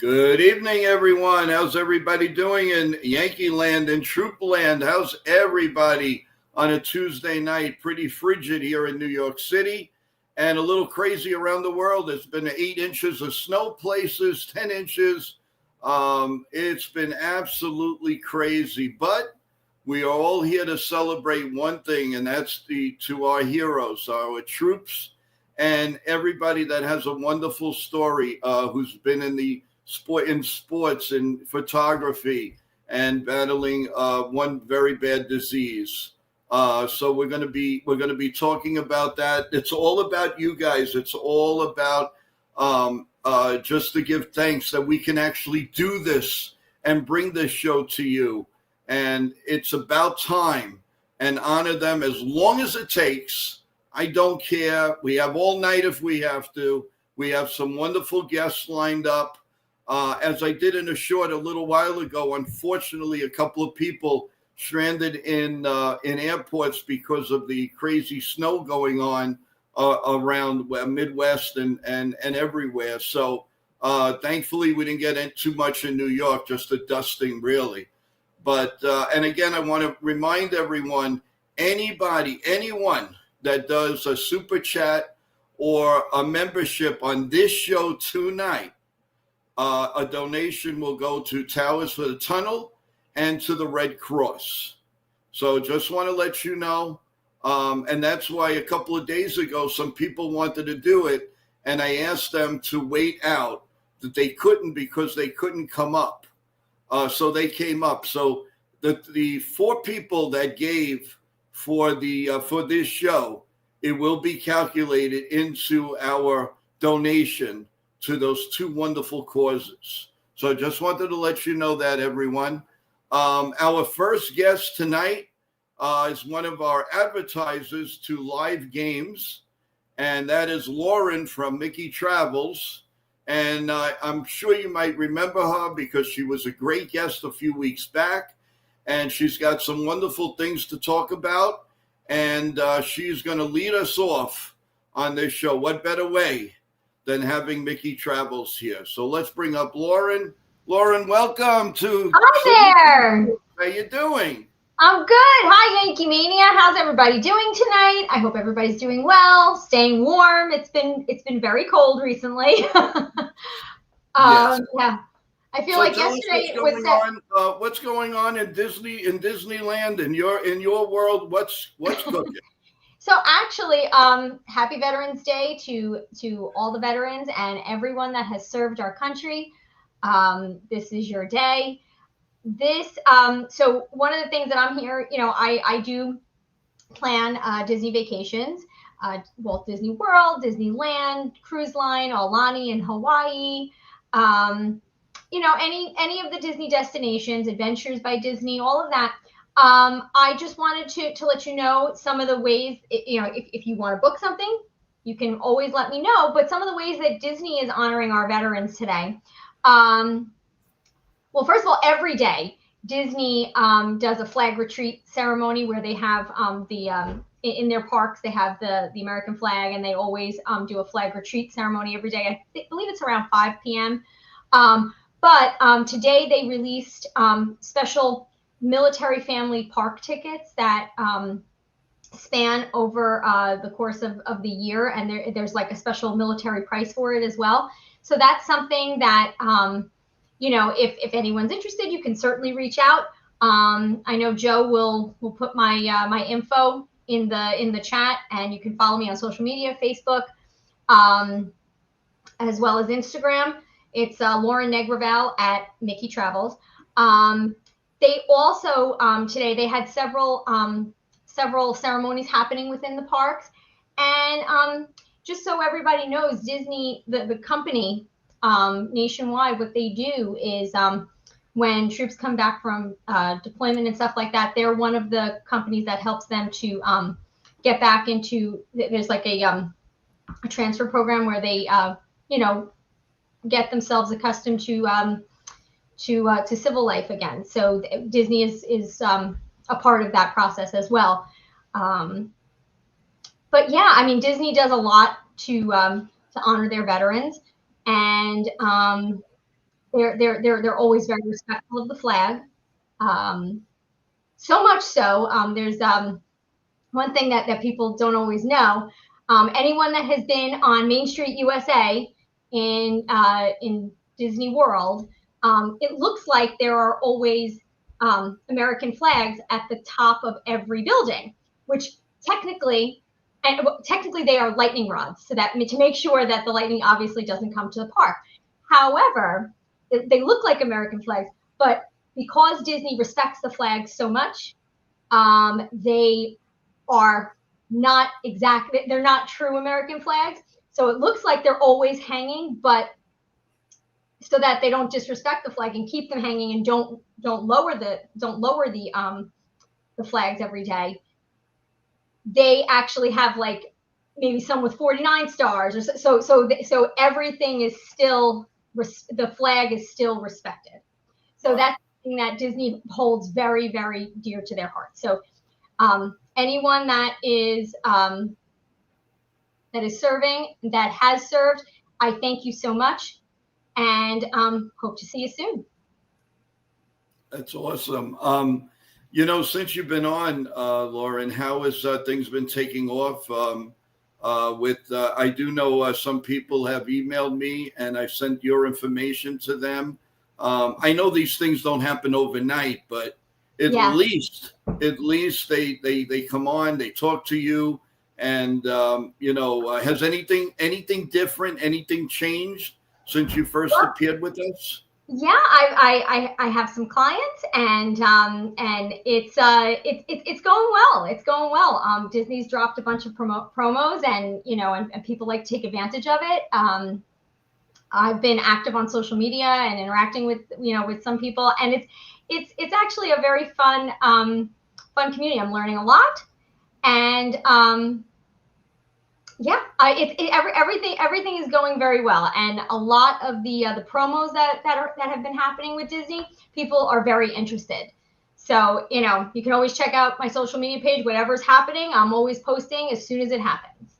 Good evening, everyone. How's everybody doing in Yankee Land and Troop Land? How's everybody on a Tuesday night? Pretty frigid here in New York City and a little crazy around the world. There's been 8 inches of snow places, 10 inches. It's been absolutely crazy, but we are all here to celebrate one thing, and that's to our heroes, our troops, and everybody that has a wonderful story who's been in sports and photography and battling one very bad disease. So we're going to be talking about that. It's all about you guys. It's all about just to give thanks that we can actually do this and bring this show to you. And it's about time and honor them as long as it takes. I don't care. We have all night if we have to. We have some wonderful guests lined up. As I did in a short a little while ago, unfortunately, a couple of people stranded in airports because of the crazy snow going on around Midwest and everywhere. So thankfully, we didn't get in too much in New York, just a dusting, really. But and again, I want to remind everyone, anyone that does a super chat or a membership on this show tonight, a donation will go to Towers for the Tunnel and to the Red Cross. So just want to let you know. And that's why a couple of days ago, some people wanted to do it. And I asked them to wait out, that they couldn't because they couldn't come up. So they came up. So the 4 people that gave for this show, it will be calculated into our donation to those 2 wonderful causes. So I just wanted to let you know that, everyone. Our first guest tonight is one of our advertisers to Live Games, and that is Lauren from Mickey Travels. And I'm sure you might remember her because she was a great guest a few weeks back, and she's got some wonderful things to talk about, and she's going to lead us off on this show. What better way than having Mickey Travels here? So let's bring up Lauren. Lauren, welcome to. Hi there. How you doing? I'm good. Hi, Yankee Mania. How's everybody doing tonight? I hope everybody's doing well, staying warm. It's been very cold recently. Yes. Yeah. I feel like yesterday what's going on in Disneyland in your world? What's cooking? So actually, happy Veterans Day to all the veterans and everyone that has served our country. This is your day. So one of the things that I'm here, I do plan Disney vacations, Walt Disney World, Disneyland, Cruise Line, Aulani in Hawaii, any of the Disney destinations, Adventures by Disney, all of that. I just wanted to let you know some of the ways, if you want to book something, you can always let me know. But some of the ways that Disney is honoring our veterans today. Well, first of all, every day Disney does a flag retreat ceremony where they have in their parks, they have the American flag, and they always do a flag retreat ceremony every day. I believe it's around 5 p.m. But today they released special military family park tickets that span over the course of the year, and there's like a special military price for it as well. So that's something that if anyone's interested, you can certainly reach out. I know Joe will put my my info in the chat, and you can follow me on social media, Facebook, as well as Instagram. It's Lauren Negraval at Mickey Travels. They also today they had several ceremonies happening within the parks, and just so everybody knows, Disney, the company, nationwide, what they do is when troops come back from deployment and stuff like that, they're one of the companies that helps them to get back into. There's like a transfer program where they get themselves accustomed to civil life again. So Disney is a part of that process as well. But yeah, I mean, Disney does a lot to honor their veterans, and they're always very respectful of the flag. So much so, there's one thing that people don't always know. Anyone that has been on Main Street USA in Disney World, it looks like there are always American flags at the top of every building, which technically, and technically they are lightning rods, so that to make sure that the lightning obviously doesn't come to the park. However, they look like American flags, but because Disney respects the flags so much, they are not exactly, they're not true American flags. So it looks like they're always hanging, but so that they don't disrespect the flag and keep them hanging and don't lower the flags every day. They actually have like maybe some with 49 stars, or so everything is still, the flag is still respected. So that's something that Disney holds very, very dear to their heart. So anyone that is serving, that has served, I thank you so much, and hope to see you soon. That's awesome. Since you've been on, Lauren, how has things been taking off? I do know some people have emailed me, and I've sent your information to them. I know these things don't happen overnight, but at least they come on, they talk to you, and has anything different, anything changed since you first appeared with us? Yeah, I have some clients, and it's going well. It's going well. Disney's dropped a bunch of promos, and and people like to take advantage of it. I've been active on social media and interacting with with some people, and it's actually a very fun community. I'm learning a lot, and everything is going very well, and a lot of the promos that have been happening with Disney, people are very interested. So you can always check out my social media page. Whatever's happening, I'm always posting as soon as it happens.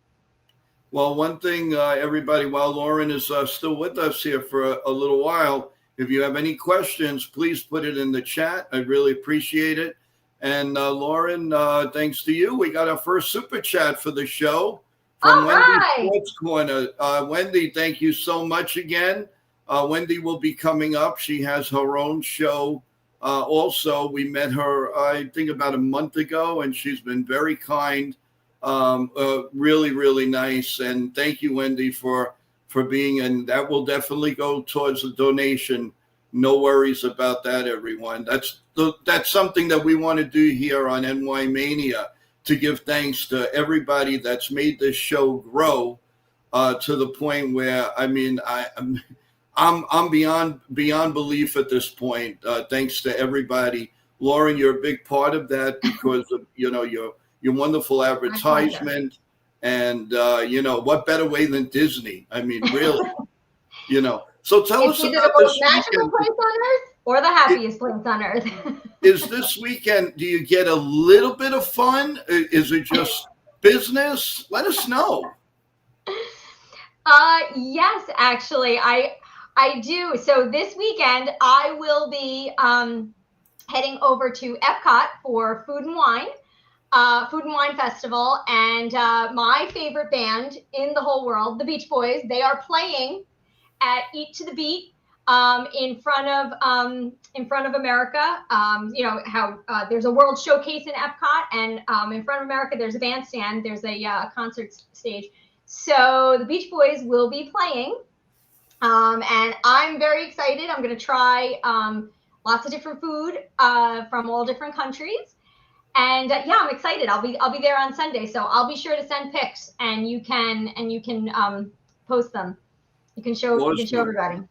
Well, one thing, everybody, while Lauren is still with us here for a little while, if you have any questions, please put it in the chat. I really appreciate it. And Lauren, thanks to you, we got our first super chat for the show from Wendy Sports Corner. Wendy, thank you so much again. Wendy will be coming up. She has her own show. Also, we met her, I think, about a month ago, and she's been very kind. Really, really nice. And thank you, Wendy, for being, and that will definitely go towards the donation. No worries about that, everyone. That's something that we want to do here on NY Mania, to give thanks to everybody that's made this show grow to the point where, I mean, I'm beyond belief at this point. Thanks to everybody. Lauren, you're a big part of that because of your wonderful advertisement, and what better way than Disney? I mean, really, So tell us about this magical place on earth or the happiest place on earth. Is this weekend? Do you get a little bit of fun? Is it just business? Let us know. Yes, actually, I do. So this weekend I will be heading over to Epcot for Food and Wine Festival, and my favorite band in the whole world, the Beach Boys, they are playing at Eat to the Beat in front of America. How there's a World Showcase in Epcot, and in front of America there's a bandstand, there's a concert stage. So the Beach Boys will be playing, and I'm very excited. I'm going to try lots of different food from all different countries. And I'm excited. I'll be there on Sunday, so I'll be sure to send pics, and you can post them. You can show everybody.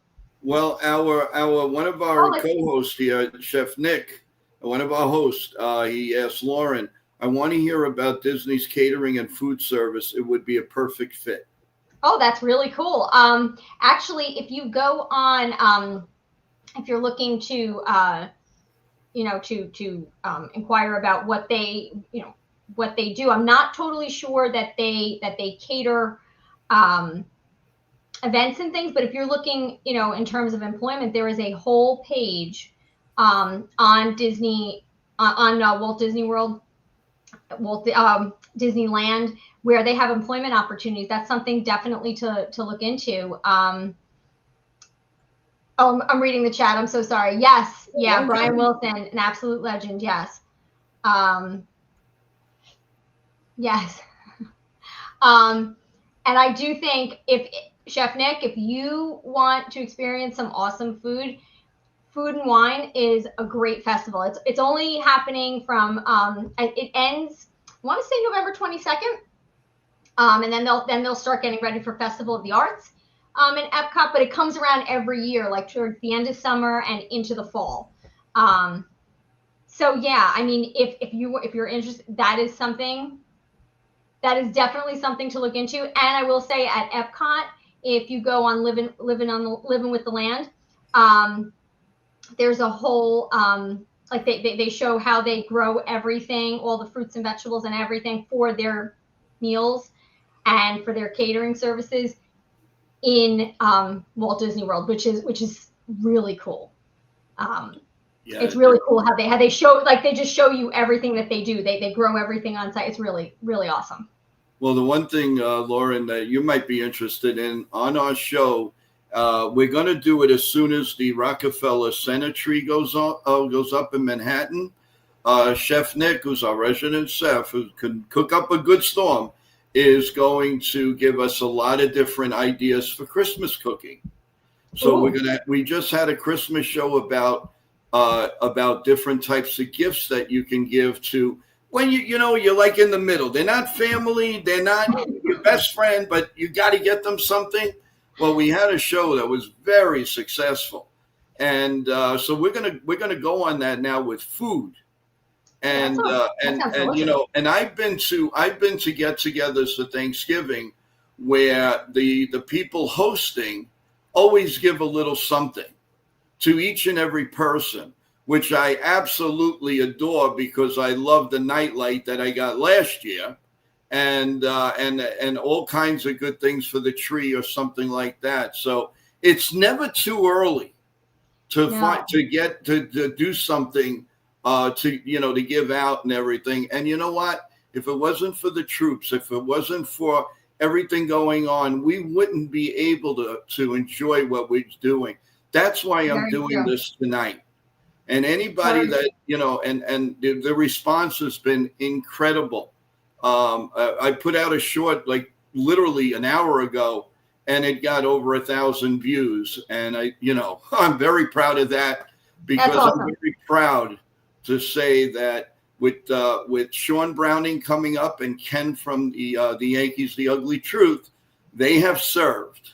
Well, our one of our co-hosts here, Chef Nick, one of our hosts, he asked Lauren, I want to hear about Disney's catering and food service. It would be a perfect fit. Oh, that's really cool. Actually, if you go on, if you're looking to inquire about what they do. I'm not totally sure that they cater events and things. But if you're looking, in terms of employment, there is a whole page on Disney, on Walt Disney World, Disneyland, where they have employment opportunities. That's something definitely to look into. Oh, I'm reading the chat. I'm so sorry. Yes. Yeah. Okay. Brian Wilson, an absolute legend. Yes. Yes. And I do think Chef Nick, if you want to experience some awesome food and wine is a great festival. It's only happening from, it ends, I want to say November 22nd. And then they'll start getting ready for Festival of the Arts in Epcot, but it comes around every year, like towards the end of summer and into the fall. So yeah, I mean, if you're interested, that is definitely something to look into. And I will say at Epcot, if you go on Living with the Land, there's a whole like they show how they grow everything, all the fruits and vegetables and everything for their meals and for their catering services in Walt Disney World, which is really cool. Yeah, it's really cool how they show, like, they just show you everything that they do. They grow everything on site. It's really, really awesome. Well, the one thing, Lauren, that you might be interested in on our show, we're going to do it as soon as the Rockefeller Center tree goes up in Manhattan. Chef Nick, who's our resident chef, who can cook up a good storm, is going to give us a lot of different ideas for Christmas cooking. So we just had a Christmas show about different types of gifts that you can give to when you're like in the middle. They're not family, they're not your best friend, but you got to get them something. Well, we had a show that was very successful, and so we're gonna go on that now with food. And and I've been to get-togethers for Thanksgiving where the people hosting always give a little something to each and every person, which I absolutely adore because I love the nightlight that I got last year, and all kinds of good things for the tree or something like that. So it's never too early to do something. To give out and everything. And you know what? If it wasn't for the troops, if it wasn't for everything going on, we wouldn't be able to enjoy what we're doing. That's why I'm doing this tonight. And anybody that, and the response has been incredible. I put out a short, like literally an hour ago, and it got over 1,000 views. And I'm very proud of that because awesome. I'm very proud to say that with Sean Browning coming up and Ken from the Yankees, The Ugly Truth, they have served.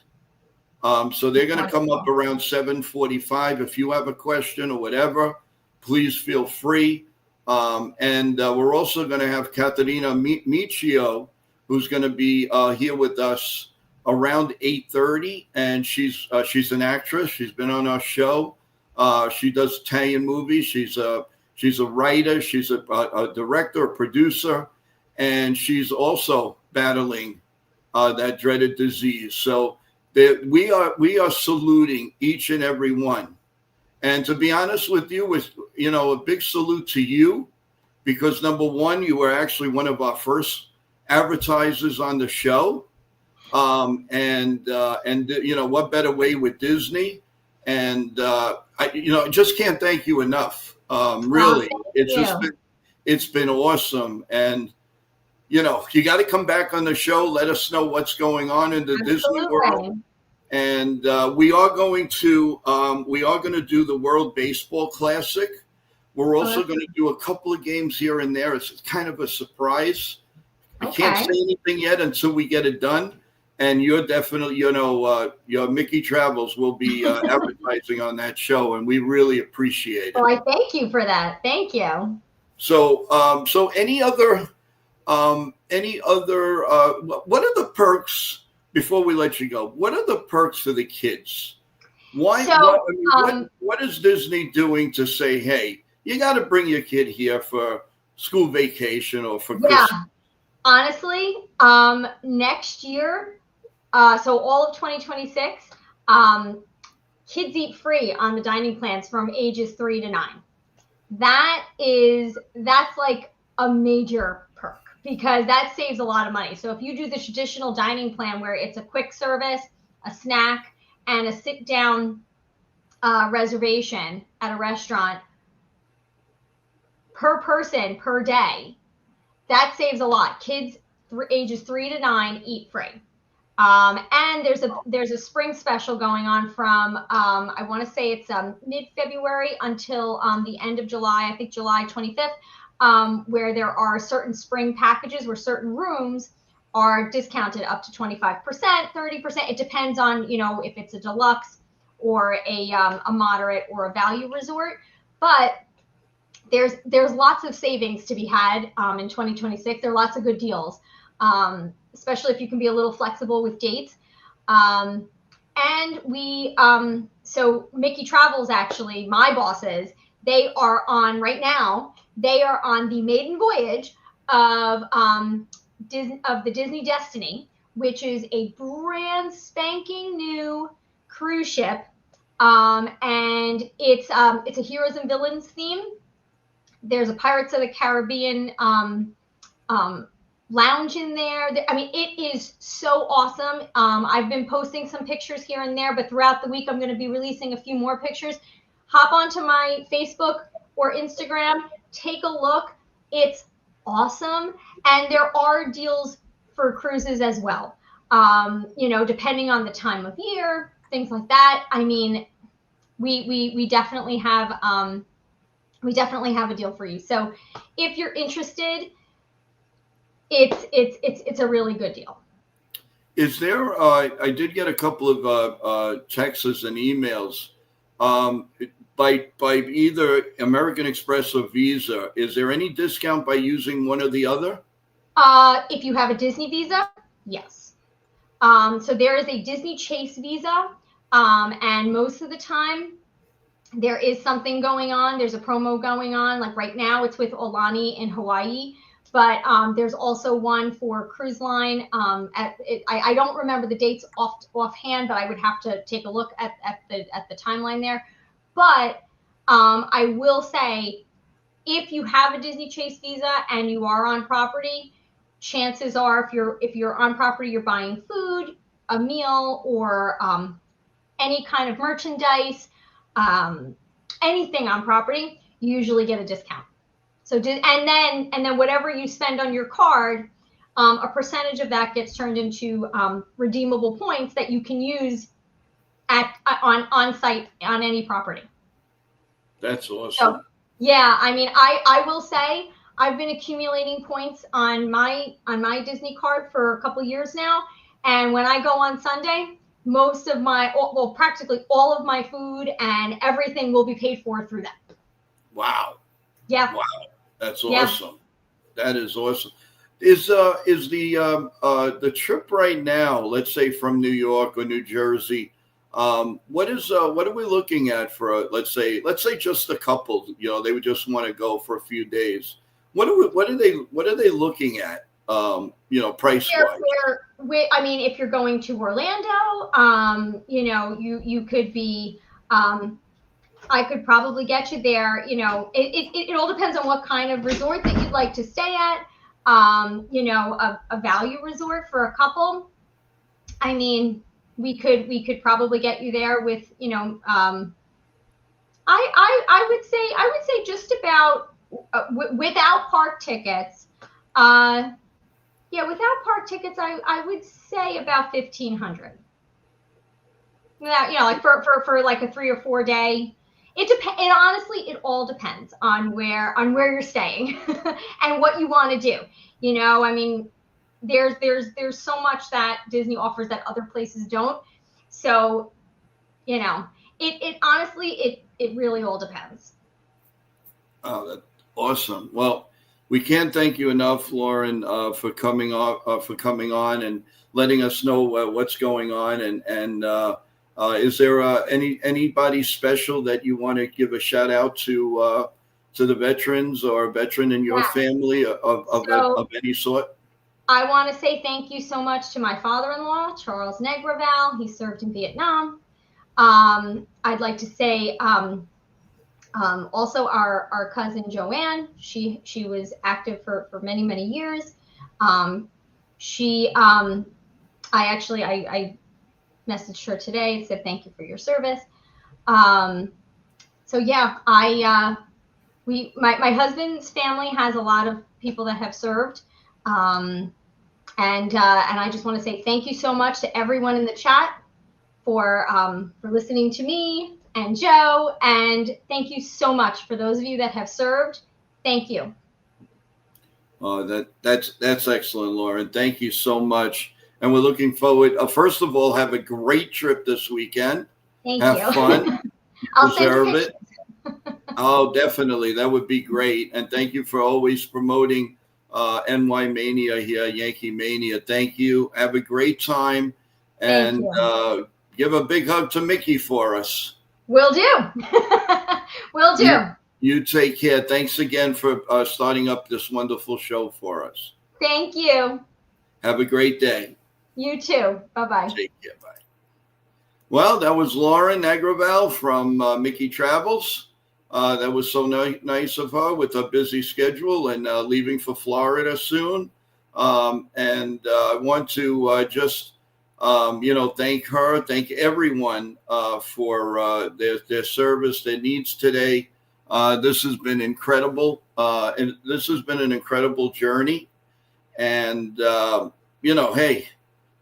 So they're going to come up around 7:45. If you have a question or whatever, please feel free. And we're also going to have Caterina Michio, who's going to be here with us around 8:30. And she's an actress. She's been on our show. She does Italian movies. She's a writer, she's a director, a producer, and she's also battling that dreaded disease. So we are saluting each and every one. And to be honest with you, a big salute to you, because number one, you were actually one of our first advertisers on the show. And what better way with Disney? And I just can't thank you enough. Really, it's been awesome. And you got to come back on the show. Let us know what's going on in the Disney World. And we are going to do the World Baseball Classic. We're also going to do a couple of games here and there. It's kind of a surprise. I can't say anything yet until we get it done. And you're definitely, your Mickey Travels will be advertising on that show, and we really appreciate it. Well, I thank you for that. Thank you. So, any other, what are the perks before we let you go? What are the perks for the kids? Why? What is Disney doing to say, hey, you got to bring your kid here for school vacation or for Christmas? Honestly, next year. So all of 2026, kids eat free on the dining plans from ages 3 to 9. That's like a major perk because that saves a lot of money. So if you do the traditional dining plan where it's a quick service, a snack, and a sit down reservation at a restaurant per person per day, that saves a lot. Kids ages 3 to 9 eat free. And there's a spring special going on from I want to say it's mid-February until the end of July, I think July 25th, where there are certain spring packages where certain rooms are discounted up to 25%, 30%. It depends on, you know, if it's a deluxe or a moderate or a value resort. But there's lots of savings to be had in 2026. There are lots of good deals. Especially if you can be a little flexible with dates. And so Mickey Travels, actually, my bosses, they are on right now, they are on the maiden voyage of the Disney Destiny, which is a brand spanking new cruise ship. And it's a heroes and villains theme. There's a Pirates of the Caribbean lounge in there. I mean, it is so awesome. I've been posting some pictures here and there, but throughout the week, I'm going to be releasing a few more pictures. Hop onto my Facebook or Instagram, take a look. It's awesome. And there are deals for cruises as well. You know, depending on the time of year, things like that. I mean, we definitely have a deal for you. So if you're interested, it's a really good deal. Is there? I did get a couple of texts and emails by either American Express or Visa. Is there any discount by using one or the other? If you have a Disney Visa, yes. So there is a Disney Chase Visa, and most of the time there is something going on. There's a promo going on. Like right now, it's with Aulani in Hawaii. But there's also one for cruise line. I don't remember the dates offhand, but I would have to take a look at the timeline there. But I will say, if you have a Disney Chase Visa and you are on property, chances are if you're on property, you're buying food, a meal, or any kind of merchandise, anything on property, you usually get a discount. So and then whatever you spend on your card, a percentage of that gets turned into redeemable points that you can use on site on any property. That's awesome. So, yeah, I mean, I will say I've been accumulating points on my Disney card for a couple years now, and when I go on Sunday, most of practically all of my food and everything will be paid for through that. Wow. Yeah. Wow. That's awesome. Yeah. That is awesome. Is the trip right now, let's say from New York or New Jersey, what are we looking at for let's say just a couple, you know, they would just want to go for a few days. What are they looking at, you know, price wise? I mean, if you're going to Orlando, you know, you could be I could probably get you there. You know, it all depends on what kind of resort that you'd like to stay at. You know, a value resort for a couple. I mean, we could probably get you there with, you know, I would say just about without park tickets. Yeah, without park tickets, I would say about 1,500. Without, you know, like for like a 3 or 4 day. It honestly, it all depends on where you're staying and what you want to do. You know, I mean, there's so much that Disney offers that other places don't. So, you know, it honestly, it really all depends. Oh, that's awesome. Well, we can't thank you enough, Lauren, for coming on and letting us know what's going on. And is there anybody special that you want to give a shout out to the veterans or a veteran in your family of any sort? I want to say thank you so much to my father-in-law, Charles Negraval. He served in Vietnam. I'd like to say also our cousin Joanne. She was active for many, many years. I messaged her today, said thank you for your service. So yeah, my husband's family has a lot of people that have served. And I just want to say thank you so much to everyone in the chat for listening to me and Joe, and thank you so much for those of you that have served. Thank you. That's excellent, Lauren. Thank you so much, and we're looking forward. First of all, have a great trip this weekend. Have you. Fun. I'll Deserve send it. Oh, definitely, that would be great. And thank you for always promoting NY Mania here, Yankee Mania. Thank you. Have a great time, and give a big hug to Mickey for us. Will do. Will do. You take care. Thanks again for starting up this wonderful show for us. Thank you. Have a great day. You too. Bye-bye. Take care. Bye. Well, that was Lauren Negraval from Mickey Travels. That was so nice of her with her busy schedule and leaving for Florida soon. And I want to just, thank her, thank everyone for their service, their needs today. This has been incredible. And this has been an incredible journey. And, hey,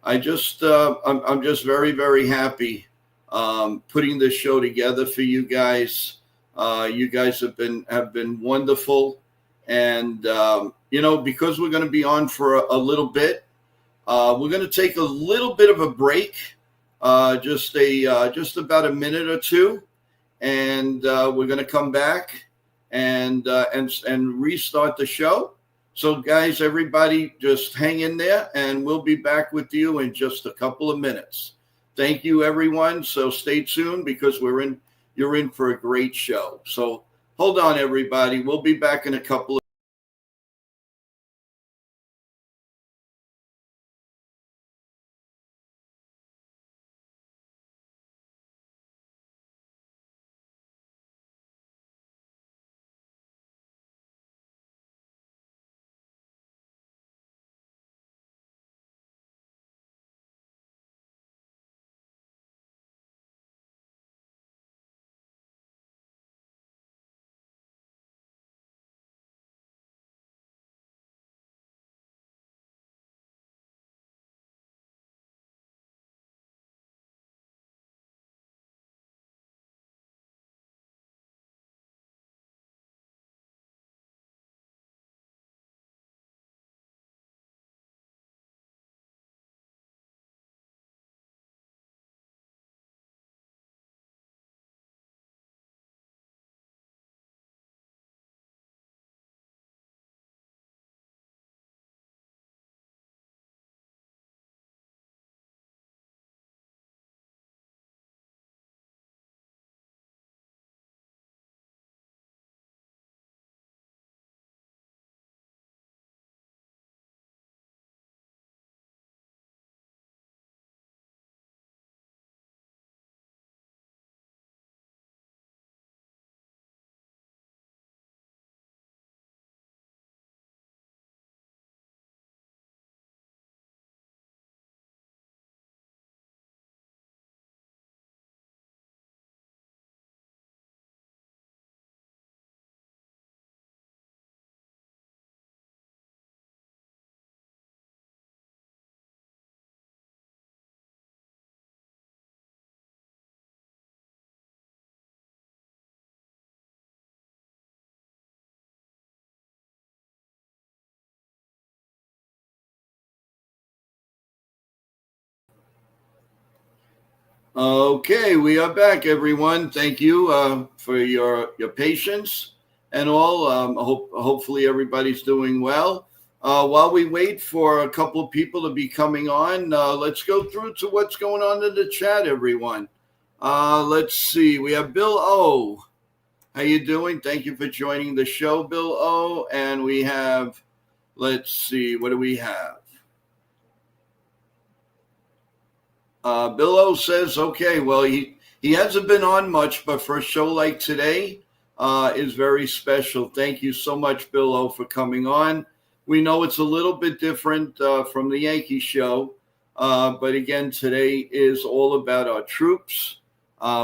I'm just very, very happy putting this show together for you guys. You guys have been wonderful. And, because we're going to be on for a little bit, we're going to take a little bit of a break, just about a minute or two. And we're going to come back and restart the show. So, guys, everybody, just hang in there, and we'll be back with you in just a couple of minutes. Thank you, everyone. So stay tuned because you're in for a great show. So hold on, everybody. We'll be back in a couple of Okay, we are back, everyone. Thank you for your patience and all. Hopefully everybody's doing well. While we wait for a couple of people to be coming on, let's go through to what's going on in the chat, everyone. Let's see. We have Bill O. How you doing? Thank you for joining the show, Bill O. And we have, let's see, what do we have? Bill O says, okay, well, he hasn't been on much, but for a show like today is very special. Thank you so much, Bill O, for coming on. We know it's a little bit different from the Yankee show, but again, today is all about our troops.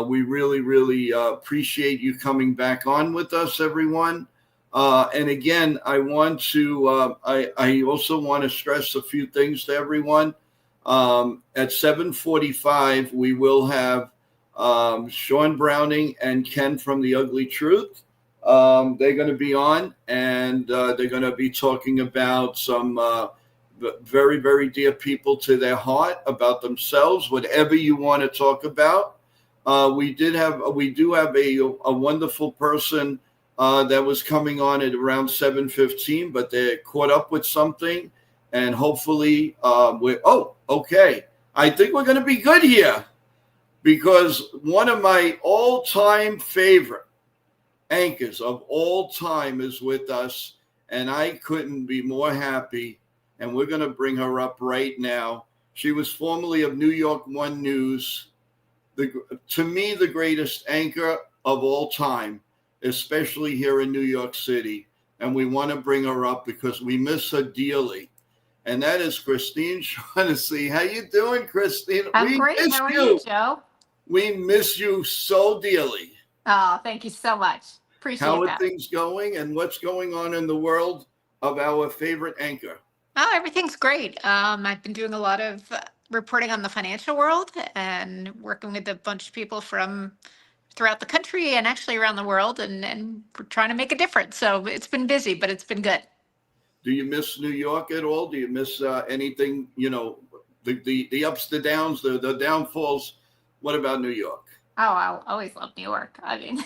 We really, really appreciate you coming back on with us, everyone. And again, I want to, I also want to stress a few things to everyone. At 7:45, we will have Sean Browning and Ken from The Ugly Truth. They're going to be on, and they're going to be talking about some very, very dear people to their heart, about themselves, whatever you want to talk about. We do have a wonderful person that was coming on at around 7:15, but they caught up with something, and hopefully okay. I think we're going to be good here, because one of my all-time favorite anchors of all time is with us, and I couldn't be more happy. And we're going to bring her up right now. She was formerly of New York One News, to me, the greatest anchor of all time, especially here in New York City. And we want to bring her up because we miss her dearly. And that is Christine Shaughnessy. How you doing, Christine? I'm great. How are you, Joe? We miss you so dearly. Oh, thank you so much. Appreciate that. How are things going, and what's going on in the world of our favorite anchor? Oh, everything's great. I've been doing a lot of reporting on the financial world and working with a bunch of people from throughout the country and actually around the world, and we're trying to make a difference. So it's been busy, but it's been good. Do you miss New York at all? Do you miss anything, the ups, the downs, the downfalls? What about New York? Oh, I'll always love New York. I mean,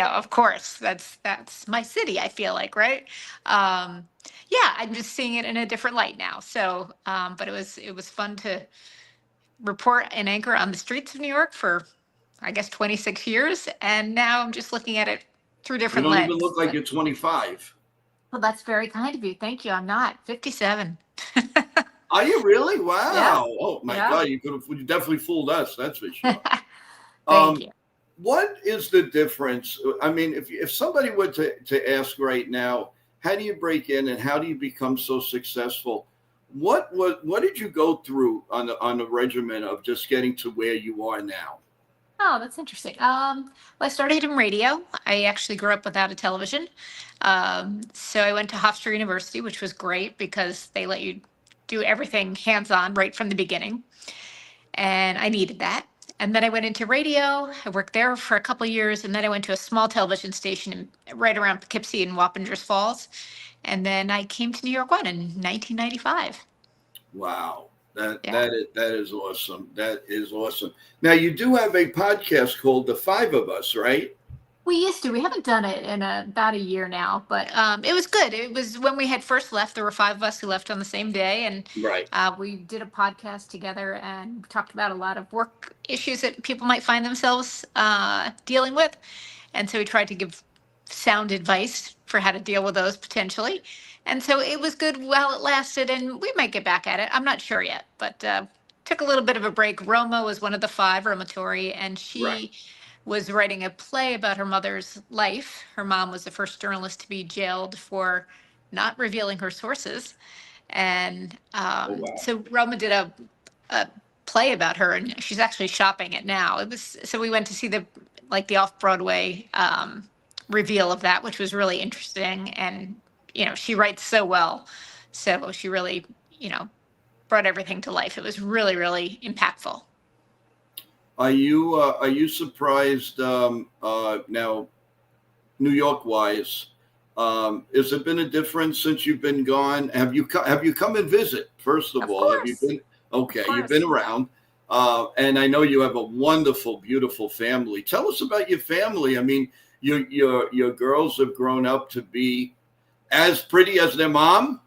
of course, that's my city, I feel like, right? Yeah, I'm just seeing it in a different light now. So, but it was fun to report and anchor on the streets of New York for, I guess, 26 years. And now I'm just looking at it through different lenses. You don't even look like you're 25. Well, that's very kind of you. Thank you. I'm not 57. Are you really? Wow. Yeah. Oh my God. You definitely fooled us. That's for sure. Thank you. What is the difference? I mean, if somebody were to ask right now, how do you break in and how do you become so successful? What did you go through on the regimen of just getting to where you are now? Oh, that's interesting. Well, I started in radio. I actually grew up without a television. So I went to Hofstra University, which was great because they let you do everything hands-on right from the beginning. And I needed that. And then I went into radio. I worked there for a couple of years. And then I went to a small television station right around Poughkeepsie and Wappingers Falls. And then I came to New York One in 1995. Wow. That is awesome. That is awesome. Now, you do have a podcast called The Five of Us, right? We used to. We haven't done it in about a year now, but it was good. It was when we had first left. There were five of us who left on the same day, and we did a podcast together and talked about a lot of work issues that people might find themselves dealing with. And so we tried to give sound advice for how to deal with those potentially. And so it was good while it lasted, and we might get back at it. I'm not sure yet, but took a little bit of a break. Roma was one of the five, Roma Tori, and she was writing a play about her mother's life. Her mom was the first journalist to be jailed for not revealing her sources. And so Roma did a play about her, and she's actually shopping it now. So we went to see the off-Broadway reveal of that, which was really interesting. And, she writes so well. So she really, brought everything to life. It was really, really impactful. Are you surprised now, New York wise? Has there been a difference since you've been gone? Have you come and visit? First of all, have you been? Okay, you've been around, and I know you have a wonderful, beautiful family. Tell us about your family. I mean, your girls have grown up to be as pretty as their mom.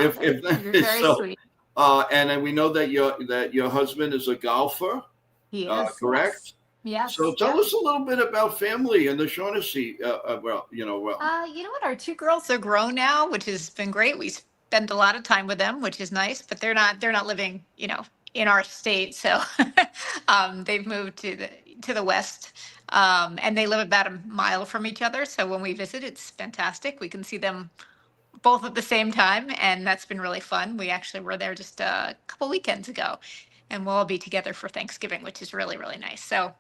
You're very sweet. And we know that your husband is a golfer. He is, correct? Yes. So tell us a little bit about family and the Shaughnessy. You know what? Our two girls are grown now, which has been great. We spend a lot of time with them, which is nice. But they're not living, in our state, so they've moved to the west, and they live about a mile from each other. So when we visit, it's fantastic. We can see them both at the same time, and that's been really fun. We actually were there just a couple weekends ago, and we'll all be together for Thanksgiving, which is really, really nice. So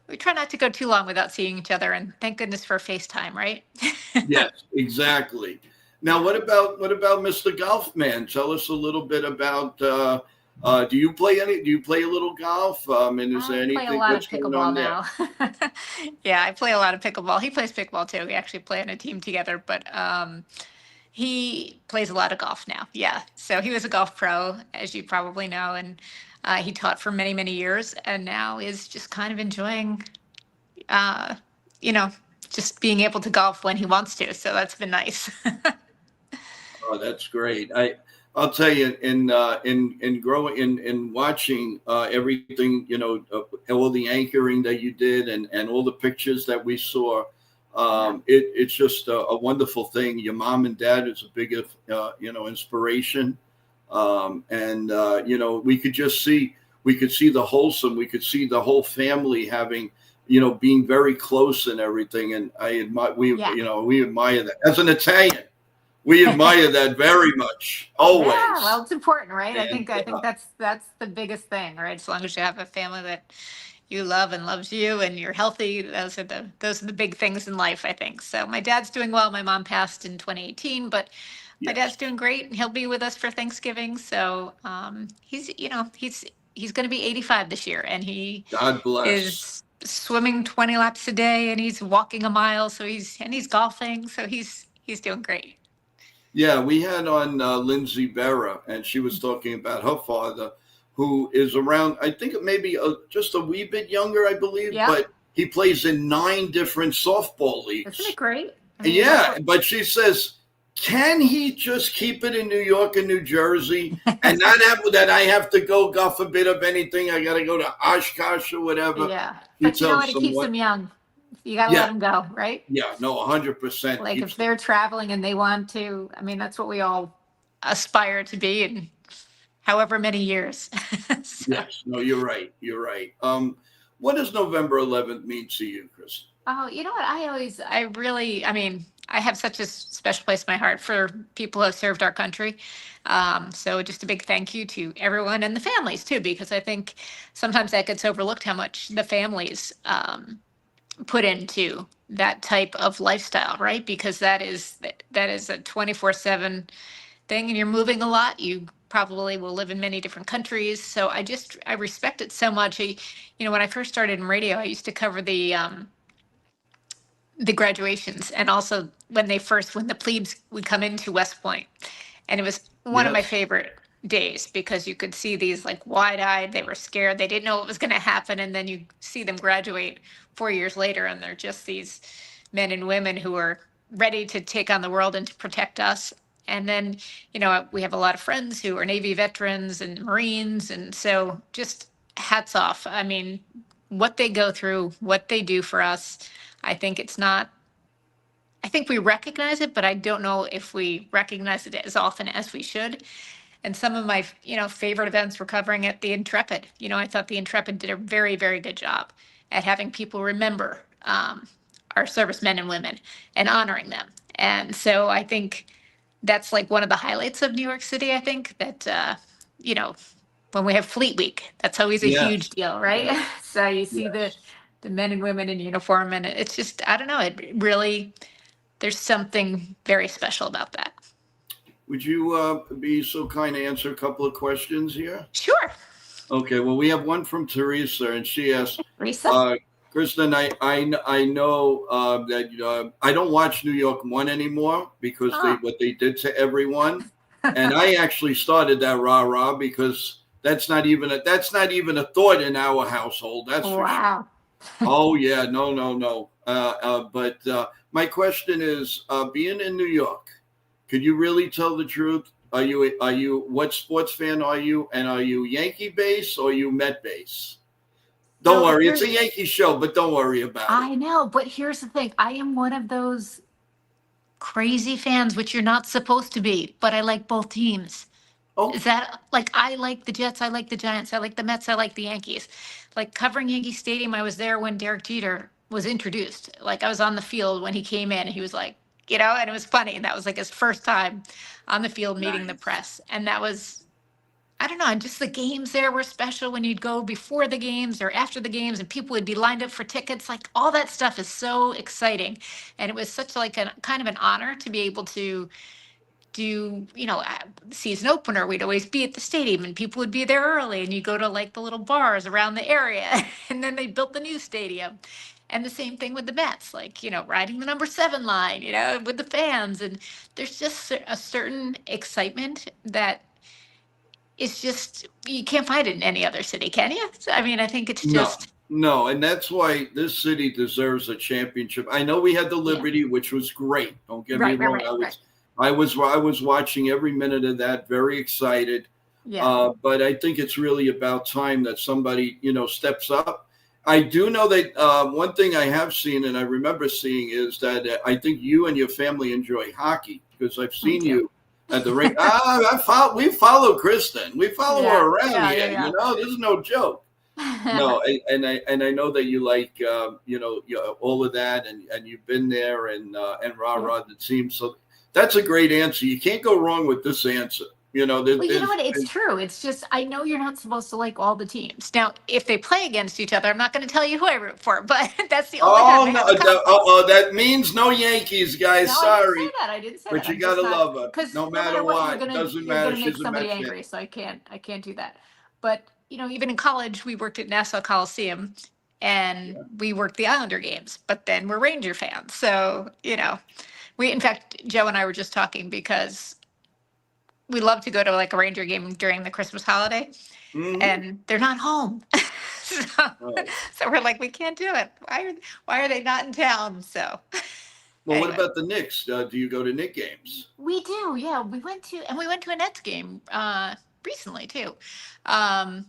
we try not to go too long without seeing each other, and thank goodness for FaceTime, right? Yes, exactly. Now, what about Mr. Golf Man? Tell us a little bit about. Do you play any? Do you play a little golf? And is there I play a anything lot of what's going on pickleball there? now. Yeah, I play a lot of pickleball. He plays pickleball too. We actually play on a team together, but he plays a lot of golf now. Yeah. So he was a golf pro, as you probably know, and he taught for many, many years, and now is just kind of enjoying, uh, you know, just being able to golf when he wants to. So that's been nice. Oh, that's great. I'll tell you, in growing in watching everything, all the anchoring that you did and all the pictures that we saw, it's just a wonderful thing. Your mom and dad is a big, inspiration, and we could just see we could see the wholesome, we could see the whole family having. Being very close and everything, and I admire we admire that as an Italian. We admire that very much, always. Yeah, well, it's important, right? And, I think that's the biggest thing, right? As long as you have a family that you love and loves you and you're healthy, those are the big things in life, I think. So my dad's doing well. My mom passed in 2018, but my dad's doing great, and he'll be with us for Thanksgiving. So he's going to be 85 this year, and he God bless. is swimming 20 laps a day, and he's walking a mile. So he's golfing. So he's doing great. Yeah, we had on Lindsay Berra, and she was talking about her father, who is around, I think it may be just a wee bit younger, I believe, but he plays in 9 different softball leagues. Isn't it great? But she says, can he just keep it in New York and New Jersey and not have that I have to go, God forbid of anything, I got to go to Oshkosh or whatever. Yeah, but you know what? It keeps them young. You got to let them go, right? Yeah, no, 100%. Like if they're traveling and they want to, I mean, that's what we all aspire to be in however many years. Yes, no, you're right. You're right. What does November 11th mean to you, Chris? Oh, you know what? I have such a special place in my heart for people who have served our country. So just a big thank you to everyone and the families too, because I think sometimes that gets overlooked how much the families put into that type of lifestyle, right? Because that is a 24/7 thing, and you're moving a lot. You probably will live in many different countries. So I respect it so much. When I first started in radio, I used to cover the graduations, and also when the plebes would come into West Point, and it was one of my favorite days because you could see these like wide-eyed, they were scared, they didn't know what was going to happen, and then you see them graduate 4 years later, and they're just these men and women who are ready to take on the world and to protect us. And then we have a lot of friends who are Navy veterans and Marines, and so just hats off. I mean, what they go through, what they do for us, I think we recognize it, but I don't know if we recognize it as often as we should. And some of my, favorite events were covering at the Intrepid. I thought the Intrepid did a very, very good job at having people remember our servicemen and women and honoring them. And so I think that's like one of the highlights of New York City. I think that, when we have Fleet Week, that's always a huge deal, right? Yeah. So you see the men and women in uniform, and it's just, I don't know, it really, there's something very special about that. Would you be so kind to answer a couple of questions here? Sure. Okay. Well, we have one from Teresa, and she asks, Kristen, I know that I don't watch New York 1 anymore because what they did to everyone, and I actually started that rah-rah because that's not even a thought in our household. That's for sure. Oh yeah, no. But my question is, being in New York, could you really tell the truth? Are you what sports fan are you? And are you Yankee base or are you Met base? Don't worry, it's a Yankee show, but don't worry about it. I know, but here's the thing. I am one of those crazy fans, which you're not supposed to be, but I like both teams. Oh, Is that like, I like the Jets, I like the Giants, I like the Mets, I like the Yankees. Like covering Yankee Stadium, I was there when Derek Jeter was introduced. Like I was on the field when he came in and he was like, and it was funny. And that was like his first time on the field meeting the nice. press. And that was, I don't know, and just the games there were special when you'd go before the games or after the games and people would be lined up for tickets. Like all that stuff is so exciting. And it was such like a kind of an honor to be able to do, season opener. We'd always be at the stadium and people would be there early and you go to like the little bars around the area and then they built the new stadium. And the same thing with the Mets, like, riding the number 7 line, with the fans. And there's just a certain excitement that is just, you can't find it in any other city, can you? So, I mean, I think it's No, just, no, and that's why this city deserves a championship. I know we had the yeah. Liberty, which was great. Don't get me Right, right, wrong. right, right. I was watching every minute of that, very excited. Yeah. But I think it's really about time that somebody, steps up. I do know that one thing I have seen and I remember seeing is that I think you and your family enjoy hockey because I've We seen do. you at the rink. We follow Kristen. We follow Yeah, her around yeah, here. yeah, This is no joke. yeah. No, and I know that you like all of that, and you've been there and rah Yeah. rah the team. So that's a great answer. You can't go wrong with this answer. Well, you know what? It's true. It's just, I know you're not supposed to like all the teams. Now, if they play against each other, I'm not going to tell you who I root for, but that's the only time Oh I no! have a conflict. That means no Yankees, guys. No, I didn't say Sorry, that. I didn't say that. but you I'm just gotta not, love her, because no no matter matter what, what. Doesn't you're matter. gonna make She's a somebody Met fan. angry. So I can't do that. But even in college, we worked at Nassau Coliseum, and Yeah. we worked the Islander games. But then we're Ranger fans, so in fact, Joe and I were just talking because we love to go to like a Ranger game during the Christmas holiday, Mm-hmm. and they're not home. so, Right. so we're like, we can't do it. Why are they not in town? So Well, what anyway, about the Knicks? Do you go to Knicks games? we do. Yeah, we went to a Nets game recently too. Um,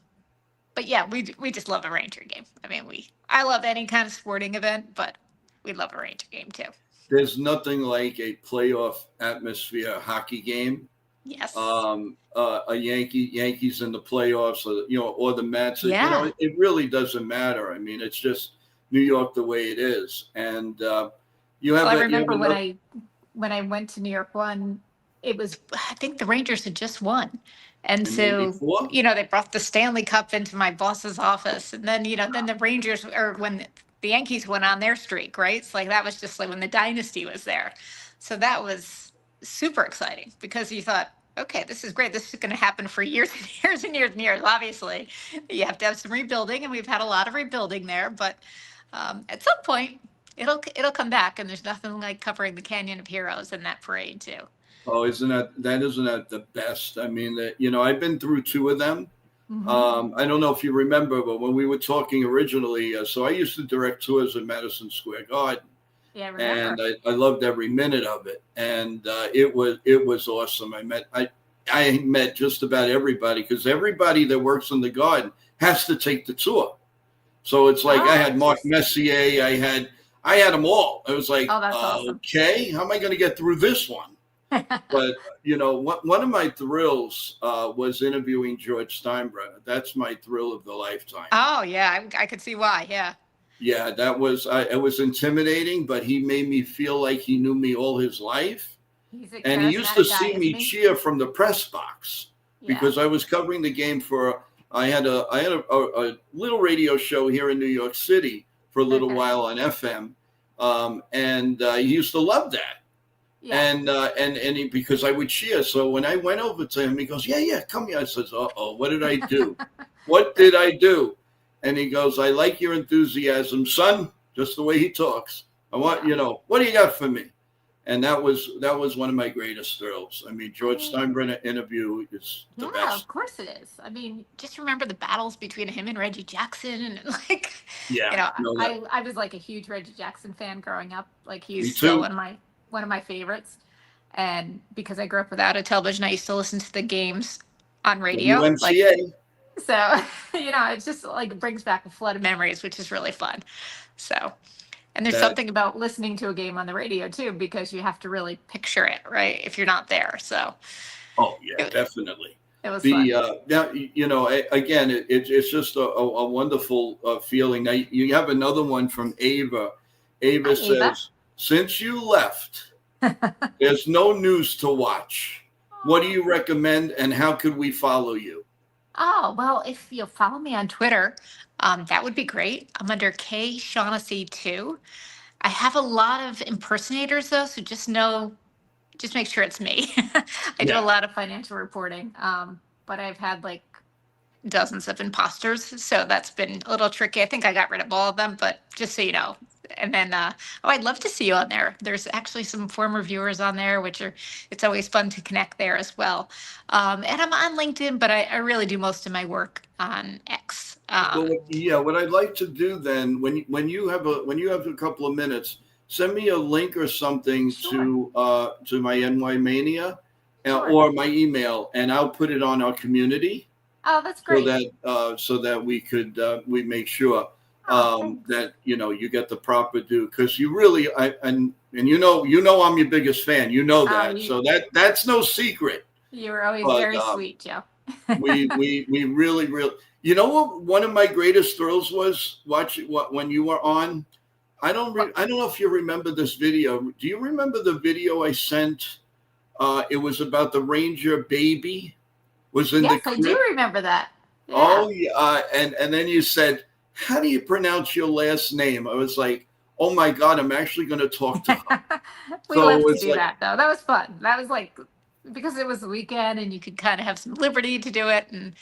but yeah, we just love a Ranger game. I mean, I love any kind of sporting event, but we love a Ranger game too. There's nothing like a playoff atmosphere hockey game. Yes. A Yankees in the playoffs, or the Mets. Yeah. It really doesn't matter. I mean, it's just New York the way it is, and you have Well, I a you have remember when another. I went to New York one, it was, I think the Rangers had just won. And In so, '84. they brought the Stanley Cup into my boss's office. And then, then the Rangers, or when the Yankees went on their streak, right? It's like that was just like when the dynasty was there. So that was super exciting because you thought, okay, this is great. This is going to happen for years and years and years and years. Obviously, you have to have some rebuilding, and we've had a lot of rebuilding there. But at some point, it'll come back, and there's nothing like covering the Canyon of Heroes in that parade too. Oh, isn't that the best? I mean, I've been through two of them. Mm-hmm. I don't know if you remember, but when we were talking originally, so I used to direct tours at Madison Square Garden. Yeah, I remember. And I loved every minute of it, and it was awesome. I met just about everybody because everybody that works in the garden has to take the tour. So it's like I had Mark Messier, I had them all. I was like, oh, that's awesome. Okay, how am I going to get through this one? But one of my thrills was interviewing George Steinbrenner. That's my thrill of the lifetime. Oh yeah, I could see why. Yeah. Yeah, it was intimidating, but he made me feel like he knew me all his life. And he used to see me cheer from the press box because I was covering the game I had a little radio show here in New York City for a little while on FM. And he used to love that. Yeah. And he, because I would cheer. So when I went over to him, he goes, yeah, come here. I says, what did I do? What did I do? And he goes, I like your enthusiasm, son, just the way he talks. I want, what do you got for me? And that was one of my greatest thrills. I mean, George Steinbrenner interview is the best. Yeah, of course it is. I mean, just remember the battles between him and Reggie Jackson. And I was like a huge Reggie Jackson fan growing up. Like he's still one of my favorites. And because I grew up without a television, I used to listen to the games on radio. WMCA. So, it just like brings back a flood of memories, which is really fun. So, and there's something about listening to a game on the radio too, because you have to really picture it, right? If you're not there. So. Oh yeah, definitely. It was fun. Now, again, it's just a wonderful feeling. Now, you have another one from Ava. Ava Hi, says, since you left, there's no news to watch. What do you recommend, and how could we follow you? Oh, well, if you'll follow me on Twitter, that would be great. I'm under K Shaughnessy 2. I have a lot of impersonators though, so just make sure it's me. I do a lot of financial reporting, but I've had like dozens of imposters, so that's been a little tricky. I think I got rid of all of them, but just so you know. And then, I'd love to see you on there. There's actually some former viewers on there, it's always fun to connect there as well. And I'm on LinkedIn, but I really do most of my work on X. What I'd like to do then, when you have a couple of minutes, send me a link or something to my NY Mania or my email, and I'll put it on our community. Oh, that's great. So that we make sure that you get the proper due, because you really and I'm your biggest fan. That, so that's no secret. You were always very sweet, Joe. we really. You know what? One of my greatest thrills was watching when you were on. I don't know if you remember this video. Do you remember the video I sent? It was about the Ranger baby. Yes, I do remember that. Yeah. Oh, yeah. And then you said, how do you pronounce your last name? I was like, oh, my God, I'm actually going to talk to her. We love to do that, though. That was fun. That was because it was the weekend and you could kind of have some liberty to do it. And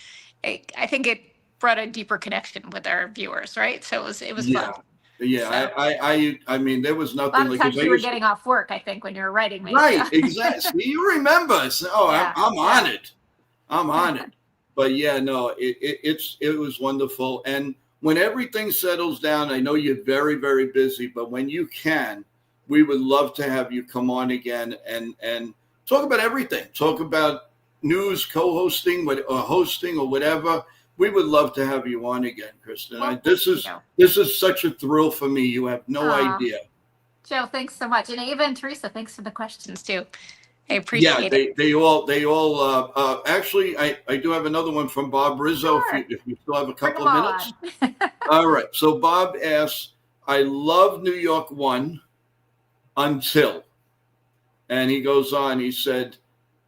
I think it brought a deeper connection with our viewers, right? So it was fun. Yeah, so. I mean, there was nothing. A lot of times you were getting off work, I think, when you were writing me. Right, exactly. You remember. So, I'm on it. I'm on it. But yeah, no, it was wonderful. And when everything settles down, I know you're very, very busy, but when you can, we would love to have you come on again and talk about everything. Talk about news, co-hosting, or hosting, or whatever. We would love to have you on again, Kristen. Well, this is such a thrill for me. You have no idea. Joe, thanks so much. And Ava and Teresa, thanks for the questions too. I appreciate it. They all actually, I do have another one from Bob Rizzo. Sure. If you still have a couple of minutes. All right. So Bob asks, I love New York 1 until, and he goes on, he said,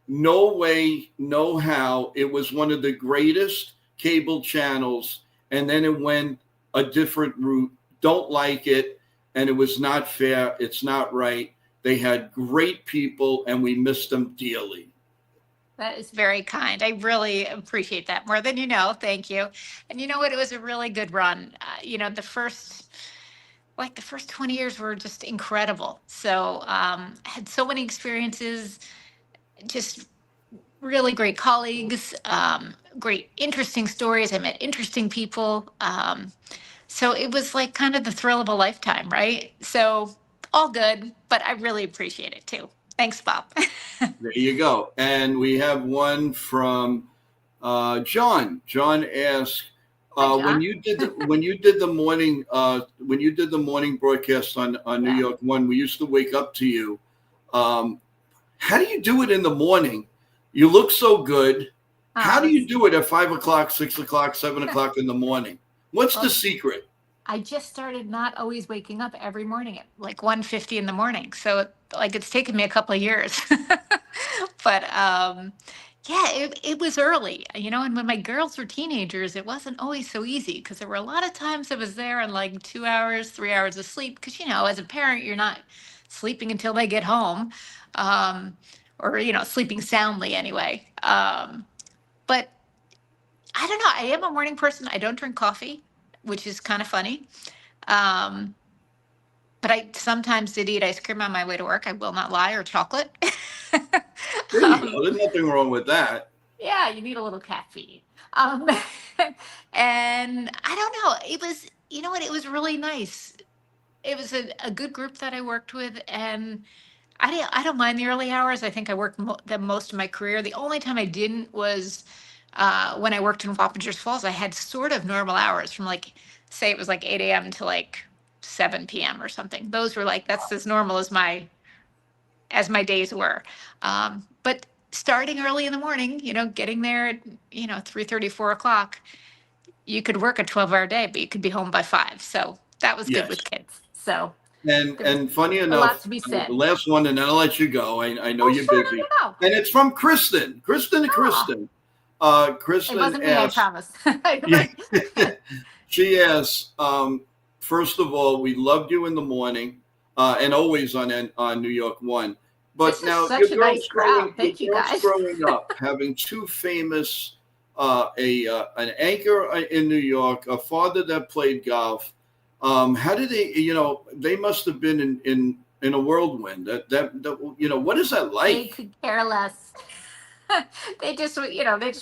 no way, no how. It was one of the greatest cable channels, and then it went a different route. Don't like it, and it was not fair. It's not right. They had great people, and we missed them dearly. That is very kind. I really appreciate that more than you know. Thank you. And you know what? It was a really good run. The first 20 years were just incredible. So I had so many experiences, just really great colleagues, great, interesting stories. I met interesting people. So it was like kind of the thrill of a lifetime, right? So all good, but I really appreciate it too. Thanks, Bob. There you go. And we have one from John. John asked, when you did the morning broadcast on New York 1, we used to wake up to you. How do you do it in the morning? You look so good. How do you do it at 5 o'clock, 6 o'clock, 7 o'clock in the morning? What's the secret? I just started not always waking up every morning at like 1:50 in the morning. So it's taken me a couple of years, but it was early, and when my girls were teenagers, it wasn't always so easy because there were a lot of times I was there on like 2 hours, 3 hours of sleep. Cause as a parent, you're not sleeping until they get home, or, sleeping soundly anyway. But I don't know. I am a morning person. I don't drink coffee, which is kind of funny. But I sometimes did eat ice cream on my way to work. I will not lie, or chocolate. There's nothing wrong with that. Yeah, you need a little caffeine. And I don't know. It was, it was really nice. It was a good group that I worked with, and I don't mind the early hours. I think I worked most of my career. The only time I didn't was when I worked in Wappingers Falls. I had sort of normal hours from say it was 8 a.m. to 7 p.m. or something. Those were that's as normal as my days were. But starting early in the morning, getting there at, 3:30, 4 o'clock, you could work a 12-hour day, but you could be home by 5. So that was good Yes. with kids. So there was And funny a lot enough, to be the said. last one, and then I'll let you go. I know you're Sure, busy. no. And it's from Kristen. Kristen. It Kristen wasn't me, I asks, promise. yeah, she asks, first of all, we loved you in the morning and always on New York One. But This is now such a nice crowd. Thank you, guys. growing up, having two famous, an anchor in New York, a father that played golf. How did they? They must have been in a whirlwind. What is that like? They could care less. They just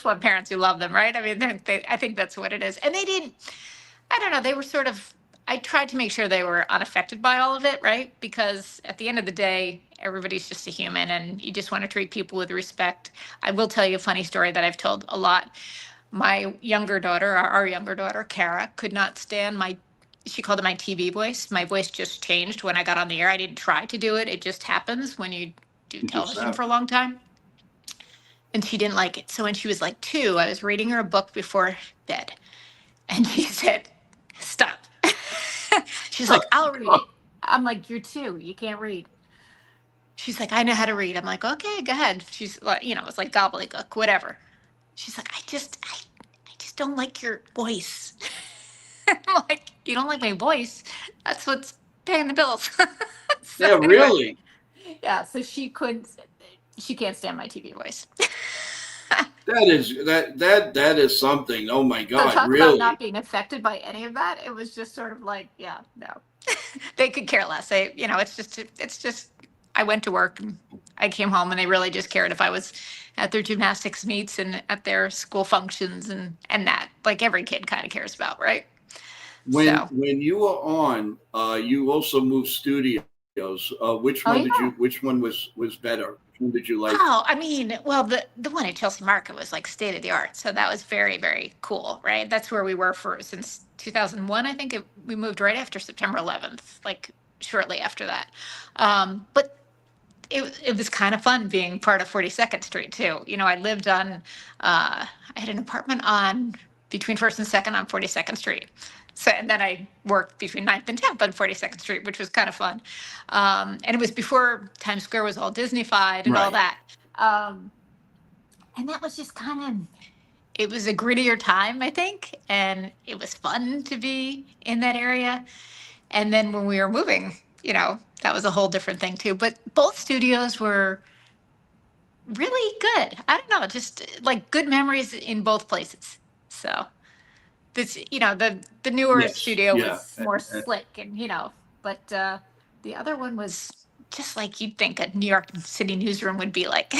want parents who love them, right? I mean, I think that's what it is. And they didn't. I don't know. They were sort of. I tried to make sure they were unaffected by all of it, right? Because at the end of the day, everybody's just a human, and you just want to treat people with respect. I will tell you a funny story that I've told a lot. My younger daughter, our younger daughter, Kara, could not stand she called it my TV voice. My voice just changed when I got on the air. I didn't try to do it. It just happens when you do television for a long time. And she didn't like it. So when she was like 2, I was reading her a book before bed. And she said, stop. She's like, I'll read it. I'm like, you're 2. You can't read. She's like, I know how to read. I'm like, okay, go ahead. She's like, it's like gobbledygook, whatever. She's like, I just don't like your voice. I'm like, you don't like my voice? That's what's paying the bills. So Yeah, really? Anyway, yeah, so she can't stand my TV voice. That is something. Oh my God, so talk really? about not being affected by any of that. It was just sort of like, yeah, no. They could care less. It's just I went to work and I came home, and they really just cared if I was at their gymnastics meets and at their school functions and that, like every kid kind of cares about, right? When you were on, you also moved studios. Which one was better? Which one did you like? Oh, I mean, well, the one at Chelsea Market was like state of the art, so that was very, very cool, right? That's where we were since 2001. I think we moved right after September 11th, like shortly after that. But it was kind of fun being part of 42nd Street too. I lived on, I had an apartment between 1st and 2nd on 42nd Street. So, and then I worked between 9th and 10th on 42nd Street, which was kind of fun. And it was before Times Square was all Disney-fied and all that. And that was just it was a grittier time, I think. And it was fun to be in that area. And then when we were moving, that was a whole different thing too. But both studios were really good. I don't know, just like good memories in both places. So this, the newer studio was more slick and, but the other one was just like you'd think a New York City newsroom would be like.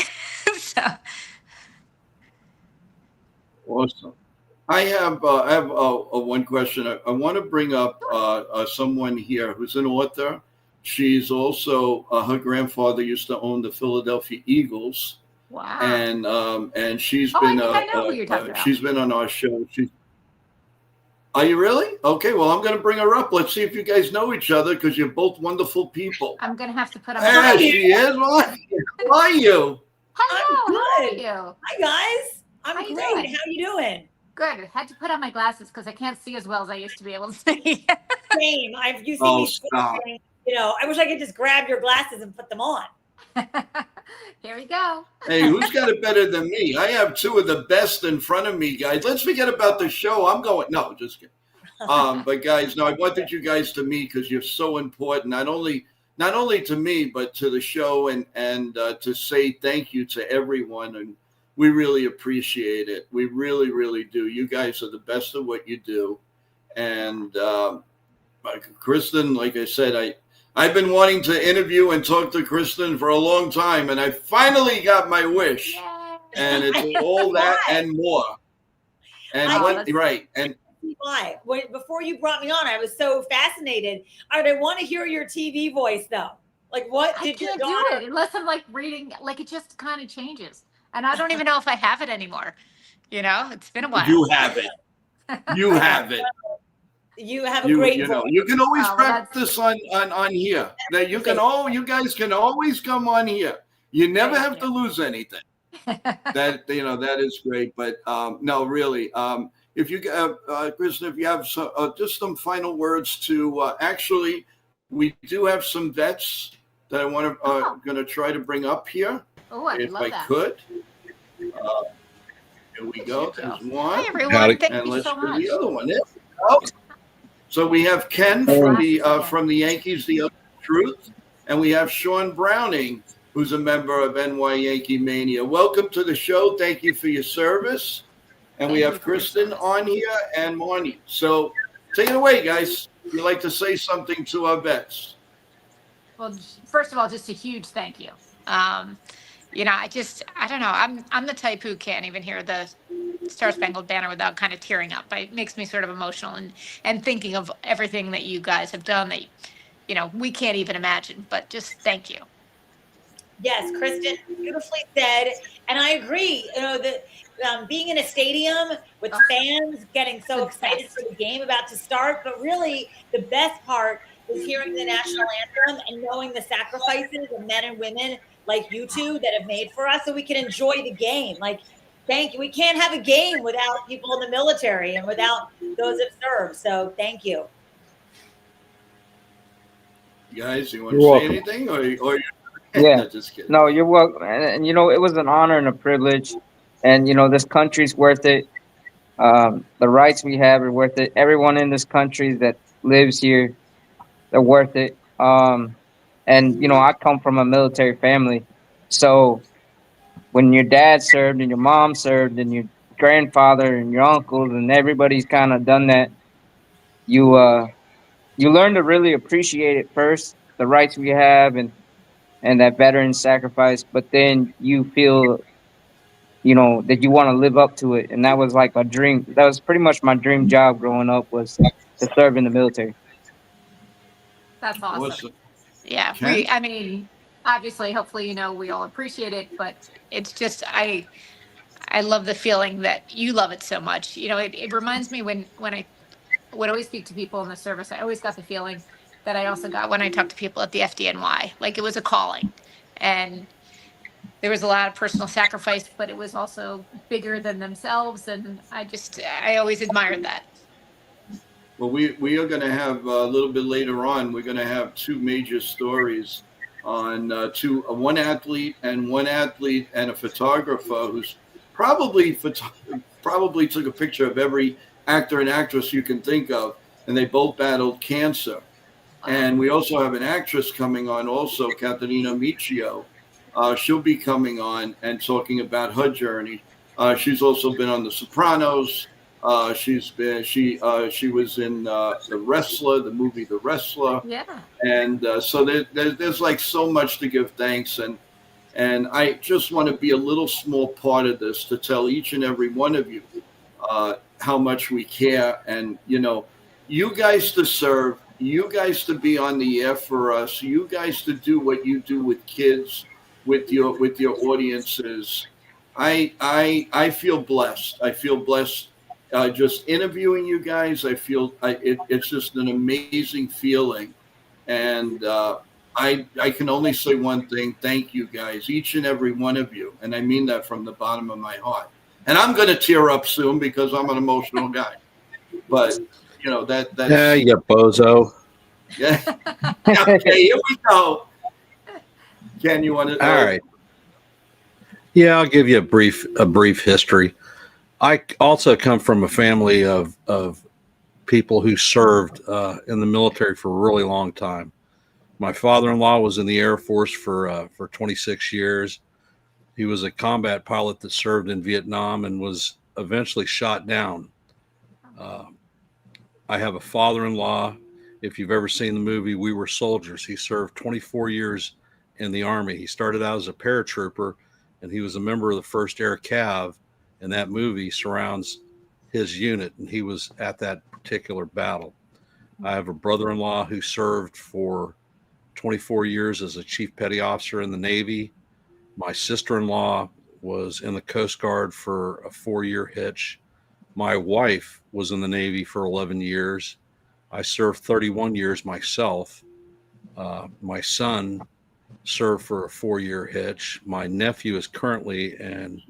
So. Awesome. I have one question. I want to bring up someone here who's an author. She's also her grandfather used to own the Philadelphia Eagles. Wow. And she's been she's been on our show. Are you really? Okay, well, I'm going to bring her up. Let's see if you guys know each other because you're both wonderful people. I'm going to have to put on my she is. Well, how are you? Hello. I'm good. How are you? Hi, guys. I'm great. Doing? How are you doing? Good. Had to put on my glasses because I can't see as well as I used to be able to see. Same. You see me sweating, I wish I could just grab your glasses and put them on. Here we go. Hey, who's got it better than me? I have 2 of the best in front of me, guys. Let's forget about the show. No, just kidding. But guys, no, I wanted you guys to meet because you're so important, not only to me, but to the show and to say thank you to everyone. And we really appreciate it. We really, really do. You guys are the best at what you do. And Kristen, like I said, I've been wanting to interview and talk to Kristen for a long time, and I finally got my wish. Yay. And it's all that and more. And why? Before you brought me on, I was so fascinated. I want to hear your TV voice, though. Like, what did you do it unless I'm like reading? Like, it just kind of changes, and I don't even know if I have it anymore. It's been a while. You have it. You have it. You have a great voice. You can always practice on here. That you guys can always come on here. You never have to lose anything. That that is great. But no, really, if you Kristen, if you have just some final words to actually, we do have some vets that I want to going to try to bring up here. Oh, I would love that. Could. Here we go. There's one. Hi, everyone. Thank and you let's so do much. the other one. There we go. So we have Ken from the Yankees, the Other Truth, and we have Sean Browning, who's a member of NY Yankee Mania. Welcome to the show. Thank you for your service. And we have Kristen on here and Marnie. So take it away, guys. If you'd like to say something to our vets. Well, first of all, just a huge thank you. I don't know. I'm the type who can't even hear the Star Spangled Banner without kind of tearing up. It makes me sort of emotional and thinking of everything that you guys have done that, we can't even imagine, but just thank you. Yes, Kristen, beautifully said. And I agree, that being in a stadium with fans getting so excited for the game about to start, but really the best part is hearing the national anthem and knowing the sacrifices of men and women like you two that have made for us so we can enjoy the game. Thank you. We can't have a game without people in the military and without those that serve. So thank you. Guys, you want to say anything or yeah, just kidding. No, you're welcome. And it was an honor and a privilege. And this country's worth it. The rights we have are worth it. Everyone in this country that lives here, they're worth it. I come from a military family, so when your dad served and your mom served and your grandfather and your uncles and everybody's kind of done that, you learn to really appreciate it first, the rights we have and that veteran sacrifice, but then you feel that you want to live up to it. And that was like a dream. That was pretty much my dream job growing up, was to serve in the military. That's awesome. Awesome. Yeah. Obviously, hopefully, we all appreciate it, but it's just, I love the feeling that you love it so much. It reminds me when I would always speak to people in the service, I always got the feeling that I also got when I talked to people at the FDNY. Like, it was a calling, and there was a lot of personal sacrifice, but it was also bigger than themselves. And I always admired that. Well, we are going to have a little bit later on, we're going to have two major stories on one athlete and a photographer who's probably took a picture of every actor and actress you can think of, and they both battled cancer. And we also have an actress coming on also, Caterina Michio. She'll be coming on and talking about her journey. She's also been on The Sopranos. She was in the movie The Wrestler. Yeah. And so there's like so much to give thanks, and I just want to be a little small part of this to tell each and every one of you how much we care, and you guys to serve, you guys to be on the air for us, you guys to do what you do with kids, with your audiences. I feel blessed. I feel blessed. Just interviewing you guys, I feel it's just an amazing feeling, and I can only say one thing: thank you guys, each and every one of you, and I mean that from the bottom of my heart. And I'm going to tear up soon because I'm an emotional guy. But that's yeah, you bozo. Yeah. Okay, here we go. Ken, you want to? All right. Yeah, I'll give you a brief history. I also come from a family of people who served in the military for a really long time. My father-in-law was in the Air Force for 26 years. He was a combat pilot that served in Vietnam and was eventually shot down. I have a father-in-law. If you've ever seen the movie We Were Soldiers, he served 24 years in the Army. He started out as a paratrooper, and he was a member of the 1st Air Cav, and that movie surrounds his unit, and he was at that particular battle. I have a brother-in-law who served for 24 years as a chief petty officer in the Navy. My sister-in-law was in the Coast Guard for a 4-year hitch. My wife was in the Navy for 11 years. I served 31 years myself. My son served for a 4-year hitch. My nephew is currently an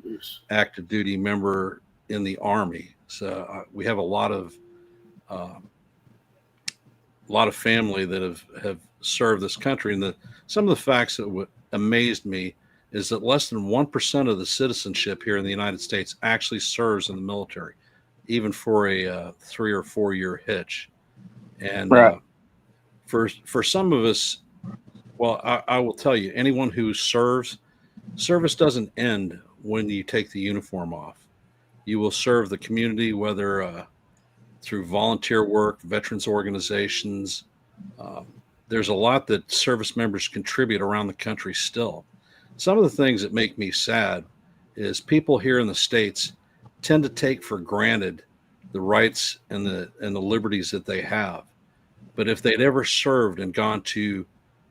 active duty member in the Army. So we have a lot of family that have served this country. And some of the facts that amazed me is that less than 1% of the citizenship here in the United States actually serves in the military, even for a 3 or 4 year hitch. And right. For some of us, well, I will tell you, anyone who service doesn't end when you take the uniform off. You will serve the community, whether through volunteer work, veterans organizations. There's a lot that service members contribute around the country still. Some of the things that make me sad is people here in the States tend to take for granted the rights and the liberties that they have. But if they'd ever served and gone to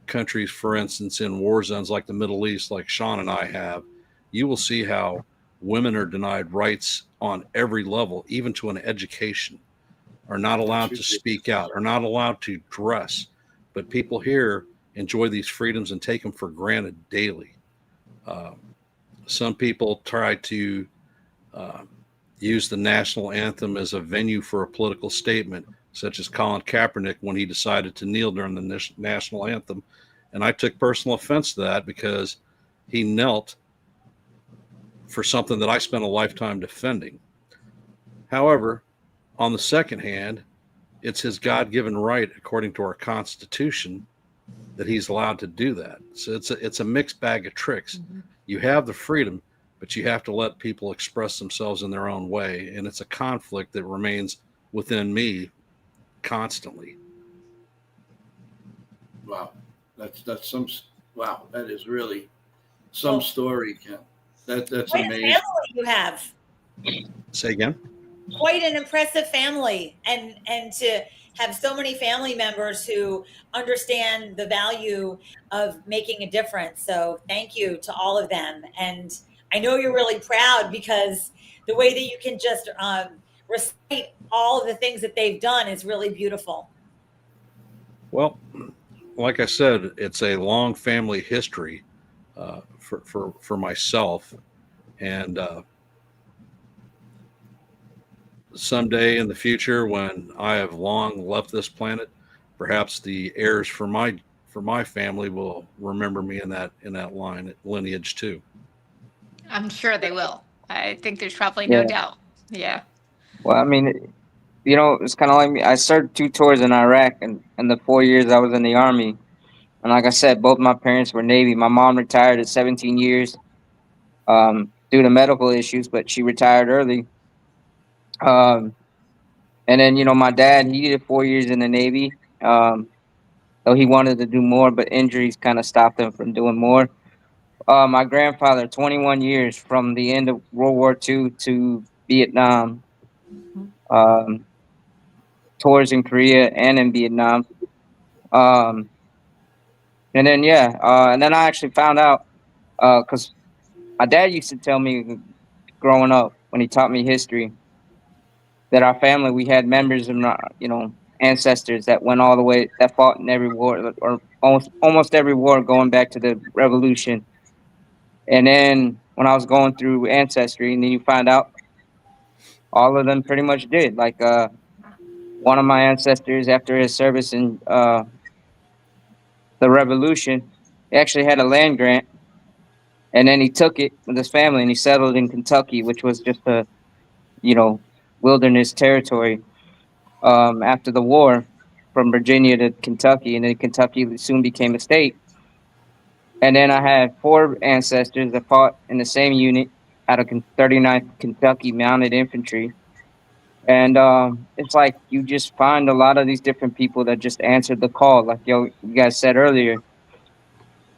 countries, for instance, in war zones like the Middle East, like Sean and I have, you will see how women are denied rights on every level, even to an education, are not allowed to speak out, are not allowed to dress. But people here enjoy these freedoms and take them for granted daily. Some people try to use the national anthem as a venue for a political statement, such as Colin Kaepernick when he decided to kneel during the national anthem. And I took personal offense to that because he knelt for something that I spent a lifetime defending. However, on the second hand, it's his God-given right, according to our Constitution, that he's allowed to do that. So it's a mixed bag of tricks. Mm-hmm. You have the freedom, but you have to let people express themselves in their own way. And it's a conflict that remains within me constantly. Wow. That's some, wow. That is really some story, Ken. That's quite amazing. A family you have. Say again? Quite an impressive family, and to have so many family members who understand the value of making a difference. So thank you to all of them. And I know you're really proud because the way that you can just recite all of the things that they've done is really beautiful. Well, like I said, it's a long family history for myself. And someday in the future, when I have long left this planet, perhaps the heirs for my family will remember me in that lineage too. I'm sure they will. I think there's probably no doubt. Yeah. Well, I mean, you know, it's kind of like me. I served 2 tours in Iraq, and the 4 years I was in the Army. And like I said, both my parents were Navy. My mom retired at 17 years due to medical issues, but she retired early. And then, you know, my dad, he did 4 years in the Navy. Though he wanted to do more, but injuries kind of stopped him from doing more. My grandfather, 21 years from the end of World War II to Vietnam, tours in Korea and in Vietnam. And then, and then I actually found out, because my dad used to tell me growing up when he taught me history, that our family, we had members of, you know, ancestors that went all the way, that fought in every war, or almost every war going back to the revolution. And then when I was going through ancestry, and then you find out all of them pretty much did. Like one of my ancestors, after his service in the revolution, he actually had a land grant, and then he took it with his family and he settled in Kentucky, which was just a, you know, wilderness territory after the war, from Virginia to Kentucky, and then Kentucky soon became a state. And then I had 4 ancestors that fought in the same unit out of 39th Kentucky Mounted Infantry. And it's like you just find a lot of these different people that just answered the call, like you guys said earlier.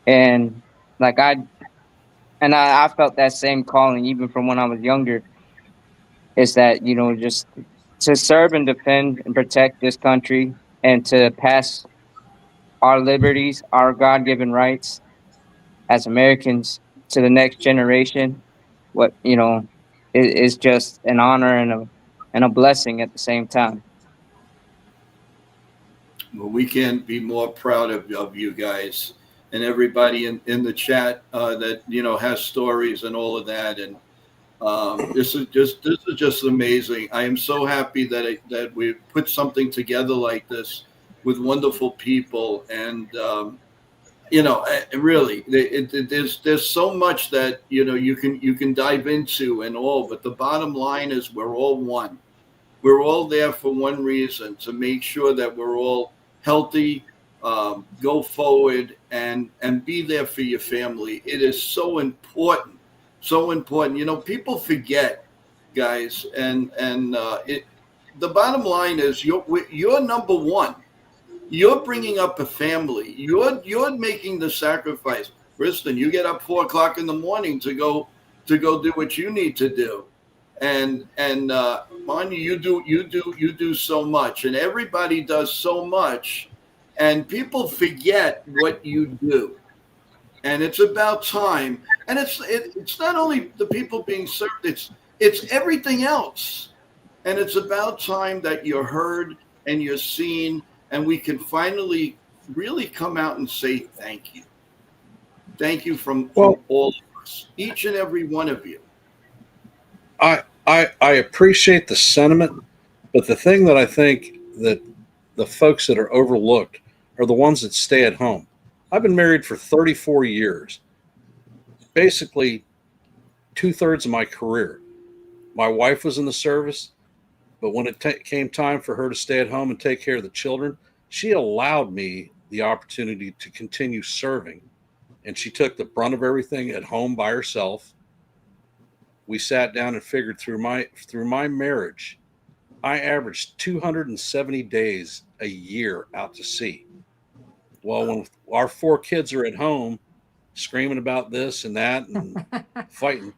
And like I felt that same calling even from when I was younger. Is that, you know, just to serve and defend and protect this country and to pass our liberties, our God-given rights as Americans to the next generation. What, you know, is just an honor and a blessing at the same time. Well, we can't be more proud of you guys. and everybody in the chat that has stories and all of that. And this is just amazing. I am so happy that we put something together like this with wonderful people. And really, there's so much that you can dive into and all. But the bottom line is we're all one. We're all there for one reason, to make sure that we're all healthy, go forward, and be there for your family. It is so important, so important. People forget, guys, and the bottom line is you're number one. You're bringing up a family. You're making the sacrifice. Kristen, you get up 4 o'clock in the morning to go do what you need to do, and Manya, you do so much, and everybody does so much, and people forget what you do, and it's about time. And it's not only the people being served; it's everything else, and it's about time that you're heard and you're seen, and we can finally really come out and say thank you from all of us, each and every one of you. I appreciate the sentiment, but the thing that I think that the folks that are overlooked are the ones that stay at home. I've been married for 34 years, basically 2/3 of my career. My wife was in the service, but when it came time for her to stay at home and take care of the children, she allowed me the opportunity to continue serving, and she took the brunt of everything at home by herself. We sat down and figured through my marriage, I averaged 270 days a year out to sea. Well, when our 4 kids are at home screaming about this and that and fighting,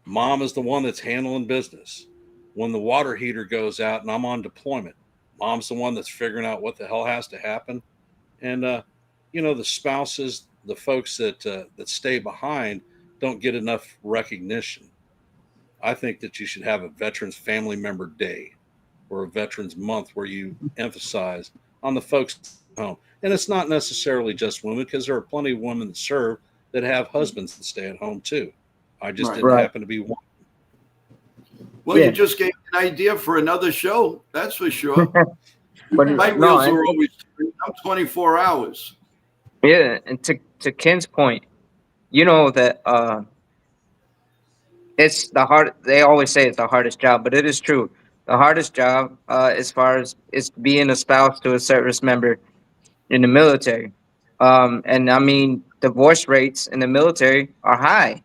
mom is the one that's handling business. When the water heater goes out and I'm on deployment, mom's the one that's figuring out what the hell has to happen. And the spouses, the folks that stay behind, don't get enough recognition. I think that you should have a Veterans Family Member Day or a Veterans Month where you emphasize on the folks at home. And it's not necessarily just women, because there are plenty of women that serve that have husbands that stay at home too. I just didn't happen to be one. Well, you just gave an idea for another show, that's for sure. But my wheels are always 24 hours. Yeah, and to Ken's point, that it's the hard. They always say it's the hardest job, but it is true. The hardest job, as far as is being a spouse to a service member in the military. And I mean, divorce rates in the military are high.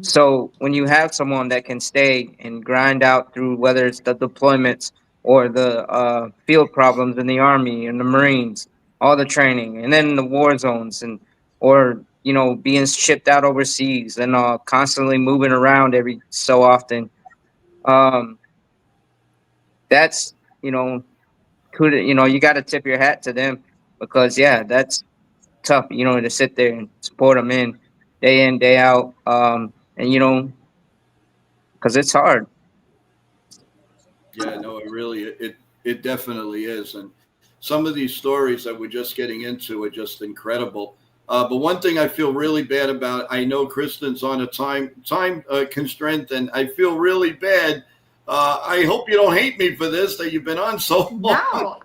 So when you have someone that can stay and grind out through, whether it's the deployments or the field problems in the Army and the Marines, all the training, and then the war zones, and or being shipped out overseas and constantly moving around every so often, that's you got to tip your hat to them, because that's tough, to sit there and support them in day out, and because it's hard. Yeah, no, it definitely is. And some of these stories that we're just getting into are just incredible. But one thing I feel really bad about, I know Kristen's on a time constraint, and I feel really bad. I hope you don't hate me for this, that you've been on so long. No,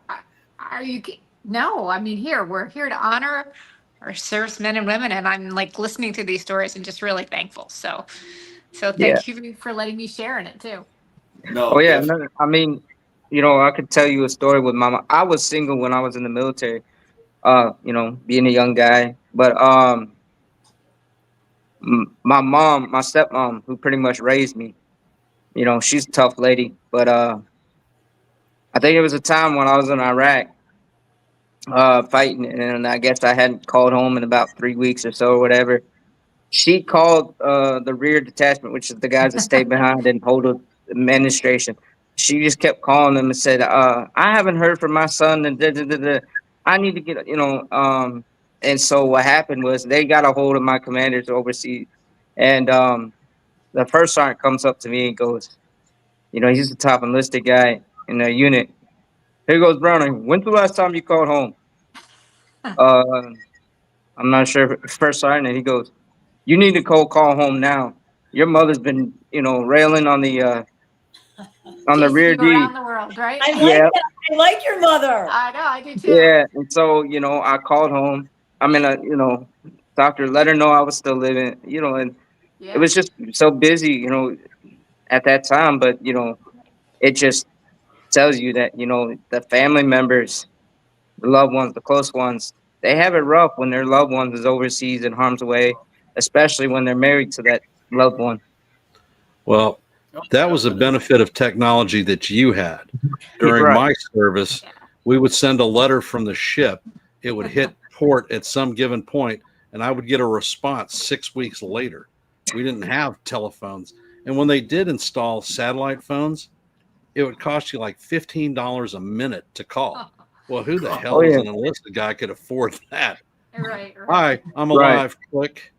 are you? No, I mean, we're here to honor our servicemen and women, and I'm like listening to these stories and just really thankful. So thank you for letting me share in it too. No. Oh yeah, no, I mean, I could tell you a story with mama. I was single when I was in the military. Being a young guy, but my mom, my stepmom, who pretty much raised me, she's a tough lady. But I think it was a time when I was in Iraq, fighting, and I guess I hadn't called home in about 3 weeks or so, or whatever. She called the rear detachment, which is the guys that stay behind and hold the administration. She just kept calling them and said, I haven't heard from my son, and I need to get, and so what happened was they got a hold of my commanders overseas, and the first sergeant comes up to me and goes, he's the top enlisted guy in the unit. Here goes Browning. When's the last time you called home? I'm not sure if first sergeant. He goes, "You need to call home now. Your mother's been, railing on the Chasing rear you D." around the world, right? I like Yeah, that. I like your mother. I know, I do too. yeah. And so, I called home. I mean, doctor let her know I was still living. And it Yeah. was just so busy, at that time. But it just tells you that the family members, the loved ones, the close ones, they have it rough when their loved ones is overseas in harm's way, especially when they're married to that loved one. Well, Oh, that was a definitely. benefit of technology that you had. During Right. my service, Yeah. we would send a letter from the ship. It would hit port at some given point, and I would get a response 6 weeks later. We didn't have telephones. And when they did install satellite phones, it would cost you like $15 a minute to call. Well, who the Oh hell as yeah. an enlisted guy could afford that? Right, Hi, I'm Right. alive. Click.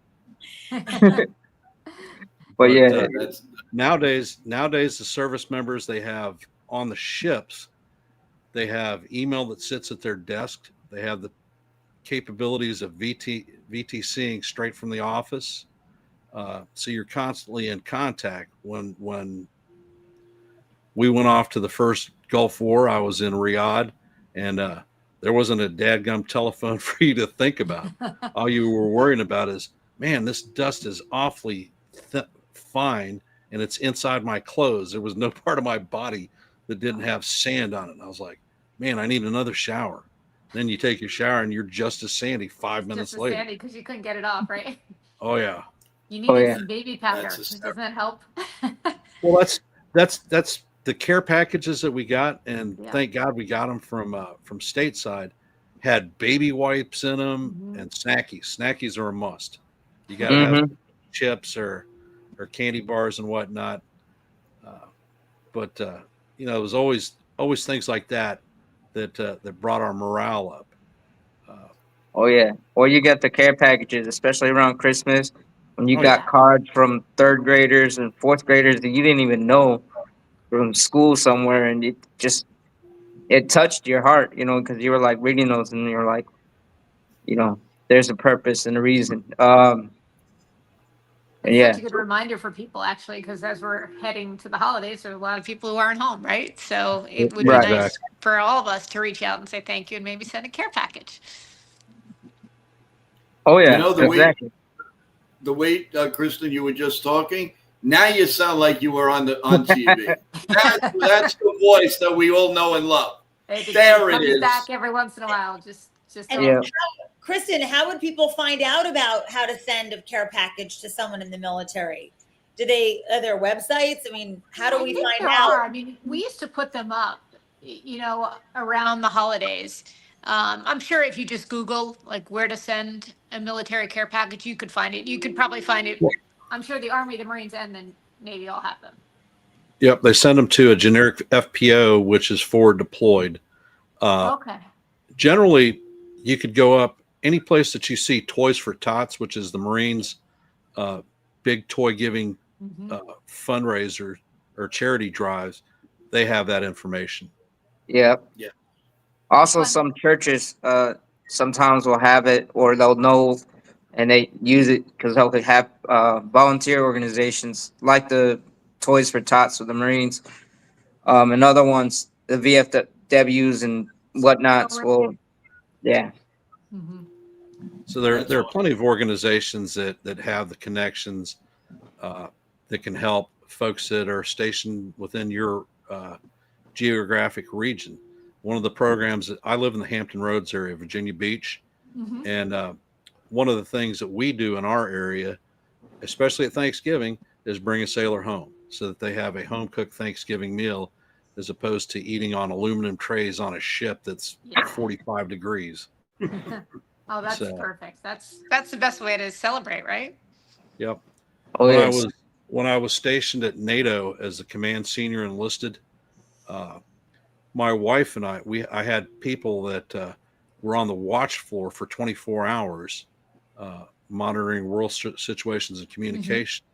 But But yeah, That's nowadays, the service members they have on the ships, they have email that sits at their desk. They have the capabilities of VTCing straight from the office. So you're constantly in contact. When we went off to the first Gulf War, I was in Riyadh, and there wasn't a dadgum telephone for you to think about. All you were worrying about is, man, this dust is awfully fine, and it's inside my clothes. There was no part of my body that didn't have sand on it. And I was like, man, I need another shower. Then you take your shower, and you're just as sandy 5 minutes Just as later. sandy because you couldn't get it off, right? Oh yeah. You Oh, needed yeah. some baby powder. That's Doesn't that help? Well, that's the care packages that we got, and Yeah. thank God we got them from stateside. Had baby wipes in them Mhm. and snackies. Snackies are a must. You got to have Mm-hmm. chips or candy bars and whatnot. But it was always things like that that brought our morale up. Oh yeah. Or you get the care packages, especially around Christmas, when you Oh yeah, got cards from third graders and fourth graders that you didn't even know from school somewhere, and it touched your heart, because you were like reading those, and you're like, you know, there's a purpose and a reason. And It's yeah. such a good reminder for people, actually, because as we're heading to the holidays, there are a lot of people who aren't home, right? So it would be Right. nice exactly. for all of us to reach out and say thank you and maybe send a care package. Oh you yeah. know Exactly. the way Kristen, you were just talking. Now you sound like you were on TV. That's the voice that we all know and love. There it comes is. back every once in a while. Just And Yeah. Kristen, how would people find out about how to send a care package to someone in the military? Are there websites? I mean, how do I we think find there out? are. I mean, we used to put them up, around the holidays. I'm sure if you just Google like where to send a military care package, you could find it. You could probably find it. I'm sure the Army, the Marines, and the Navy all have them. Yep, they send them to a generic FPO, which is forward deployed. Okay. Generally, you could go up any place that you see Toys for Tots, which is the Marines' big toy giving fundraiser or charity drives. They have that information. Yeah. Yeah. Also, Fun. some churches sometimes will have it, or they'll know, and they use it because they'll have volunteer organizations like the Toys for Tots with the Marines, and other ones, the VFWs and whatnots. Will, yeah. Mhm. So there That's are plenty of organizations that have the connections that can help folks that are stationed within your geographic region. One of the programs that I live in the Hampton Roads area, Virginia Beach, Mhm. and one of the things that we do in our area, especially at Thanksgiving, is bring a sailor home so that they have a home cooked Thanksgiving meal as opposed to eating on aluminum trays on a ship that's Yeah. 45 degrees. Oh, that's So, perfect. That's the best way to celebrate, right? yep. Oh yes. When I was stationed at NATO as a command senior enlisted, my wife and I had people that were on the watch floor for 24 hours, monitoring world situations and communication.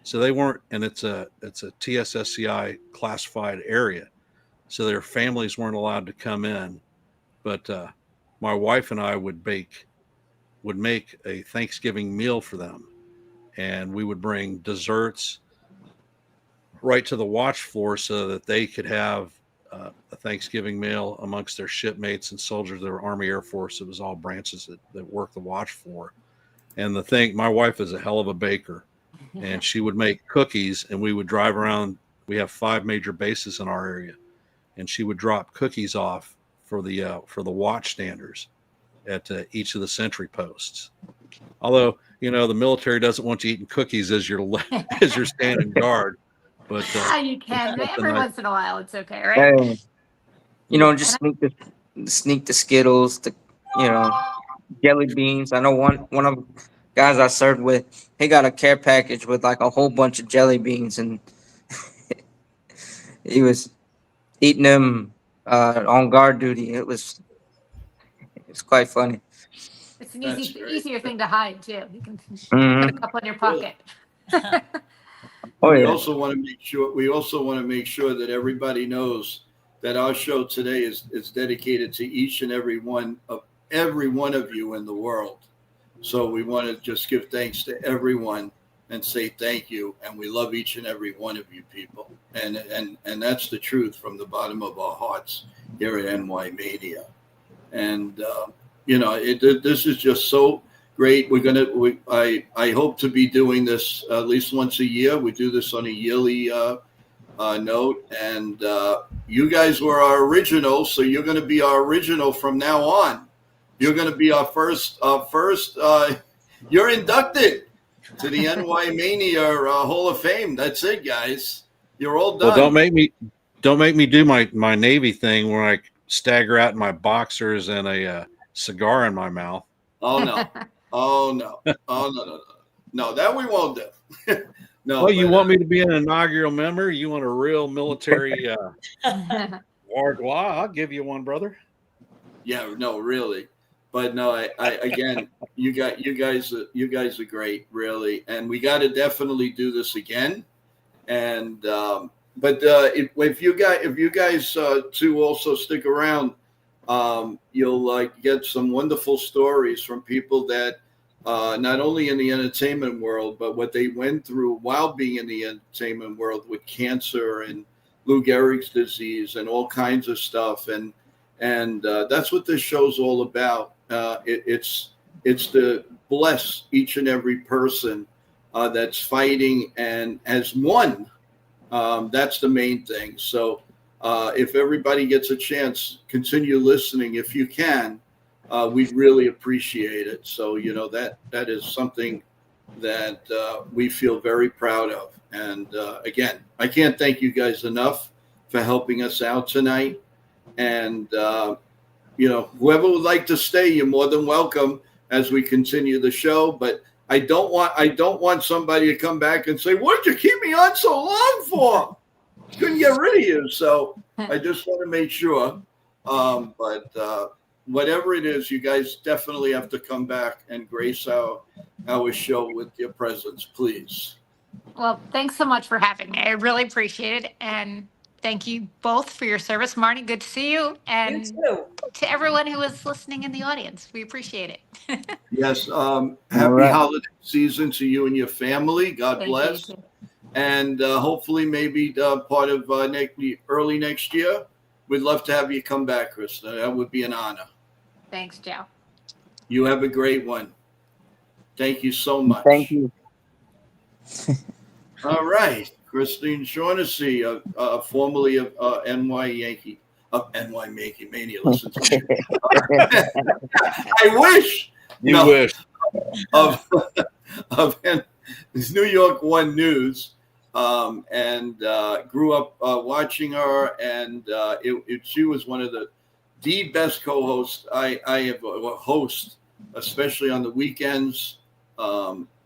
So they weren't, and it's a TSSCI classified area, so their families weren't allowed to come in. But my wife and I would bake would make a Thanksgiving meal for them. And we would bring desserts right to the watch floor so that they could have a Thanksgiving meal amongst their shipmates and soldiers. Their Army Air Force. It was all branches that worked the watch floor. And the thing, my wife is a hell of a baker, and she would make cookies, and we would drive around. We have 5 major bases in our area, and she would drop cookies off for the watchstanders at each of the sentry posts. Although, you know, the military doesn't want you eating cookies as you're standing guard. But you can every once in a while. It's okay, right? Hey, you know, just sneak the Skittles, jelly beans. I know one of the guys I served with, he got a care package with like a whole bunch of jelly beans, and he was eating them on guard duty. It's quite funny. It's an easier thing to hide too. You can put a couple in your pocket. Oh, we yeah. also want to make sure that everybody knows that our show today is dedicated to each and every one of you in the world. So we want to just give thanks to everyone and say thank you, and we love each and every one of you people, and that's the truth from the bottom of our hearts here at NY Mania. And this is just so great. I hope to be doing this at least once a year. We do this on a yearly note, and you guys were our original, so you're going to be our original from now on. You're going to be our first. You're inducted to the NY Mania Hall of Fame. That's it, guys. You're all done. Well, don't make me do my Navy thing where I stagger out in my boxers and a cigar in my mouth. Oh no! Oh no! Oh no! No, that we won't do. No. Oh, you want me to be an inaugural member? You want a real military war gloire? I'll give you one, brother. Yeah, no, really. But no, I again, you guys are great, really, and we got to definitely do this again. And if you guys too also stick around, you'll get some wonderful stories from people that not only in the entertainment world, but what they went through while being in the entertainment world with cancer and Lou Gehrig's disease and all kinds of stuff, and that's what this show's all about. It's to bless each and every person that's fighting and has won. That's the main thing. So if everybody gets a chance, continue listening if you can. We'd really appreciate it. So that is something that we feel very proud of. And again, I can't thank you guys enough for helping us out tonight. And whoever would like to stay, you're more than welcome as we continue the show. But I don't want somebody to come back and say, "What did you keep me on so long for? Couldn't get rid of you." So I just want to make sure. But whatever it is, you guys definitely have to come back and grace our show with your presence, please. Well, thanks so much for having me. I really appreciate it. And thank you both for your service. Marnie, good to see you. And to everyone who was listening in the audience, we appreciate it. Yes. Happy holiday season to you and your family. God bless. And hopefully maybe part of early next year, we'd love to have you come back, Krista. That would be an honor. Thanks, Joe. You have a great one. Thank you so much. Thank you. All right. Christine Shaughnessy, formerly of NY Yankee Mania. Listen to me. I wish. You wish. Of New York One News, and grew up watching her, and she was one of the best co-hosts I have host, especially on the weekends.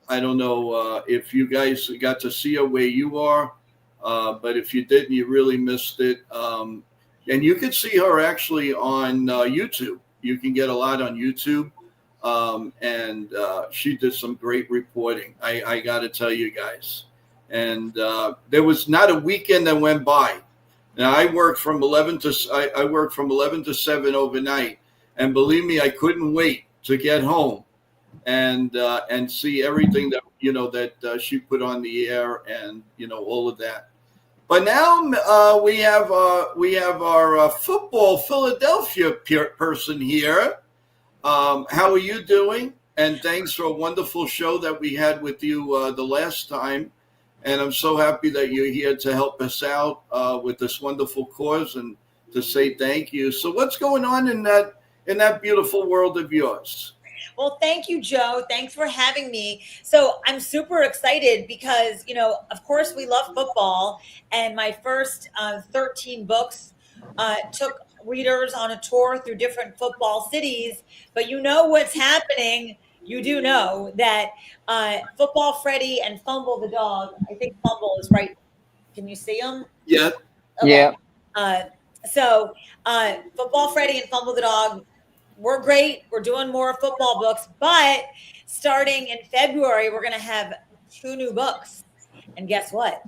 I don't know if you guys got to see her where you are, but if you didn't, you really missed it. And you can see her actually on YouTube. You can get a lot on YouTube. And she did some great reporting. I got to tell you guys. And there was not a weekend that went by. Now I worked from 11 to 7 overnight, and believe me, I couldn't wait to get home and see everything that that she put on the air, and all of that. But now we have our football Philadelphia person here. How are you doing? And thanks for a wonderful show that we had with you the last time. And I'm so happy that you're here to help us out with this wonderful cause and to say thank you. So what's going on in that beautiful world of yours? Well, thank you, Joe. Thanks for having me. So I'm super excited because, of course, we love football. And my first 13 books took readers on a tour through different football cities. But you know what's happening. You do know that Football Freddy and Fumble the dog, I think Fumble is right. Can you see them? Yeah. Okay. Yeah. So Football Freddy and Fumble the dog, we're great. We're doing more football books, but starting in February, we're going to have 2 new books. And guess what?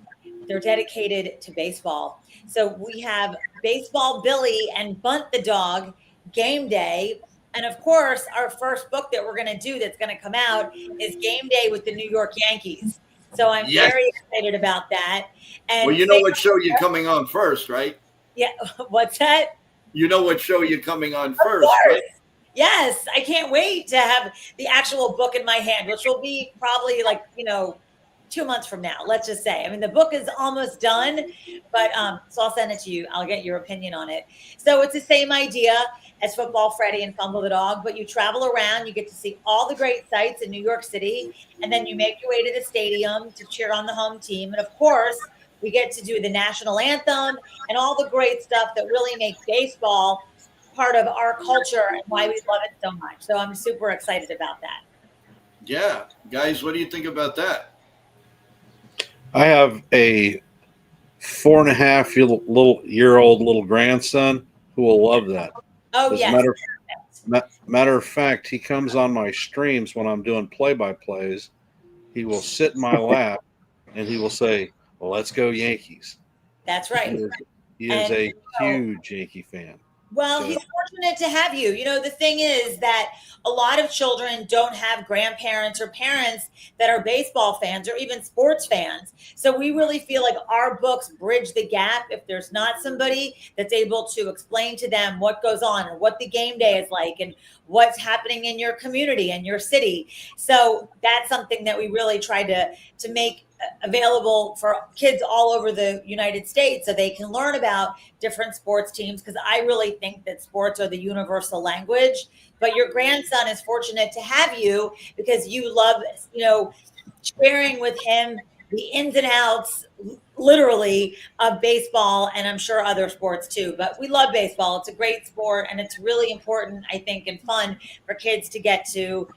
They're dedicated to baseball. So we have Baseball Billy and Bunt the Dog, Game Day. And of course, our first book that we're going to do that's going to come out is Game Day with the New York Yankees. So I'm very excited about that. And well, you know what show you're coming on first, right? Yeah. What's that? You know what show you're coming on first, right? Yes, I can't wait to have the actual book in my hand, which will be probably 2 months from now, let's just say. I mean, the book is almost done, but so I'll send it to you. I'll get your opinion on it. So it's the same idea as Football Freddy and Fumble the Dog, but you travel around, you get to see all the great sites in New York City, and then you make your way to the stadium to cheer on the home team. And of course, we get to do the national anthem and all the great stuff that really make baseball part of our culture and why we love it so much. So I'm super excited about that. Yeah. Guys, what do you think about that? I have a 4.5-year-old little grandson who will love that. Oh, As yes. Matter of fact, he comes on my streams when I'm doing play-by-plays. He will sit in my lap and he will say, well, let's go Yankees. That's right. He is a huge Yankee fan. Well, So, he's fortunate to have you. The thing is that a lot of children don't have grandparents or parents that are baseball fans or even sports fans. So we really feel like our books bridge the gap if there's not somebody that's able to explain to them what goes on and what the game day is like and what's happening in your community and your city. So that's something that we really try to make available for kids all over the United States so they can learn about different sports teams, because I really think that sports are the universal language. But your grandson is fortunate to have you because you love, sharing with him the ins and outs, literally, of baseball, and I'm sure other sports too. But we love baseball. It's a great sport, and it's really important, I think, and fun for kids to get to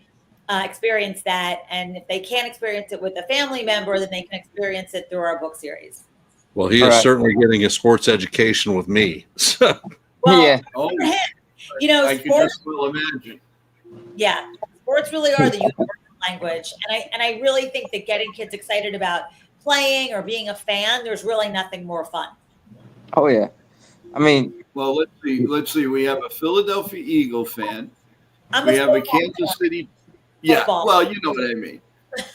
experience that. And if they can't experience it with a family member, then they can experience it through our book series. Well, he is certainly getting a sports education with me. So. Well, Yeah. Oh, I can sports, just well imagine. Yeah, sports really are the universal language, and I really think that getting kids excited about playing or being a fan, there's really nothing more fun. Oh yeah. I mean, well, let's see. We have a Philadelphia Eagle fan. We have a Kansas City. Yeah, football. Well, you know what I mean.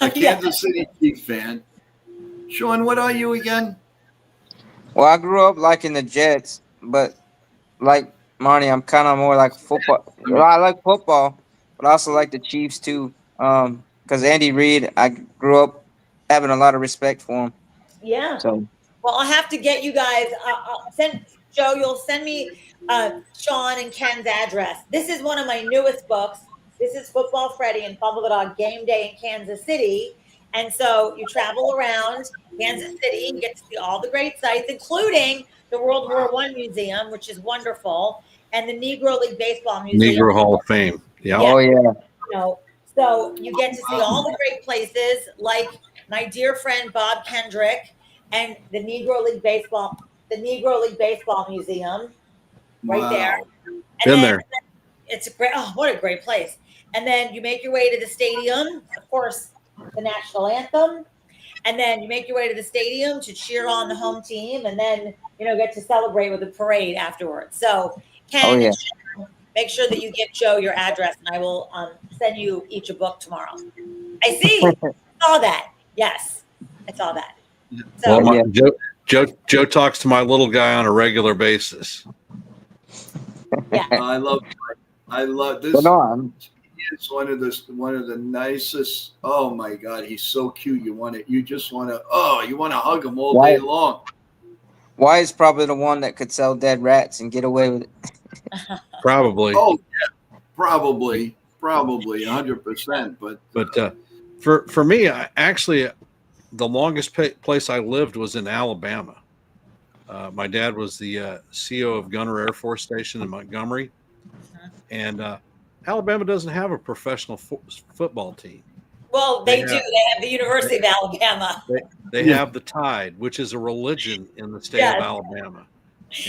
A Kansas City Chiefs fan. Sean, what are you again? Well, I grew up liking the Jets, but like Marnie, I'm kind of more like football. Well, I like football, but I also like the Chiefs too. Because Andy Reid, I grew up having a lot of respect for him. Yeah. So. Well, I'll have to get you guys. Joe, you'll send me Sean and Ken's address. This is one of my newest books. This is Football Freddy and Fumble the Dog Game Day in Kansas City. And so you travel around Kansas City and get to see all the great sites, including the World War I Museum, which is wonderful, and the Negro League Baseball Museum. Negro Hall of Fame. Yeah. Oh, yeah. So you get to see all the great places, like my dear friend Bob Kendrick and the Negro League Baseball Museum, right there. And Been there. It's what a great place. And then you make your way to the stadium, of course, the national anthem. And then you make your way to the stadium to cheer on the home team, and then get to celebrate with a parade afterwards. So Ken, make sure that you give Joe your address, and I will send you each a book tomorrow. I see. Saw that. Yes, I saw that. So, Well, Joe talks to my little guy on a regular basis. yeah. I love this. Well, no, It's one of the nicest. Oh my God, he's so cute. You want to hug him all day long. Wyatt's probably the one that could sell dead rats and get away with it. Probably. Oh yeah, probably 100%. But for me, the longest place I lived was in Alabama. My dad was the CO of Gunner Air Force Station in Montgomery, and Alabama doesn't have a professional football team. Well, they do. They have the University of Alabama. They have the Tide, which is a religion in the state of Alabama.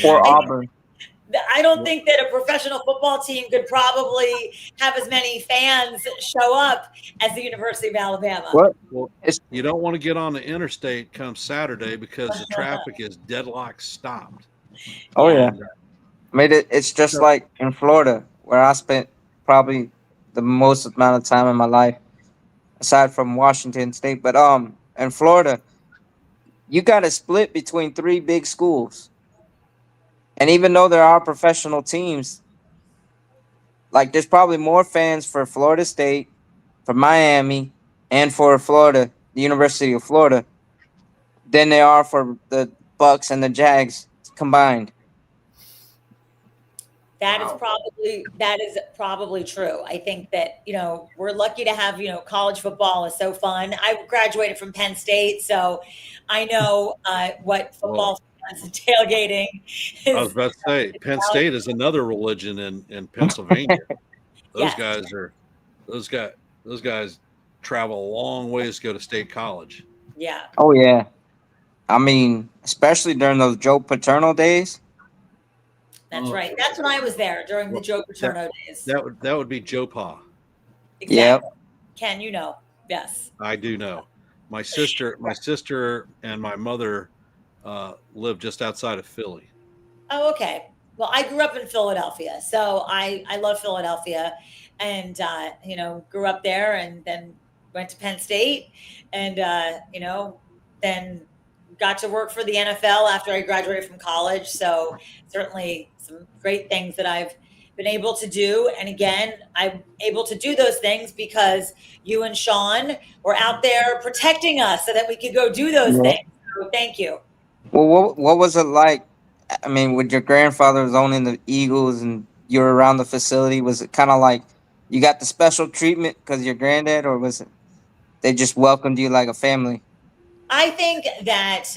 Or Auburn. I don't think that a professional football team could probably have as many fans show up as the University of Alabama. Well, you don't want to get on the interstate come Saturday because the traffic is deadlock stopped. Oh, yeah. I mean, it's just like in Florida, where I spent probably the most amount of time in my life, aside from Washington State. But in Florida, you got to split between 3 big schools. And even though there are professional teams, like there's probably more fans for Florida State, for Miami, and for Florida, the University of Florida, than there are for the Bucks and the Jags combined. That is probably true. I think that, we're lucky to have, college football is so fun. I graduated from Penn State, so I know what football fans and tailgating is. I was about to say, Penn State is another religion in Pennsylvania. Those guys travel a long ways to go to state college. Yeah. Oh, yeah. I mean, especially during those Joe Paterno days. That's right. That's when I was there during the Joe Paterno days. That would be Joe Pa. Exactly. Yep. Ken, yes. I do know. My sister and my mother live just outside of Philly. Oh, okay. Well, I grew up in Philadelphia, so I love Philadelphia, and grew up there, and then went to Penn State, and then got to work for the NFL after I graduated from college. So certainly some great things that I've been able to do. And again, I'm able to do those things because you and Sean were out there protecting us so that we could go do those things. So thank you. Well, what was it like? I mean, with your grandfather was owning the Eagles and you were around the facility, was it kind of like you got the special treatment because of your granddad, or was it they just welcomed you like a family? I think that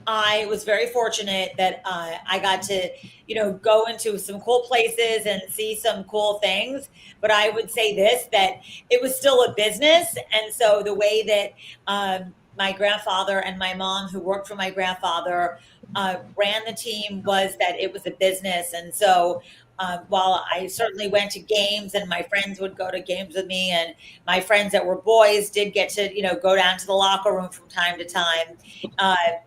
I was very fortunate that I got to, go into some cool places and see some cool things. But I would say that it was still a business. And so the way that my grandfather and my mom, who worked for my grandfather, ran the team was that it was a business. And so while I certainly went to games and my friends would go to games with me, and my friends that were boys did get to, go down to the locker room from time to time,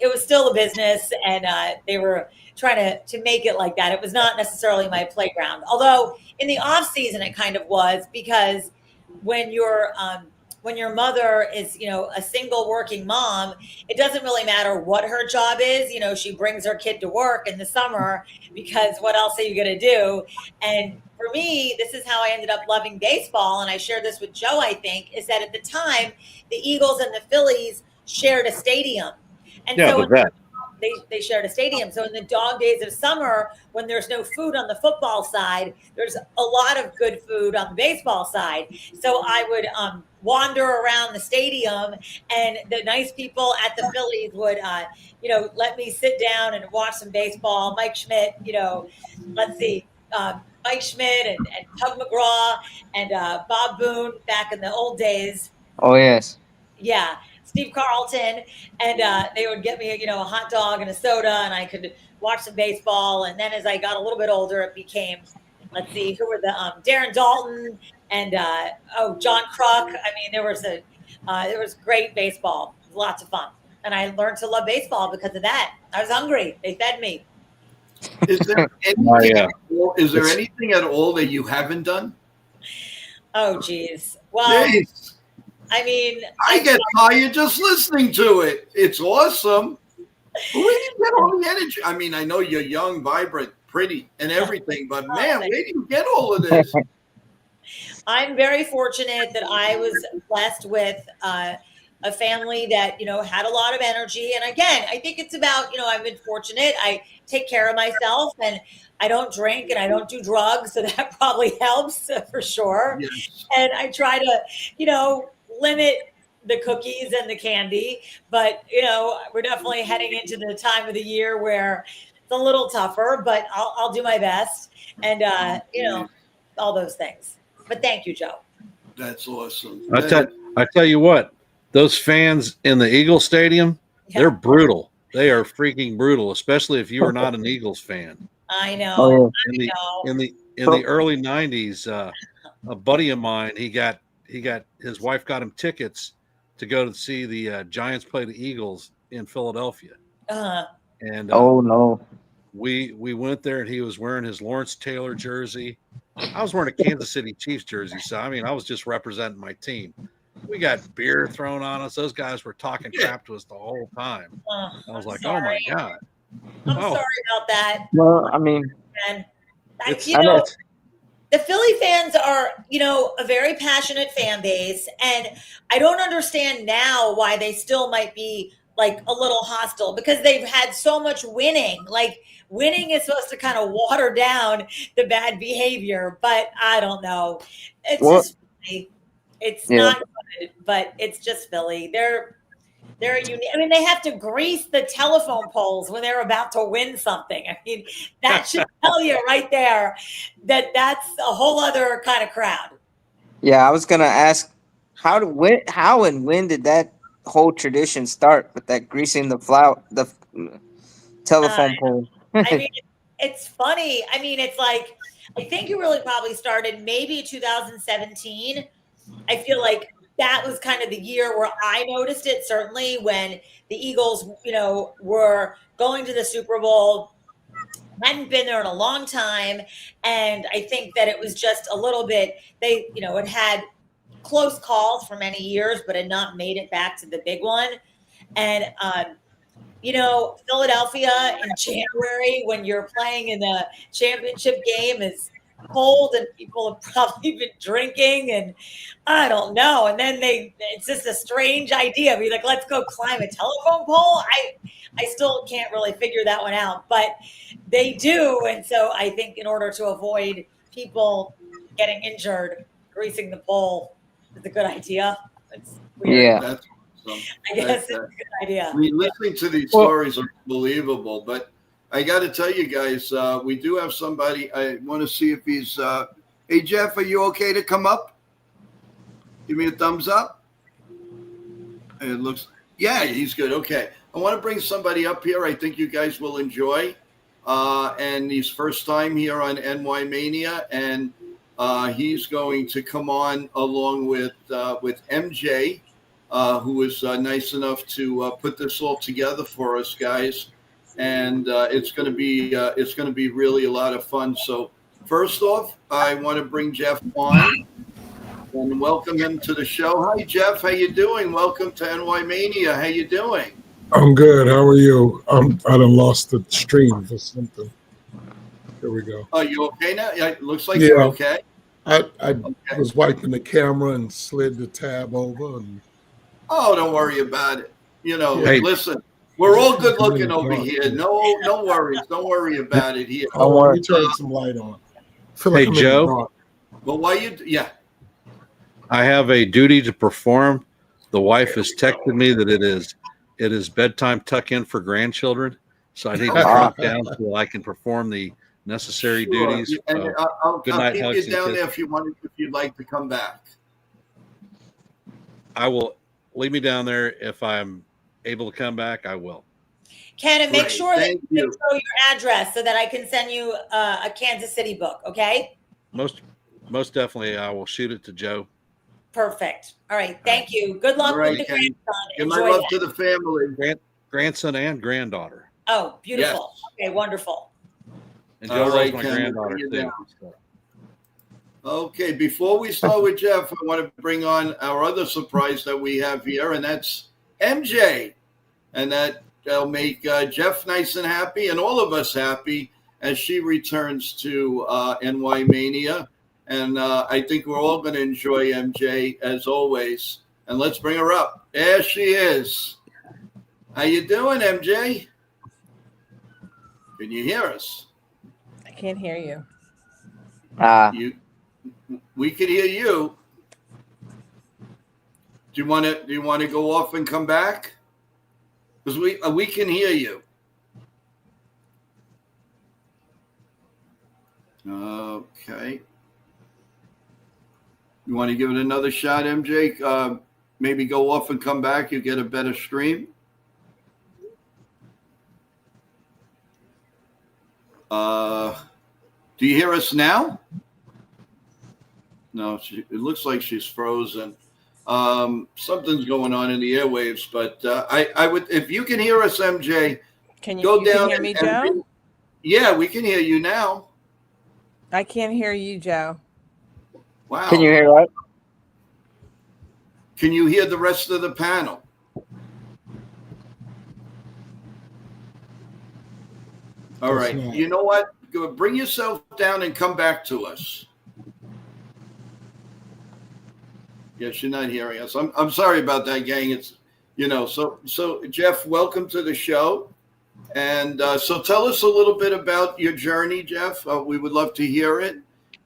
it was still a business, and they were trying to make it like that. It was not necessarily my playground, although in the off season it kind of was, because when your mother is, a single working mom, it doesn't really matter what her job is. She brings her kid to work in the summer because what else are you going to do? And for me, this is how I ended up loving baseball. And I shared this with Joe, I think, is that at the time, the Eagles and the Phillies shared a stadium. And they shared a stadium. So in the dog days of summer, when there's no food on the football side, there's a lot of good food on the baseball side. So I would wander around the stadium, and the nice people at the Phillies would, let me sit down and watch some baseball. Mike Schmidt, Mike Schmidt and Tug McGraw and Bob Boone back in the old days. Oh, yes. Yeah. Steve Carlton, and they would get me, a hot dog and a soda, and I could watch some baseball. And then as I got a little bit older, it became, who were the Darren Dalton and John Kruk. I mean, there was great baseball. It was lots of fun, and I learned to love baseball because of that. I was hungry. They fed me. Is there anything at all that you haven't done? Oh, geez. Well, Jeez. I mean, I get tired just listening to it. It's awesome. But where do you get all the energy? I mean, I know you're young, vibrant, pretty, and everything, but man, where do you get all of this? I'm very fortunate that I was blessed with a family that, had a lot of energy. And again, I think it's about, I've been fortunate. I take care of myself and I don't drink and I don't do drugs. So that probably helps for sure. Yes. And I try to, limit the cookies and the candy. But, we're definitely heading into the time of the year where it's a little tougher, but I'll do my best. And, all those things. But thank you, Joe. That's awesome. I tell you what, those fans in the Eagle Stadium, they're brutal. They are freaking brutal, especially if you are not an Eagles fan. I know. Oh, In the early '90s, a buddy of mine, he got his wife got him tickets to go to see the Giants play the Eagles in Philadelphia. And oh no. We went there and he was wearing his Lawrence Taylor jersey. I was wearing a Kansas City Chiefs jersey. So, I mean, I was just representing my team. We got beer thrown on us. Those guys were talking crap to us the whole time. I was like, sorry. oh, my God. I'm sorry about that. Well, I mean, And know. the Philly fans are, a very passionate fan base. And I don't understand now why they still might be like a little hostile because they've had so much winning. Like winning is supposed to kind of water down the bad behavior, but I don't know. It's just Philly. It's not good, but it's just Philly. They're unique. I mean, they have to grease the telephone poles when they're about to win something. I mean, that should tell you right there that that's a whole other kind of crowd. Yeah, I was gonna ask how and when did that whole tradition start with that greasing the telephone pole? I mean, it's funny. I mean, it's like I think it really probably started maybe 2017. I feel like that was kind of the year where I noticed it, certainly when the Eagles, were going to the Super Bowl, hadn't been there in a long time. And I think that it was just a little bit, they, it had close calls for many years, but had not made it back to the big one. And, Philadelphia in January, when you're playing in the championship game, is cold and people have probably been drinking and I don't know. And then it's just a strange idea. Be like, let's go climb a telephone pole. I still can't really figure that one out, but they do. And so I think in order to avoid people getting injured, greasing the pole is a good idea. It's weird. Yeah. That's awesome. I guess it's a good idea. I mean, listening to these stories are unbelievable, but I got to tell you guys, we do have somebody. I want to see if he's. Hey, Jeff, are you okay to come up? Give me a thumbs up. It looks. Yeah, he's good. Okay. I want to bring somebody up here I think you guys will enjoy. And he's first time here on NY Mania. And he's going to come on along with MJ, who was nice enough to put this all together for us guys. And it's going to be really a lot of fun. So first off, I want to bring Jeff on and welcome him to the show. Hi, Jeff. How you doing? Welcome to NY Mania. How you doing? I'm good. How are you? I done lost the stream for something. Here we go. Oh, you okay now? Yeah, it looks like you're okay. I was wiping the camera and slid the tab over. And oh, don't worry about it. Hey. Listen. We're all good looking over here. No worries. Don't worry about it here. Oh, let me turn some light on. Hey, Joe. Well, why you? Yeah. I have a duty to perform. The wife has texted me that it is bedtime tuck in for grandchildren, so I need to drop down so I can perform the necessary duties. And I'll keep you down there if you'd like to come back. I will leave me down there if I'm able to come back. I will. Ken, and make sure that you show your address so that I can send you a Kansas City book. Okay. Most definitely, I will shoot it to Joe. Perfect. All right. Thank you. Good luck with the grandson. Give my love to the family. Grandson and granddaughter. Oh, beautiful. Yes. Okay, wonderful. And Joe loves my granddaughter too. So. Okay, before we start with Jeff, I want to bring on our other surprise that we have here, and that's MJ. And that'll make Jeff nice and happy and all of us happy as she returns to NY Mania. And I think we're all going to enjoy MJ as always. And let's bring her up. There she is. How you doing, MJ? Can you hear us? I can't hear you. We can hear you. Do you want to go off and come back? Because we can hear you. Okay. You want to give it another shot, MJ? Maybe go off and come back. You get a better stream. Do you hear us now? No, it looks like she's frozen. Something's going on in the airwaves, but I would, if you can hear us, MJ, Can you go down. can hear me, Joe? Yeah, we can hear you now. I can't hear you, Joe. Wow. Can you hear us? Can you hear the rest of the panel? All right. You know what? Go bring yourself down and come back to us. Yes, you're not hearing us. I'm sorry about that, gang. It's so Jeff, welcome to the show. And so tell us a little bit about your journey, Jeff. We would love to hear it.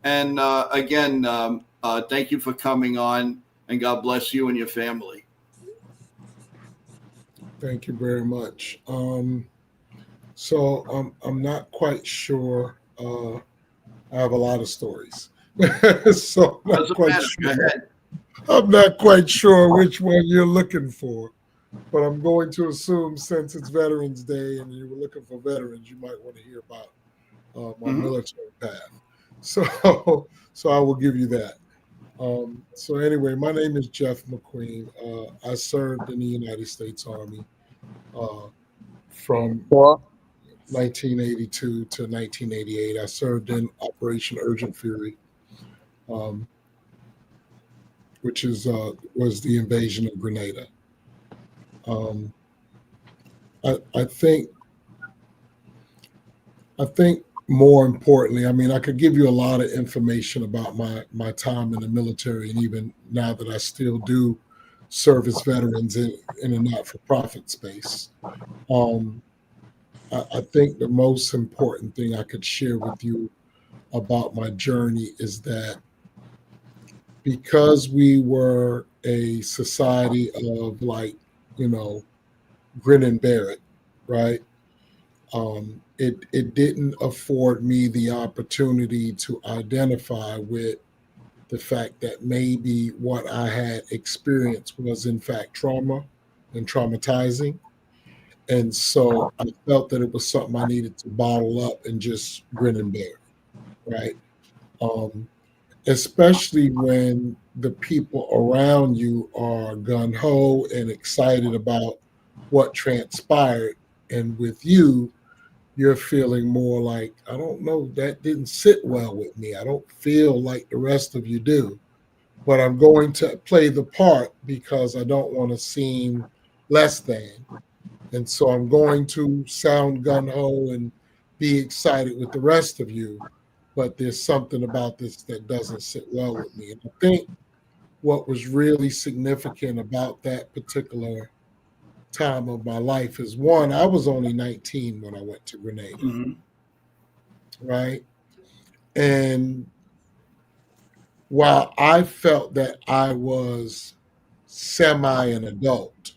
And again, thank you for coming on, and God bless you and your family. Thank you very much. So I'm not quite sure. I have a lot of stories. So I'm not quite sure which one you're looking for, but I'm going to assume since it's Veterans Day and you were looking for veterans, you might want to hear about my military path. So I will give you that. So anyway, my name is Jeff McQueen. I served in the United States Army from 1982 to 1988. I served in Operation Urgent Fury, which was the invasion of Grenada. I think more importantly, I mean, I could give you a lot of information about my time in the military, and even now that I still do service veterans in a not-for-profit space. I think the most important thing I could share with you about my journey is that because we were a society of grin and bear it, right? It didn't afford me the opportunity to identify with the fact that maybe what I had experienced was in fact trauma and traumatizing. And so I felt that it was something I needed to bottle up and just grin and bear, right? Especially when the people around you are gung-ho and excited about what transpired. And with you, you're feeling more like, I don't know, that didn't sit well with me. I don't feel like the rest of you do, but I'm going to play the part because I don't want to seem less than. And so I'm going to sound gung-ho and be excited with the rest of you, but there's something about this that doesn't sit well with me. And I think what was really significant about that particular time of my life is, one, I was only 19 when I went to Grenada, right? And while I felt that I was semi an adult,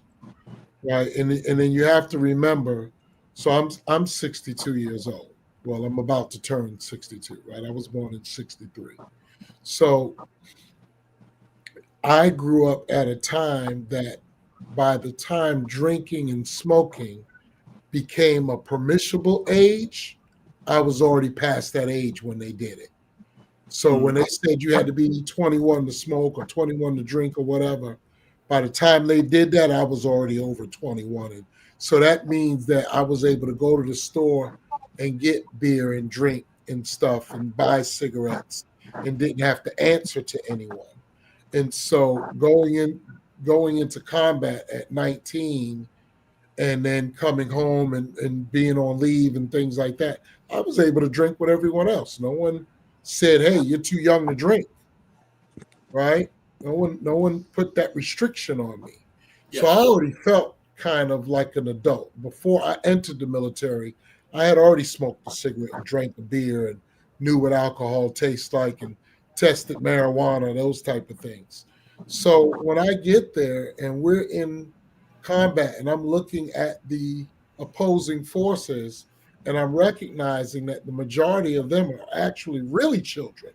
right? And then you have to remember, so I'm 62 years old. Well, I'm about to turn 62, right? I was born in 63. So I grew up at a time that by the time drinking and smoking became a permissible age, I was already past that age when they did it. So when they said you had to be 21 to smoke or 21 to drink or whatever, by the time they did that, I was already over 21. And so that means that I was able to go to the store and get beer and drink and stuff and buy cigarettes and didn't have to answer to anyone. And so going into combat at 19 and then coming home and being on leave and things like that, I was able to drink with everyone else. No one said, hey, you're too young to drink, right? No one put that restriction on me. Yes. So I already felt kind of like an adult. Before I entered the military, I had already smoked a cigarette and drank a beer and knew what alcohol tastes like and tested marijuana, those type of things. So when I get there and we're in combat and I'm looking at the opposing forces and I'm recognizing that the majority of them are actually really children,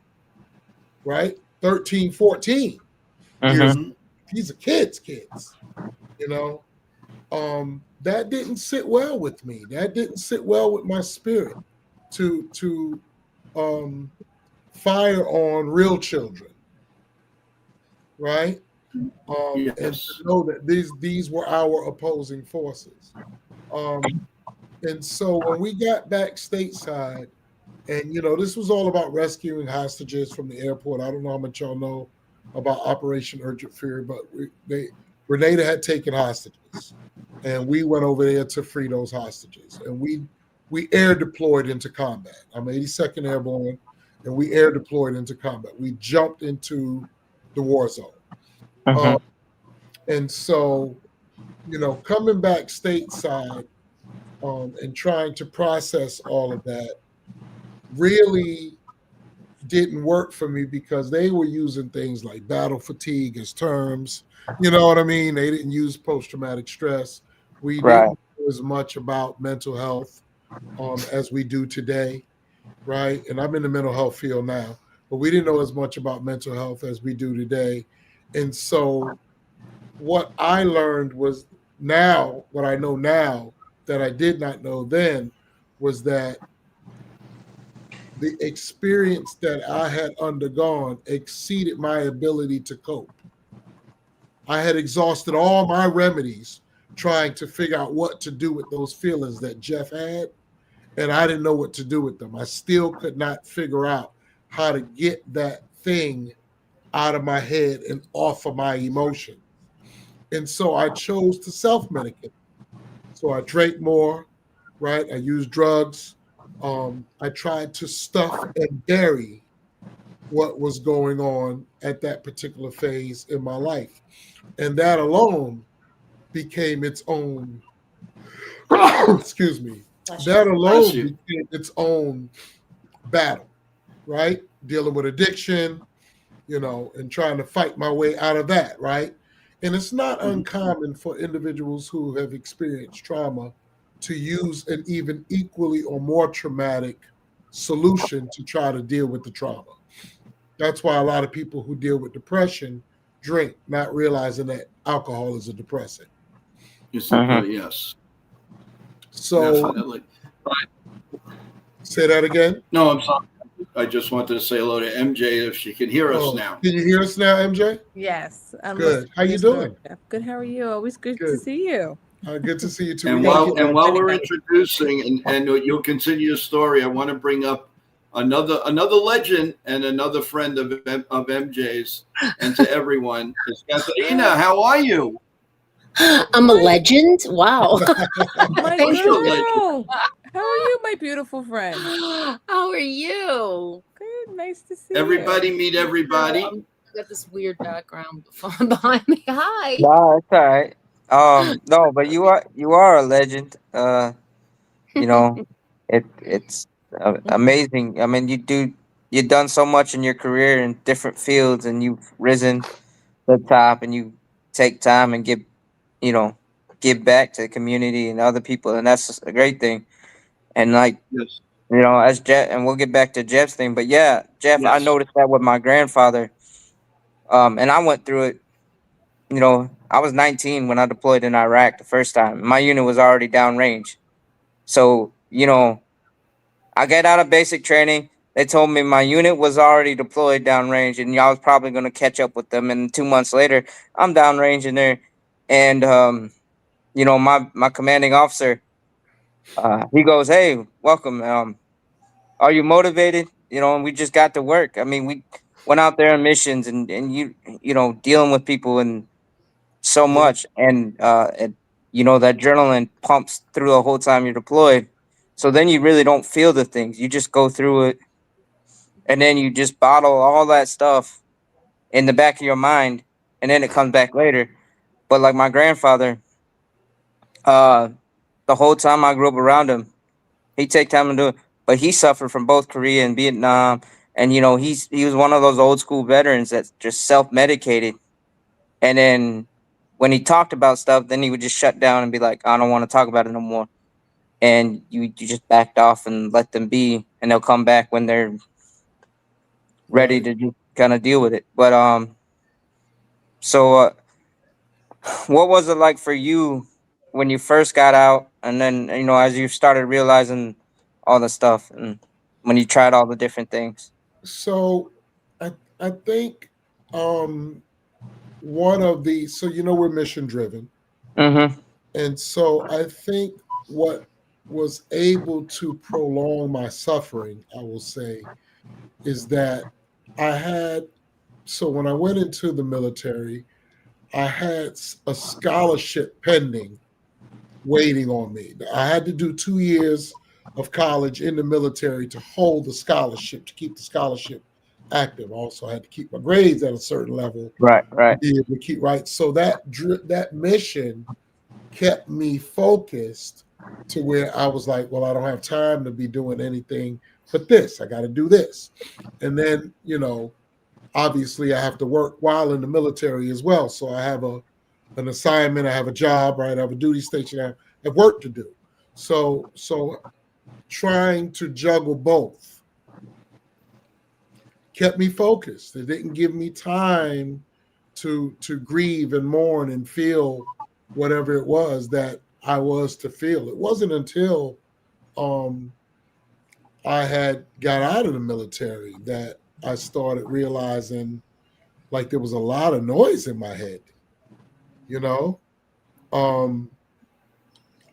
right? 13, 14 years. These are kids, you know. That didn't sit well with me. That didn't sit well with my spirit to fire on real children, right? And to know that these were our opposing forces. And so when we got back stateside, and this was all about rescuing hostages from the airport. I don't know how much y'all know about Operation Urgent Fury, but Grenada had taken hostages, and we went over there to free those hostages, and we air deployed into combat. I'm 82nd Airborne, and we air deployed into combat. We jumped into the war zone. And so, coming back stateside and trying to process all of that really didn't work for me because they were using things like battle fatigue as terms. You know what I mean? They didn't use post-traumatic stress. We didn't know as much about mental health as we do today, right? And I'm in the mental health field now, but we didn't know as much about mental health as we do today. And so what I learned was what I know now that I did not know then was that the experience that I had undergone exceeded my ability to cope. I had exhausted all my remedies trying to figure out what to do with those feelings that Jeff had, and I didn't know what to do with them. I still could not figure out how to get that thing out of my head and off of my emotions. And so I chose to self-medicate. So I drank more, right? I used drugs. I tried to stuff and bury what was going on at that particular phase in my life. And that alone became its own, excuse me, that alone became its own battle, right? Dealing with addiction, and trying to fight my way out of that, right? And it's not uncommon for individuals who have experienced trauma to use an even equally or more traumatic solution to try to deal with the trauma. That's why a lot of people who deal with depression drink, not realizing that alcohol is a depressant. Yes. So, definitely. Say that again? No, I'm sorry. I just wanted to say hello to MJ if she can hear us now. Can you hear us now, MJ? Yes. Good. How you doing? Good. How are you? Always good to see you. Good to see you too. And while we're introducing, and you'll continue your story, I want to bring up another legend and another friend of MJ's, and to everyone. It's Katarina. How are you? I'm a legend. Wow. My girl. How are you, my beautiful friend? How are you? Good. Nice to see everybody. you. Meet everybody. I got this weird background behind me. Hi. No, it's all right. No, but you are a legend. It's amazing. I mean, you've done so much in your career in different fields, and you've risen to the top, and you take time and give back to the community and other people, and that's a great thing. And yes. As Jeff, and we'll get back to Jeff's thing, but yeah, Jeff, yes. I noticed that with my grandfather, and I went through it. I was 19 when I deployed in Iraq the first time. My unit was already downrange. So, I got out of basic training. They told me my unit was already deployed downrange, and I was probably going to catch up with them. And 2 months later, I'm downrange in there. And, my commanding officer, he goes, "Hey, welcome. Are you motivated?" you know, and we just got to work. I mean, we went out there on missions, and you know, dealing with people and so much, and you know, that adrenaline pumps through the whole time you're deployed. So then you really don't feel the things. You just go through it, and then you just bottle all that stuff in the back of your mind, and then it comes back later. But like my grandfather, uh, the whole time I grew up around him, he take time to do it. But he suffered from both Korea and Vietnam, and you know, he was one of those old school veterans that just self medicated. And then when he talked about stuff, then he would just shut down and be like, "I don't want to talk about it no more." And you just backed off and let them be, and they'll come back when they're ready to just kind of deal with it. But so what was it like for you when you first got out, and then you know, as you started realizing all the stuff, and when you tried all the different things? So I think one of the, so you know, we're mission driven, Mm-hmm. and so I think what was able to prolong my suffering, I will say, is that I had, so when I went into the military, I had a scholarship pending waiting on me. I had to do 2 years of college in the military to hold the scholarship, to keep the scholarship active. Also, I had to keep my grades at a certain level Right, to right. be able to keep right. So that mission kept me focused to where I was like, well, I don't have time to be doing anything but this. I got to do this. And then, you know, obviously I have to work while in the military as well. So I have an assignment, I have a job, right? I have a duty station, I have work to do. So trying to juggle both kept me focused. It didn't give me time to grieve and mourn and feel whatever it was that I was to feel. It wasn't until I had got out of the military that I started realizing like there was a lot of noise in my head, you know?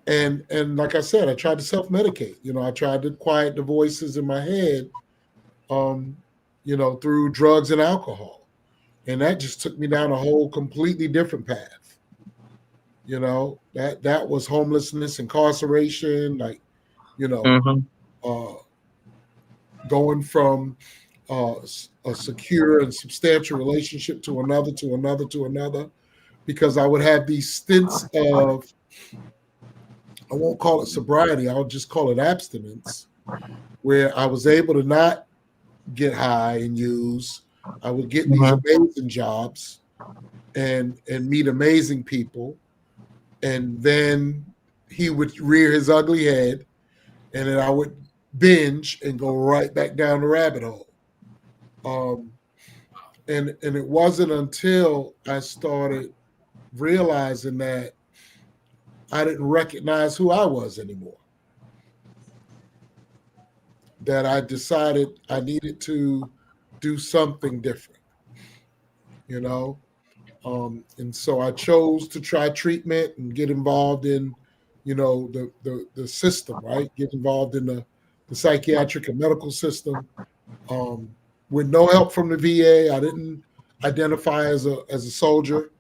And like I said, I tried to self-medicate. You know, I tried to quiet the voices in my head, you know, through drugs and alcohol. And that just took me down a whole completely different path. You know, that was homelessness, incarceration, like, you know, Mm-hmm. going from a secure and substantial relationship to another, to another, to another, because I would have these stints of, I won't call it sobriety, I'll just call it abstinence, where I was able to not get high and use. I would get these Mm-hmm. amazing jobs and meet amazing people. And then he would rear his ugly head, and then I would binge and go right back down the rabbit hole. And it wasn't until I started realizing that I didn't recognize who I was anymore that I decided I needed to do something different, you know? And so I chose to try treatment and get involved in, you know, the system, right? Get involved in the psychiatric and medical system. With no help from the VA, I didn't identify as a soldier.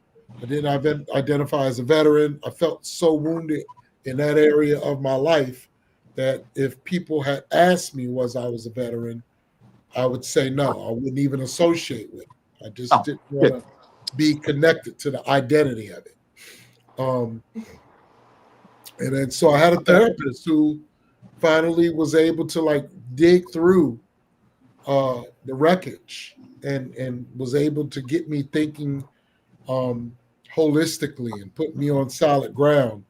I didn't identify as a veteran. I felt so wounded in that area of my life that if people had asked me was I was a veteran, I would say no. I wouldn't even associate with it. I just didn't want to be connected to the identity of it. And then so I had a therapist who finally was able to like dig through the wreckage and was able to get me thinking holistically and put me on solid ground.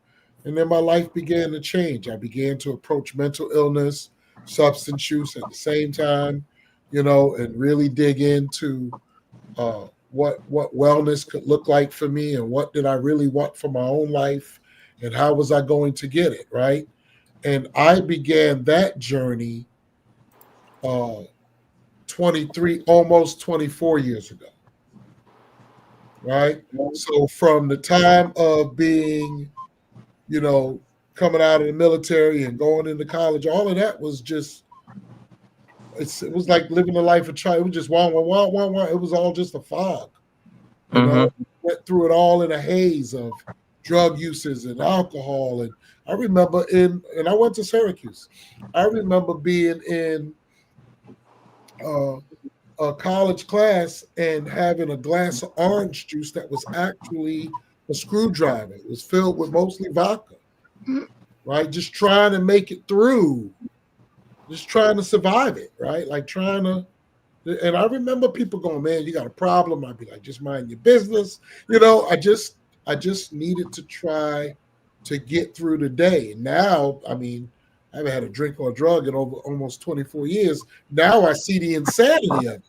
And then my life began to change. I began to approach mental illness, substance use at the same time, you know, and really dig into what wellness could look like for me and what did I really want for my own life and how was I going to get it, right? And I began that journey 23, almost 24 years ago, right? So from the time of being, you know, coming out of the military and going into college, all of that was just it was like living the life of child. It was just wah, wah, wah, wah, wah. It was all just a fog. You know, went through it all in a haze of drug uses and alcohol. And I remember and I went to Syracuse. I remember being in a college class and having a glass of orange juice that was actually a screwdriver. It was filled with mostly vodka, right? Just trying to make it through, just trying to survive it, right? Like trying to. And I remember people going, "Man, you got a problem." I'd be like, "Just mind your business." You know, I just needed to try to get through the day. And now, I mean, I haven't had a drink or a drug in over almost 24 years. Now I see the insanity of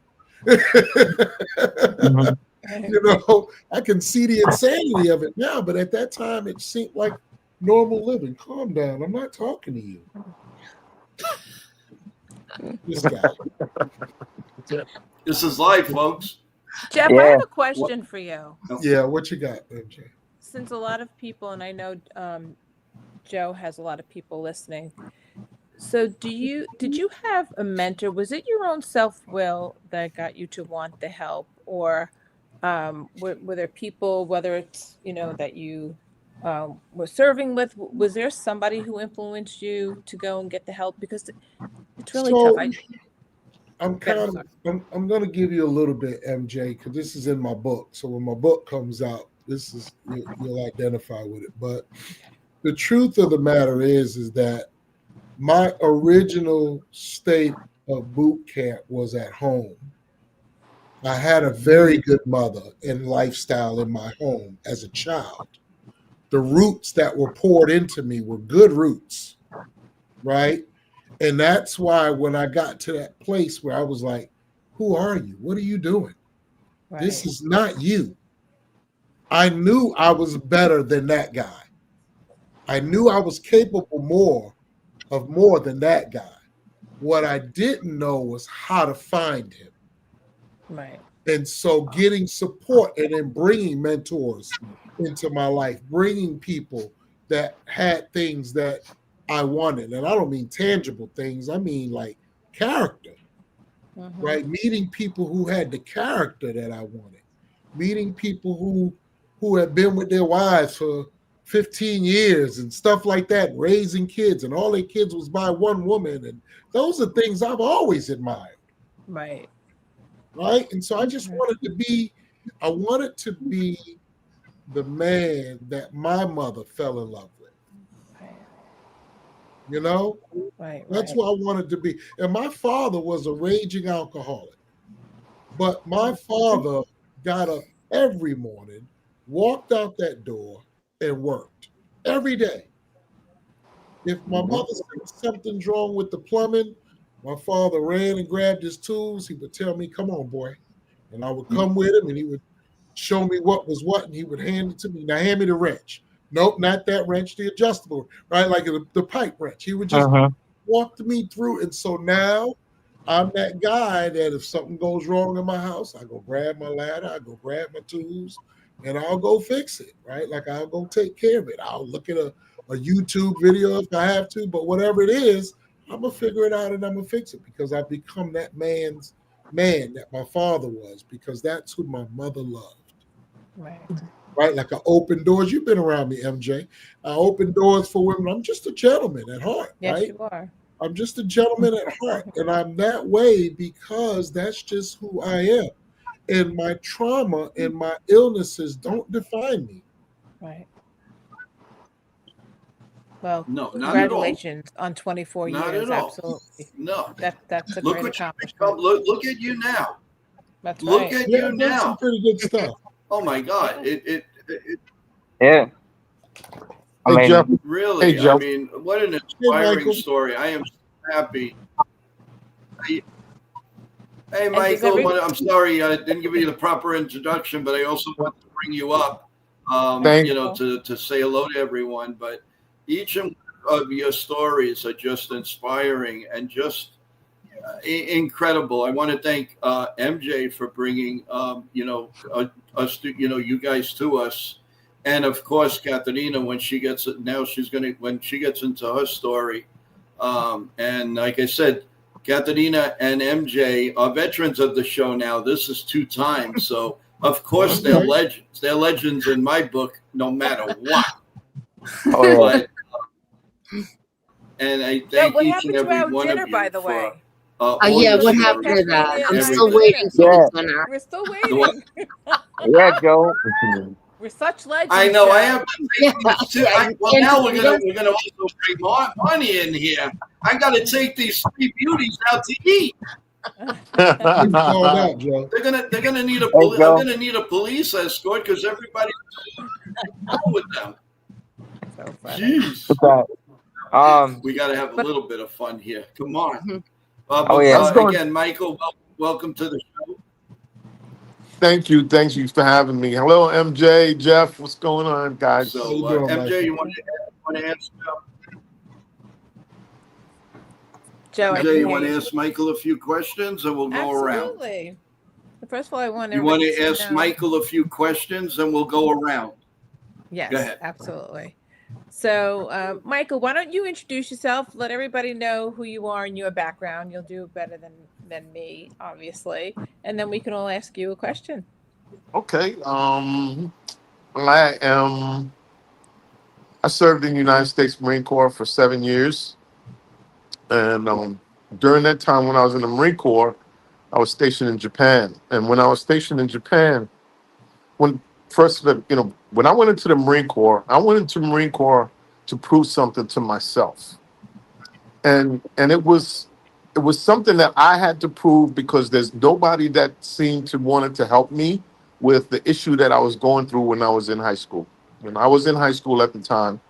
it. You know, I can see the insanity of it now, but at that time it seemed like normal living. Calm down. I'm not talking to you. This guy. This is life, folks. Jeff, I have a question for you. Yeah, what you got, MJ? Since a lot of people, and I know Joe has a lot of people listening. So did you have a mentor? Was it your own self-will that got you to want the help? Or were there people, whether it's, that you were serving with, was there somebody who influenced you to go and get the help? Because it's really tough. I'm going to give you a little bit, MJ, because this is in my book. So when my book comes out, you'll identify with it. But the truth of the matter is that my original state of boot camp was at home. I had a very good mother and lifestyle in my home as a child. The roots that were poured into me were good roots, right? And that's why when I got to that place where I was like, who are you? What are you doing? Right. This is not you. I knew I was better than that guy. I knew I was capable of more than that guy. What I didn't know was how to find him. Right. And so getting support and then bringing mentors into my life, bringing people that had things that I wanted. And I don't mean tangible things. I mean like character, right? Meeting people who had the character that I wanted. Meeting people who had been with their wives for 15 years and stuff like that, raising kids, and all their kids was by one woman. And those are things I've always admired. Right. Right. And so I just wanted to be the man that my mother fell in love with. You know? Right. That's what I wanted to be. And my father was a raging alcoholic. But my father got up every morning, walked out that door, and worked every day. If my mother said something's wrong with the plumbing, my father ran and grabbed his tools. He would tell me, "Come on, boy." And I would come with him and he would show me what was what, and he would hand it to me. Now hand me the wrench. Nope, not that wrench, the adjustable, right? Like the pipe wrench. He would just walk me through. And so now I'm that guy that if something goes wrong in my house, I go grab my ladder, I go grab my tools, and I'll go fix it, right? Like I'll go take care of it. I'll look at a YouTube video if I have to, but whatever it is, I'm going to figure it out and I'm going to fix it because I've become that man's man that my father was because that's who my mother loved. Right? Like I open doors. You've been around me, MJ. I open doors for women. I'm just a gentleman at heart, yes, right? You are. I'm just a gentleman at heart. And I'm that way because that's just who I am. And my trauma and my illnesses don't define me. Right. Well, no, congratulations on 24 not years. Absolutely. No. That's a great accomplishment. Look at you now. That's look right. at you now. Some pretty good stuff. Oh my God. Yeah. Hey, Jeff. Really, hey, Jeff. I mean, what an inspiring story. I am so happy. Hey, Michael, I'm sorry I didn't give you the proper introduction, but I also want to bring you up, to say hello to everyone. But each of your stories are just inspiring and just incredible. I want to thank MJ for bringing, us to, you guys to us. And of course, Katharina, when she gets into her story. And like I said, Katarina and MJ are veterans of the show now. This is 2 times. So, of course, they're legends. They're legends in my book, no matter what. Oh, yeah. But, and I Joe, thank what each happened and to every our one dinner, of by you the for way? Yeah, what auditing happened to everything. that? I'm still everything. waiting for Yeah. the dinner. We're still The what? waiting. Yeah, Joe. We're such legends. I know. I Joe. have to Yeah, take these two. yeah, you Well, can't now defeat we're us. gonna also bring money in here. I got to take these 3 beauties out to eat. You called out, Joe. They're gonna need a Hey, I'm Joe. gonna need a police escort because everybody's with them. So funny. Jeez. Okay. We got to have a But- little bit of fun here. Come on. Mhm. Oh, yeah. Again, Michael, welcome to the show. Thank you. Thank you for having me. Hello, MJ, Jeff. What's going on, guys? So, How you doing, MJ, Michael? you want to ask? Joe, I MJ, can you hear want to you. ask Michael a few questions, and we'll go around. Absolutely. First of all, I want You want everybody to ask know. Michael a few questions, and we'll go around. Yes, Go ahead. absolutely. So, Michael, why don't you introduce yourself? Let everybody know who you are and your background. You'll do better than me, obviously, and then we can all ask you a question. Okay. I served in the United States Marine Corps for 7 years, and during that time, when I was in the Marine Corps, I was stationed in Japan. And when I was stationed in Japan, when when I went into the Marine Corps, I went into the Marine Corps to prove something to myself, and it was something that I had to prove because there's nobody that seemed to wanted to help me with the issue that I was going through when I was in high school. When I was in high school at the time,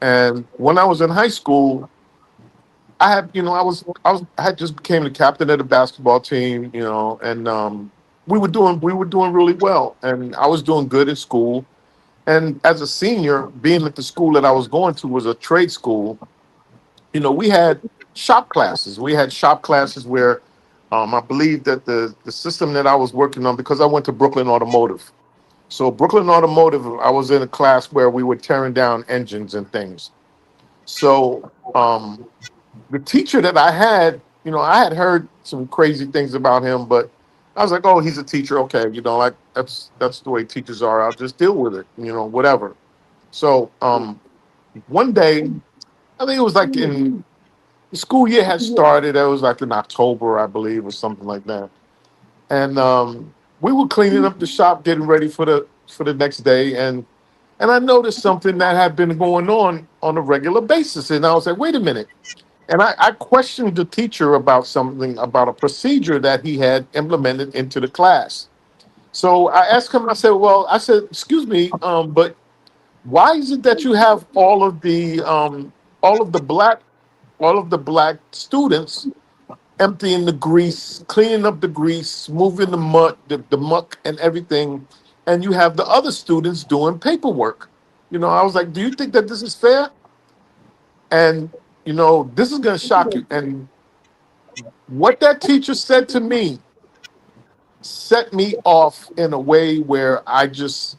and when I was in high school, I had, I had just became the captain of the basketball team, and we were doing really well, and I was doing good in school. And as a senior, being at the school that I was going to was a trade school, we had shop classes. We had shop classes where I believe that the system that I was working on, because I went to Brooklyn Automotive. So Brooklyn Automotive, I was in a class where we were tearing down engines and things. So the teacher that I had, I had heard some crazy things about him, but I was like, oh, he's a teacher. Okay, like that's the way teachers are. I'll just deal with it, whatever. So one day, I think it was like in the school year had started. It was like in October, I believe, or something like that. And we were cleaning up the shop, getting ready for the next day, and I noticed something that had been going on a regular basis. And I was like, wait a minute. And I questioned the teacher about something, about a procedure that he had implemented into the class. So I asked him, I said, excuse me, but why is it that you have all of the black students emptying the grease, cleaning up the grease, moving the mud, the muck and everything, and you have the other students doing paperwork? I was like, do you think that this is fair? And this is going to shock you. And what that teacher said to me set me off in a way where I just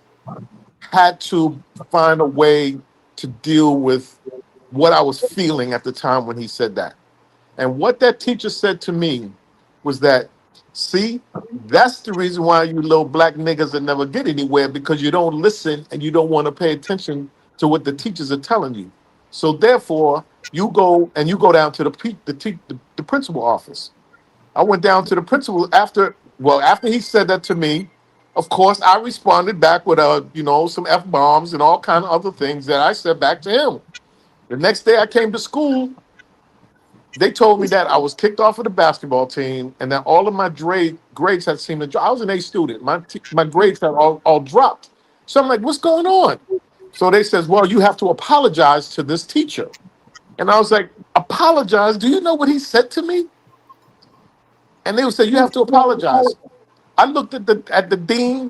had to find a way to deal with what I was feeling at the time when he said that. And what that teacher said to me was that, see, that's the reason why you little black niggas will never get anywhere, because you don't listen and you don't want to pay attention to what the teachers are telling you. So therefore, you go down to the principal office. I went down to the principal after he said that to me. Of course, I responded back with some F bombs and all kind of other things that I said back to him. The next day I came to school, they told me that I was kicked off of the basketball team and that all of my grades had seemed to drop. I was an A student. My grades had all dropped. So I'm like, what's going on? So they says, well, you have to apologize to this teacher. And I was like, apologize? Do you know what he said to me? And they would say, you have to apologize. I looked at the dean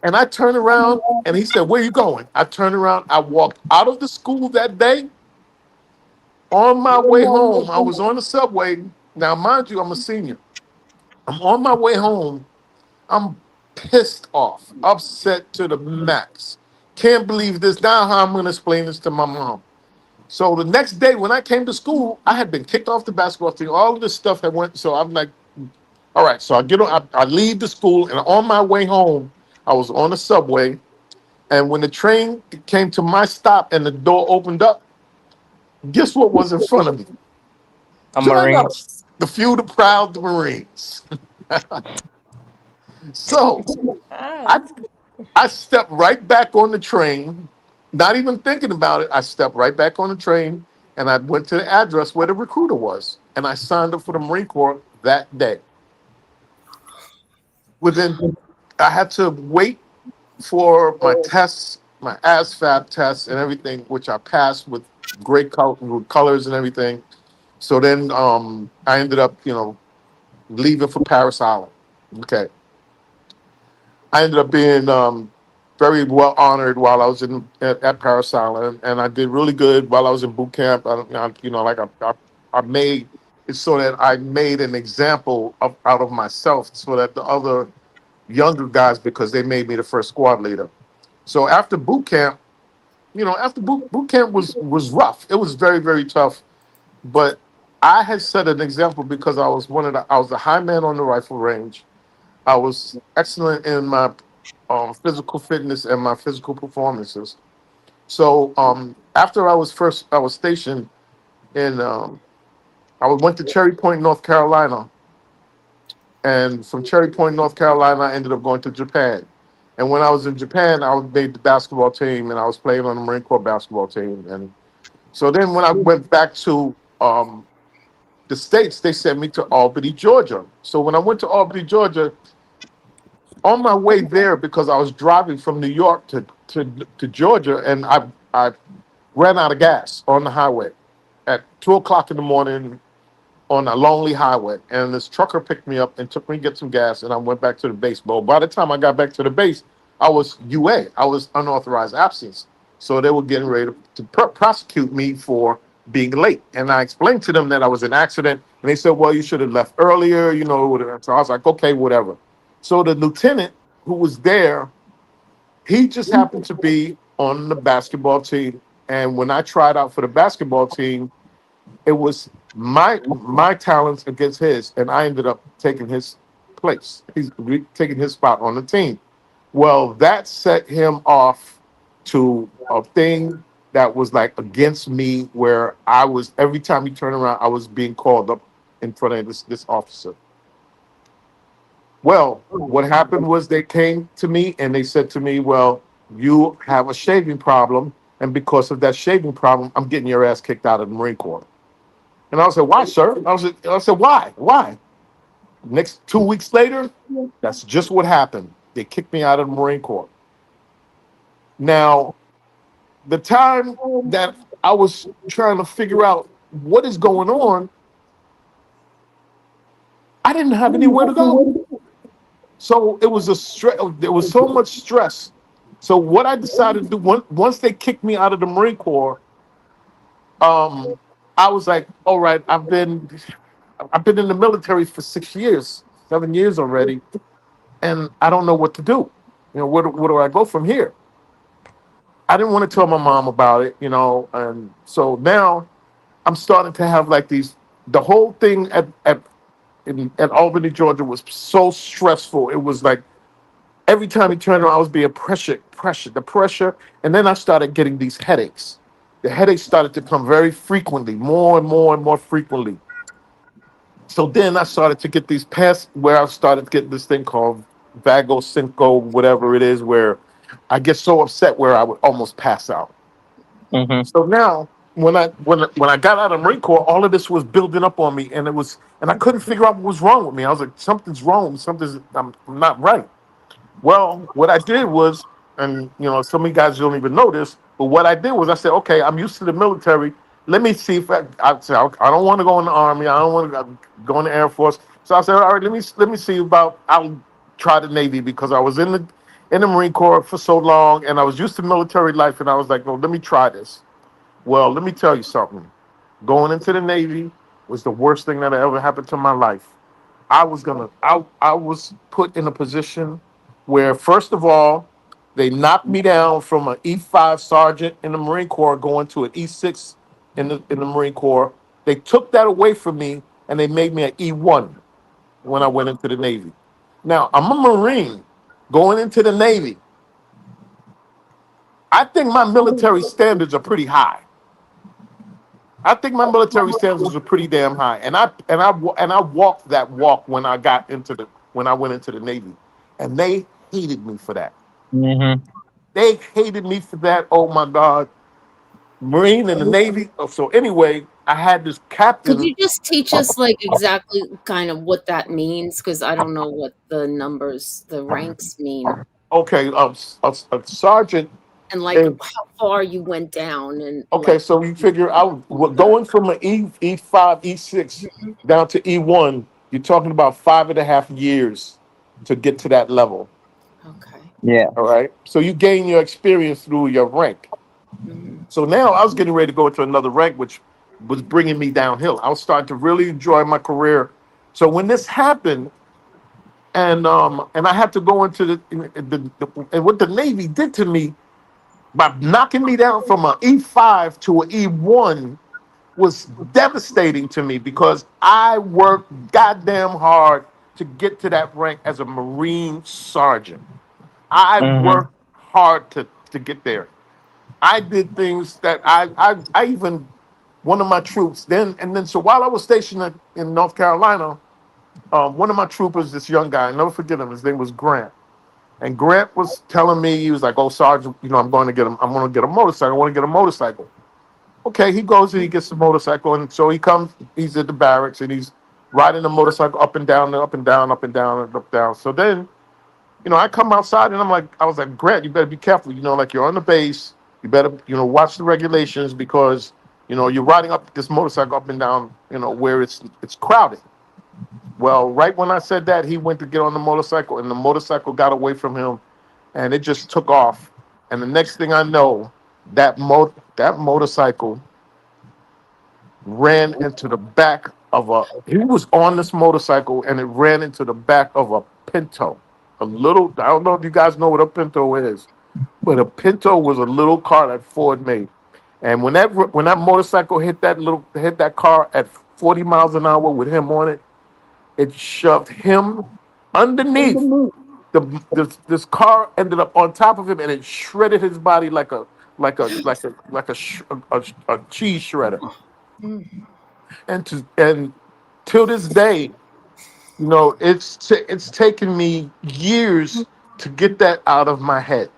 and I turned around and he said, where you going? I turned around. I walked out of the school that day. On my way home, I was on the subway. Now, mind you, I'm a senior. I'm on my way home. I'm pissed off, upset to the max. Can't believe this. Now, how I'm going to explain this to my mom? So the next day when I came to school, I had been kicked off the basketball team. All of this stuff had went. So I'm like, all right. So I get on. I leave the school, and on my way home, I was on the subway, and when the train came to my stop and the door opened up, guess what was in front of me? A Sure Marine. enough, the few, the proud, the Marines. So I Oh, I stepped right back on the train, not even thinking about it. I stepped right back on the train and I went to the address where the recruiter was. And I signed up for the Marine Corps that day. Within, I had to wait for my tests, my ASVAB tests and everything, which I passed with great with colors and everything. So then I ended up, leaving for Paris Island. Okay. I ended up being very well honored while I was at Paris Island, and I did really good while I was in boot camp. I made it so that I made an example out of myself, so that the other younger guys, because they made me the first squad leader. So after boot camp, after boot camp was rough. It was very very tough, but I had set an example because I was the high man on the rifle range. I was excellent in my physical fitness and my physical performances. So after I was stationed in, went to Cherry Point, North Carolina, and from Cherry Point, North Carolina, I ended up going to Japan. And when I was in Japan, I made the basketball team, and I was playing on the Marine Corps basketball team. And so then when I went back to the States, they sent me to Albany, Georgia. So when I went to Albany, Georgia, on my way there, because I was driving from New York to Georgia, and I ran out of gas on the highway at 2 o'clock in the morning on a lonely highway. And this trucker picked me up and took me to get some gas, and I went back to the base. But by the time I got back to the base, I was UA. I was unauthorized absence. So they were getting ready to prosecute me for being late. And I explained to them that I was in an accident. And they said, well, you should have left earlier, whatever. So I was like, okay, whatever. So the lieutenant who was there, he just happened to be on the basketball team. And when I tried out for the basketball team, it was my talents against his, and I ended up taking his place. He's taking his spot on the team. Well, that set him off to a thing that was like against me, where I was every time he turned around, I was being called up in front of this officer. Well, what happened was they came to me and they said to me, well, you have a shaving problem. And because of that shaving problem, I'm getting your ass kicked out of the Marine Corps. And I said, why, sir? I said, why? Why? Next 2 weeks later, that's just what happened. They kicked me out of the Marine Corps. Now, the time that I was trying to figure out what is going on, I didn't have anywhere to go. So it was a stress. There was so much stress. So what I decided to do once they kicked me out of the Marine Corps, um, I was like, all right, I've been in the military for 6 years, 7 years already, and I don't know what to do. Where do I go from here? I didn't want to tell my mom about it, and so now I'm starting to have like these. The whole thing at Albany, Georgia, was so stressful. It was like every time he turned around, I was being the pressure. And then I started getting these headaches. The headaches started to come very frequently, more and more and more frequently. So then I started to get these past where I started getting this thing called vago cinco, whatever it is, where I get so upset where I would almost pass out. Mm-hmm. So now when I got out of Marine Corps, all of this was building up on me, and I couldn't figure out what was wrong with me. I was like, something's wrong, I'm not right. Well, what I did was, and some of you guys don't even know this, but what I did was I said, okay, I'm used to the military. Let me see if I said, I don't want to go in the Army. I don't want to go in the Air Force. So I said, all right, let me see about. I'll try the Navy because I was in the Marine Corps for so long, and I was used to military life, and I was like, well, let me try this. Well, let me tell you something. Going into the Navy was the worst thing that ever happened to my life. I was put in a position where, first of all, they knocked me down from an E5 sergeant in the Marine Corps going to an E6 in the Marine Corps. They took that away from me and they made me an E1 when I went into the Navy. Now I'm a Marine going into the Navy. I think my military standards are pretty high. I think my military standards are pretty damn high, and I walked that walk when I went into the Navy, and they hated me for that. Mm-hmm. They hated me for that. Oh my God, Marine in the Navy. Oh, so anyway, I had this Could captain. you just teach us like exactly kind of what that means? Because I don't know what the numbers, the ranks mean, Okay, a sergeant. and like is- how far you went down, and Okay, like. so you figure out going from an E5, E6 Mhm. down to E1. You're talking about 5.5 years to get to that level. Okay. Yeah. All right. So you gain your experience through your rank. Mhm. So now I was getting ready to go into another rank, which was bringing me downhill. I was starting to really enjoy my career. So when this happened, and I had to go into and what the Navy did to me by knocking me down from an E5 to an E1 was devastating to me because I worked goddamn hard to get to that rank as a Marine sergeant. I Mm-hmm. worked hard to get there. I did things that I even one of my troops then so while I was stationed in North Carolina, one of my troopers, this young guy, I never forget him. His name was Grant, and Grant was telling me he was like, "Oh, Sergeant, I'm going to get him. I'm going to get a motorcycle. I want to get a motorcycle." Okay, he goes and he gets the motorcycle, and so he comes. He's at the barracks and he's riding the motorcycle up and down, and up and down, up and down, and up down. So then I come outside and I was like, Grant, you better be careful. Like you're on the base. You better, watch the regulations because, you're riding up this motorcycle up and down, where it's crowded. Well, right when I said that, he went to get on the motorcycle and the motorcycle got away from him and it just took off. And the next thing I know, that motorcycle ran into the back of he was on this motorcycle and it ran into the back of a Pinto. I don't know if you guys know what a Pinto is, but a Pinto was a little car that Ford made. And when that motorcycle hit that car at 40 miles an hour with him on it, it shoved him underneath. This car ended up on top of him and it shredded his body like a cheese shredder. Mm. And till this day, it's taken me years to get that out of my head.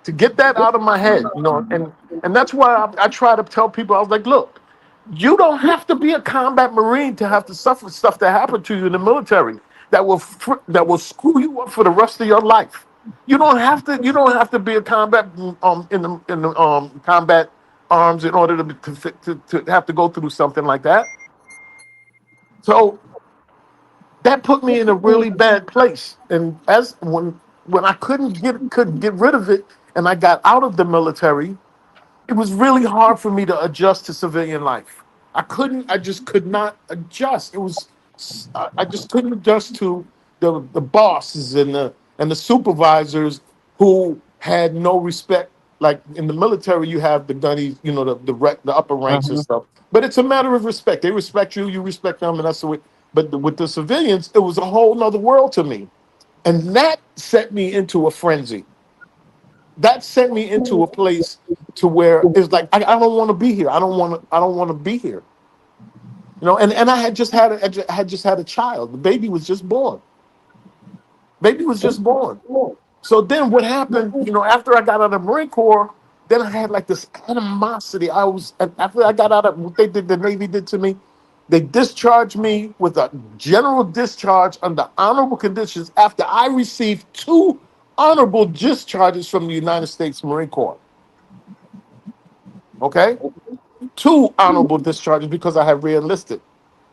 To get that out of my head, and that's why I try to tell people. I was like, look, you don't have to be a combat Marine to have to suffer stuff that happened to you in the military that will screw you up for the rest of your life. You don't have to. You don't have to be a combat in the combat arms in order to have to go through something like that. So that put me in a really bad place. And when I couldn't get rid of it, and I got out of the military, it was really hard for me to adjust to civilian life. I just could not adjust. I just couldn't adjust to the bosses and the supervisors who had no respect. Like in the military, you have the gunnies, the upper ranks and Mm-hmm. stuff. But it's a matter of respect. They respect you, you respect them, and that's the way. But with the civilians, it was a whole nother world to me, and that set me into a frenzy. That sent me into a place to where it's like I don't want to be here. I don't want to be here. And I had just had a child. The baby was just born. Baby was just born. So then what happened? After I got out of the Marine Corps, then I had like this animosity. After I got out of what the Navy did to me. They discharged me with a general discharge under honorable conditions after I received two honorable discharges from the United States Marine Corps. Okay? Two honorable discharges because I had re-enlisted.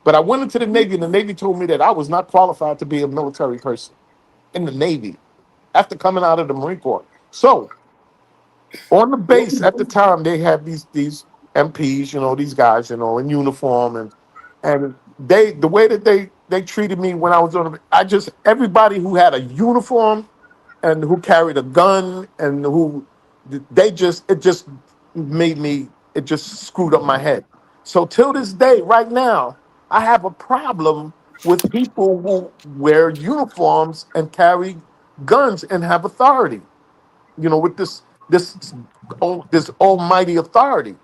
But I went into the Navy and the Navy told me that I was not qualified to be a military person in the Navy after coming out of the Marine Corps. So on the base at the time, they had these MPs, these guys, in uniform, and the way that they treated me when I was on, everybody who had a uniform and who carried a gun and it just made me it just screwed up my head. So till this day, right now, I have a problem with people who wear uniforms and carry guns and have authority. With this almighty authority.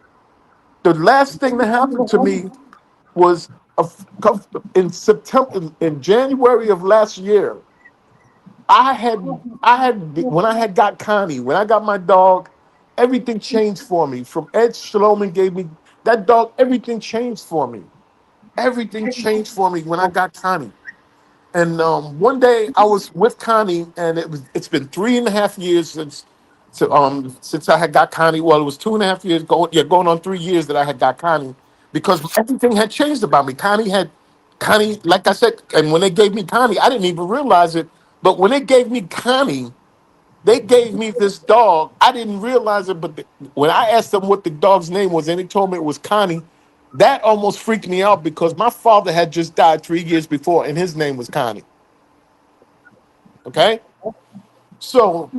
The last thing that happened to me was in September, in January of last year. When I had got Connie, when I got my dog, everything changed for me. From Ed Shloman gave me that dog, everything changed for me. Everything changed for me when I got Connie. And one day I was with Connie, and it's been 3.5 years since I had got Connie. Well, it was 2.5 years going on 3 years that I had got Connie, because everything had changed about me. Connie, like I said, and when they gave me Connie, I didn't even realize it. But when they gave me Connie, they gave me this dog. I didn't realize it, but when I asked them what the dog's name was, and they told me it was Connie, that almost freaked me out because my father had just died 3 years before, and his name was Connie. Okay, so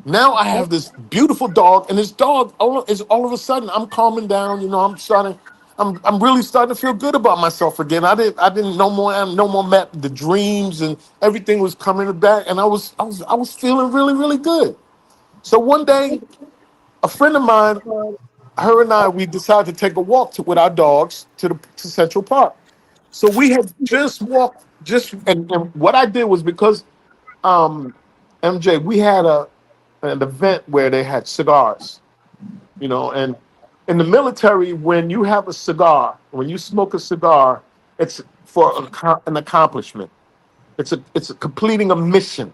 now I have this beautiful dog, and this dog is all of a sudden I'm calming down. I'm really starting to feel good about myself again. I didn't no more met the dreams, and everything was coming back, and I was feeling really, really good. So one day, a friend of mine, her and I, we decided to take a walk with our dogs to Central Park. So we had just walked, and what I did was, because um, MJ, we had an event where they had cigars, and in the military, when you have a cigar, when you smoke a cigar, it's for an accomplishment. It's a completing a mission.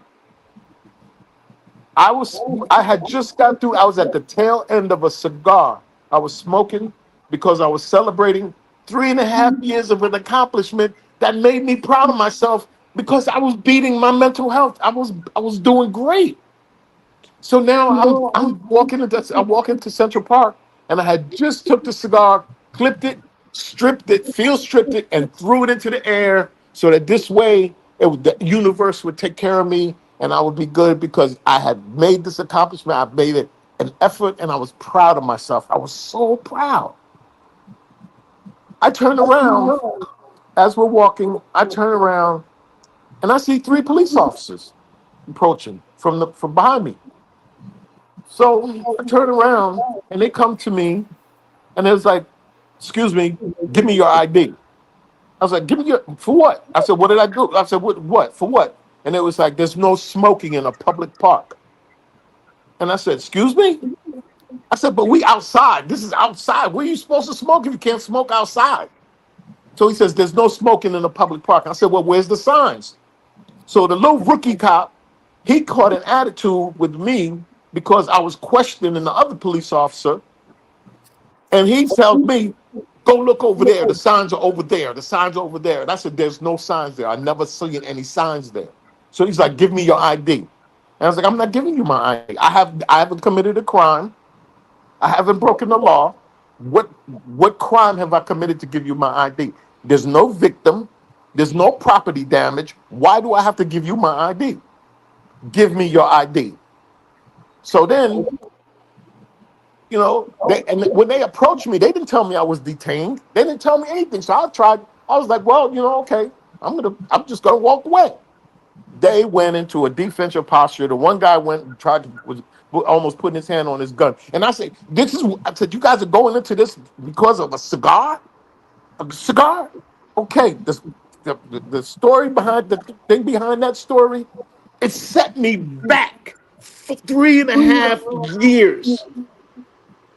I had just got through. I was at the tail end of a cigar. I was smoking because I was celebrating 3.5 years of an accomplishment that made me proud of myself, because I was beating my mental health. I was doing great. So now I'm walking to Central Park, and I had just took the cigar, clipped it, stripped it, field stripped it, and threw it into the air, so that this way the universe would take care of me, and I would be good, because I had made this accomplishment. I made it an effort, and I was proud of myself. I was so proud. I turned around as we're walking. I turn around, and I see 3 police officers approaching from behind me. So I turn around, and they come to me, and it was like, "Excuse me, give me your ID." I was like, "Give me for what?" I said, "What did I do?" I said, "What for what?" And it was like, "There's no smoking in a public park." And I said, "Excuse me?" I said, "But we outside. This is outside. Where are you supposed to smoke if you can't smoke outside?" So he says, "There's no smoking in a public park." I said, "Well, where's the signs?" So the little rookie cop, he caught an attitude with me because I was questioning the other police officer. And he tells me, "Go look over there. The signs are over there. The signs are over there." And I said, "There's no signs there. I never seen any signs there." So he's like, "Give me your ID." And I was like, "I'm not giving you my ID. I haven't committed a crime. I haven't broken the law. What crime have I committed to give you my ID? There's no victim. There's no property damage. Why do I have to give you my ID? Give me your ID." So then, and when they approached me, they didn't tell me I was detained. They didn't tell me anything. So I was like, "Well, okay, I'm just gonna walk away." They went into a defensive posture. The one guy went and was almost putting his hand on his gun. And I said, "You guys are going into this because of a cigar? A cigar?" Okay. The story behind the thing behind that story, it set me back for 3.5 years.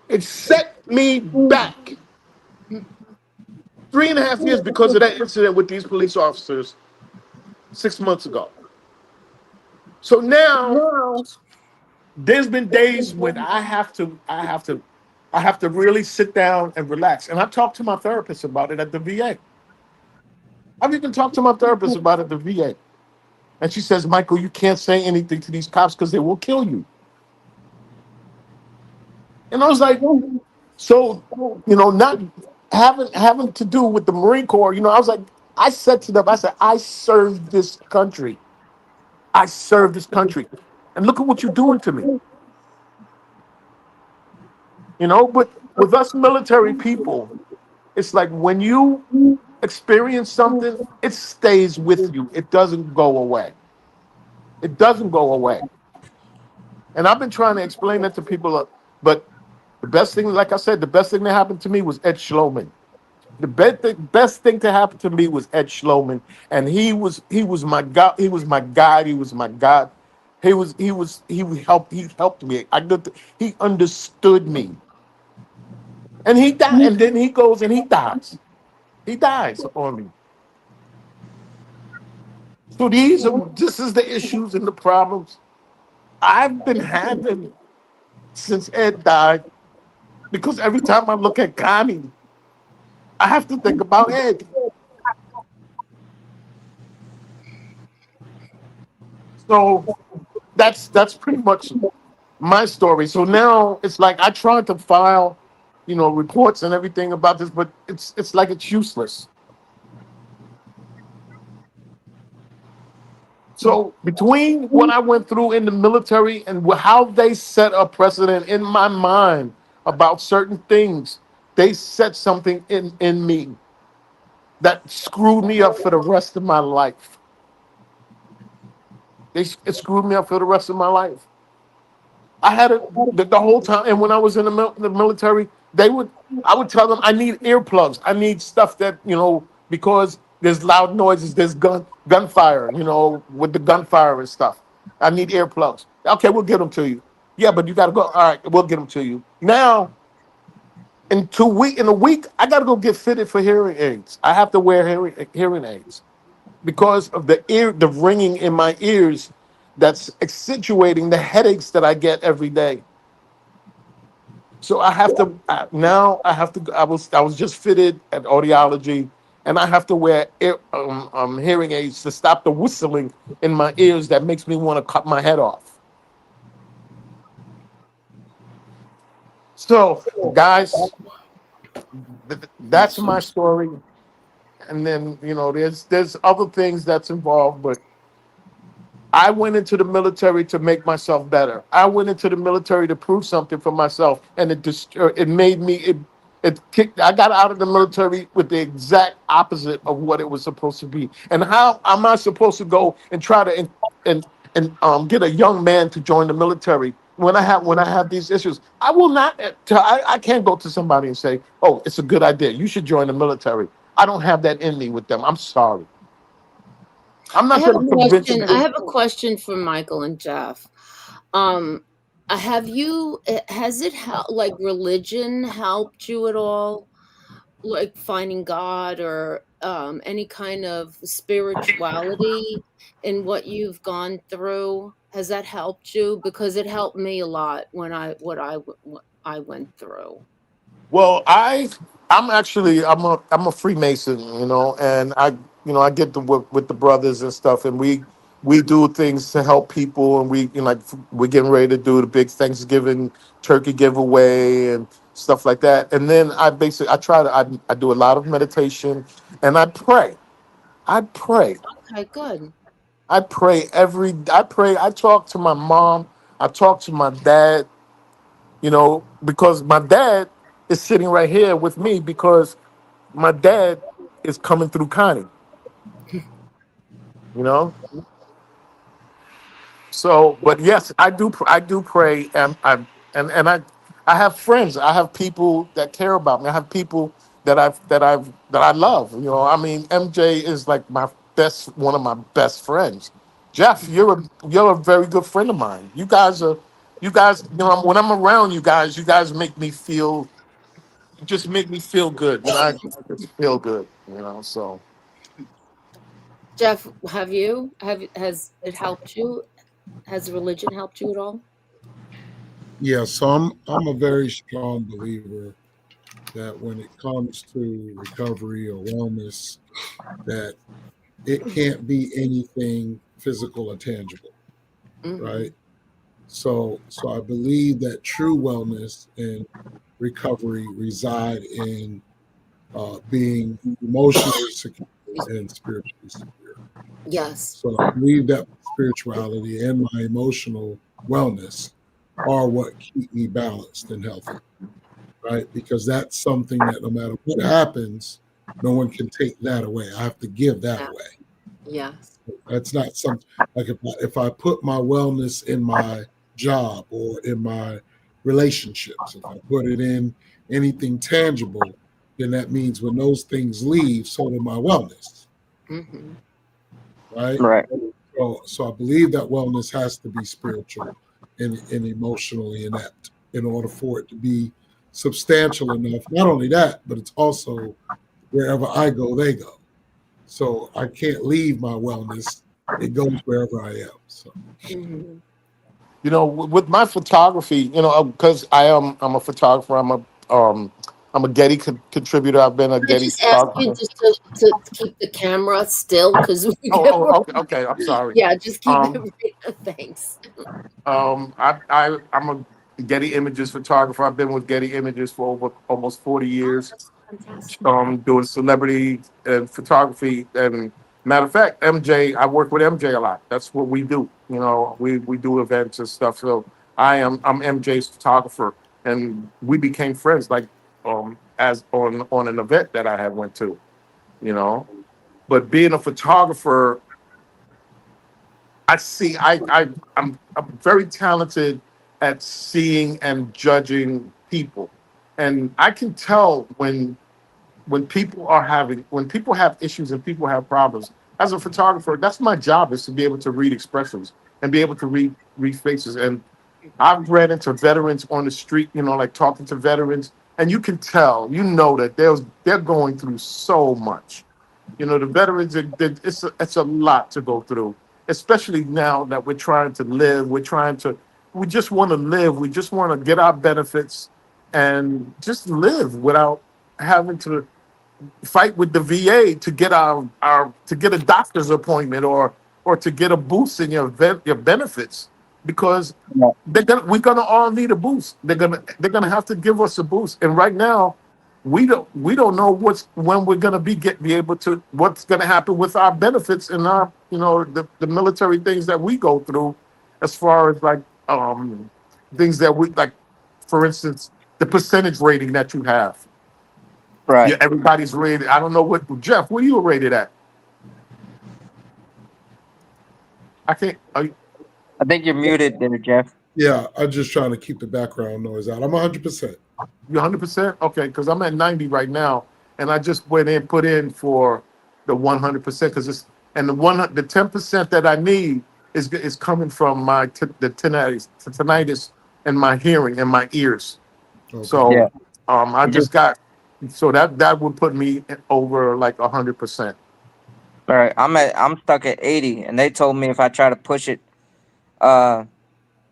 It set me back 3.5 years because of that incident with these police officers 6 months ago. So now there's been days when I have to really sit down and relax. And I talked to my therapist about it at the VA. I've even talked to my therapist about it at the VA. And she says, "Michael, you can't say anything to these cops because they will kill you." And I was like, so, not having to do with the Marine Corps, I was like, I said to them, I said, "I serve this country. I serve this country. And look at what you're doing to me." You know, but with us military people, it's like when you experience something, it stays with you. It doesn't go away. It doesn't go away. And I've been trying to explain that to people, but the best thing, like I said, the best thing that happened to me was Ed Schloman. The best thing to happen to me was Ed Schloman, and he was my God. He was my guide. He was my God. He helped me. He understood me, and he died. And then he goes and he dies. He dies on me. So this is the issues and the problems I've been having since Ed died. Because every time I look at Connie, I have to think about Ed. So that's pretty much my story. So now it's like I tried to file, reports and everything about this, but it's like it's useless. So between what I went through in the military and how they set a precedent in my mind about certain things, they set something in me that screwed me up for the rest of my life. It screwed me up for the rest of my life. I had it the whole time, and when I was in the military, I would tell them I need earplugs. I need stuff that because there's loud noises, there's gunfire, with the gunfire and stuff. I need earplugs. Okay, we'll get them to you. Yeah, but you got to go. All right, we'll get them to you. Now, in a week, I got to go get fitted for hearing aids. I have to wear hearing aids because of the ringing in my ears that's accentuating the headaches that I get every day. So I have to now. I have to. I was just fitted at audiology, and I have to wear hearing aids to stop the whistling in my ears that makes me want to cut my head off. So, guys, that's my story. And then there's other things that's involved, but I went into the military to make myself better. I went into the military to prove something for myself, and it made me it kicked. I got out of the military with the exact opposite of what it was supposed to be. And how am I supposed to go and try to get a young man to join the military when I have these issues? I will not. I can't go to somebody and say, "Oh, it's a good idea. You should join the military." I don't have that in me with them. I'm sorry. I'm I not have going a to convince question. I them. have a question for Michael and Jeff. Um, has it helped, like religion helped you at all? Like finding God or any kind of spirituality in what you've gone through? Has that helped you? Because it helped me a lot when what I went through. Well, I'm a Freemason, and I get to work with the brothers and stuff, and we do things to help people, and like we're getting ready to do the big Thanksgiving turkey giveaway and stuff like that. And then I do a lot of meditation, and I pray. I pray. Okay, good. I talk to my mom. I talk to my dad. Because my dad is sitting right here with me because my dad is coming through Connie, you know. So, but yes, I do pray, and I have friends. I have people that care about me. I have people that I love. I mean, MJ is like one of my best friends. Jeff, you're a very good friend of mine. You guys, when I'm around you guys just make me feel good. I just feel good. So Jeff, has it helped you? Has religion helped you at all? Yeah, so I'm a very strong believer that when it comes to recovery or wellness, that it can't be anything physical or tangible, Hmm. right? So I believe that true wellness and recovery reside in being emotionally secure and spiritually secure. Yes. So I believe that spirituality and my emotional wellness are what keep me balanced and healthy. right? Because that's something that no matter what happens, no one can take that away. I have to give that Yeah. away. Yes. That's not something like if I put my wellness in my job or in my relationships, if I put it in anything tangible, then that means when those things leave, so do my wellness, Mm-hmm. right? Right. So I believe that wellness has to be spiritual and emotionally inept in order for it to be substantial enough. Not only that, but it's also wherever I go, they go. So I can't leave my wellness. It goes wherever I am. So Mm-hmm. You know, with my photography, you know, because I'm a photographer. I'm a Getty contributor. I've been a Can I Getty just ask you photographer. just to keep the camera still because we Oh, get oh, okay, okay. I'm sorry. yeah, just keep it Um, right. Thanks. I'm a Getty Images photographer. I've been with Getty Images for over almost 40 Oh, years. that's fantastic. Doing celebrity photography. And matter of fact, I work with MJ a lot. That's what we do. You know, we do events and stuff. So I'm MJ's photographer, and we became friends like as on an event that I had went to. You know, but being a photographer, I see. I'm very talented at seeing and judging people, and I can tell when people have issues and people have problems. As a photographer, that's my job, is to be able to read expressions and be able to read faces. And I've ran into veterans on the street, you know, like talking to veterans, and you can tell, you know, that they're going through so much. You know, the veterans, it's a lot to go through, especially now that we're trying to live. We just want to live. We just want to get our benefits and just live without having to fight with the VA to get our to get a doctor's appointment or to get a boost in your benefits, because Yeah. we're gonna all need a boost. They're gonna have to give us a boost. And right now, we don't know when we're gonna be able to, what's gonna happen with our benefits and our, you know, the military things that we go through, as far as like things that we like, for instance, the percentage rating that you have. Yeah, Right. everybody's rated. I don't know what Jeff. What are you rated at? I can't. Are you I think you're muted there, Jeff. yeah, I'm just trying to keep the background noise out. I'm 100%. 100%? Okay, because I'm at 90 right now, and I just went in put in for the 100% because it's, and the 10% that I need is coming from the tinnitus and my hearing and my ears. Okay. Yeah. So I You just just got, so that would put me over like 100%. all right. I'm stuck at 80, and they told me if I try to push it uh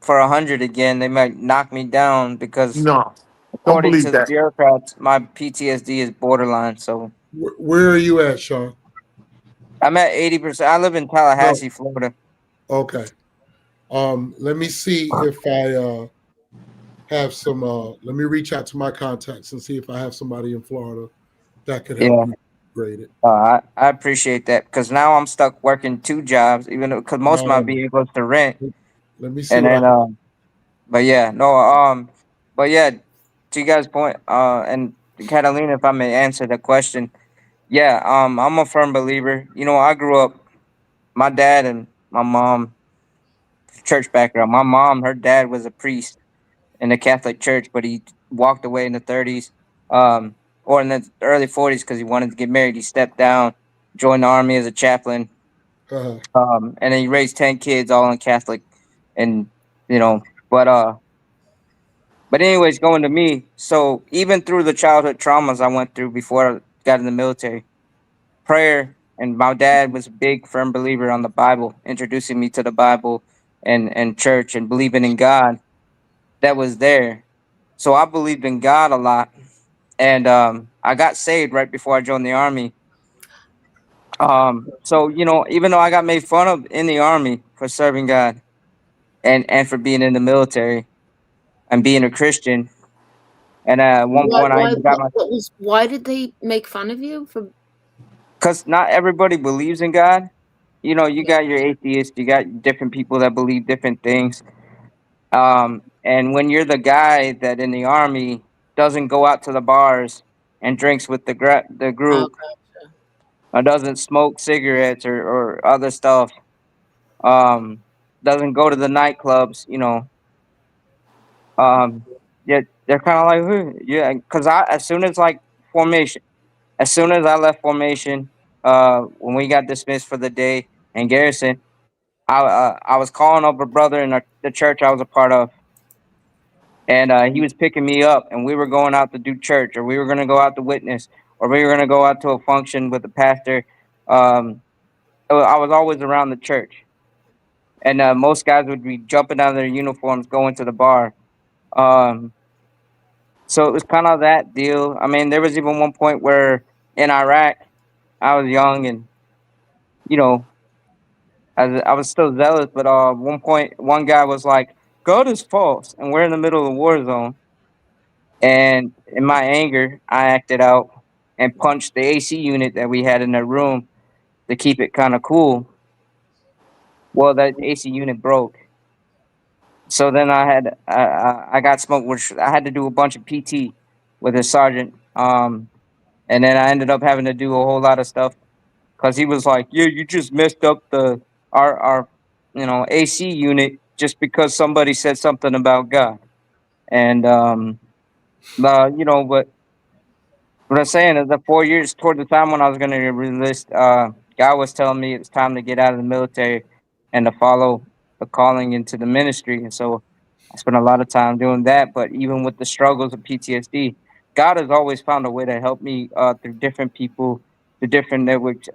for 100 again, they might knock me down because No, don't according believe to the that. bureaucrats, my PTSD is borderline. So Where are you at, Sean? I'm at 80%. I live in No. Tallahassee, Florida. Okay. Let me see if I have some. Let me reach out to my contacts and see if I have somebody in Florida that could help Yeah. you grade it. I appreciate that because now I'm stuck working two jobs, even because most of my Um, vehicles to rent, let me see and what I then can. but yeah, no, but yeah, to you guys' point, and Catalina, if I may answer the question, yeah, I'm a firm believer. You know, I grew up, my dad and my mom, church background. My mom, her dad was a priest in the Catholic Church, but he walked away in the 30s, or in the early 40s because he wanted to get married. He stepped down, joined the army as a chaplain, and then he raised 10 kids, all in Catholic, and you know, but but anyways, going to me. So even through the childhood traumas I went through before I got in the military, prayer, and my dad was a big firm believer on the Bible, introducing me to the Bible and church and believing in God. That was there. So I believed in God a lot, and I got saved right before I joined the army. So you know, even though I got made fun of in the army for serving God and for being in the military and being a Christian, and at one Why? point I Why? even got my, What was? Why did they make fun of you for? because not everybody believes in God. You know, you Yeah. got your atheists, you got different people that believe different things. And when you're the guy that in the army doesn't go out to the bars and drinks with the Oh, group, gotcha. or doesn't smoke cigarettes or other stuff. Um, doesn't go to the nightclubs. Um, yeah, they're kind of like, yeah, because I as soon as like formation, as soon as I left formation, when we got dismissed for the day in Garrison, I was calling up a brother in the church I was a part of, and he was picking me up, and we were going out to do church, or we were gonna go out to witness, or we were gonna go out to a function with the pastor. Um, I was always around the church, and most guys would be jumping out of their uniforms, going to the bar. Um, so it was kind of that deal. I mean, there was even one point where in Iraq, I was young, and you know, I was still zealous, but one point, one guy was like, "God is false," and we're in the middle of a war zone. And in my anger, I acted out and punched the AC unit that we had in the room to keep it kind of cool. Well, that AC unit broke. So then I got smoked, which I had to do a bunch of PT with a sergeant. And then I ended up having to do a whole lot of stuff because he was like, "Yeah, you just messed up our AC unit just because somebody said something about God." And but what I'm saying is that 4 years toward the time when I was going to reenlist, God was telling me it's time to get out of the military and to follow the calling into the ministry. And so I spent a lot of time doing that. But even with the struggles of PTSD, God has always found a way to help me through different people, through different networks.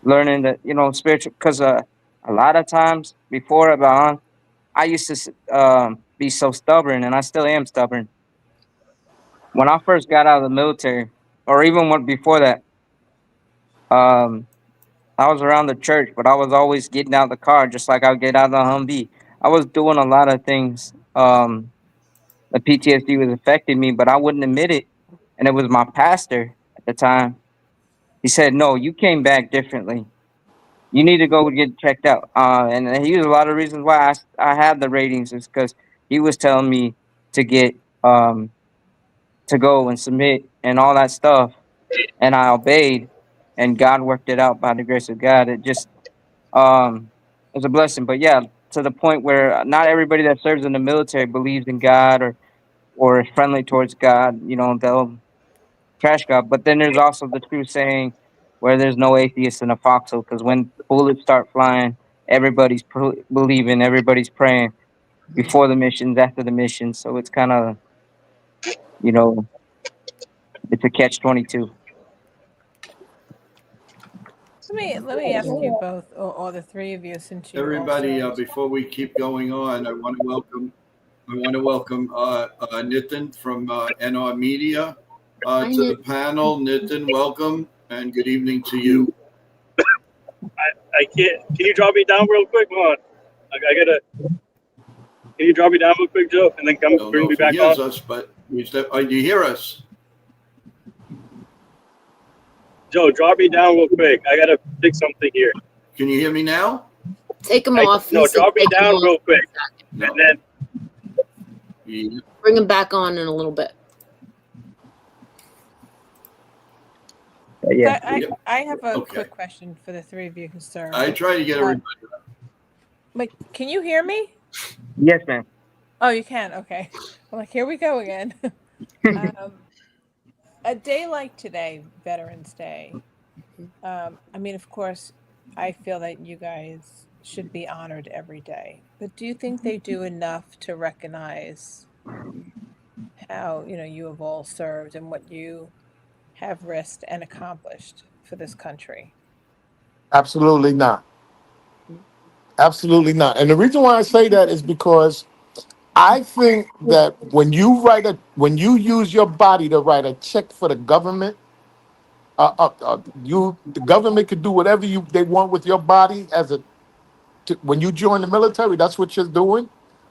Learning that spiritual, because a lot of times before about I used to be so stubborn, and I still am stubborn. When I first got out of the military, or even when before that, um, I was around the church, but I was always getting out of the car, just like I would get out of the Humvee. I was doing a lot of things. The PTSD was affecting me, but I wouldn't admit it. And it was my pastor at the time. He said, "No, you came back differently. You need to go get checked out." And he was a lot of reasons why I had the ratings is because he was telling me to get um, to go and submit and all that stuff, and I obeyed, and God worked it out by the grace of God. It just was a blessing. But yeah, to the point where not everybody that serves in the military believes in God or is friendly towards God. They'll trash God. But then there's also the true saying where there's no atheist in a foxhole, because when bullets start flying, everybody's believing, everybody's praying before the missions, after the missions. So it's kind of you know it's a catch 22. Let me ask you both, or the three of you, since you Everybody, also. before we keep going on, I want to welcome Nitin from NR Media I to knew. the panel. Nitin, welcome and good evening to you. I can't. Can you drop me down real quick? Hold on. I gotta. Can you drop me down real quick, Joe, and then I don't bring know me if he back hears on? us, but do you hear us? Joe, drop me down real quick. I gotta fix something here. Can you hear me now? Take him off. No, He said drop me take him down off real quick, No. and then Yeah. bring him back on in a little bit. Yeah. I have a Okay. quick question for the three of you concerned. I try to get everybody. Like, can you hear me? Yes, ma'am. Oh, you can. Okay. I'm like, here we go again. A day like today, Veterans Day. I mean, of course, I feel that you guys should be honored every day. But do you think they do enough to recognize how you have all served and what you have risked and accomplished for this country? Absolutely not. Absolutely not. And the reason why I say that is because I think that when you use your body to write a check for the government, the government could do whatever they want with your body when you join the military. That's what you're doing.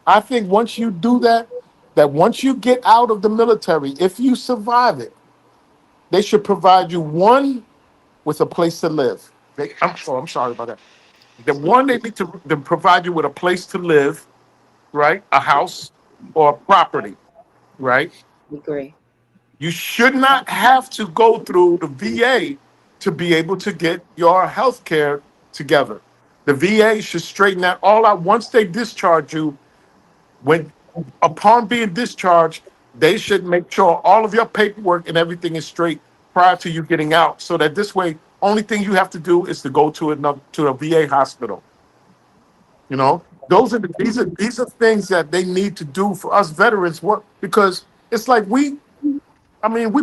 I think once you do that, once you get out of the military, if you survive it, they should provide you with a place to live. I'm sorry about that. They need to provide you with a place to live, right? A house or a property. right? Agree. You should not have to go through the VA to be able to get your health care together. The VA should straighten that all out. Once they discharge you, when upon being discharged, they should make sure all of your paperwork and everything is straight prior to you getting out. So that this way, only thing you have to do is to go to a VA hospital. You know, these are things that they need to do for us veterans. What, because it's like we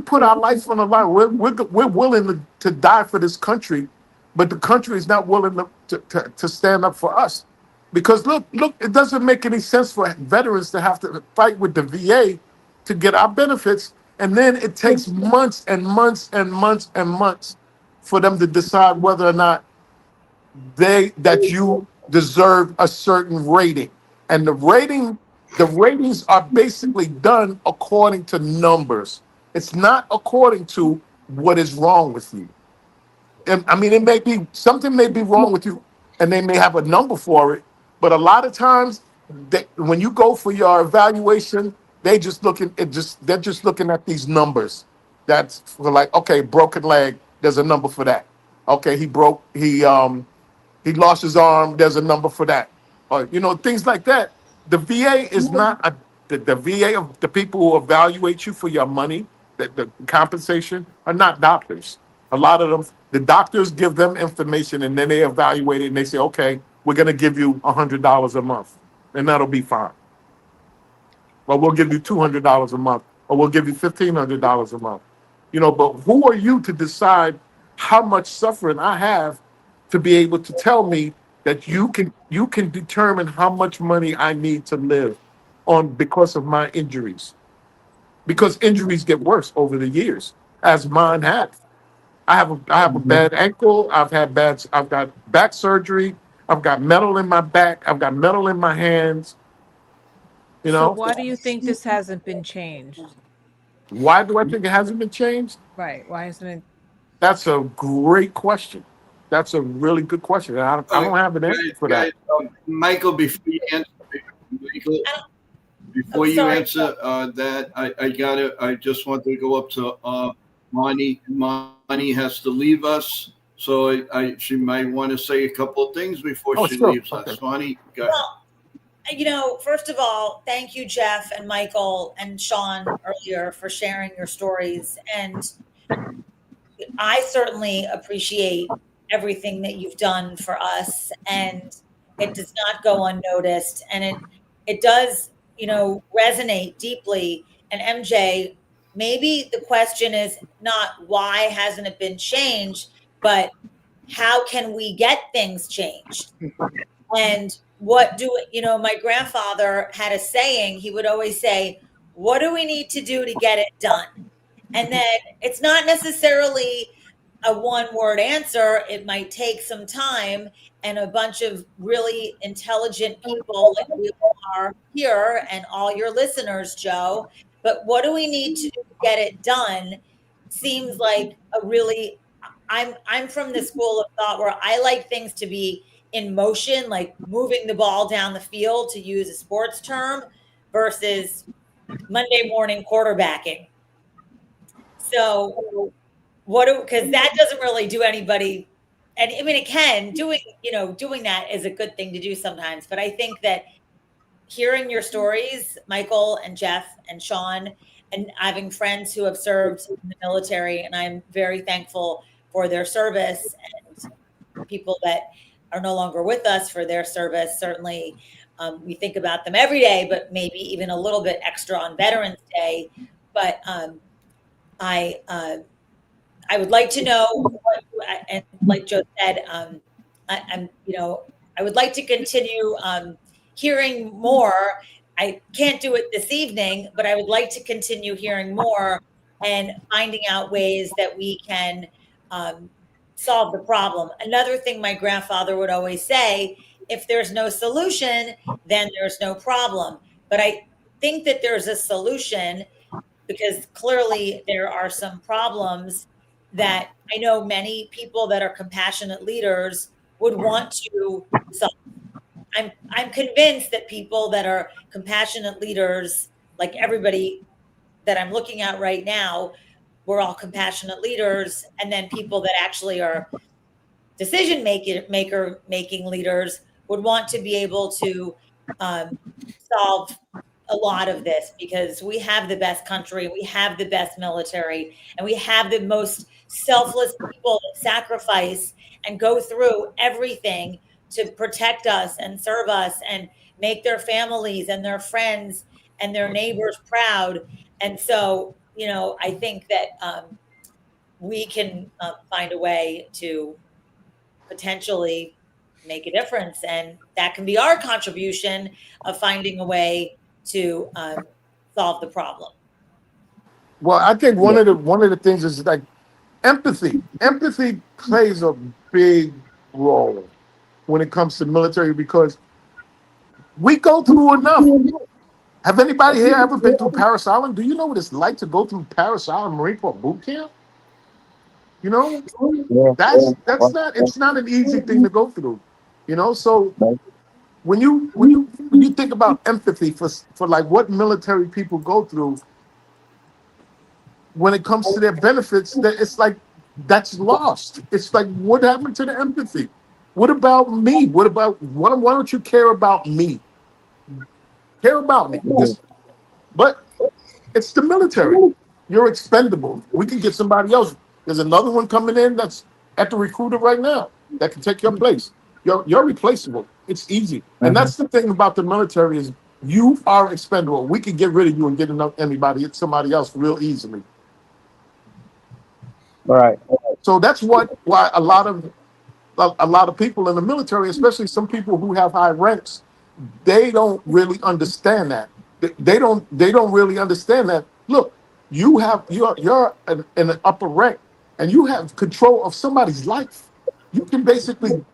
put our life on the line. We're willing to die for this country, but the country is not willing to stand up for us. Because look, it doesn't make any sense for veterans to have to fight with the VA to get our benefits, and then it takes months and months and months and months for them to decide whether or not that you deserve a certain rating. And the ratings are basically done according to numbers. It's not according to what is wrong with you. And I mean, it may be something may be wrong with you, and they may have a number for it. But a lot of times, when you go for your evaluation, they're just looking at these numbers. That's for like, okay, broken leg. There's a number for that. Okay, he lost his arm. There's a number for that. Or things like that. The VA is not the VA of the people who evaluate you for your money, the compensation are not doctors. A lot of them, the doctors give them information and then they evaluate it and they say, okay, we're going to give you $100 a month and that'll be fine. Or we'll give you $200 a month, or we'll give you $1,500 a month. But who are you to decide how much suffering I have to be able to tell me that you can determine how much money I need to live on because of my injuries? Because injuries get worse over the years, as mine have. I have a bad ankle. I've got back surgery. I've got metal in my back. I've got metal in my hands. You So know, why do you think this hasn't been changed? why do I think it hasn't been changed? Right. Why hasn't it? That's a great question. That's a really good question. I don't have an answer for that. Michael, Michael, before you sorry. answer that, I just want to go up to Monty. Monty has to leave us, so she might want to say a couple of things before Oh, she sure. leaves Okay. us. Monty, go ahead. Well, first of all, thank you, Jeff and Michael and Sean earlier for sharing your stories. And I certainly appreciate everything that you've done for us. And it does not go unnoticed. And it does, resonate deeply. And MJ, maybe the question is not why hasn't it been changed, but how can we get things changed? And my grandfather had a saying. He would always say, what do we need to do to get it done? And then it's not necessarily a one word answer. It might take some time and a bunch of really intelligent people like we are here and all your listeners, Joe. But what do we need to do to get it done? Seems like I'm from the school of thought where I like things to be in motion, like moving the ball down the field, to use a sports term, versus Monday morning quarterbacking. So because that doesn't really do anybody. And I mean, it can doing that is a good thing to do sometimes. But I think that hearing your stories, Michael and Jeff and Sean, and having friends who have served in the military, and I'm very thankful for their service, and people that are no longer with us for their service. Certainly, we think about them every day, but maybe even a little bit extra on Veterans Day. But I would like to know, and like Joe said, I would like to continue hearing more. I can't do it this evening, but I would like to continue hearing more and finding out ways that we can solve the problem. Another thing my grandfather would always say, if there's no solution, then there's no problem. But I think that there's a solution, because clearly there are some problems that I know many people that are compassionate leaders would want to solve. I'm convinced that people that are compassionate leaders, like everybody that I'm looking at right now, we're all compassionate leaders, and then people that actually are decision making leaders would want to be able to solve a lot of this, because we have the best country, we have the best military, and we have the most selfless people that sacrifice and go through everything to protect us and serve us and make their families and their friends and their neighbors proud. And so, I think that we can find a way to potentially make a difference, and that can be our contribution of finding a way to solve the problem. Well, I think one of the things is like empathy. Empathy plays a big role when it comes to military, because we go through enough. Have anybody here ever been through Paris Island? Do you know what it's like to go through Paris Island Marine Corps boot camp? You know, that's not, it's not an easy thing to go through. So when you think about empathy for like what military people go through, when it comes to their benefits, that it's like that's lost. It's like, what happened to the empathy? What about me? Why don't you care about me? Care about me. But it's the military. You're expendable. We can get somebody else. There's another one coming in that's at the recruiter right now that can take your place. You're replaceable. It's easy. And that's the thing about the military is you are expendable. We can get rid of you and get somebody else real easily. Right. So that's why a lot of people in the military, especially some people who have high ranks, they don't really understand that. They don't really understand that. Look, you're in an upper rank, and you have control of somebody's life. You can basically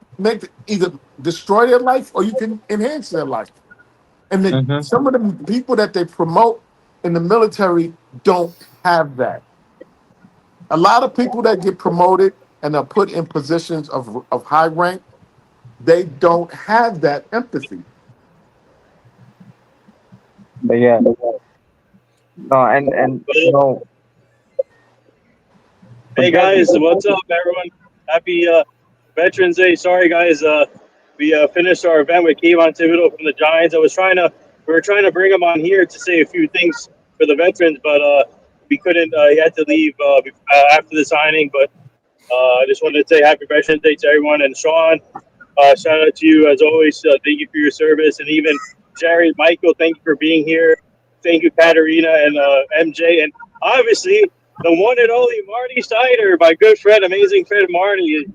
either destroy their life or you can enhance their life. And some of the people that they promote in the military don't have that. A lot of people that get promoted and are put in positions of high rank, they don't have that empathy. But yeah, no, and Hey guys, what's up, everyone? Happy Veterans Day. Sorry, guys. We finished our event with Kayvon Thibodeau from the Giants. We were trying to bring him on here to say a few things for the veterans, but we couldn't. He had to leave after the signing. But I just wanted to say Happy Veterans Day to everyone. And Sean, shout out to you as always. Thank you for your service, and even Jerry, Michael, thank you for being here. Thank you, Katarina and MJ, and obviously the one and only Marty Steiner, my good friend, amazing friend Marty.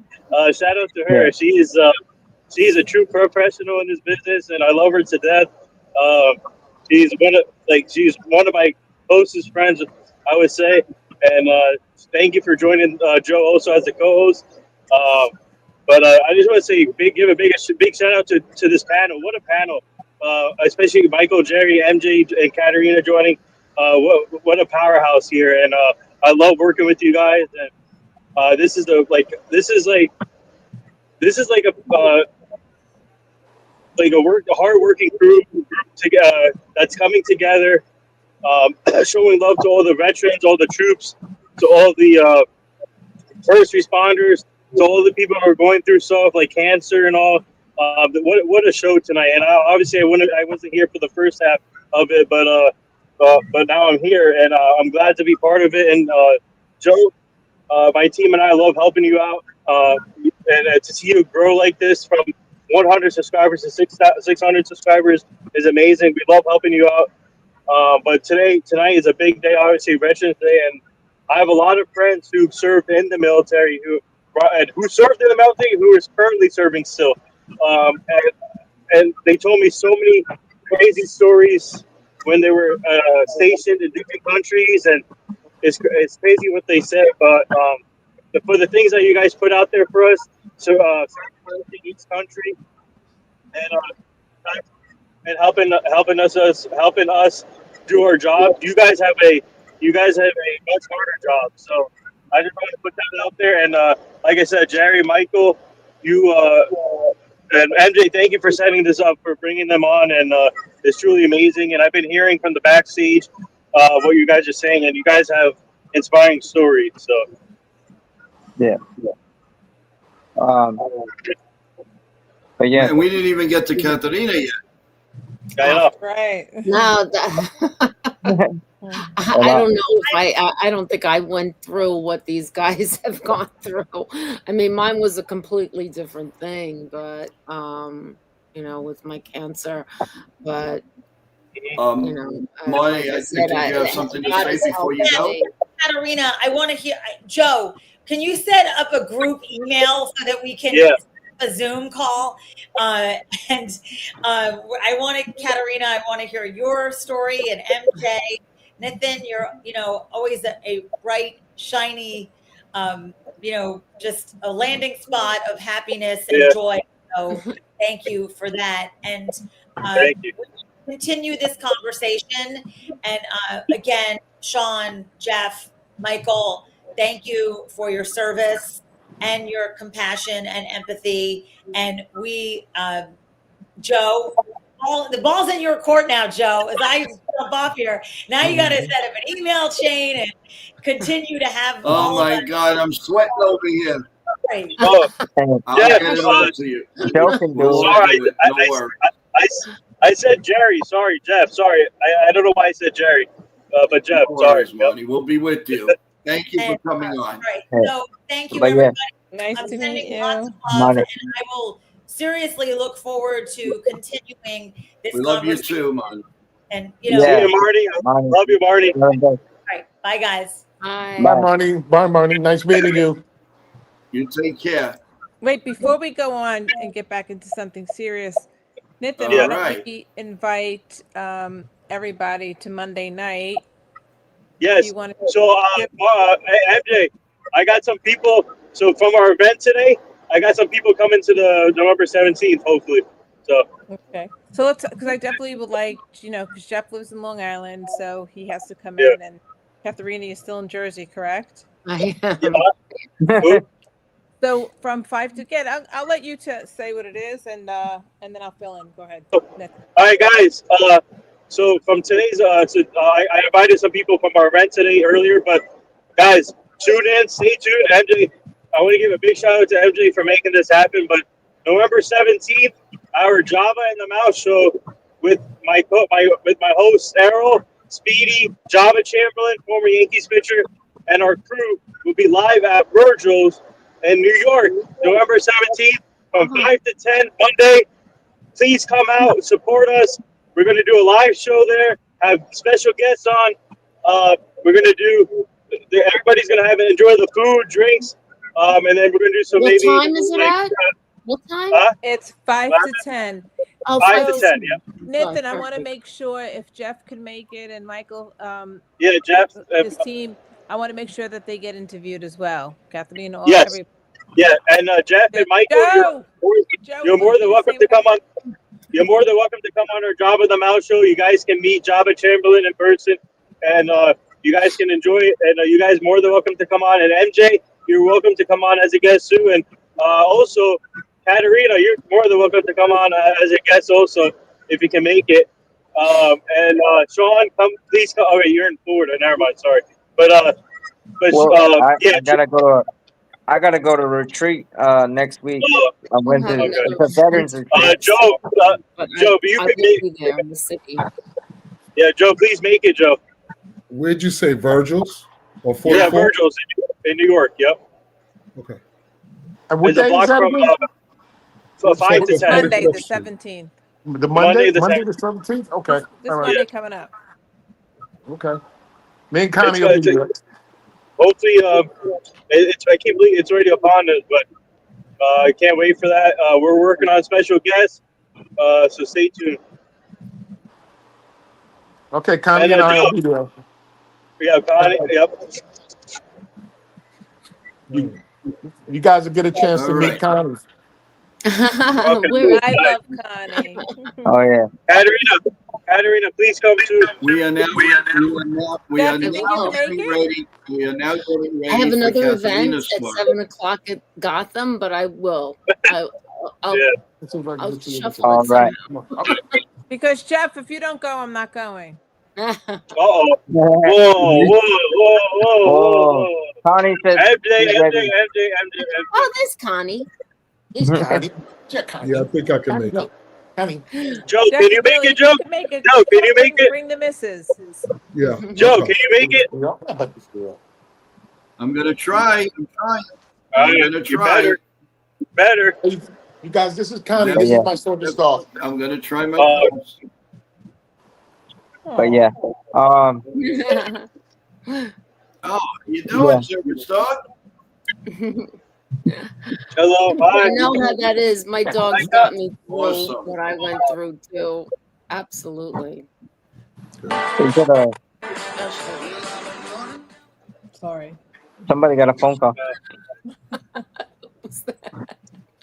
Shout out to her. Yeah. She's a true professional in this business, and I love her to death. She's one of my closest friends, I would say. And thank you for joining Joe also as the co-host. But I just want to say give a big shout out to this panel. What a panel! Especially Michael, Jerry, MJ, and Katarina joining. What a powerhouse here! And I love working with you guys. And this is a hard working group that's coming together, showing love to all the veterans, all the troops, to all the first responders, to all the people who are going through stuff like cancer and all. What a show tonight! And obviously I wasn't here for the first half of it, but now I'm here, and I'm glad to be part of it. And Joe, my team and I love helping you out, and to see you grow like this from 100 subscribers to 600 subscribers is amazing. We love helping you out. But tonight is a big day, obviously Veterans Day, and I have a lot of friends who served in the military, who served in the military, who is currently serving still. And they told me so many crazy stories when they were stationed in different countries, and it's crazy what they said. But for the things that you guys put out there for us, so each country, and helping us do our job. You guys have a much harder job. So I just want to put that out there. And like I said, Jerry, Michael, you and MJ, thank you for setting this up, for bringing them on, and it's truly amazing. And I've been hearing from the backstage what you guys are saying, and you guys have inspiring stories. So Yeah. But yeah, And we didn't even get to Katarina yet. I know. Right. No, I don't know if I don't think I went through what these guys have gone through. I mean, mine was a completely different thing, but with my cancer. But Marty, like I I said, think you have something to God say has before you helped go. me. Katarina, I want to hear Joe. Can you set up a group email so that we can Yeah. a Zoom call? I want to, Katarina, I want to hear your story, and MJ, Nathan, you're always a bright, shiny, just a landing spot of happiness and Yeah. joy. So thank you for that, and Thank you. continue this conversation. And again, Sean, Jeff, Michael, thank you for your service and your compassion and empathy. And we, Joe, the ball's in your court now, Joe. As I jump off here, now you got to set up an email chain and continue to have Oh all of my us. God, I'm sweating over here. Right. Oh, I'll Jeff, get it over to you. Joe can do We'll it. all sorry, do it. Don't worry. I said Jerry. Sorry, Jeff. Sorry, I don't know why I said Jerry, but Jeff. No Sorry. worries, Marty. We'll be with you. Thank you for And, coming on. right. Yeah. So thank you, But yeah, everybody. Nice I'm to sending meet lots of you. love, Marty. and I will seriously look forward to continuing this We love you conversation. too, Marty. And See Yeah. you, Marty. Marty. Love you, Marty. all right, bye guys. Hi. Bye, Marty. Bye, Marty. Nice meeting you. You take care. Wait, before we go on and get back into something serious, Nathan, All why right. don't we invite everybody to Monday night? Yes. You want So, MJ, I got some people. So from our event today, I got some people coming to the November 17th, hopefully. So Okay. So let's, because I definitely would like, because Jeff lives in Long Island, so he has to come Yeah. in. And Katharina is still in Jersey, correct? I am. Who? So from 5 to get, I'll let you to say what it is, and then I'll fill in. Go ahead, Nathan. All right, guys. So from today's, I invited some people from our event today earlier, but guys, tune in, stay tuned. MJ, I want to give a big shout out to MJ for making this happen. But November 17th, our Java and the Mouse show with my host Errol, Speedy, Java Chamberlain, former Yankees pitcher, and our crew will be live at Virgil's in New York, November 17th from 5 to 10 Monday. Please come out, support us. We're going to do a live show there, have special guests on. We're going to do, everybody's going to enjoy the food, drinks, and then we're going to do some What maybe. time is it at? What time? It's 5 to 10. Oh, 5 to So, 10, yeah. Nathan, I Oh, want to perfect. make sure if Jeff can make it and Michael, Yeah, Jeff. his team, I want to make sure that they get interviewed as well. Kathleen, all Yes. every. Yeah, and Jeff and Michael, you're more than welcome to come on. You're more than welcome to come on our Java the Mouse show. You guys can meet Java Chamberlain in person, and you guys can enjoy it. And you guys more than welcome to come on. And MJ, you're welcome to come on as a guest too. And also, Katarina, you're more than welcome to come on as a guest also if you can make it. And Sean, please come. Okay, you're in Florida. Never mind. Sorry, but Well, yeah. I gotta go to retreat next week. I went to Okay. it's a veterans retreat. Joe, Joe, you I can will make. be there in the city. Yeah, Joe, please make it, Joe. Where'd you say, Virgil's or Yeah, 44? Virgil's in New York. Yep. Okay. And what It's a day block is that from again? 5 to It's 10. Monday, the 17th. The Monday Monday? the Monday the 17th? Okay. This All right. Monday coming up. Okay. Me and Connie It's will be good. there. Hopefully, I can't believe it's already upon us, but I can't wait for that. We're working on special guests, so stay tuned. Okay, Connie And and I Joe, will be there. yeah, Connie, yep. You guys will get a chance All to right. meet Connie. Okay. Where I love Connie. Oh yeah. Katarina, please come too. We are now Jeff, you think you can make getting it? ready. We are now getting ready I have for another event Katarina's at tomorrow. 7:00 at Gotham, but I will. I'll Yeah. I'll shuffle All it right. somehow. Because Jeff, if you don't go, I'm not going. Uh-oh. Whoa. Connie said, MJ. Oh, there's Connie. He's Connie. Yeah, I think I can make it. Connie. Joe, Jeff, can you make it, Joe? You can make it. Joe, can you make it? Bring the misses. Yeah. Joe, can you make it? I'm gonna try. I'm trying. All I'm right, gonna you try. better. You guys, this is Connie. Yeah. This is my son, Gustav. I'm gonna try my best. but yeah. Oh, how you doing, superstar? Hello, I hi. know how that is. My dogs got me through Awesome. what I went through too. Absolutely. Sorry. Somebody got a phone call.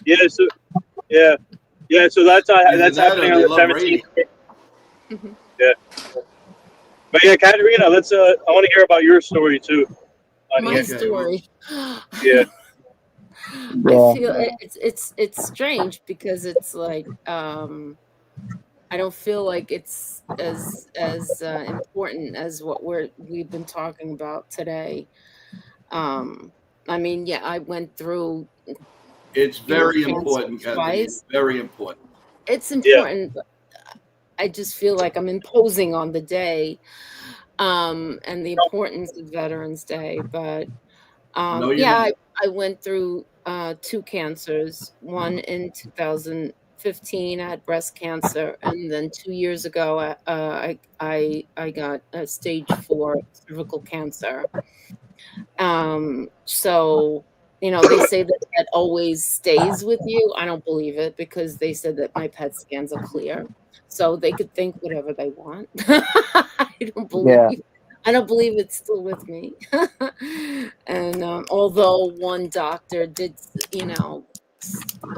Yeah, so so that's happening on the 17th. Yeah. But yeah, Katerina, let's I want to hear about your story too. My story. Yeah. I feel it's strange because it's like I don't feel like it's as important as what we've been talking about today. I mean, yeah, I went through. It's very important, Katerina. Very important. It's important. But I just feel like I'm imposing on the day, and the importance of Veterans Day. But I went through 2 cancers. One in 2015, I had breast cancer, and then 2 years ago, I got a stage 4 cervical cancer. So they say that always stays with you. I don't believe it because they said that my PET scans are clear, so they could think whatever they want. I don't believe it's still with me. And although one doctor did,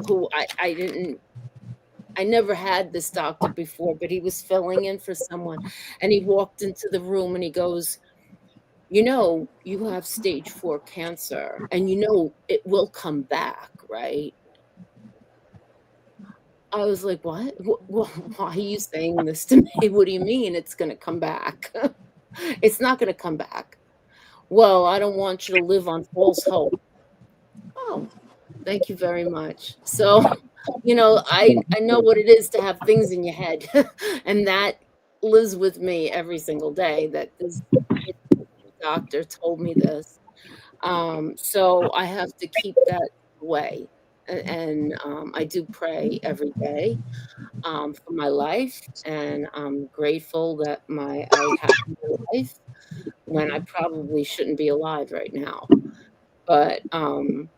who I never had this doctor before, but he was filling in for someone, and he walked into the room and he goes, you have stage 4 cancer, and it will come back, right? I was like, what? Why are you saying this to me? What do you mean it's going to come back? It's not going to come back. Well, I don't want you to live on false hope. Oh, thank you very much. So, I know what it is to have things in your head, and that lives with me every single day, that this doctor told me this. So I have to keep that away. And I do pray every day for my life, and I'm grateful that I have my life when I probably shouldn't be alive right now. But both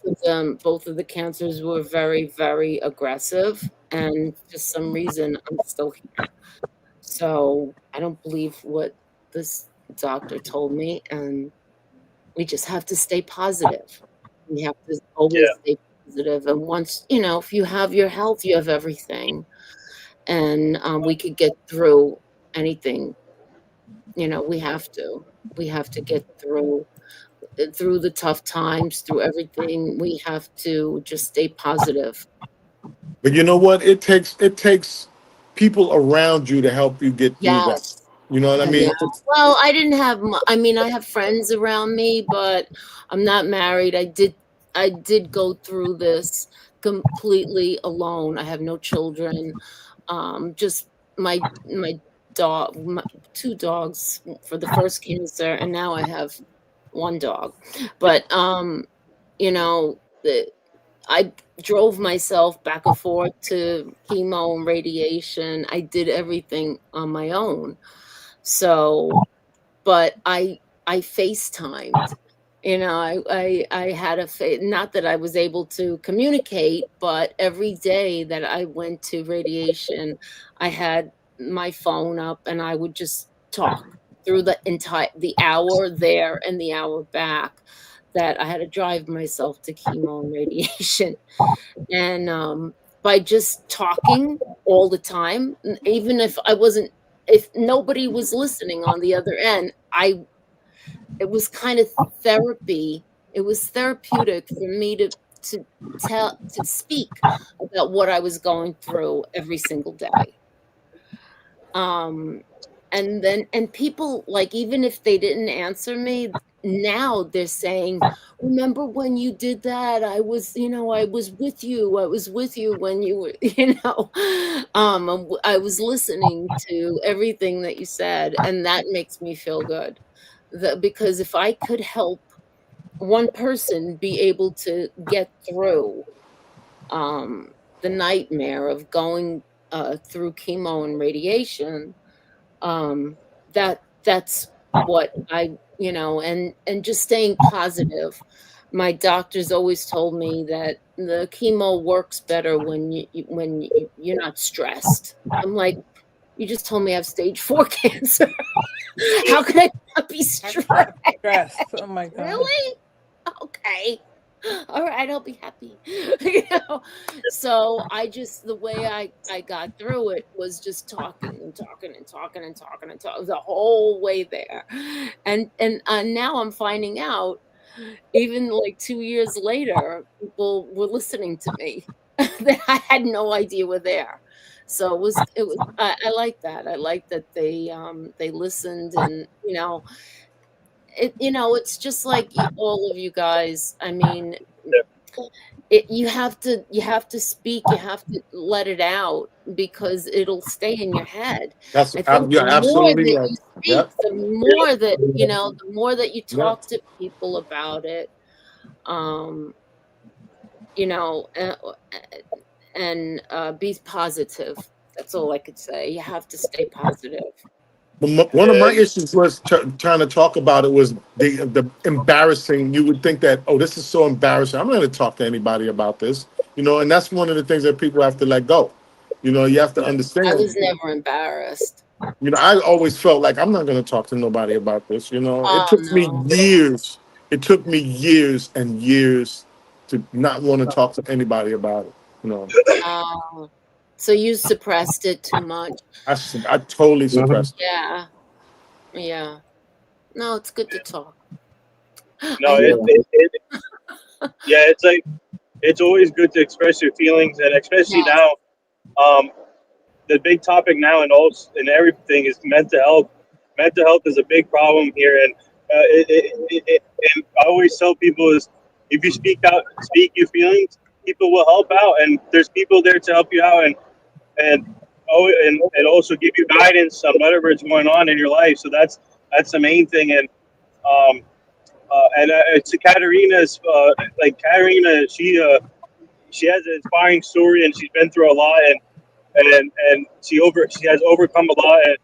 of the cancers were very, very aggressive, and for some reason I'm still here. So I don't believe what this doctor told me, and we just have to stay positive. We have to always stay positive. And once, if you have your health, you have everything. And we could get through anything. We have to get through the tough times, through everything. We have to just stay positive. But you know what? It takes people around you to help you get through that. You know what I mean? Yeah. Well, I didn't have. I have friends around me, but I'm not married. I did go through this completely alone. I have no children. Just my dog, 2 dogs for the first cancer, and now I have 1 dog. But I drove myself back and forth to chemo and radiation. I did everything on my own. So, but I FaceTimed. I had not that I was able to communicate, but every day that I went to radiation, I had my phone up and I would just talk through the hour there and the hour back, that I had to drive myself to chemo and radiation. And by just talking all the time, even if nobody was listening on the other end, it was kind of therapy. It was therapeutic for me to speak about what I was going through every single day. And people, like, even if they didn't answer me, now they're saying, remember when you did that? I was with you. I was with you when you were, I was listening to everything that you said, and that makes me feel good. Because if I could help one person be able to get through the nightmare of going through chemo and radiation, that's what and just staying positive. My doctors always told me that the chemo works better you're not stressed. I'm like, you just told me I have stage 4 cancer. How can I not be stressed? Oh my God. Really? Okay. All right, I'll be happy. So the way I got through it was just talking and talking and talking and talking and talking the whole way there. And now I'm finding out, even like 2 years later, people were listening to me that I had no idea were there. So I like that. I like that they listened, and it's just like all of you guys. I mean, you have to speak, you have to let it out, because it'll stay in your head. I think the You're more absolutely that right. you Yep. speak, the more that you Yep. talk to people about it, um, you know, uh, and be positive. That's all I could say. You have to stay positive. One of my issues was trying to talk about it was the embarrassing. You would think that, oh, this is so embarrassing. I'm not going to talk to anybody about this, and that's one of the things that people have to let go. You have to I understand. was never embarrassed. I always felt like I'm not going to talk to nobody about this. It Oh took me no. years. It took me years and years to not want to talk to anybody about it. Oh, so you suppressed it too much. I totally suppressed. Yeah. Yeah. No, it's good to talk. No, yeah, it's like it's always good to express your feelings, and especially Yes. now, the big topic now and everything is mental health. Mental health is a big problem here, and and I always tell people is, if you speak your feelings, people will help out, and there's people there to help you out, and also give you guidance on whatever is going on in your life. So that's the main thing, and it's Katerina's like Katerina, she has an inspiring story, and she's been through a lot, and she has overcome a lot, and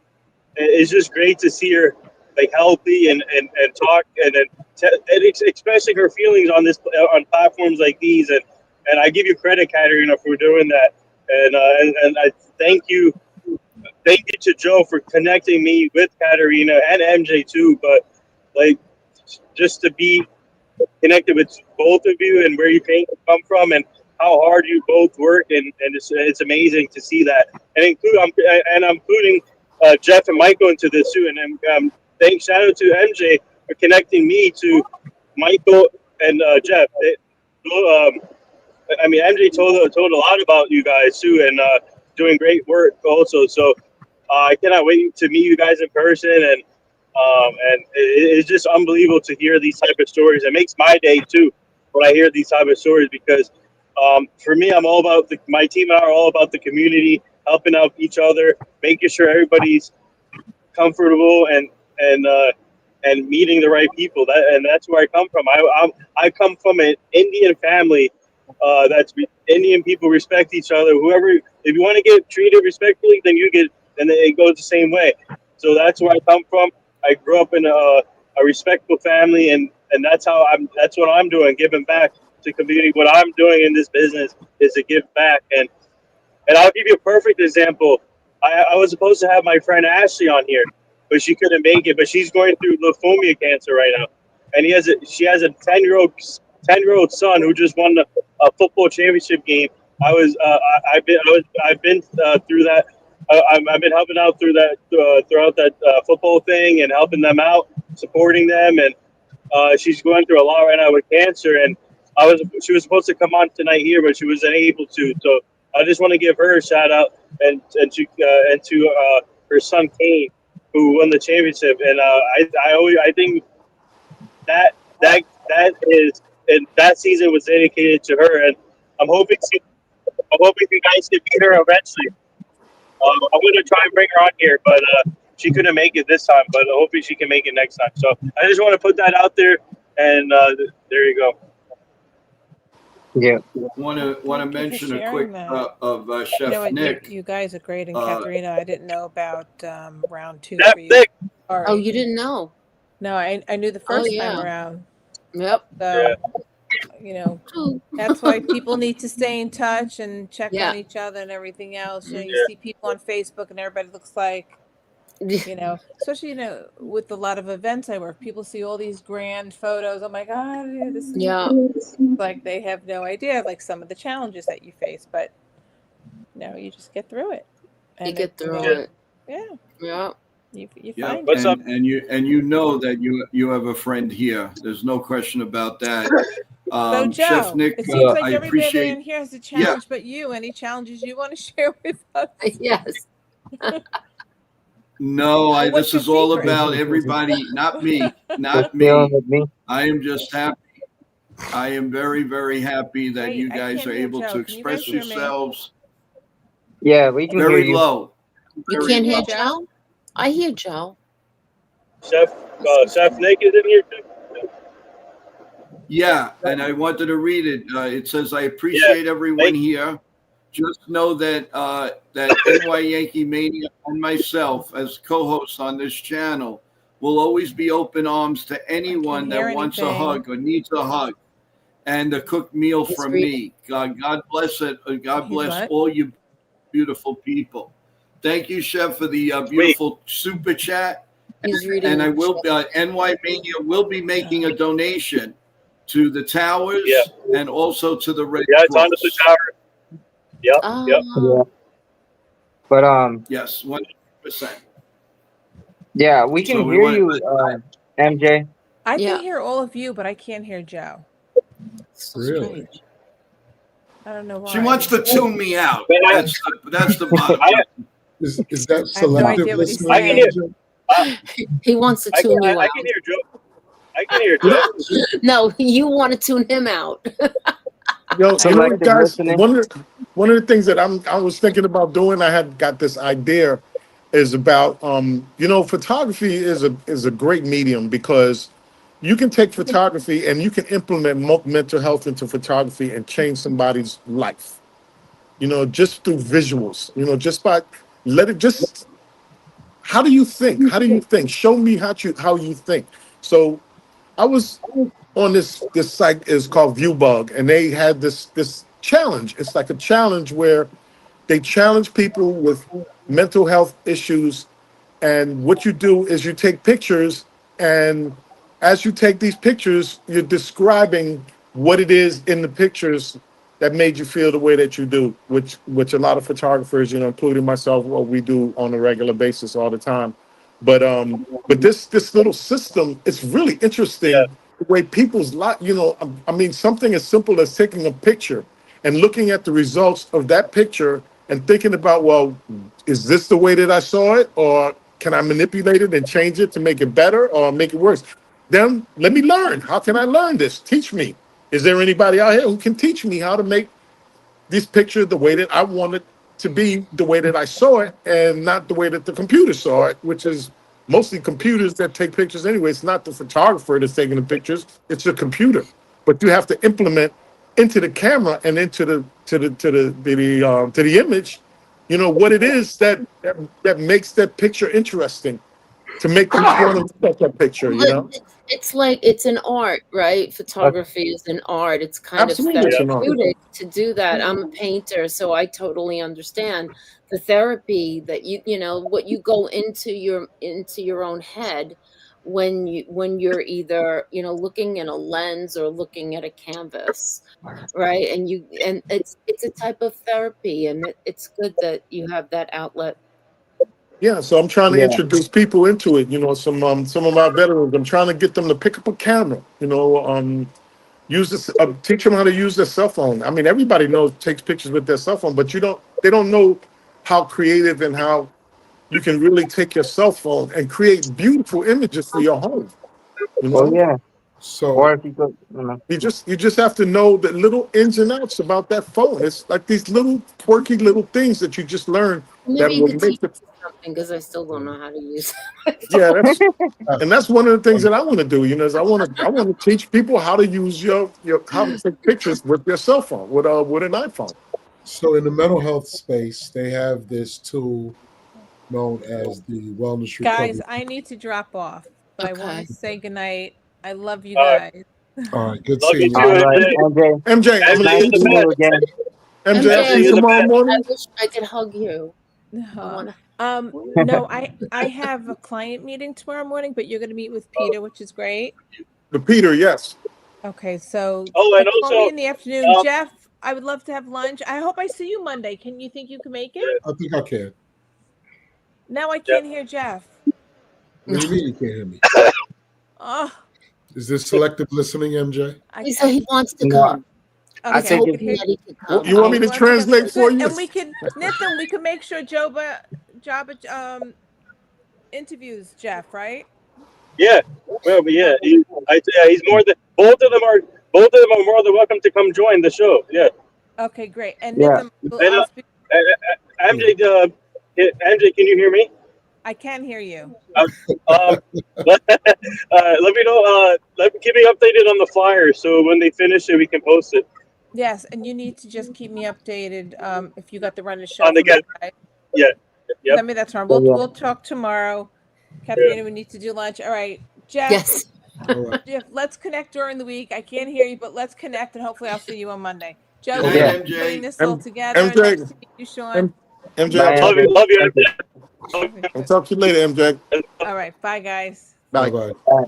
it's just great to see her like healthy and talk and expressing her feelings on platforms like these, and I give you credit, Katerina, for doing that, and I thank you to Joe for connecting me with Katerina and MJ too, but like just to be connected with both of you and where you come from and how hard you both work, and it's amazing to see that, and I'm including Jeff and Michael into this too, and thanks, shout out to MJ for connecting me to Michael and Jeff. I mean, MJ told a lot about you guys too, and doing great work also. So I cannot wait to meet you guys in person, and it's just unbelievable to hear these type of stories. It makes my day too when I hear these type of stories, because for me, I'm all about my team and I are all about the community, helping out each other, making sure everybody's comfortable and and meeting the right people. That's where I come from. I come from an Indian family. That's Indian people respect each other. Whoever, if you want to get treated respectfully, then then it goes the same way. So that's where I come from. I grew up in a respectful family, and that's what I'm doing, giving back to community. What I'm doing in this business is to give back, and I'll give you a perfect example. I was supposed to have my friend Ashley on here, but she couldn't make it. But she's going through leukemia cancer right now, and she has a 10-year-old son who just won a football championship game. I've been through that. I've been helping out throughout that football thing, and helping them out, supporting them, and she's going through a lot right now with cancer. And she was supposed to come on tonight here, but she wasn't able to. So I just want to give her a shout out, and to her son Kane, who won the championship, and I think that season was dedicated to her, and I'm hoping you guys can meet her eventually. I'm going to try and bring her on here, but she couldn't make it this time. But hopefully she can make it next time. So I just want to put that out there, and there you go. Yeah. Want to mention a quick of Chef You know what? Nick. You guys are great, and Katharina, I didn't know about round 2 Chef for you. Nick. Sorry. Oh, you didn't know? No, I knew the first time around. Yep. So, you know, that's why people need to stay in touch and check on each other and everything else. You know, you see people on Facebook and everybody looks like, you know, especially, you know, with a lot of events I work, people see all these grand photos. Oh my God, this is like they have no idea, like some of the challenges that you face, but no, you just get through it. And you get through it. Yeah. Yeah. You Yeah, find What's it. up? and you know that you have a friend here. There's no question about that. So Joe, Chef Nick, it seems like I everybody appreciate. in here has a challenge, but you, any challenges you want to share with us? Yes. No, what's this your is all secret? about everybody, not me, not Feeling me. with me. I am just happy. I am very, very happy that Wait, you I guys can't are hear able Joe. to Can you guys express hear me? yourselves Yeah, we can hear very you. low. You Very can't hear low. Joe? I hear Joe. Chef Nick is in here too. Yeah, and I wanted to read it. It says, "I appreciate everyone here. Just know that that NY Yankee Mania and myself, as co-hosts on this channel, will always be open arms to anyone that wants a hug or needs a hug, and a cooked meal from me. God bless it. God bless all you beautiful people. Thank you, Chef, for the beautiful super chat. He's reading. And I will. NY Mania will be making a donation to the towers and also to the Red Cross. It's on the tower. Yep. Yeah. But yes, 100%. Yeah, we can hear you, MJ. I can hear all of you, but I can't hear Joe. Really? I don't know why. She wants to tune me out. That's the bottom line. Is that I have no selective idea what he's listening? saying. He wants to tune you out. I can hear Joe. I can hear Joe. No, you want to tune him out. Yo, you know, guys, one of the things that I was thinking about doing, I had got this idea, is about you know, photography is a great medium because you can take photography and you can implement mental health into photography and change somebody's life. You know, just through visuals. You know, just by how do you think? How do you think? Show me how you think. So I was on this site is called Viewbug, and they had this challenge. It's like a challenge where they challenge people with mental health issues, and what you do is you take pictures, and as you take these pictures, you're describing what it is in the pictures that made you feel the way that you do, which a lot of photographers, you know, including myself, what we do on a regular basis all the time. But this little system, it's really interesting. Yeah. The way people's life, you know, I mean, something as simple as taking a picture and looking at the results of that picture and thinking about, well, is this the way that I saw it, or can I manipulate it and change it to make it better or make it worse? Then let me learn. How can I learn this? Teach me. Is there anybody out here who can teach me how to make this picture the way that I want it to be, the way that I saw it, and not the way that the computer saw it, which is mostly computers that take pictures anyway. It's not the photographer that's taking the pictures; it's the computer. But you have to implement into the camera and into the image, you know, what it is that makes that picture interesting, to make them want to look at that picture. You know. It's like it's an art, right? Photography is an art. It's kind Absolutely, of therapeutic to do that. I'm a painter, so I totally understand the therapy that you know what you go into your own head when you're either, you know, looking in a lens or looking at a canvas, right? And it's a type of therapy, and it's good that you have that outlet. Yeah, so I'm trying to introduce people into it. You know, some of my veterans. I'm trying to get them to pick up a camera. You know, use this. Teach them how to use their cell phone. I mean, everybody takes pictures with their cell phone, but they don't know how creative and how you can really take your cell phone and create beautiful images for your home. You know? Oh yeah. So Or if you go, you know. You just have to know the little ins and outs about that phone. It's like these little quirky little things that you just learn that Maybe you will could make teach it. me something because I still don't know how to use Yeah, that's one of the things that I want to do. You know, is I want to teach people how to use your how to take pictures with your cell phone with an iPhone. So in the mental health space, they have this tool known as the Wellness Guys, Recovery. I need to drop off, but I want to Okay. say goodnight. I love you All right. guys. All right, good Love you seeing you. too, All right, MJ. MJ. MJ, I'm gonna MJ, Nice see you're you the meeting tomorrow. you best. again. MJ, I'll MJ, see MJ, you you're the tomorrow best. I morning. wish I could hug you. I Uh, want to. no, I have a client meeting tomorrow morning, but you're going to meet with Peter, which is great. The Peter, yes. Okay, so Oh, and call me also, in the afternoon. um, Jeff, I would love to have lunch. I hope I see you Monday. Can you think you can make it? I think I can. Now I yeah. can't hear Jeff. What do you mean you can't hear me? Oh, Is this selective listening, MJ? He said he wants to No, come. I He's okay. think hoping it's that he could Well, come. you want Okay, me he to wants to come. translate for Good, you? and we can Nathan. We can make sure Jabba interviews Jeff, right? Yeah. Well, but yeah, he's more than both of them are more than welcome to come join the show. Yeah. Okay, great. And yeah. Nathan, And I'll speak. MJ, MJ, can you hear me? I can hear you. Let me know. Keep me updated on the flyer, so when they finish it, we can post it Yes, and you need to just keep me updated. If you got the run of the show on the for me, get. right? Yeah. Yep. Send me that tomorrow. Yeah, yeah. We'll talk tomorrow. Yeah. Katharina, we need to do lunch. All right, Jeff. Yes. All right. Jeff, let's connect during the week. I can't hear you, but let's connect, and hopefully I'll see you on Monday. Joe, Good we're night, Yeah. gonna be putting MJ. this all M- together. Nice MJ, to meet you, Sean. MJ, Bye, Love MJ. you. Love you. Thank you. Okay, I'll good. talk to you later, MJ. All right, bye, guys. Bye Bye. bye.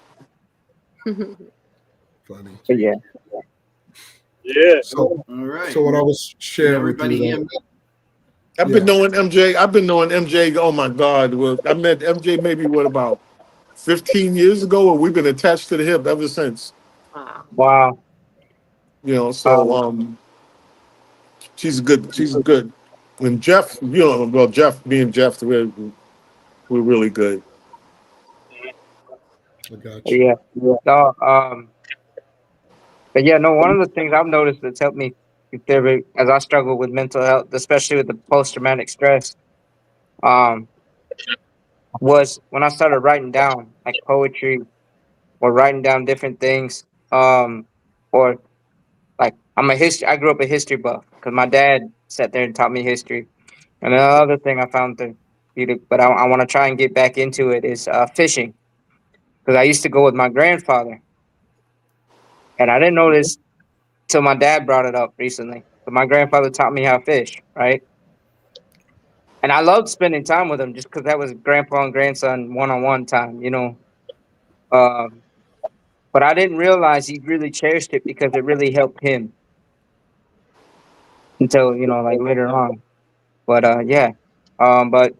Funny. But yeah. Yeah. So, All right. so what I was Can sharing with everybody you, hear that, me? I've been knowing MJ. I've been knowing MJ. Oh my God! Well, I met MJ maybe about 15 years ago, and we've been attached to the hip ever since. Wow. Wow. You know, so she's good. She's good. And Jeff, you know, well, Jeff, me and Jeff, we're really good. I got you. Yeah. Yeah. No, but yeah, no, one of the things I've noticed that's helped me as I struggle with mental health, especially with the post-traumatic stress, um, was when I started writing down like poetry or writing down different things. Or like I grew up a history buff because my dad sat there and taught me history. And another thing I found but I want to try and get back into it is fishing because I used to go with my grandfather, and I didn't know this till my dad brought it up recently. But my grandfather taught me how to fish, right? And I loved spending time with him just because that was grandpa and grandson one-on-one time, you know. Um, but I didn't realize he really cherished it because it really helped him until, you know, like later on. But yeah. But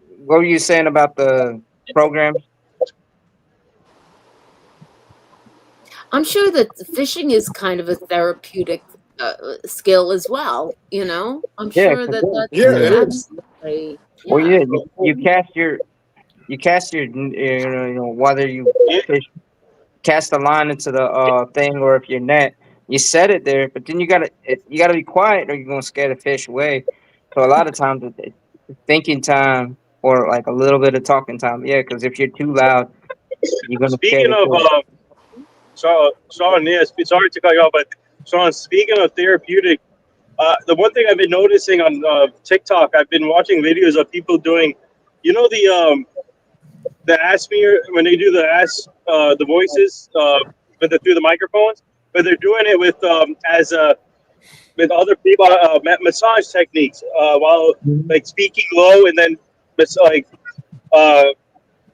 what were you saying about the programs? I'm sure that fishing is kind of a therapeutic skill as well. You know, I'm Yeah, sure 'cause- that Yeah, that's it Yeah. is. absolutely, well, yeah. yeah, you cast your you know, whether you Yeah. fish, cast a line into the thing or if you're net, you set it there, but then you gotta be quiet or you're gonna scare the fish away. So a lot of times it's thinking time or like a little bit of talking time. Yeah, because if you're too loud, you're gonna scare Speaking the of, fish. Sean, yes, sorry to cut you off, but Sean, speaking of therapeutic, the one thing I've been noticing on TikTok, I've been watching videos of people doing, you know, the ask me when they do the voices, through the microphones, but they're doing it with with other people, massage techniques, while Mhm. like speaking low and then like uh,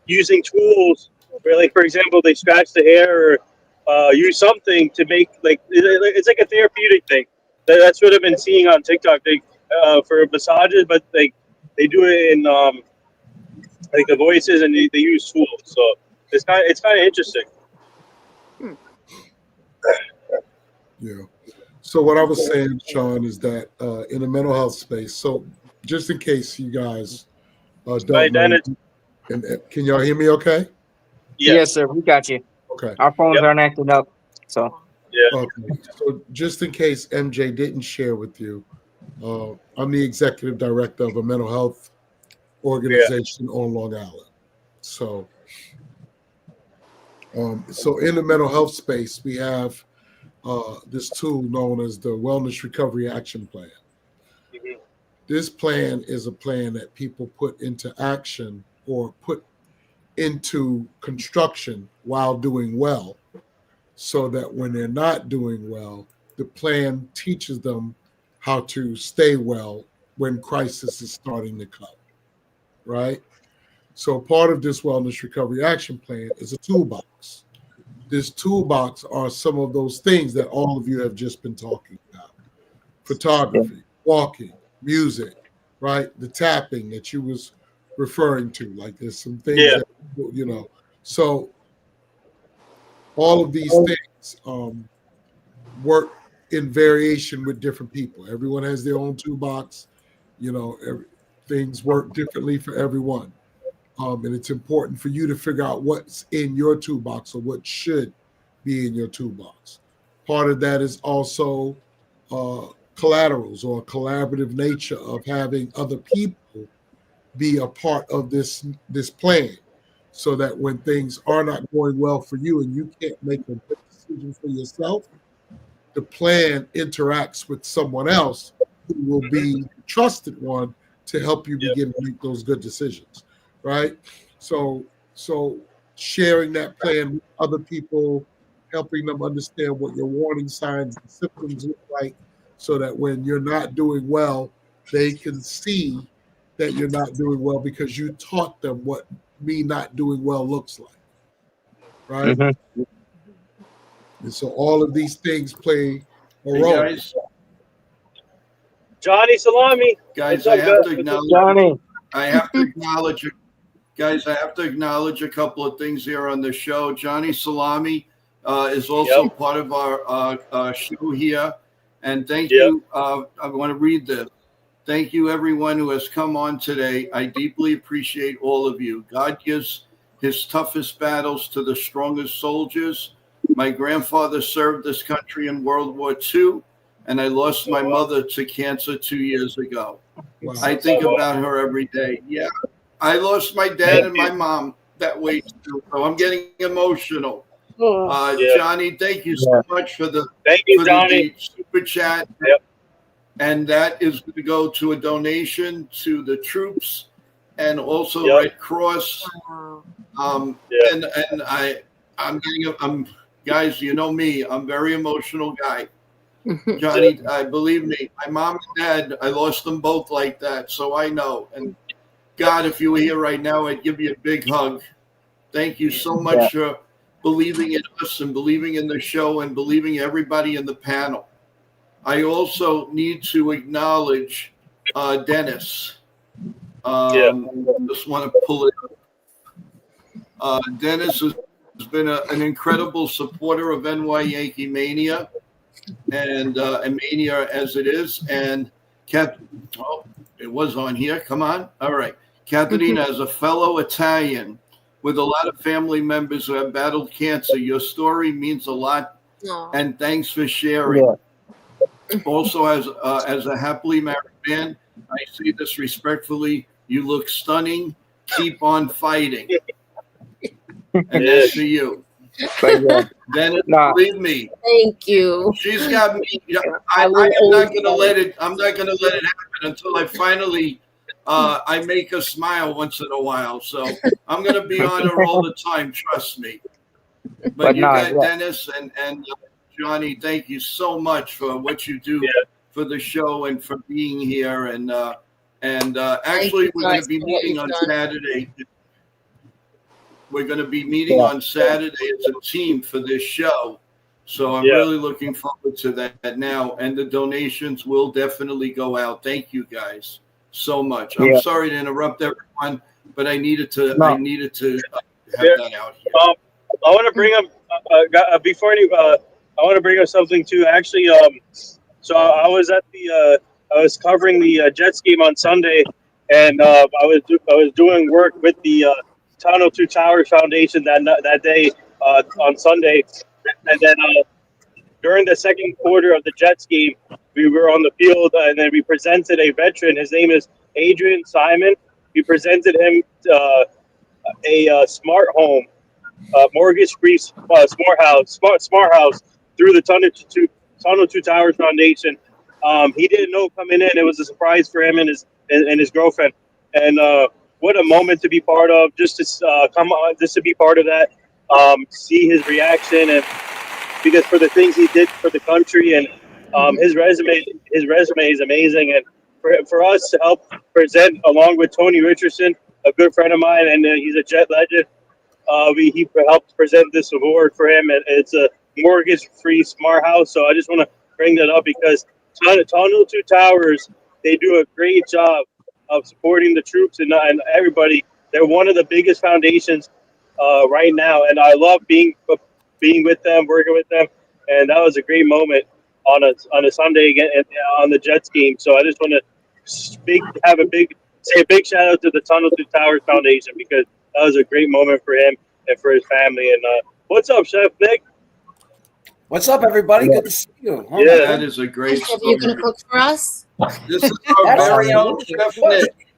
using tools where, like, for example, they scratch the hair or use something to make it's like a therapeutic thing. That's what I've been seeing on TikTok. They for massages, but they do it in like the voices and they use tools. So it's kind of interesting. Yeah. So what I was saying, Sean, is that in the mental health space, so just in case you guys don't know. And can y'all hear me okay? Yes, sir. We got you. Okay. Our phones aren't acting up. So Okay. So just in case MJ didn't share with you, I'm the executive director of a mental health organization on Long Island. So so in the mental health space, we have this tool known as the Wellness Recovery Action Plan. This plan is a plan that people put into action or put into construction while doing well, so that when they're not doing well, the plan teaches them how to stay well when crisis is starting to come, right? So part of this Wellness Recovery Action Plan is a toolbox. This toolbox are some of those things that all of you have just been talking about. Photography, walking, music, right? The tapping that you was referring to. Like there's some things that, you know. So all of these things work in variation with different people. Everyone has their own toolbox. You know, things work differently for everyone. And it's important for you to figure out what's in your toolbox or what should be in your toolbox. Part of that is also collaterals or collaborative nature of having other people be a part of this plan, so that when things are not going well for you and you can't make a good decision for yourself, the plan interacts with someone else who will be the trusted one to help you begin to make those good decisions, right? So sharing that plan with other people, helping them understand what your warning signs and symptoms look like, so that when you're not doing well, they can see that you're not doing well because you taught them what me not doing well looks like, right? Mm-hmm. And so all of these things play a role. Guys, Johnny Salami. guys, I have to acknowledge. Johnny. I have to acknowledge, guys. I have to acknowledge a couple of things here on the show. Johnny Salami is also part of our show here, and thank you. I want to read this. Thank you, everyone who has come on today. I deeply appreciate all of you. God gives his toughest battles to the strongest soldiers. My grandfather served this country in World War II, and I lost my mother to cancer 2 years ago. Wow. I think about her every day. Yeah, I lost my dad and my mom that way too, so I'm getting emotional. Johnny, thank you so much for the super chat. And that is going to go to a donation to the troops and also Red Cross. And I'm guys, you know me, I'm a very emotional guy. Johnny, believe me, my mom and dad, I lost them both like that, so I know. And God, if you were here right now, I'd give you a big hug. Thank you so much for believing in us and believing in the show and believing everybody in the panel. I also need to acknowledge Dennis. Just want to pull it up. Dennis has been an incredible supporter of NY Yankee Mania and Mania as it is. And it was on here. Come on. All right. Caterina, as a fellow Italian with a lot of family members who have battled cancer, your story means a lot. And thanks for sharing. Yeah. Also, as a happily married man, I say this respectfully. You look stunning. Keep on fighting. And that's for you. Dennis, believe me. Thank you. She's got me. I'm not going to let it. I'm not going to let it happen until I finally I make her smile once in a while. So I'm going to be on her all the time. Trust me. But you got Dennis and Johnny, thank you so much for what you do for the show and for being here. And actually, we're going to be meeting on Saturday. We're going to be meeting on Saturday as a team for this show. So I'm really looking forward to that now. And the donations will definitely go out. Thank you guys so much. I'm sorry to interrupt everyone, but I needed to have that out here. I want to bring up before any. I want to bring up something too. Actually, so I was at I was covering the Jets game on Sunday, and I was doing work with the Tunnel to Towers Foundation that day on Sunday, and then during the second quarter of the Jets game, we were on the field, and then we presented a veteran. His name is Adrian Simon. We presented him a smart home, mortgage-free smart house through the Tunnel to Towers Foundation. He didn't know coming in. It was a surprise for him and his girlfriend. And what a moment to be part of! Just to come on, just to be part of that, see his reaction, and because for the things he did for the country, and his resume is amazing. And for us to help present along with Tony Richardson, a good friend of mine, and he's a Jet legend. He helped present this award for him, and it's a mortgage-free smart house. So I just want to bring that up because Tunnel to Towers, they do a great job of supporting the troops and everybody. They're one of the biggest foundations right now, and I love being with them, working with them, and that was a great moment on a Sunday again on the Jets game. So I just want to say a big shout out to the Tunnel to Towers Foundation because that was a great moment for him and for his family. And what's up, Chef Nick? What's up, everybody? Good to see you. Oh, yeah, that is a great story. You're going to cook for us? This is our very own Chef Nick.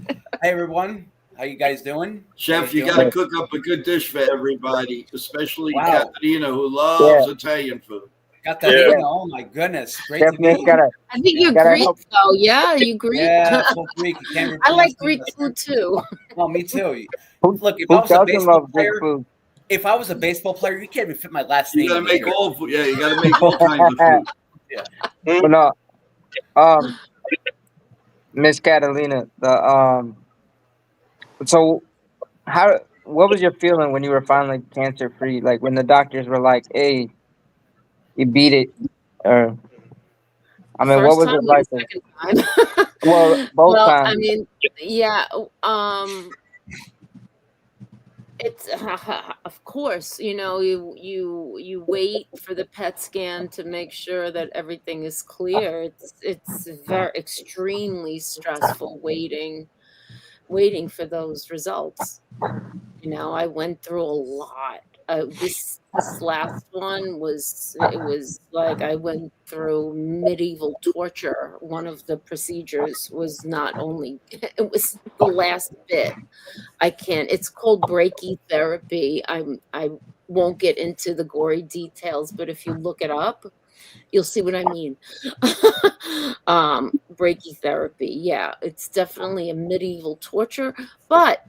Hey, everyone. How you guys doing? Chef, you got to cook up a good dish for everybody, especially Katerina, who loves Italian food. Katerina, oh my goodness. Great to meet you. I think you're Greek, though. Yeah, you Greek? Yeah, so Greek. You can't I like Greek food, too. Well, me too. Look, if I was a baseball player, you can't even fit my last name. You got to make all food. Yeah, you got to make all kinds of food. Yeah. But no, Miss Catalina, so what was your feeling when you were finally cancer free? Like when the doctors were like, "Hey, you beat it," or I mean, what was it like? Second time. Well, both times. I mean, yeah. It's of course, you wait for the PET scan to make sure that everything is clear. It's very extremely stressful waiting for those results. I went through a lot. This last one was like I went through medieval torture. One of the procedures was not only it was the last bit. It's called brachytherapy. I won't get into the gory details, but if you look it up, you'll see what I mean. Brachytherapy. Yeah, it's definitely a medieval torture, but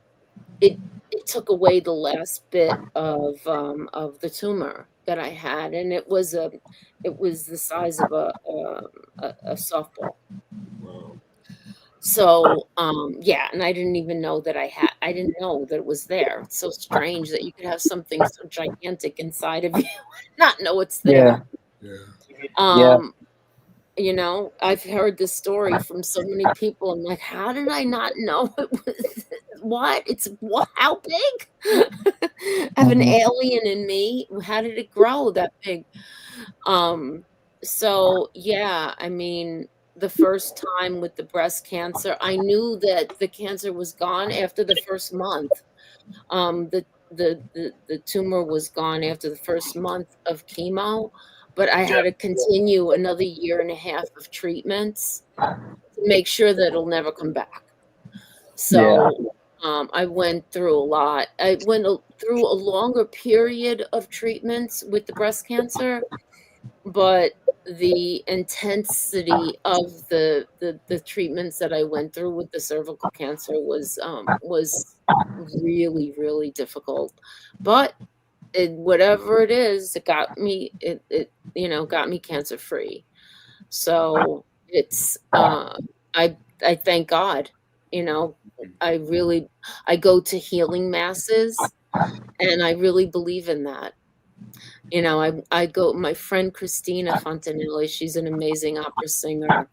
it took away the last bit of the tumor that I had, and it was the size of a softball. Wow. So yeah, and I didn't even know that I didn't know that it was there. It's so strange that you could have something so gigantic inside of you and not know it's there. I've heard this story from so many people. I'm like, how did I not know it was how big? I have an alien in me. How did it grow that big? So yeah, I mean, the first time with the breast cancer, I knew that the cancer was gone after the first month. The tumor was gone after the first month of chemo, but I had to continue another 1.5 years of treatments to make sure that it'll never come back. So I went through a lot. I went through a longer period of treatments with the breast cancer, but the intensity of the treatments that I went through with the cervical cancer was really, really difficult. But whatever it is, it got me got me cancer free. So it's I thank God. I go to healing masses, and I really believe in that. My friend Christina Fontanelli, she's an amazing opera singer.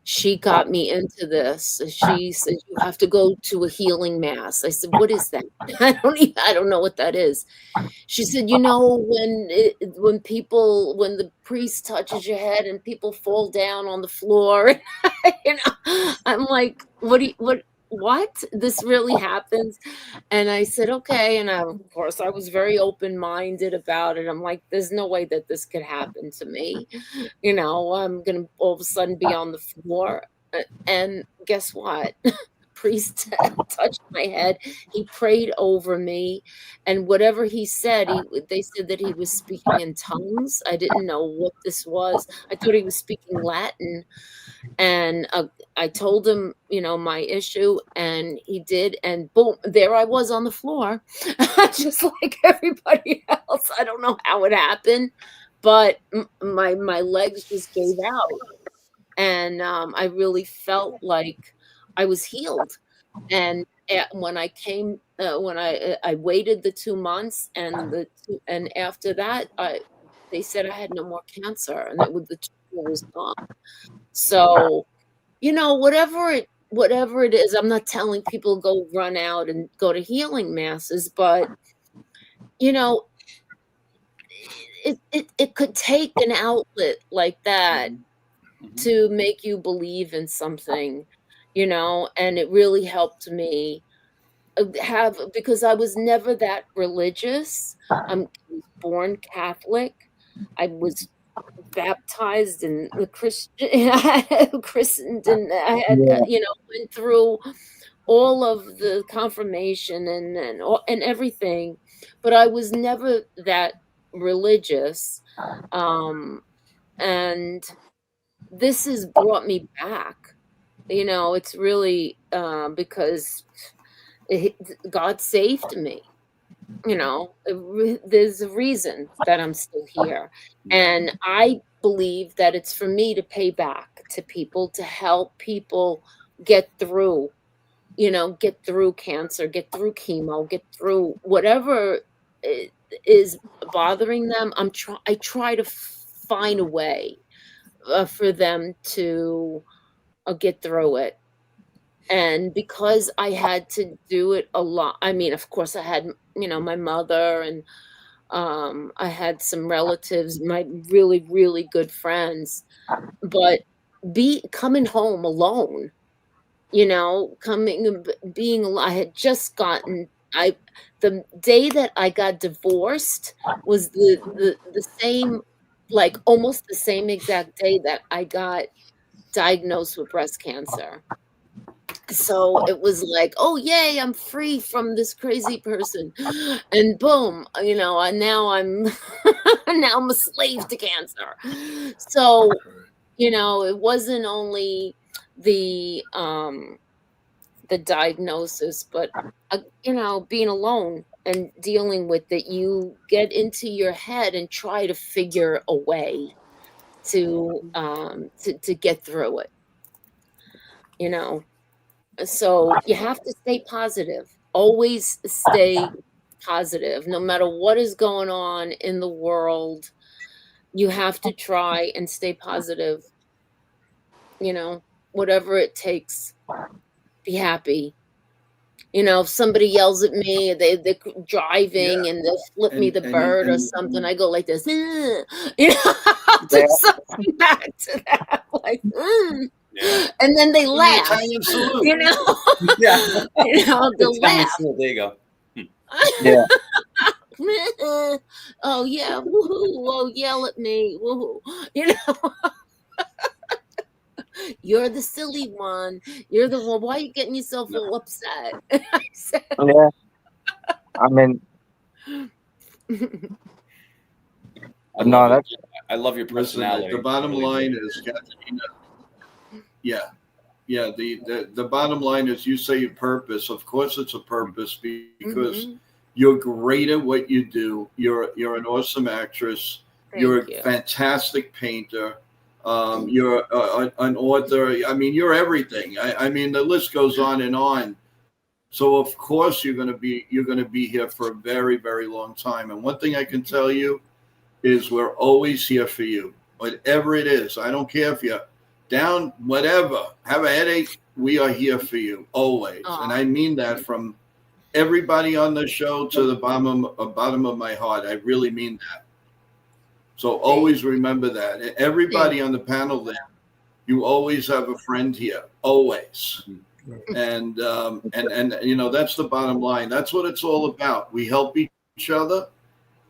she got me into this. She said, "You have to go to a healing mass." I said, "What is that?" I don't know what that is. She said, "You know, when the priest touches your head and people fall down on the floor." I'm like, what? This really happens? And I said, "Okay." And of course, I was very open-minded about it. I'm like, "There's no way that this could happen to me. I'm gonna all of a sudden be on the floor." And guess what? Priest touched my head. He prayed over me, and whatever he said, they said that he was speaking in tongues. I didn't know what this was. I thought he was speaking Latin, and I told him, my issue, and he did, and boom, there I was on the floor, just like everybody else. I don't know how it happened, but my legs just gave out, and I really felt like I was healed. And when I came, when I waited the 2 months, and after that, they said I had no more cancer, and that the tumor was gone. So, whatever it is, I'm not telling people go run out and go to healing masses, but it could take an outlet like that to make you believe in something, and it really helped me because I was never that religious. I was born Catholic. I was baptized in the christened, and I had, Yeah. went through all of the confirmation and everything, but I was never that religious. And this has brought me back. It's really because God saved me. There's a reason that I'm still here. And I believe that it's for me to pay back to people, to help people get through, get through cancer, get through chemo, get through whatever is bothering them. I try to find a way for them to get through it. And because I had to do it a lot, I mean, of course, I had, my mother, and I had some relatives, my really, really good friends, but coming home alone, I had just the day that I got divorced was the same, like almost the same exact day that I got diagnosed with breast cancer. So it was like, "Oh, yay, I'm free from this crazy person." And boom, and now I'm now I'm a slave to cancer. So, it wasn't only the diagnosis, but being alone and dealing with it, you get into your head and try to figure a way to get through it. So you have to stay positive. Always stay positive. No matter what is going on in the world, you have to try and stay positive. Whatever it takes. Be happy. If somebody yells at me, they're driving and they'll flip me the bird or something, I go like this. I'll do something back to that. Like, and then they laugh. Italian salute. Yeah. They'll laugh. There you go. Yeah. Oh yeah, woohoo! Oh, yell at me, woohoo! You're the silly one. You're the one. Why are you getting yourself all upset? I said, Yeah. I mean, I love your personality. Listen, the bottom line is, Katarina, the bottom line is, you say your purpose. Of course, it's a purpose because you're great at what you do. You're an awesome actress. You're a fantastic painter. You're an author. I mean, you're everything. I mean, the list goes on and on. So of course you're going to be here for a very, very long time. And one thing I can tell you is we're always here for you, whatever it is. I don't care if you're down, whatever, have a headache, we are here for you always. And I mean that from everybody on the show to the bottom of my heart. I really mean that. So always remember that. Everybody on the panel there, you always have a friend here, always. And you know, that's the bottom line. That's what it's all about. We help each other,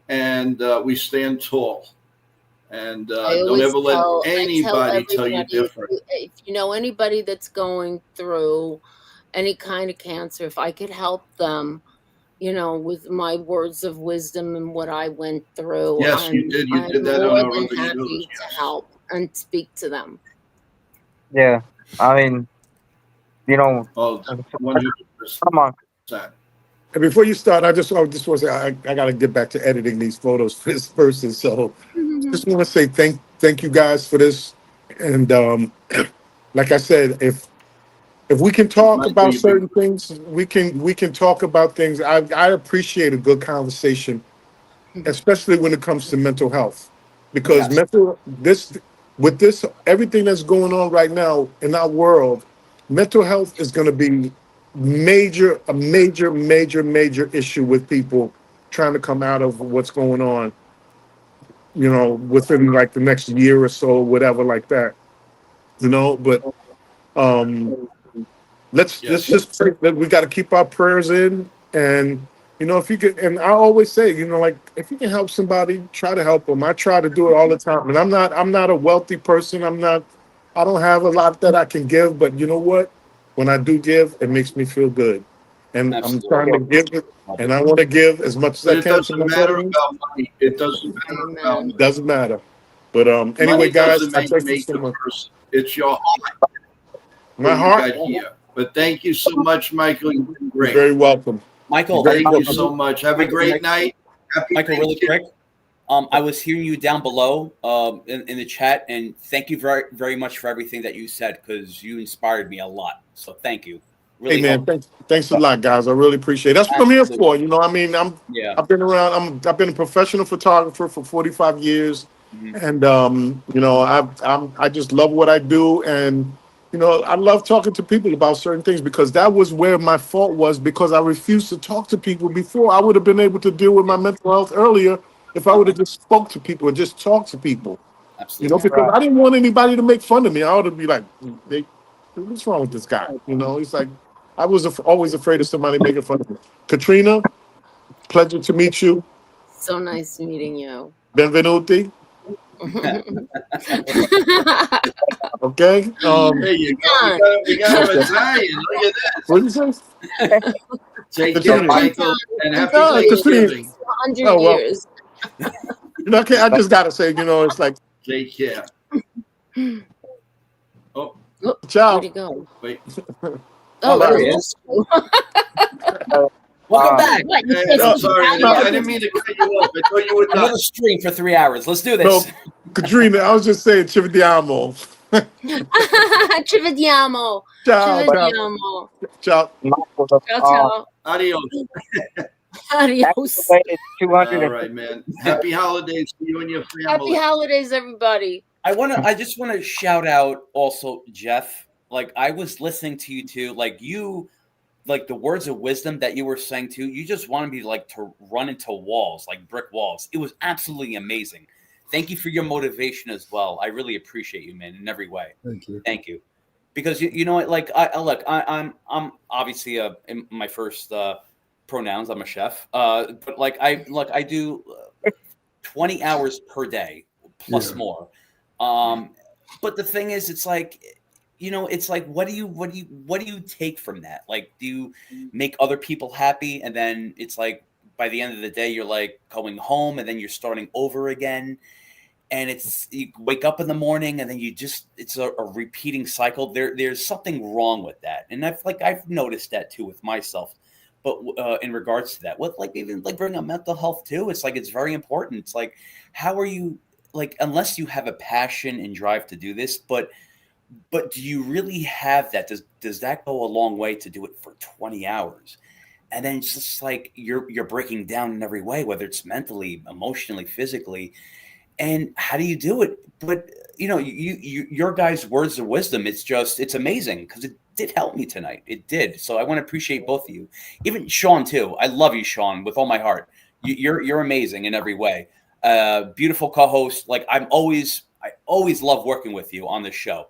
and we stand tall. And don't ever let anybody tell you different. If you know anybody that's going through any kind of cancer, if I could help them, you know, with my words of wisdom and what I went through, Yes, you did. You did that on our other shows. Happy to help and speak to them. Yeah, I mean, you know, come on. And before you start, I just want to say I got to get back to editing these photos for this person. So just want to say thank you guys for this. And like I said, if we can talk about certain things, we can talk about things. I appreciate a good conversation, especially when it comes to mental health, because everything that's going on right now in our world, mental health is going to be a major issue with people trying to come out of what's going on, you know, within like the next year or so, whatever, like that, you know. But let's just pray that we got to keep our prayers in. And you know, if you could, and I always say, you know, like if you can help somebody, try to help them. I try to do it all the time. And I'm not a wealthy person. I don't have a lot that I can give, but you know what? When I do give, it makes me feel good. And I'm trying to give it, and I want to give as much as I can. It doesn't matter about money. It doesn't matter about money. It doesn't matter. But anyway, money guys, doesn't I thank you make so the much. person. It's your heart. My heart. You got here. But thank you so much, Michael. You've been great. You're very welcome. Michael, Thank you so much. Have a great night. Happy Michael, really Thanksgiving. quick. I was hearing you down below in the chat, and thank you very, very much for everything that you said, because you inspired me a lot. So thank you. Really Hey man, thanks a lot, guys. I really appreciate it. That's what I'm here for. You know, I mean, I've been around. I've been a professional photographer for 45 years, and you know, I just love what I do, and you know, I love talking to people about certain things, because that was where my fault was, because I refused to talk to people before. I would have been able to deal with my mental health earlier if I would have just spoke to people and just talked to people. Absolutely. You know, because I didn't want anybody to make fun of me. I ought to be like, what's wrong with this guy? You know, he's like, I was always afraid of somebody making fun of me. Katrina, pleasure to meet you. So nice meeting you. Benvenuti. Okay. There you go. We got an Italian. Look at that. What did you say? Take care, Michael, and happy Thanksgiving. 100 years. You know, I just gotta say, you know, it's like, take care. Oh, ciao. Where'd he go? Wait. Oh, there he is. Welcome back. I'm sorry. I didn't mean to cut you off. I thought you were done. Another stream for 3 hours. Let's do this. No, Katrina, I was just saying, ci vediamo. Ci vediamo. Ciao. Ci vediamo. Ciao. Ciao, ciao. Adios. Adios. All right, man. Happy holidays to you and your family. Happy holidays, everybody. I just want to shout out also, Jeff. Like, I was listening to you too. Like the words of wisdom that you were saying too. You just wanted me like to run into walls, like brick walls. It was absolutely amazing. Thank you for your motivation as well. I really appreciate you, man, in every way. Thank you. Thank you. Because you know what, like I'm obviously in my first pronouns. I'm a chef, but I do 20 hours per day plus more. But the thing is, it's like, you know, it's like, what do you take from that? Like, do you make other people happy, and then it's like by the end of the day, you're like going home, and then you're starting over again. And you wake up in the morning, and then it's a repeating cycle. There's something wrong with that. And I've noticed that too with myself. But in regards to that, with like even like bringing up mental health too, it's like, it's very important. It's like, how are you, like, unless you have a passion and drive to do this, but do you really have that? Does that go a long way to do it for 20 hours? And then it's just like you're breaking down in every way, whether it's mentally, emotionally, physically. And how do you do it? But your guys' words of wisdom, it's amazing because it did help me tonight. It did. So I want to appreciate both of you. Even Sean too. I love you, Sean, with all my heart. You're amazing in every way. Beautiful co-host. Like I always love working with you on this show.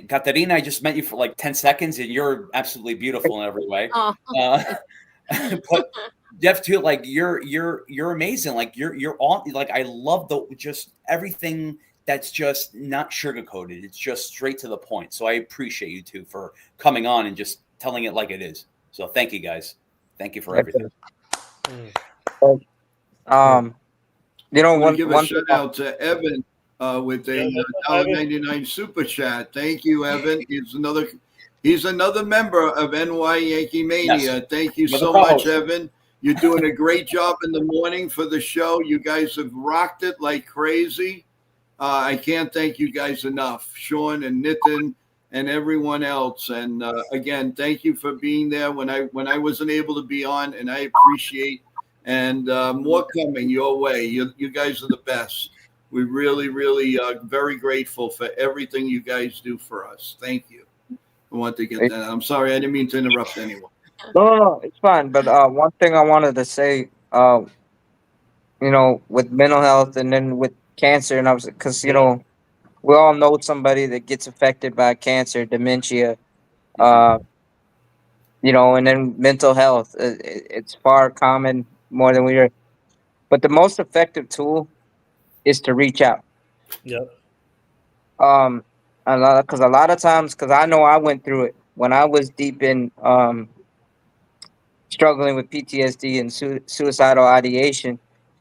Katerina, I just met you for like 10 seconds and you're absolutely beautiful in every way. But Jeff too, like you're amazing. Like you're on, like I love just everything that's just not sugar coated. It's just straight to the point. So I appreciate you two for coming on and just telling it like it is. So thank you guys. Thank you for everything. You know, one shout out to Evan with a $1.99 super chat. Thank you, Evan. He's another member of NY Yankee Mania. Yes. Thank you so much, Evan. You're doing a great job in the morning for the show. You guys have rocked it like crazy. I can't thank you guys enough, Sean and Nitin and everyone else. And again, thank you for being there when I wasn't able to be on, and I appreciate. And more coming your way. You guys are the best. We really, really are very grateful for everything you guys do for us. Thank you. I want to get that. I'm sorry, I didn't mean to interrupt anyone. No, it's fine. But one thing I wanted to say, with mental health and then with cancer, and because we all know somebody that gets affected by cancer, dementia, and then mental health. It's far common more than we are. But the most effective tool is to reach out. Yep. A lot of times, because I know I went through it when I was deep in struggling with PTSD and suicidal ideation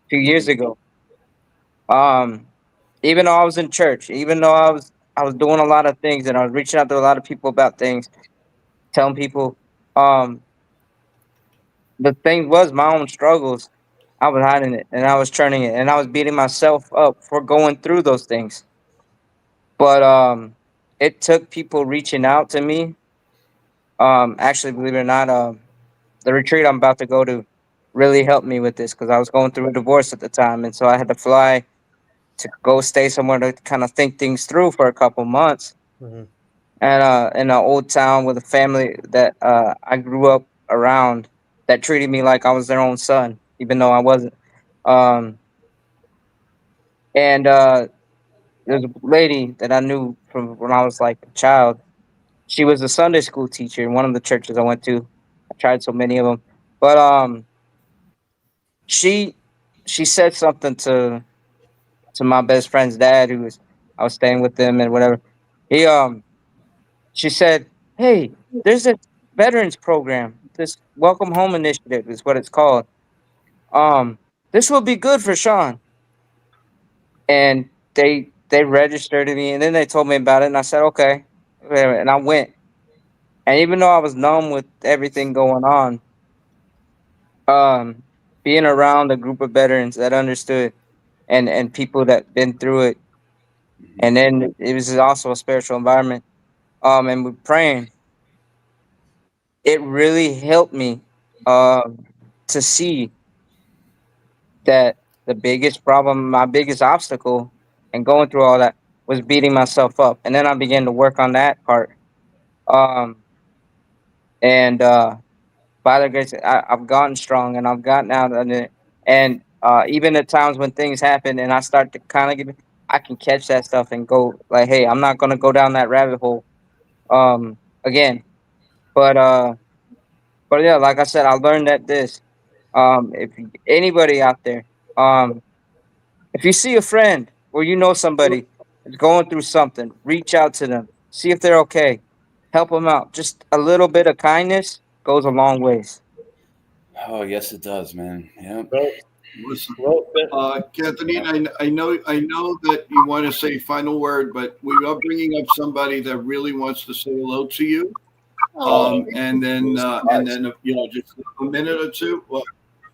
a few years ago. Even though I was in church, even though I was doing a lot of things and I was reaching out to a lot of people about things, telling people, the thing was my own struggles. I was hiding it and I was turning it and I was beating myself up for going through those things. But it took people reaching out to me. Actually, believe it or not, the retreat I'm about to go to really helped me with this because I was going through a divorce at the time, and so I had to fly to go stay somewhere to kind of think things through for a couple months. Mm-hmm. And in an old town with a family that I grew up around that treated me like I was their own son, even though I wasn't. And there's a lady that I knew from when I was like a child. She was a Sunday school teacher in one of the churches I went to. I tried so many of them, but she said something to my best friend's dad, I was staying with them and whatever. He She said, "Hey, there's a veterans program. This Welcome Home Initiative is what it's called. This will be good for Sean." And they registered me, and then they told me about it, and I said, "Okay," whatever, and I went. And even though I was numb with everything going on, being around a group of veterans that understood and people that been through it, and then it was also a spiritual environment. And we're praying. It really helped me to see that the biggest problem, my biggest obstacle, and going through all that was beating myself up. And then I began to work on that part. Um, and by the grace, I've gotten strong and I've gotten out of it. And even at times when things happen and I start to kind of get, I can catch that stuff and go like, "Hey, I'm not gonna go down that rabbit hole again." But yeah, like I said, I learned that if anybody out there, if you see a friend or you know somebody is going through something, reach out to them, see if they're okay, help them out. Just a little bit of kindness goes a long ways. Oh yes, it does, man. Yeah. Listen, Kathleen, I know that you want to say final word, but we are bringing up somebody that really wants to say hello to you. And then just a minute or two. Well,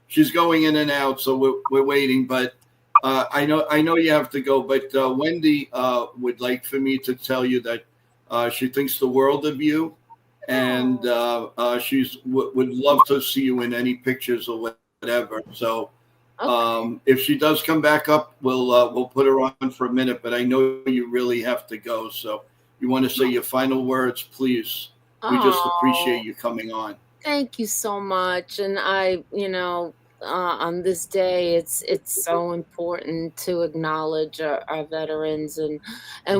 she's going in and out, so we're waiting. But I know you have to go. But Wendy would like for me to tell you that she thinks the world of you, and she's would love to see you in any pictures or whatever. So If she does come back up, we'll put her on for a minute. But I know you really have to go, so you want to say your final words, please. We just appreciate you coming on. Thank you so much. And on this day, it's so important to acknowledge our veterans and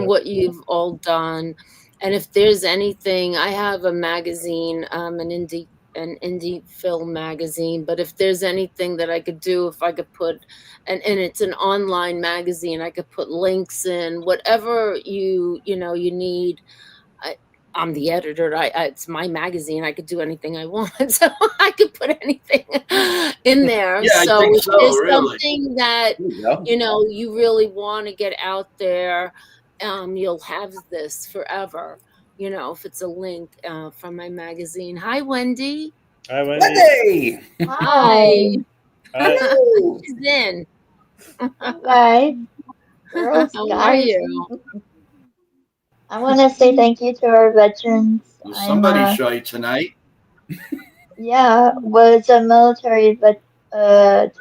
what you've all done. And if there's anything, I have a magazine, an indie film magazine, but if there's anything that I could do, if I could put, and it's an online magazine, I could put links in, whatever you need. I'm the editor. It's my magazine. I could do anything I want, so I could put anything in there. Yeah, so I think if so. there's Really, something that you really want to get out there, you'll have this forever. If it's a link from my magazine. Hi, Wendy. Hi, Wendy. Hi. She's in. Hi, girls, How are guys. you? I want to say thank you to our veterans. was somebody I'm, shy tonight? yeah, was a military dependent for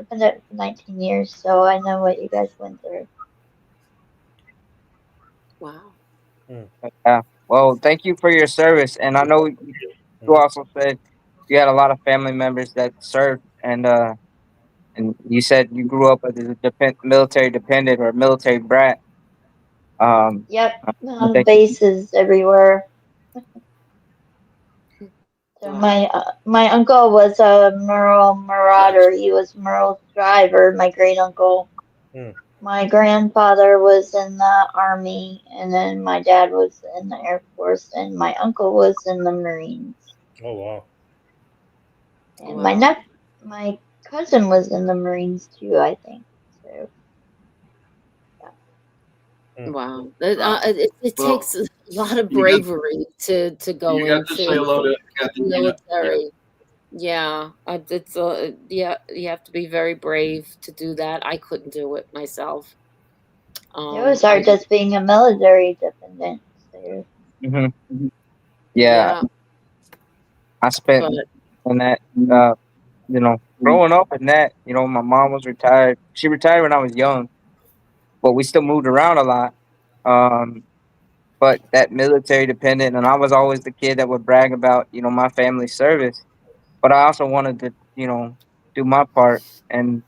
19 years, so I know what you guys went through. Wow. Yeah. Well, thank you for your service, and I know you also said you had a lot of family members that served, and you said you grew up as a military dependent or military brat. Yep, I think bases everywhere. So my uncle was a Merle Marauder. He was Merle's driver. My great uncle. My grandfather was in the Army, and then my dad was in the Air Force, and my uncle was in the Marines. Oh wow! And my cousin was in the Marines too, I think. So. Wow. It takes a lot of bravery to go you got into to say hello to the military. Yeah, you have to be very brave to do that. I couldn't do it myself. It was hard just being a military dependent. So. Yeah. I spent in that, growing up in that, my mom was retired. She retired when I was young, but we still moved around a lot. But that military dependent, and I was always the kid that would brag about, my family service. But I also wanted to, do my part. And,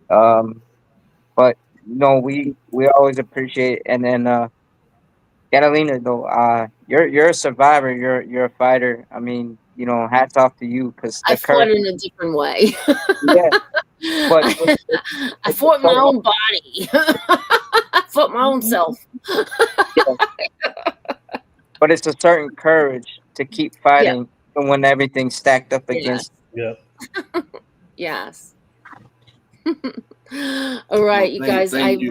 but we always appreciate. And then, Catalina, though, you're a survivor. You're a fighter. I mean, hats off to you because I fought in a different way. Yeah, but I fought my own body. I fought my own self. But it's a certain courage to keep fighting when everything's stacked up against. Yeah. Yes. All right, you guys. I have to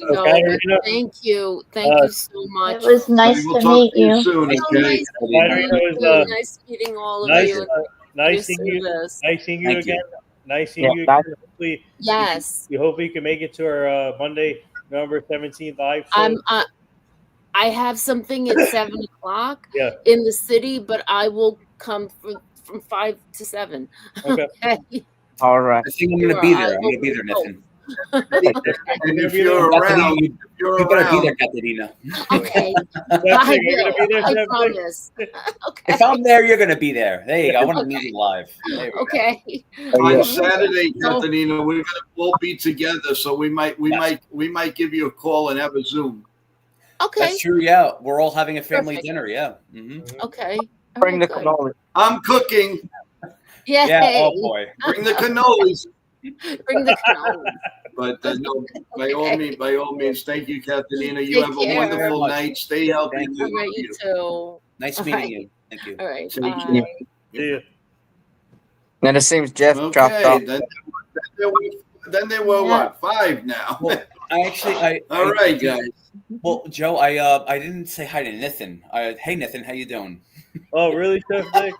go. But thank you so much. It was nice to meet you. Soon, nice meeting all of you. Nice seeing you. Nice seeing you again. Nice seeing you again. Hopefully, hopefully you can make it to our Monday, November 17th live show. I have something at 7:00 in the city, but I will come from 5 to 7. Okay. All right. I think I'm going to be there. I'm going to be there, Nathan. And if you're around, you better be there, Catalina. Okay. I promise. Okay. If I'm there, you're going to be there. There you go. I want to meet you live. Okay. On Saturday, Catalina, we'll be together, so we might give you a call and have a Zoom. Okay. That's true. Yeah, we're all having a family dinner. Yeah. Okay. Bring the cannoli. I'm cooking. Yay. Yeah. Oh boy. Bring the cannolis. Bring the cannoli. But no, by all means, thank you, Catalina. You have a wonderful night. Stay healthy. All right, you too. Nice meeting you. Thank you. All right. Thank Bye. you. See you. And it seems Jeff dropped off. Then there were what? 5 now. Well, all right, guys. Well, Joe, I didn't say hi to Nathan. Hey, Nathan, how you doing? Oh, really, Chef Nick?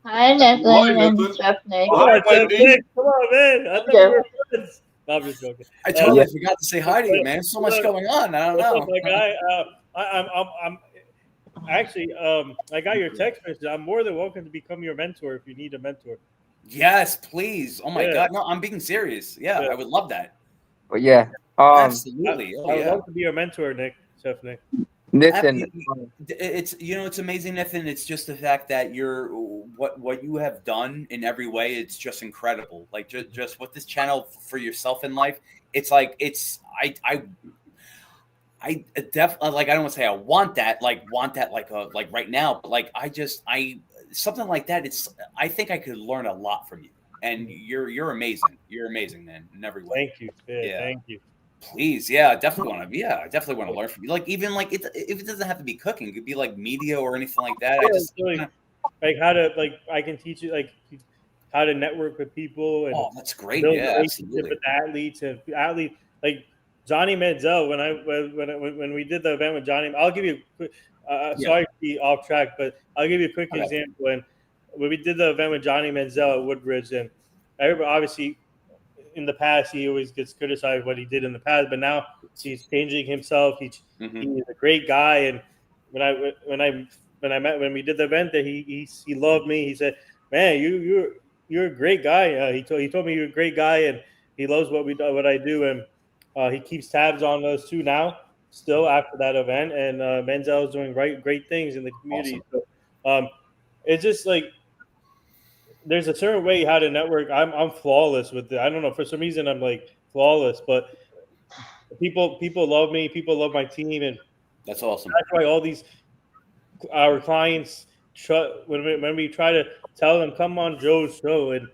Hi, Nathan and Chef Nick. Come on, Chef Nick. Come on, man. I thought we were friends. No, I'm just joking. I totally forgot to say hi to you, man. So much going on. I don't know. My guy, I'm actually, I got your text message. I'm more than welcome to become your mentor if you need a mentor. Yes, please. Oh my Yeah. God. No, I'm being serious. Yeah, Yeah. I would love that. But yeah, Absolutely. Oh I would yeah. love to be your mentor, Chef Nick. listen, It's it's amazing, Nathan. It's just the fact that you're what you have done in every way. It's just incredible. Like just with this channel for yourself in life, it's like I definitely like. I don't want to say I want that like right now, but like I something like that. I think I could learn a lot from you, and you're amazing. You're amazing, man, in every way. Thank you. Yeah. Thank you. Please, yeah, I definitely want to. Yeah, I definitely want to learn from you. Like even like if it doesn't have to be cooking, it could be like media or anything like that. Yeah, I just like how to I can teach you like how to network with people and that's great. build Yeah, relationship absolutely. with athletes and like Johnny Manziel. When we did the event with Johnny, I'll give you a quick. Sorry to be off track, but I'll give you a quick example. When we did the event with Johnny Manziel at Woodbridge, and everybody obviously in the past he always gets criticized what he did in the past, but now he's changing himself. He's a great guy, and when we did the event that he loved me. He said, "Man, you're a great guy." He told me you're a great guy, and he loves what I do, and he keeps tabs on us too now. Still after that event, and Menzel is doing great things in the community. Awesome. So, it's just like there's a certain way how to network. I'm flawless with it. I don't know, for some reason I'm like flawless, but people love me. People love my team, and that's awesome. That's why all these our clients when we try to tell them come on Joe's show, and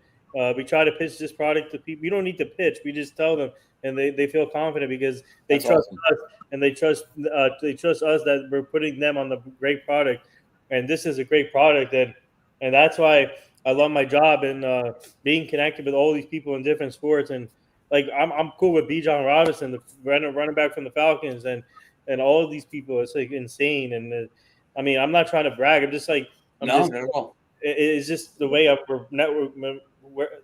we try to pitch this product to people. We don't need to pitch. We just tell them, and they feel confident because they That's trust awesome. us, and they trust us that we're putting them on the great product. And this is a great product, and that's why I love my job and being connected with all these people in different sports. And like I'm cool with Bijan Robinson, the running back from the Falcons, and all of these people. It's like insane. And I mean, I'm not trying to brag. I'm just like not at all. It's just the way we're network.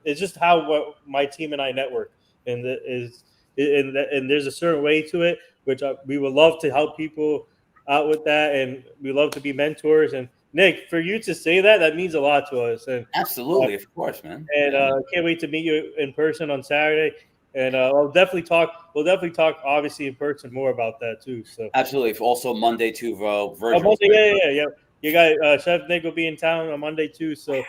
It's just how my team and I network, and there's a certain way to it, which we would love to help people out with that, and we love to be mentors. And Nick, for you to say that means a lot to us. And absolutely, of course, man. And can't wait to meet you in person on Saturday. And we'll definitely talk. Obviously in person more about that too. So absolutely. Also Monday too, virtual. Monday, yeah. You got Chef Nick will be in town on Monday too. So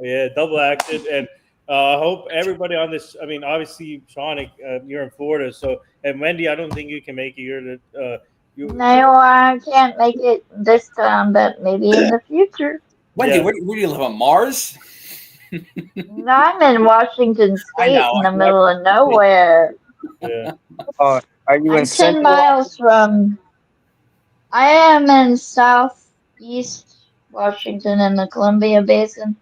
yeah, double acted. And I hope everybody on this. I mean, obviously, Sean, you're in Florida. So and Wendy, I don't think you can make it. No, I can't make it this time, but maybe in the future. Wendy, where do you live on Mars? No, I'm in Washington State, in the middle of nowhere. Yeah. Are you I'm in 10 miles from. I am in southeast Washington in the Columbia Basin.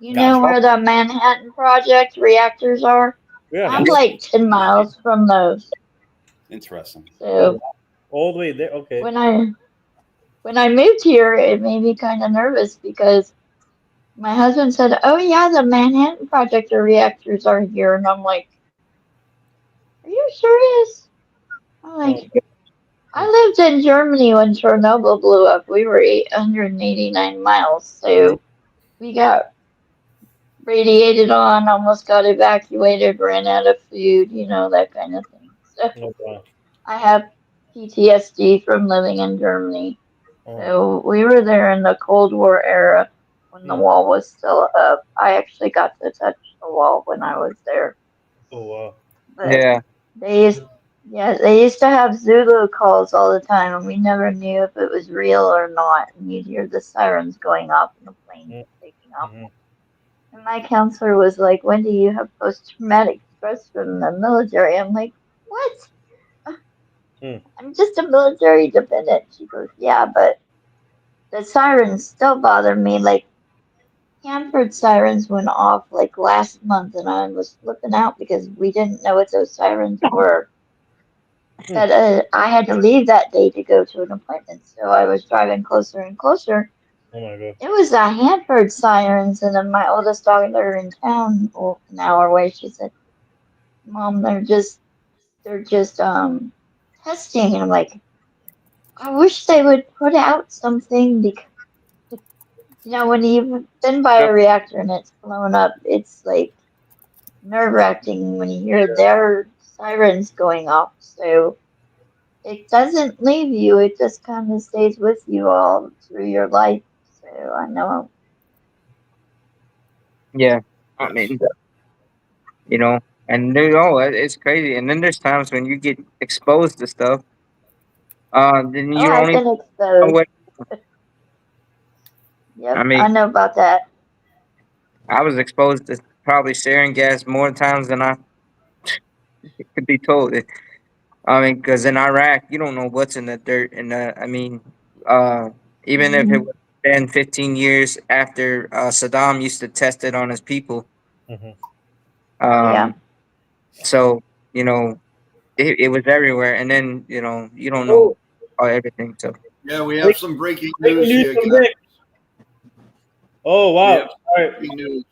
You know where the Manhattan Project reactors are? Yeah. I'm like 10 miles from those. Interesting. So all the way there. Okay. When I moved here, it made me kind of nervous because my husband said, "Oh yeah, the Manhattan Project reactors are here," and I'm like, "Are you serious?" I'm like, I lived in Germany when Chernobyl blew up. We were 889 miles, so we got radiated on, almost got evacuated, ran out of food, that kind of thing. So I have PTSD from living in Germany. So we were there in the Cold War era when the wall was still up. I actually got to touch the wall when I was there. Oh wow! But they used to have Zulu calls all the time, and we never knew if it was real or not. And you'd hear the sirens going off and the planes taking off. And my counselor was like, "Wendy, you have post-traumatic stress from the military." I'm like, "What? I'm just a military dependent." She goes, "Yeah, but the sirens still bother me. Like, Hanford sirens went off like last month, and I was flipping out because we didn't know what those sirens were. But I had to leave that day to go to an appointment, so I was driving closer and closer. Oh my God! It was the Hanford sirens, and then my oldest daughter in town, well, an hour away, she said, "Mom, they're just testing." And I'm like, I wish they would put out something because when you've been by a reactor and it's blown up, it's like nerve-wracking when you hear their sirens going off. So it doesn't leave you. It just kind of stays with you all through your life. So I know. Yeah, I mean, and it's crazy. And then there's times when you get exposed to stuff. Then Oh, you I've don't even been know exposed. what. Yep, I mean, I know about that. I was exposed to probably sarin gas more times than I could be told. I mean, because in Iraq, you don't know what's in the dirt. And I mean, uh, even if it was 10, 15 years after Saddam used to test it on his people. Yeah. So, it was everywhere. And then, you don't know everything. So, Yeah, we have some breaking Breaking news news here, from guys. Nick. Oh, We wow. have All right. breaking news.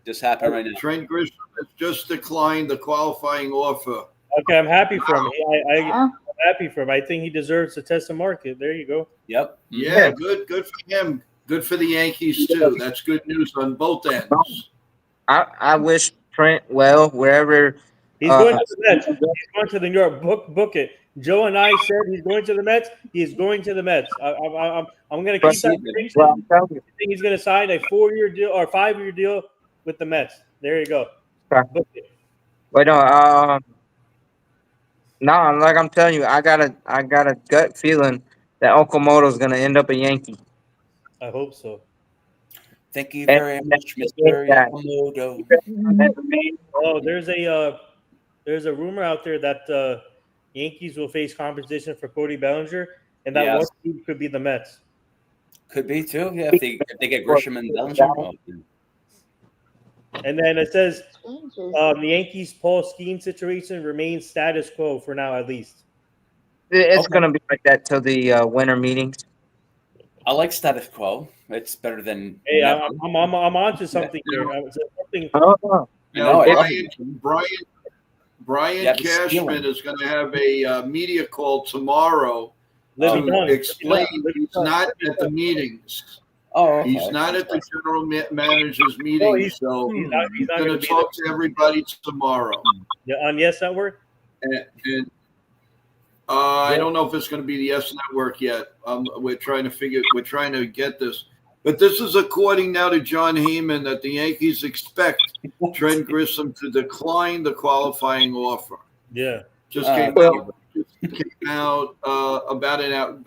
Just happened right now. Trent Grisham has just declined the qualifying offer. Okay, I'm happy for him. Yeah. I'm happy for him. I think he deserves to test the market. There you go. Yep. Yeah, good for him. Good for the Yankees too. That's good news on both ends. I wish Trent well wherever. He's going to the Mets. He's going to the New York. Book it. Joe and I said he's going to the Mets. He's going to the Mets. I'm going to keep that prediction. Well, I'm telling you. I think he's going to sign a 4-year deal or 5-year deal with the Mets. There you go. Book it. But no, like I'm telling you, I got a gut feeling that Okamoto's gonna end up a Yankee. I hope so. Thank you very much, Mr. Yamamoto. Oh, there's a rumor out there that Yankees will face competition for Cody Bellinger, and that one team could be the Mets. Could be too. Yeah, if they get Grisham and Bellinger. And then it says the Yankees' Paul Skeens situation remains status quo for now, at least. It's gonna be like that till the winter meetings. I like status quo. It's better than. Hey, never. I'm onto something here. Brian Cashman is going to have a media call tomorrow to explain he's not at the meetings. Oh, okay. He's not at the general manager's meeting, he's so not he's gonna going be to talk to everybody tomorrow. Yeah, on Yes Network. And I don't know if it's going to be the Yes Network yet. We're trying to get this. But this is according now to John Heyman that the Yankees expect Trent Grisham to decline the qualifying offer. Yeah. Just came out about a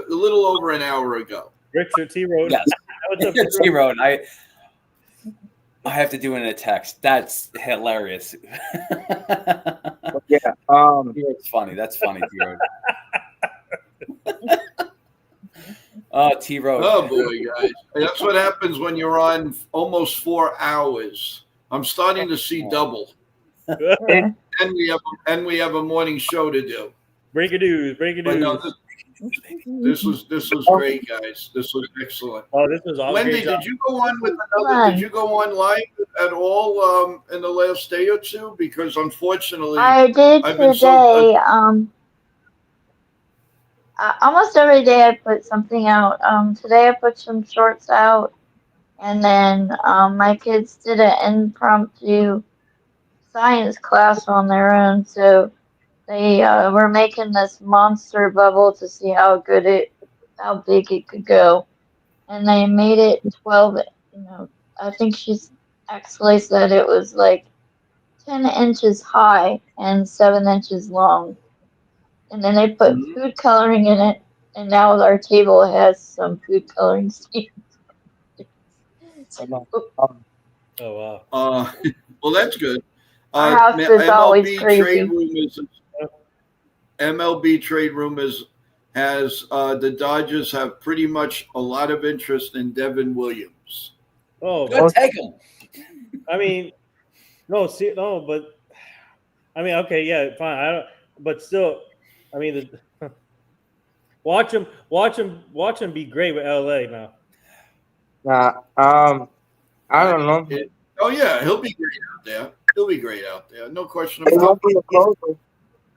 little over an hour ago. Richard T. Road. Yes. T. Road. I have to do it in a text. That's hilarious. Yeah. It's funny. That's funny, T. Road. Oh, T. Road. Oh boy, guys. That's what happens when you're on almost 4 hours. I'm starting to see double. And we have a morning show to do. Breaking news. No, this was great, guys. This was excellent. Oh, this was awesome. Wendy, did you go on with another? Did you go on live at all in the last day or two? Because unfortunately, I did today. Almost every day I put something out. Today I put some shorts out, and then my kids did an impromptu science class on their own. So they were making this monster bubble to see how big it could go, and they made it 12. I think she's actually said it was like 10 inches high and 7 inches long. And then they put food coloring in it, and now our table has some food coloring schemes. Oh wow! Well, that's good. Our house is always crazy. MLB trade room has the Dodgers have pretty much a lot of interest in Devin Williams. Oh, good, take him. I mean, but I mean, okay, yeah, fine. But still, I mean, watch him be great with LA now. I don't know. He'll be great out there. No question about it.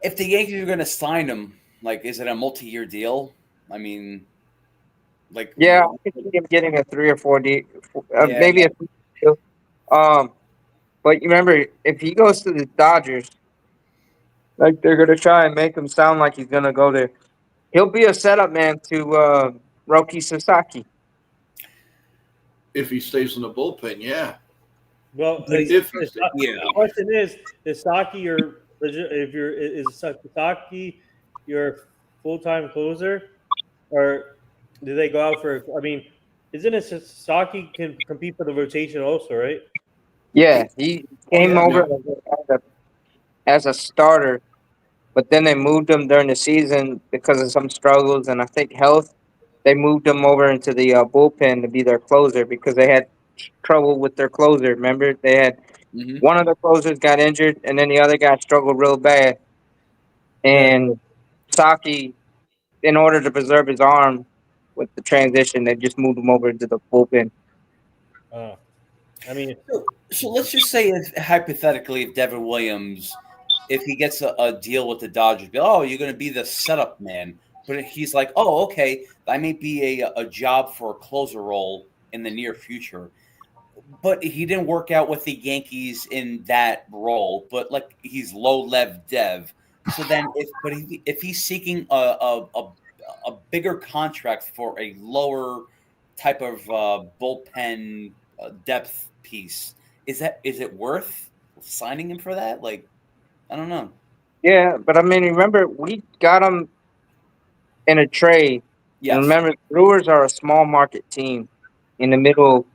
If the Yankees are going to sign him, like, is it a multi-year deal? I mean, Like, Yeah, I could see him getting a 3 or 4 D, yeah, maybe a 3 deal. But you remember, if he goes to the Dodgers, like they're gonna try and make him sound like he's gonna go there. He'll be a setup man to Roki Sasaki. If he stays in the bullpen, yeah. Well, If he stays, the question is Saki your if you're is Saki your full time closer, or do they go out for? I mean, isn't it Saki can compete for the rotation also, right? Yeah, he came over as a starter, but then they moved him during the season because of some struggles and I think health. They moved him over into the bullpen to be their closer because they had trouble with their closer. Remember, they had one of the closers got injured, and then the other guy struggled real bad. And Saki, in order to preserve his arm with the transition, they just moved him over to the bullpen. I mean, so let's just say, if, hypothetically, if Devin Williams, if he gets a deal with the Dodgers, oh, you're going to be the setup man, but he's like, oh, okay, I may be a job for a closer role in the near future. But he didn't work out with the Yankees in that role. But like, he's low lev dev. So then, if he's seeking a bigger contract for a lower type of bullpen depth piece, is it worth signing him for that? Like, I don't know. Yeah, but I mean, remember, we got him in a trade. Yes. And remember, Brewers are a small market team in the middle,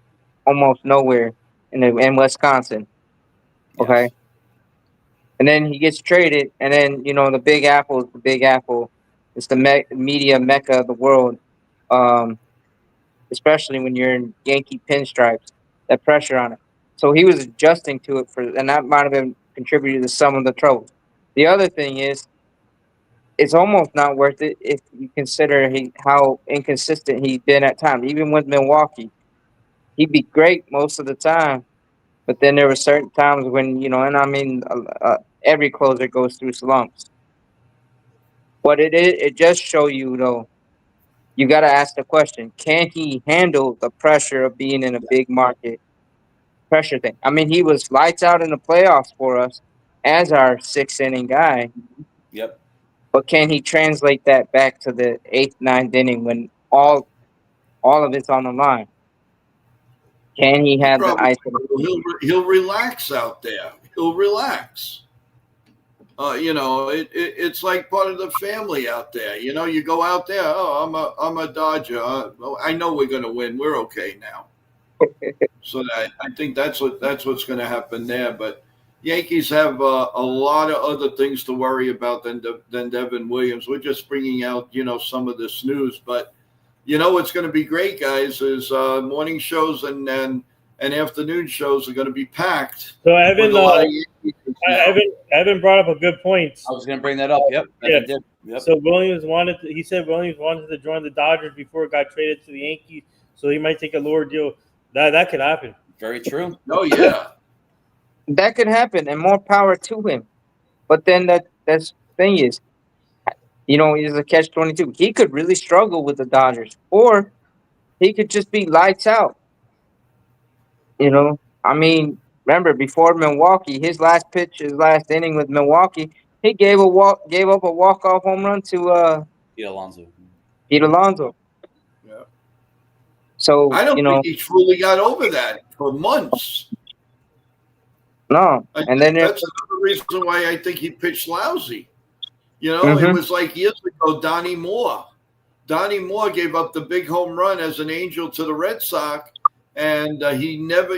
almost nowhere in Wisconsin. Okay. Yes. And then he gets traded, and then the Big Apple is the Big Apple. It's the media mecca of the world, especially when you're in Yankee pinstripes. That pressure on it. So he was adjusting to it and that might have been contributed to some of the troubles. The other thing is, it's almost not worth it if you consider how inconsistent he's been at times. Even with Milwaukee, he'd be great most of the time, but then there were certain times when and I mean, every closer goes through slumps. But it just show you though. You got to ask the question: can he handle the pressure of being in a big market pressure thing? I mean, he was lights out in the playoffs for us as our 6th inning guy. Yep. But can he translate that back to the 8th, 9th inning when all of it's on the line? Can he have the ice? He'll relax out there. He'll relax. It's like part of the family out there. You go out there. Oh, I'm a Dodger. I know we're going to win. We're okay now. So I think that's what's going to happen there. But Yankees have a lot of other things to worry about than Devin Williams. We're just bringing out some of this news, but what's going to be great, guys, is morning shows and afternoon shows are going to be packed. So Evan brought up a good point. I was going to bring that up. Yep. Yeah. Yep. So he said Williams wanted to join the Dodgers before it got traded to the Yankees, so he might take a lower deal. That could happen. Very true. Oh yeah. That could happen, and more power to him. But then that's the thing is, he's a catch-22. He could really struggle with the Dodgers, or he could just be lights out. I mean, remember before Milwaukee, his last inning with Milwaukee, he gave up a walk-off home run to Pete Alonso. Yeah. So I don't think he truly got over that for months. No, and then that's another reason why I think he pitched lousy. It was like years ago, Donnie Moore. Donnie Moore gave up the big home run as an angel to the Red Sox, and he never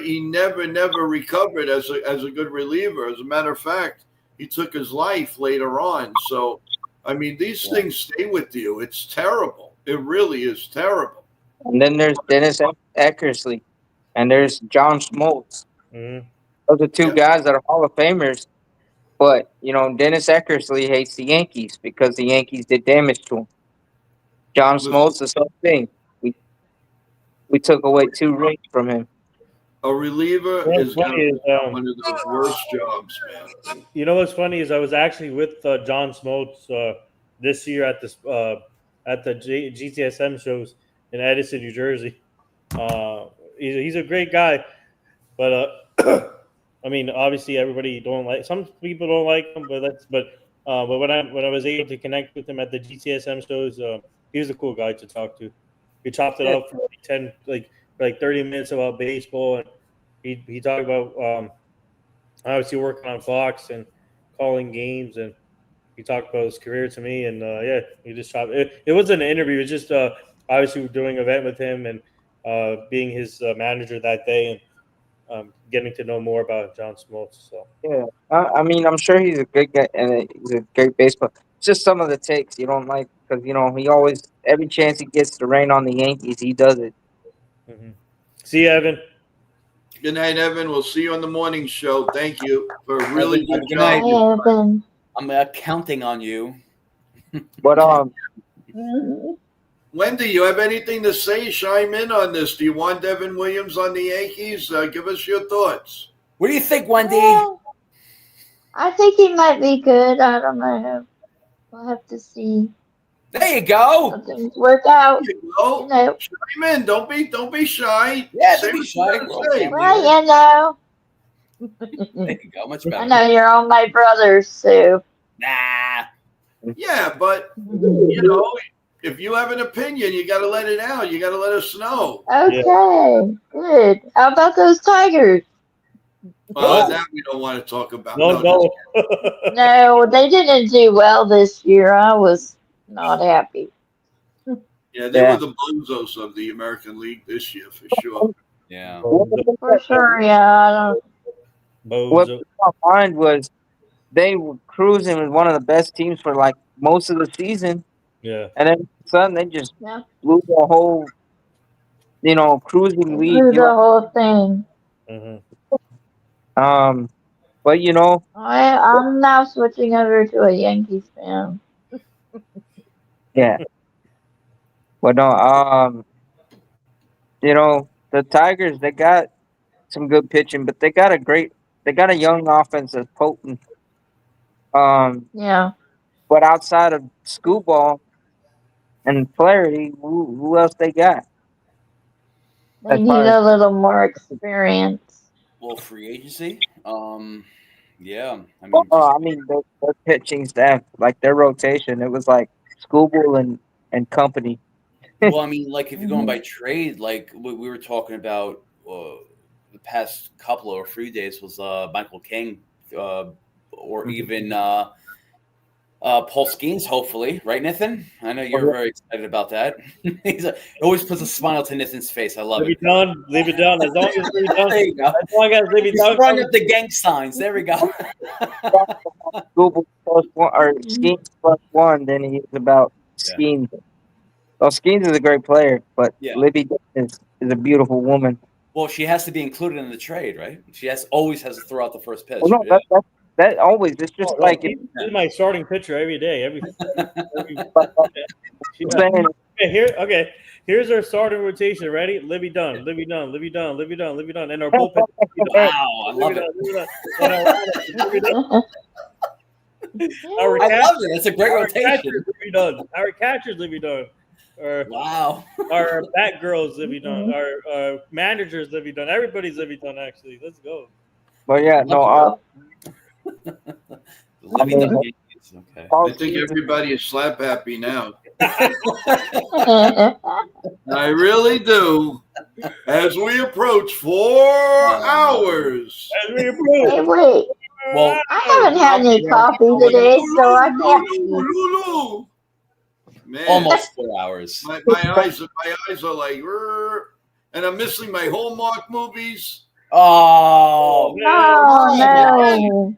recovered as a good reliever. As a matter of fact, he took his life later on. So, I mean, these things stay with you. It's terrible. It really is terrible. And then there's Dennis Eckersley, and there's John Smoltz. Mm-hmm. Those are two guys that are Hall of Famers. But, Dennis Eckersley hates the Yankees because the Yankees did damage to him. John Smoltz, the same thing. We took away 2 rings from him. A reliever is one of the worst jobs, man. You know what's funny is I was actually with John Smoltz this year at the GTSM shows, in Edison, New Jersey. He's a great guy, but I mean, obviously, everybody don't like. Some people don't like him, but when I was able to connect with him at the GTSM shows, he was a cool guy to talk to. We chopped it up for like 30 minutes about baseball, and he talked about obviously working on Fox and calling games, and he talked about his career to me, and yeah, he just chopped it. It wasn't an interview; it was just obviously doing an event with him and being his manager that day, and getting to know more about John Smoltz. So Yeah, I mean, I'm sure he's a good guy and he's a great baseball. It's just some of the takes you don't like because he always every chance he gets to rain on the Yankees, he does it. Mm-hmm. See you, Evan. Good night, Evan. We'll see you on the morning show. Thank you for a really Evan, good good job. night. Evan. I'm counting on you. But Wendy, you have anything to say? Chime in on this. Do you want Devin Williams on the Yankees? Give us your thoughts. What do you think, Wendy? Well, I think he might be good. I don't know. We'll have to see. There you go. How things work out. There you go. Chime in. Don't be shy. Yeah, say don't be what shy. you gotta say. Well, There you go. Much better. I know you're all my brothers, so. Nah. Yeah, but if you have an opinion, you got to let it out. You got to let us know. Okay, good. How about those Tigers? That we don't want to talk about. No. No, they didn't do well this year. I was not happy. Yeah, they were the bozos of the American League this year for sure. Yeah. For sure, yeah. What blew my mind was they were cruising with one of the best teams for like most of the season. Yeah. And then all of a sudden they just blew the whole, cruising lead. Blew the whole thing. Mm-hmm. But I'm now switching over to a Yankees fan. yeah. But no, the Tigers, they got some good pitching, but they got a young offense that's potent. Yeah. But outside of Scooball and Flaherty, who else they got? They need a little more experience. Well, free agency. Yeah. I mean, their pitching staff, like their rotation, it was like Scooball and company. Well, I mean, like if you're going by trade, like what we were talking about the past couple or 3 days was Michael King, or even Paul Skeens, hopefully, right, Nathan? I know you're very excited about that. He always puts a smile to Nathan's face. I love it. Leave it down. As long as leave it down. There you go. As long as leave it He's down. throwing up the gang signs. There we go. Scooball +1 or Skeens +1, then he's about Skeens. Well, Skeens is a great player, but Libby is a beautiful woman. Well, she has to be included in the trade, right? She always has to throw out the first pitch. Well, no, that always. It's just He's my starting pitcher every day. Here's our starting rotation. Ready? Libby Dunn, and our bullpen. Wow, I love it. I love it. It's a great rotation. Our catchers, Libby Dunn. Wow. Our bat girls, Libby Dunn. Our managers, Libby Dunn. Everybody's Libby Dunn, actually. Let's go. Well, yeah, no. Libby Dunn. Okay. I think everybody is slap happy now. I really do. As we approach 4 hours. Hey, wait. Well, I haven't had any coffee today, so I can't. Man, almost 4 hours. My eyes are like, and I'm missing my Hallmark movies. Oh, no.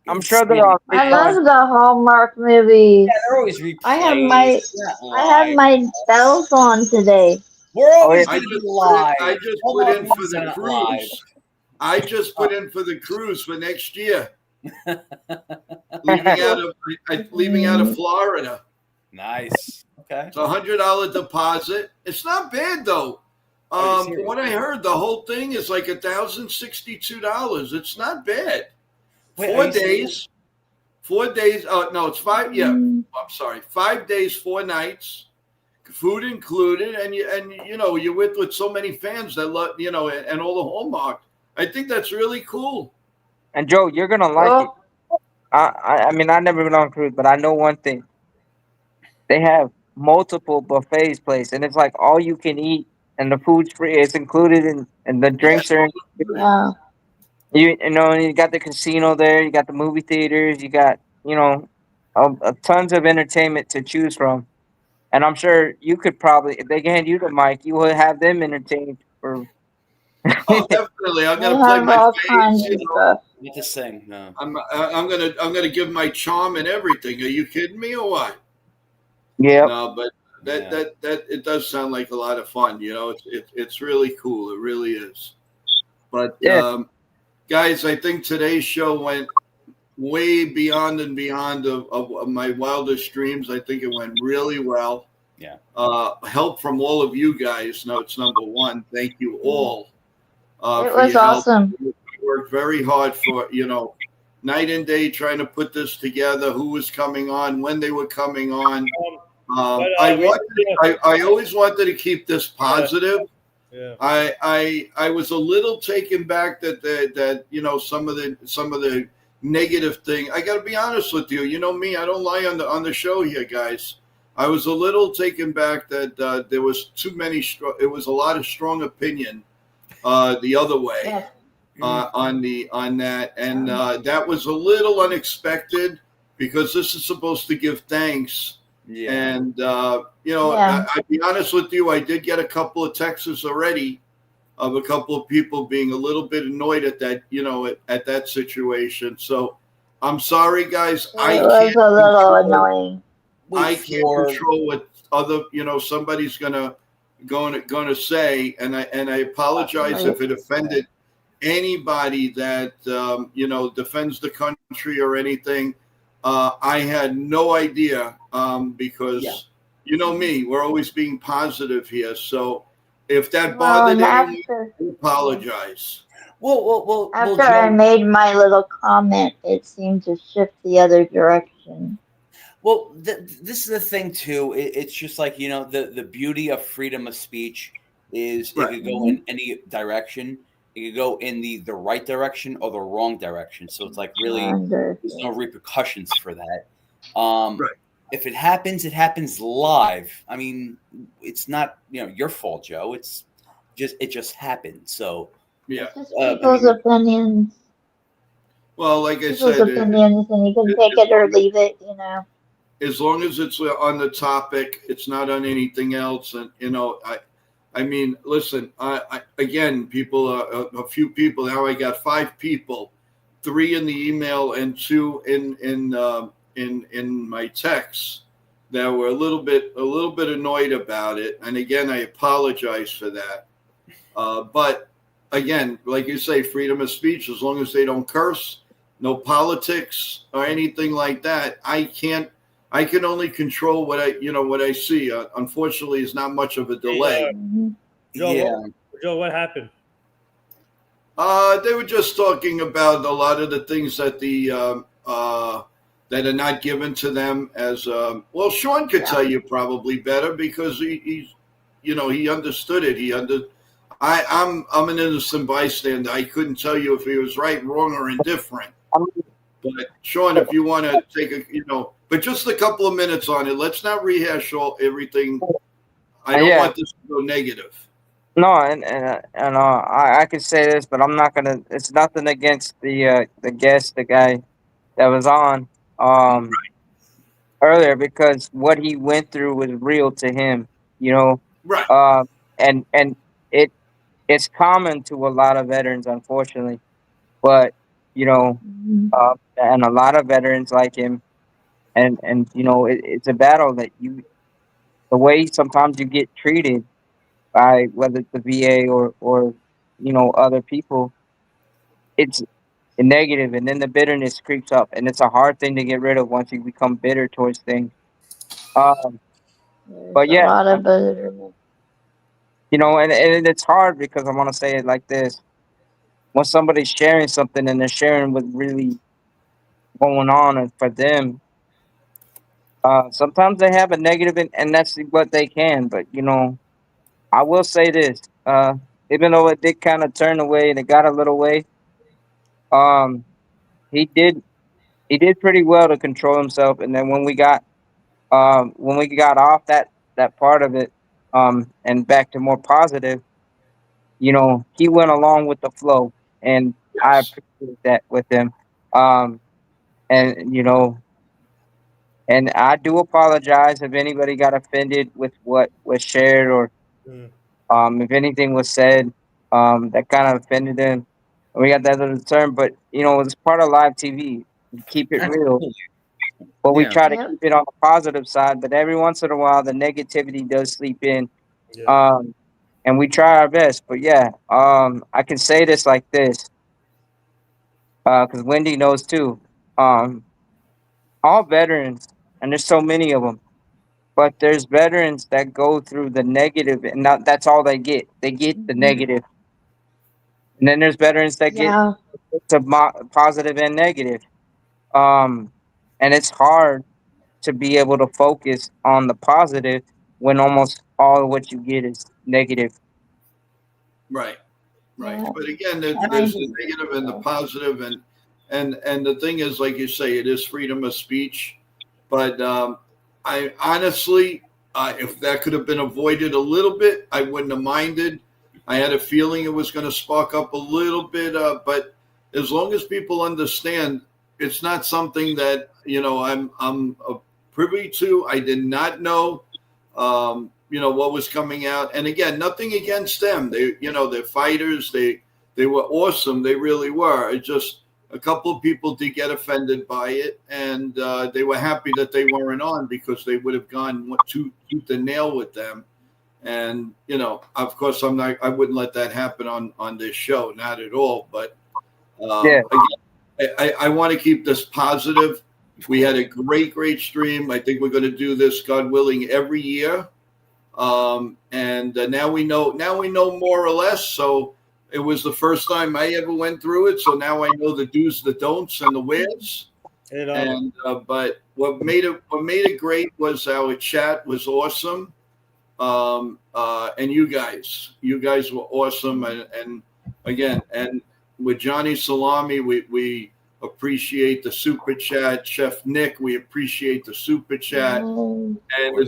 I'm sure they're all. I love the Hallmark movies. Yeah, they're always replayed. I have my bells on today. We're always I just put in for the cruise. I just put in for the cruise for next year. leaving out of Florida. Nice. Okay. It's $100 deposit. It's not bad though. From what I heard, the whole thing is like $1,062. It's not bad. Wait, 4 days. 4 days. Oh no, it's 5. Yeah, I'm sorry. 5 days, 4 nights. food included, and you're with so many fans that love, and all the Hallmark. I think that's really cool. And Joe, you're gonna like it. I mean, I never been on a cruise, but I know one thing. They have multiple buffets placed, and it's like all you can eat, and the food's free. It's included, and the drinks are included. Yeah. And you got the casino there, you got the movie theaters, you got tons of entertainment to choose from. And I'm sure you could probably, if they hand you the mic, you will have them entertained for. Oh, definitely. I'm They gonna play have my all face. kinds of stuff. Not to sing. No. I'm gonna give my charm and everything. Are you kidding me or what? Yeah. No, but that it does sound like a lot of fun. It's really cool. It really is. But Yeah. guys, I think today's show went way beyond and beyond of my wildest dreams. I think it went really well. Yeah. Help from all of you guys. No, it's number one. Thank you all. It For was your help. awesome. We worked very hard for night and day trying to put this together. Who was coming on, when they were coming on. I always wanted to keep this positive. Yeah. I was a little taken back that some of the negative thing. I got to be honest with you. You know me, I don't lie on the show here, guys. I was a little taken back that there was too many. It was a lot of strong opinion the other way on that, and that was a little unexpected because this is supposed to give thanks. Yeah. And I'll be honest with you, I did get a couple of texts already of a couple of people being a little bit annoyed at that, at that situation. So I'm sorry, guys. It was a little annoying. I can't control what other, somebody's gonna say, and I apologize if it offended anybody that defends the country or anything. I had no idea because you know me, we're always being positive here. So if that bothered anyone, I apologize. Well, after I made my little comment, it seemed to shift the other direction. Well, this is the thing too. It's just like the beauty of freedom of speech is it could go in any direction. It could go in the right direction or the wrong direction. So it's like really there's no repercussions for that. If it happens live. I mean, it's not your fault, Joe. It just happened. So yeah, it's just people's opinions. Well, like I people's said, opinions, and you can take it or leave it. As long as it's on the topic, it's not on anything else. And I mean, listen. Again, people, a few people. Now I got 5 people, 3 in the email and 2 in my texts that were a little bit annoyed about it. And again, I apologize for that. But again, like you say, freedom of speech. As long as they don't curse, no politics or anything like that. I can only control what I see. Unfortunately, it's not much of a delay. Joe, what happened? They were just talking about a lot of the things that that are not given to them as well. Sean could tell you probably better because he understood it. I'm an innocent bystander. I couldn't tell you if he was right, wrong, or indifferent. But Sean, if you want to take but just a couple of minutes on it. Let's not rehash everything. I don't want this to go negative. No, and I could say this, but I'm not gonna. It's nothing against the guest, the guy that was on earlier, because what he went through was real to him. Right. And it's common to a lot of veterans, unfortunately, but and a lot of veterans like him, and it's a battle that the way sometimes you get treated by whether it's the VA or other people, it's negative, and then the bitterness creeps up, and it's a hard thing to get rid of once you become bitter towards things. But a lot of bitterness. And it's hard because I want to say it like this: when somebody's sharing something and they're sharing what's really going on and for them, Sometimes they have a negative, and that's what they can. But I will say this: even though it did kind of turn away and it got a little way, um, he did pretty well to control himself. And then when we got off that part of it, and back to more positive, he went along with the flow, and I Yes. appreciate that with him. Um, and and I do apologize if anybody got offended with what was shared, or Mm. if anything was said that kind of offended them. We got that other term, but it's part of live TV. We keep it real, Absolutely. but we Yeah. try to Yep. keep it on the positive side. But every once in a while, the negativity does sleep in, Yeah. and we try our best. But yeah, I can say this like this, because Wendy knows too. Um, all veterans, and there's so many of them. But there's veterans that go through the negative, and that's all they get. They get the negative, and then there's veterans that get Yeah. to positive and negative. Um, and it's hard to be able to focus on the positive when almost all of what you get is negative. Right. Right. Yeah. But again, And I there's the negative and the positive, and the thing is, like you say, it is freedom of speech. But I honestly, if that could have been avoided a little bit, I wouldn't have minded. I had a feeling it was going to spark up a little bit, but as long as people understand, it's not something that I'm privy to. I did not know. What was coming out. And again, nothing against them. They're fighters. They were awesome. They really were. It just a couple of people did get offended by it, and they were happy that they weren't on because they would have gone tooth and nail with them. And of course, I wouldn't let that happen on this show, not at all. But Yeah. again, I want to keep this positive. We had a great stream. I think we're going to do this, God willing, every year. And now we know more or less. So it was the first time I ever went through it. So now I know the do's, the don'ts, and the wheres. And but what made it great was our chat was awesome. And you guys were awesome. And again, and with Johnny Salami, we appreciate the super chat. Chef Nick, we appreciate the super chat. And the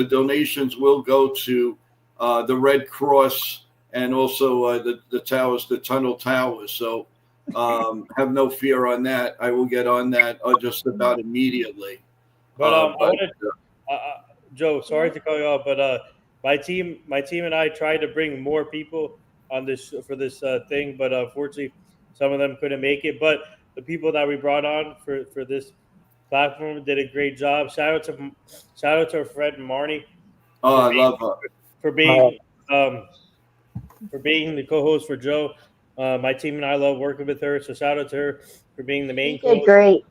donations will go to the Red Cross and also the towers, the tunnel towers. So have no fear on that. I will get on that just about immediately. But I wanted, Joe, sorry to call you off, but my team and I tried to bring more people on this for this thing, but unfortunately, some of them couldn't make it. But the people that we brought on for this platform did a great job. Shout out to Fred and Marnie. I love her for being the co-host for Joe. My team and I love working with her, so shout out to her for being the main co-host. Great.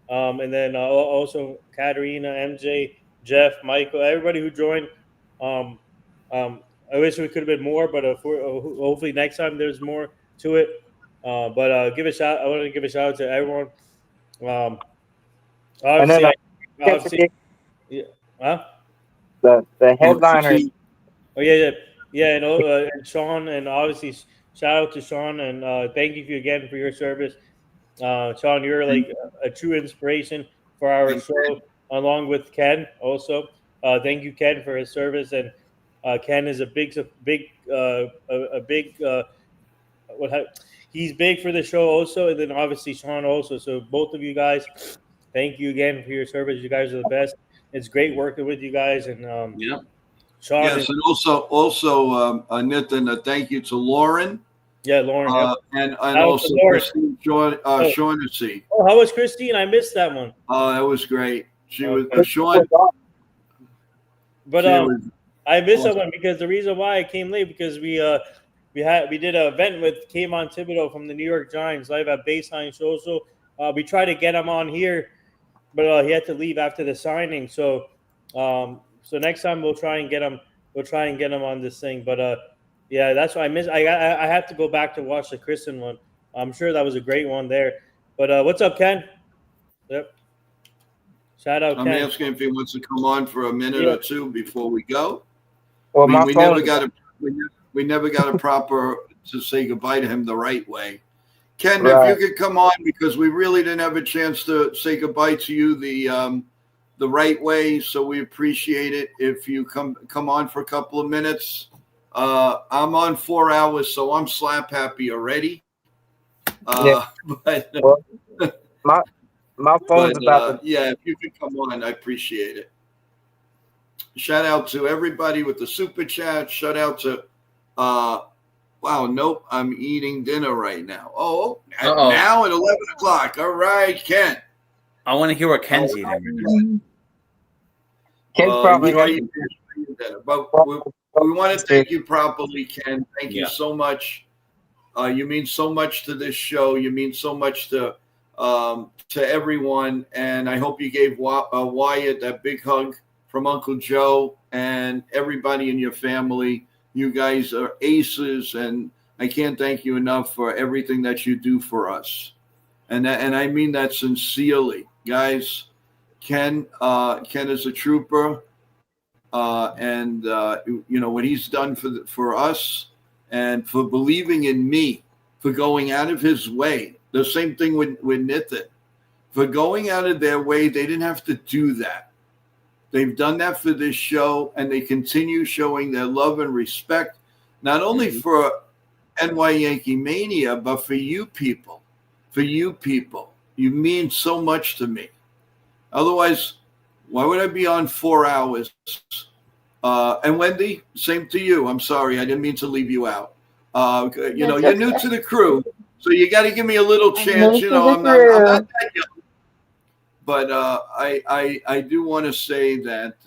And then also Katerina, MJ, Jeff, Michael, everybody who joined. I wish we could have been more, but hopefully next time there's more to it. But I want to give a shout out to everyone. Obviously, the headliner. Oh yeah, and Sean, and obviously shout out to Sean, and thank you again for your service. Sean, you're like a true inspiration for our show, along with Ken. Also, thank you, Ken, for his service. And Ken is he's big for the show also, and then obviously Sean also. So both of you guys, thank you again for your service. You guys are the best. It's great working with you guys, and Sean. Yes, and also Nitin, thank you to Lauren. Yeah, Lauren. And also Christine Shaughnessy. Oh, how was Christine? I missed that one. Oh, that was great. She was Sean. But I missed that one because the reason why I came late because we did an event with Kayvon Thibodeau from the New York Giants live at Baseline Social. We tried to get him on here, but he had to leave after the signing. So next time we'll try and get him. We'll try and get him on this thing. But yeah, that's what I missed. I have to go back to watch the Kristen one. I'm sure that was a great one there. But what's up, Ken? Yep. Shout out I'm Ken. asking if he wants to come on for a minute or two before we go. Well, we never got a proper to say goodbye to him the right way. Ken, Right. if you could come on, because we really didn't have a chance to say goodbye to you the right way, so we appreciate it if you come on for a couple of minutes. I'm on 4 hours, so I'm slap happy already. Yeah. But Well, my phone's about to. yeah, if you could come on, I appreciate it. Shout out to everybody with the super chat. Shout out to wow, nope, I'm eating dinner right now. Oh, now at 11 o'clock. All right, Ken. I want to hear what Ken's eating. Ken's probably but we want to thank you properly, Ken. Thank you so much. You mean so much to this show. You mean so much to everyone. And I hope you gave Wyatt that big hug from Uncle Joe and everybody in your family. You guys are aces, and I can't thank you enough for everything that you do for us. And I mean that sincerely, guys. Ken is a trooper, and you know what he's done for us, and for believing in me, for going out of his way. The same thing with Nithin, for going out of their way. They didn't have to do that. They've done that for this show, and they continue showing their love and respect, not only for NY Yankee Mania, but for you people. For you people. You mean so much to me. Otherwise, why would I be on 4 hours? And Wendy, same to you. I'm sorry. I didn't mean to leave you out. You know, you're new to the crew, so you got to give me a little chance. You know, I'm not that young. But I do want to say that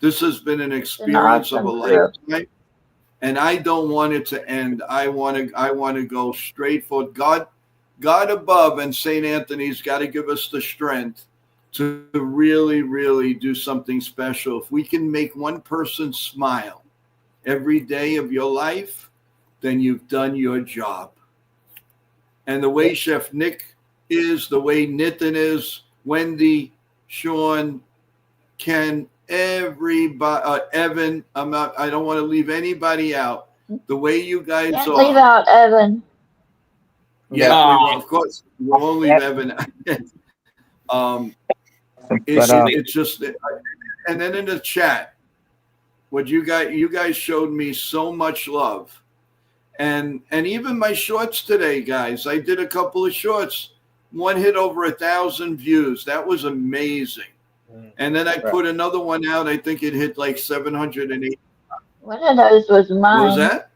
this has been an experience of a lifetime, and I don't want it to end. I want to go straight for God above, and St. Anthony's got to give us the strength to really, really do something special. If we can make one person smile every day of your life, then you've done your job. And the way Chef Nick is, the way Nithin is, Wendy, Sean, Ken, everybody, Evan. I don't want to leave anybody out. The way you guys Can't are. leave out Evan. Yeah, we will, of course. We won't leave Evan. It's just, and then in the chat, what you guys showed me so much love, and even my shorts today, guys. I did a couple of shorts. One hit over 1,000 views. That was amazing. And then I put another one out. I think it hit like 780. One of those was mine. What was that?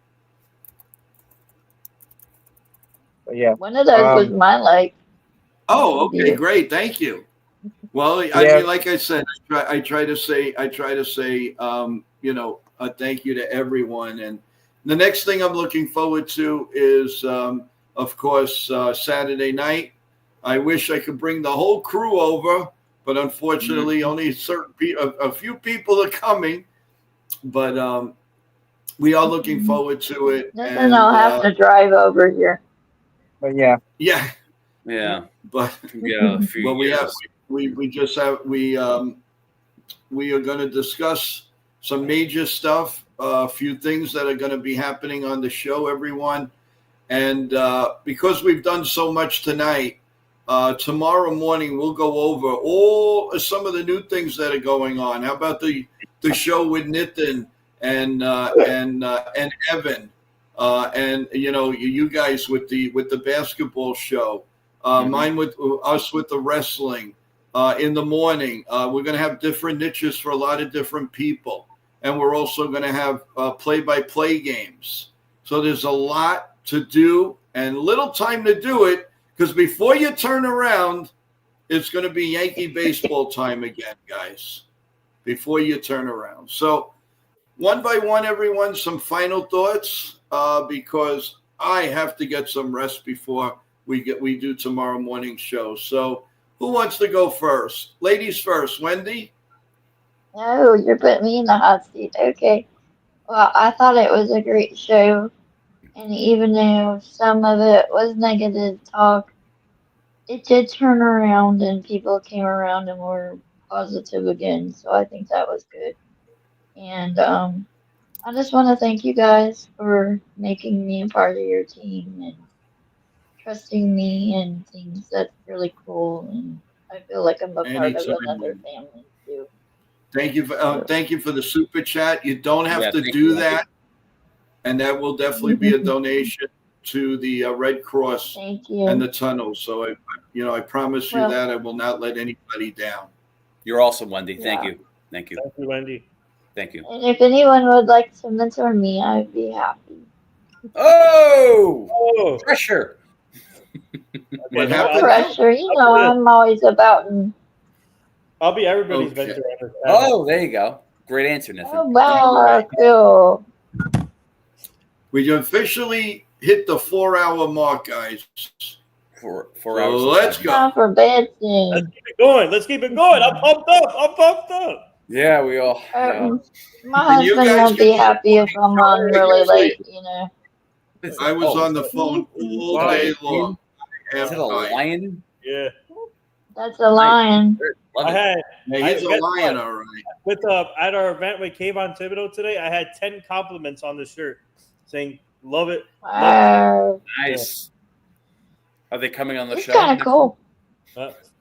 Yeah. One of those was mine. Like. Oh, okay, great. Thank you. Well, I mean, like I said, I try to say, you know, thank you to everyone. And the next thing I'm looking forward to is, of course, Saturday night. I wish I could bring the whole crew over, but unfortunately, only a few people are coming. But we are looking forward to it. And I'll have to drive over here. But yeah. But well, we are going to discuss some major stuff, a few things that are going to be happening on the show, everyone. And because we've done so much tonight, tomorrow morning we'll go over some of the new things that are going on. How about the show with Nithin and Evan, and you know, you guys with the basketball show, mine with us with the wrestling. In the morning, we're going to have different niches for a lot of different people, and we're also going to have play-by-play games. So there's a lot to do and little time to do it. Because before you turn around, it's going to be Yankee baseball time again, guys. Before you turn around. So one by one, everyone, some final thoughts, because I have to get some rest before we do tomorrow morning show. So who wants to go first? Ladies first. Wendy? No, you're putting me in the hot seat. Okay. Well, I thought it was a great show. And even though some of it was negative talk, it did turn around and people came around and were positive again. So I think that was good. And I just want to thank you guys for making me a part of your team and trusting me and things. That's really cool. And I feel like I'm a part of Anytime. another family too. Thank you for the super chat. You don't have to thank do you. that, and that will definitely be a donation to the Red Cross Thank you. and the tunnels. So I promise you that I will not let anybody down. You're awesome, Wendy. Yeah. Thank you. Thank you. Thank you, Wendy. Thank you. And if anyone would like to mentor me, I'd be happy. Oh, pressure. What No happened? pressure. You know, I'm always about. I'll be everybody's Okay. mentor. on this panel. Oh, there you go. Great answer, Nathan. Oh, wow, cool. We officially hit the 4-hour mark, guys. 4 So hours. let's go. Time for bed Let's soon. keep it going. Let's keep it going. I'm pumped up. Yeah, we all. My And you husband guys won't be happy if I'm on really late, you know. I was on the phone all day long. Is it a lion? Yeah. That's a lion. I had. Yeah, he's a guess lion, what? all right. With at our event with Kayvon Thibodeau today, I had 10 compliments on the shirt, saying "Love it." Wow. Nice. Are they coming on the It's show? kind of cool.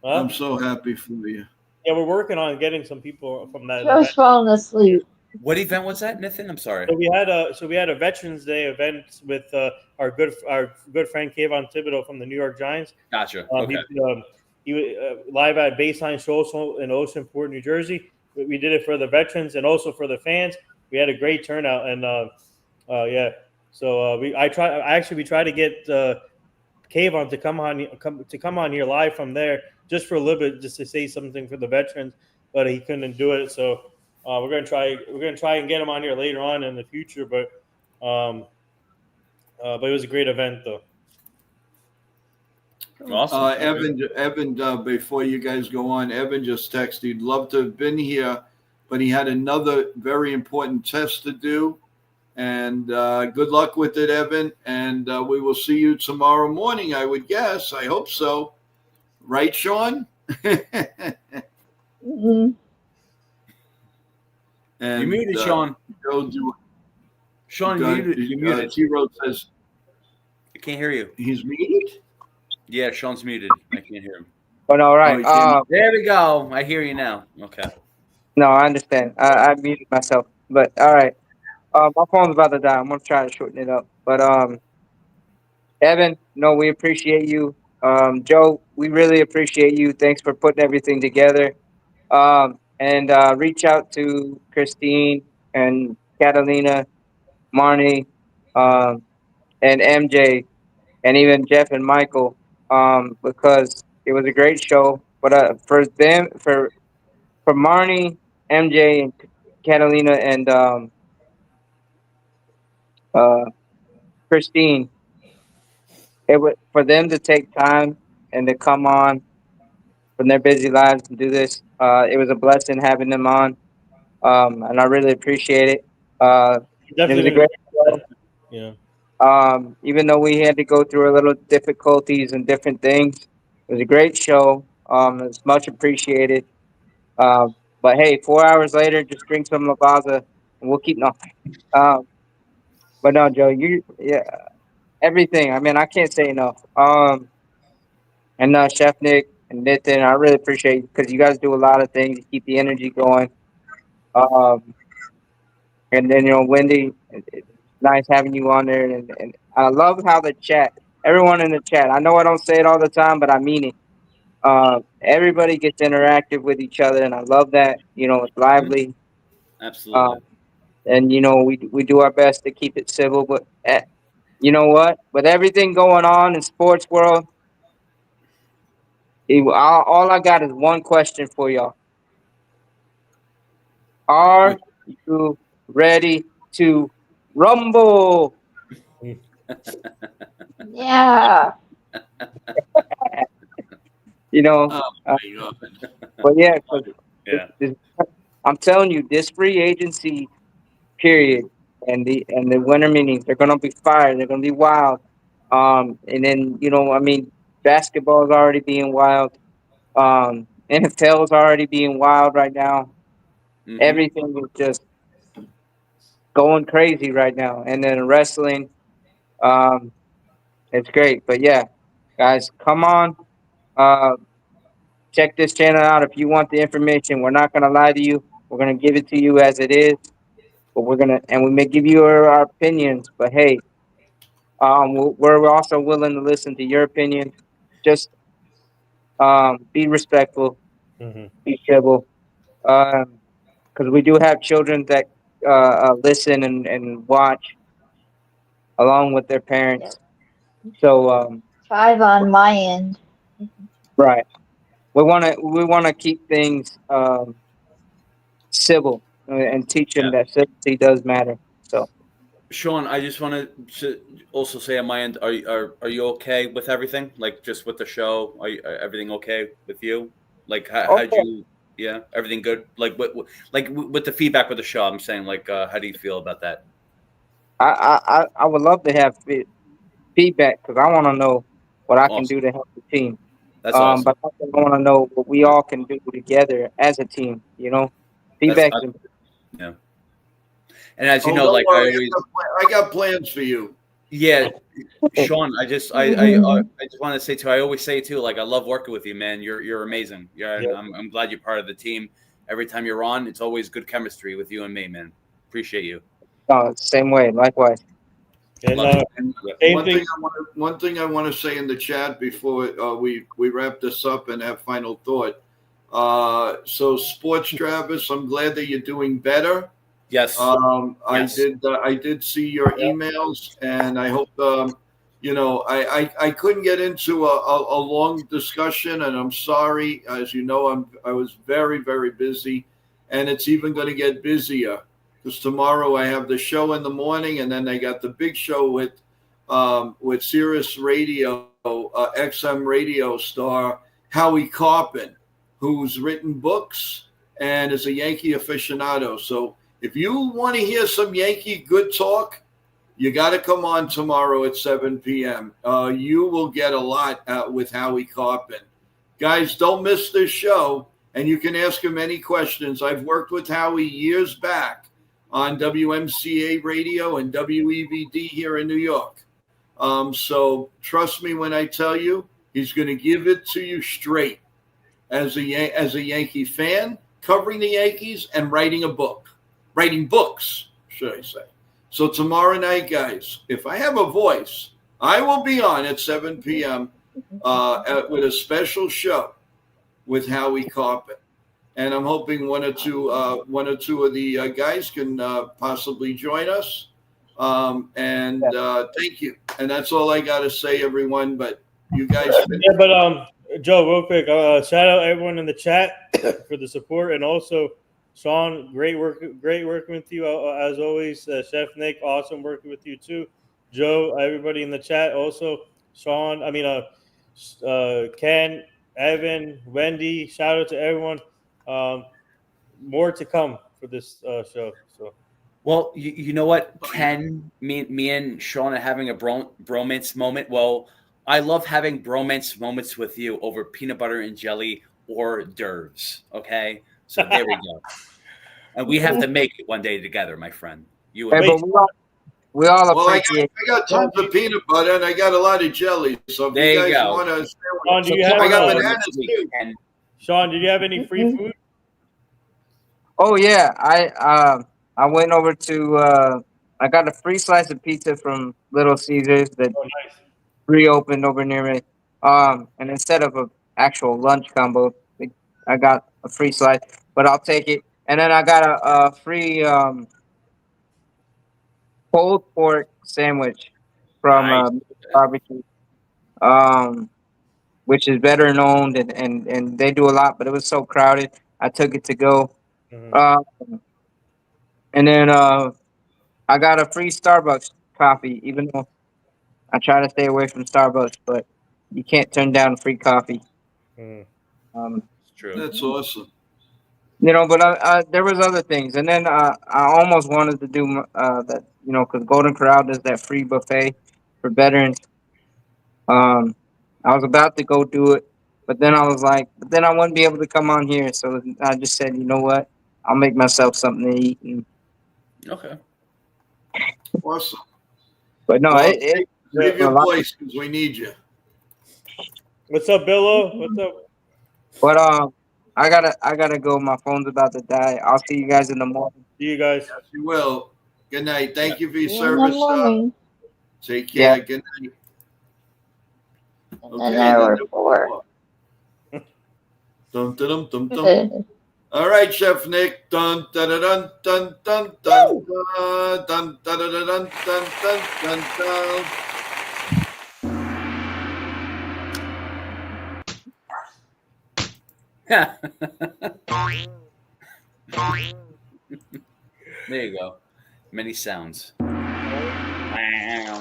I'm so happy for you. Yeah, we're working on getting some people from that Joe's event. falling asleep. What event was that, Nathan? I'm sorry. So we had a Veterans Day event with our good friend Kayvon Thibodeau from the New York Giants. Gotcha. He was live at Baseline Social in Oceanport, New Jersey. We did it for the veterans and also for the fans. We had a great turnout, and yeah. So we tried to get Kayvon to come on here live from there just for a little bit, just to say something for the veterans, but he couldn't do it. So we're gonna try and get him on here later on in the future. But it was a great event though. Awesome. Evan, before you guys go on, Evan just texted. He'd love to have been here, but he had another very important test to do. And good luck with it, Evan. And we will see you tomorrow morning, I would guess. I hope so. Right, Sean? Mm-hmm. And, you muted, Sean. Sean, you muted. T-Road says, I can't hear you. He's muted? Yeah, Sean's muted. I can't hear him. But all right. There we go. I hear you now. Okay. No, I understand. I muted myself. But all right. My phone's about to die. I'm gonna try to shorten it up. But Evan, no, we appreciate you. Joe, we really appreciate you. Thanks for putting everything together. And reach out to Christine and Catalina, Marnie, and MJ, and even Jeff and Michael, because it was a great show. But for them, for Marnie, MJ, and Catalina, and Christine, it would for them to take time and to come on from their busy lives and do this. It was a blessing having them on, and I really appreciate it. It was a great show. Yeah. Even though we had to go through a little difficulties and different things, it was a great show. It's much appreciated. But hey, 4 hours later, just drink some Lavazza and we'll keep nothing. But no, Joe, everything. I mean, I can't say enough. And Chef Nick and Nathan, I really appreciate you because you guys do a lot of things to keep the energy going. And then Wendy, it's nice having you on there, and I love how the chat, everyone in the chat. I know I don't say it all the time, but I mean it. Everybody gets interactive with each other, and I love that. It's lively. Absolutely. And we do our best to keep it civil, but you know what? With everything going on in sports world, all I got is one question for y'all. Are you ready to rumble? Yeah. But yeah, yeah. I'm telling you, this free agency period and the winter meetings, they're gonna be fire. They're gonna be wild. And then Basketball is already being wild. NFL is already being wild right now. Everything is just going crazy right now. And then wrestling, um, it's great. But yeah, guys, come on. Uh, check this channel out if you want the information. We're not gonna lie to you. We're gonna give it to you as it is. But we may give you our opinions. But hey, we're also willing to listen to your opinion. Just be respectful, Mm-hmm. be civil. Because we do have children that listen and watch along with their parents. So 5 on my end. right, we wanna keep things civil and teach them that civility does matter. So Sean, I just wanted to also say on my end, are you okay with everything? Like just with the show, everything okay with you? Like how'd okay, you? Yeah, everything good. Like with the feedback with the show, I'm saying like how do you feel about that? I would love to have feedback because I want to know what I can do Awesome. to help the team. That's awesome. But I want to know what we all can do together as a team. That's Feedback. yeah. And as you Oh, know, don't like I worry. always, I got plans for you. yeah, Sean, I just want to say too. I always say too, like I love working with you, man. You're amazing. Yeah, and I'm glad you're part of the team. Every time you're on, it's always good chemistry with you and me, man. Appreciate you. Same way. Likewise. And Love And same one thing. thing one thing I want to say in the chat before we wrap this up and have final thought. So sports Travis, I'm glad that you're doing better. Yes. Yes. I did see your emails, and I hope I couldn't get into a long discussion, and I'm sorry. As you know, I was very very busy, and it's even going to get busier because tomorrow I have the show in the morning, and then I got the big show with Sirius Radio, XM radio star Howie Carpin, who's written books and is a Yankee aficionado. So if you want to hear some Yankee good talk, you got to come on tomorrow at 7 p.m. You will get a lot with Howie Carpin. Guys, don't miss this show, and you can ask him any questions. I've worked with Howie years back on WMCA radio and WEVD here in New York. So trust me when I tell you, he's going to give it to you straight as a Yankee fan, covering the Yankees and writing books, should I say. So tomorrow night, guys, if I have a voice, I will be on at 7 p.m. With a special show with Howie Carpet. And I'm hoping one or two of the guys can possibly join us. Thank you. And that's all I got to say, everyone. But you guys finish. Yeah, but Joe, real quick, shout out everyone in the chat for the support, and also Sean, great working with you as always. Chef Nick, awesome working with you too. Joe, everybody in the chat, also Sean. Ken, Evan, Wendy. Shout out to everyone. More to come for this show. So. Well, you know what, Ken, me and Sean are having a bromance moment. Well, I love having bromance moments with you over peanut butter and jelly hors d'oeuvres. Okay, so there we go. And we have to make it one day together, my friend. You and Hey, me. but we all Well, appreciate. I got tons of peanut butter and I got a lot of jelly. So if There you you guys go. want to, Sean, do you have I got any- bananas too. Sean, did you have any free food? Oh yeah, I went over to I got a free slice of pizza from Little Caesars that Oh, nice. reopened over near me. And instead of a actual lunch combo, I got a free slice, but I'll take it. And then I got a free pulled pork sandwich from Nice. barbecue, which is better known and they do a lot, but it was so crowded. I took it to go. And then I got a free Starbucks coffee, even though I try to stay away from Starbucks, but you can't turn down free coffee. It's true. That's awesome. But there was other things, and then I almost wanted to do that, because Golden Corral does that free buffet for veterans. I was about to go do it, but then I was like, but then I wouldn't be able to come on here. So I just said, you know what? I'll make myself something to eat. Okay. Awesome. But no, Well, it leave your voice because we need you. What's up, Billo? What's up? But I gotta go. My phone's about to die. I'll see you guys in the morning. See you guys. Yes, you will. Good night. Thank you for your See you in the service. morning. Take care. Yeah. Good night. And then there were 4. Dun, dun, dun, dun. All right, Chef Nick. Dun dun dun dun dun dun dun dun dun dun dun dun dun dun. Yeah. There you go. Many sounds. Wow.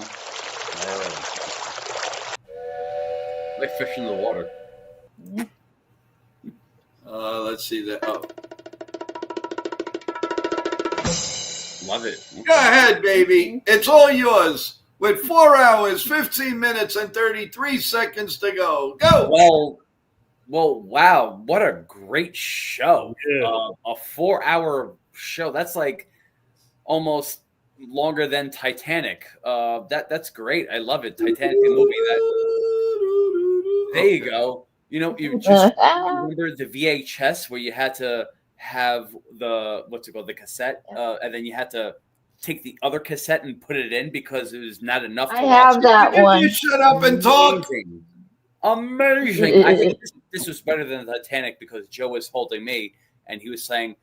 Like fish in the water. Let's see that. Oh. Love it. Okay. Go ahead, baby. It's all yours. With 4 hours, 15 minutes, and 33 seconds to go. Go. Well, wow. What a great show. Yeah. A 4-hour show. That's like almost longer than Titanic. That's great. I love it. Titanic, the movie. There you go. You know, you just remember the VHS where you had to have the the cassette, and then you had to take the other cassette and put it in because it was not enough to I watch have it. that one. You shut up and talk. Amazing. I think this was better than Titanic because Joe was holding me and he was saying,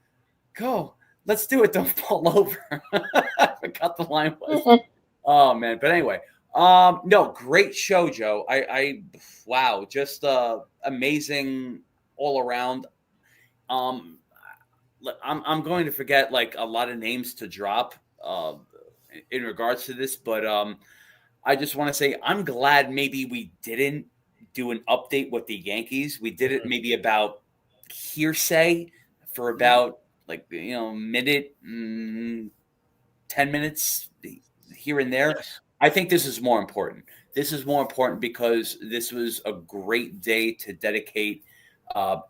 "Go, let's do it. Don't fall over." I forgot the line was. Oh man, but anyway, no, great show, Joe. Wow, just amazing all around. I'm going to forget like a lot of names to drop in regards to this, but I just want to say I'm glad maybe we didn't do an update with the Yankees. We did it maybe about hearsay for about like minute 10 minutes here and there. I think this is more important. This is more important because this was a great day to dedicate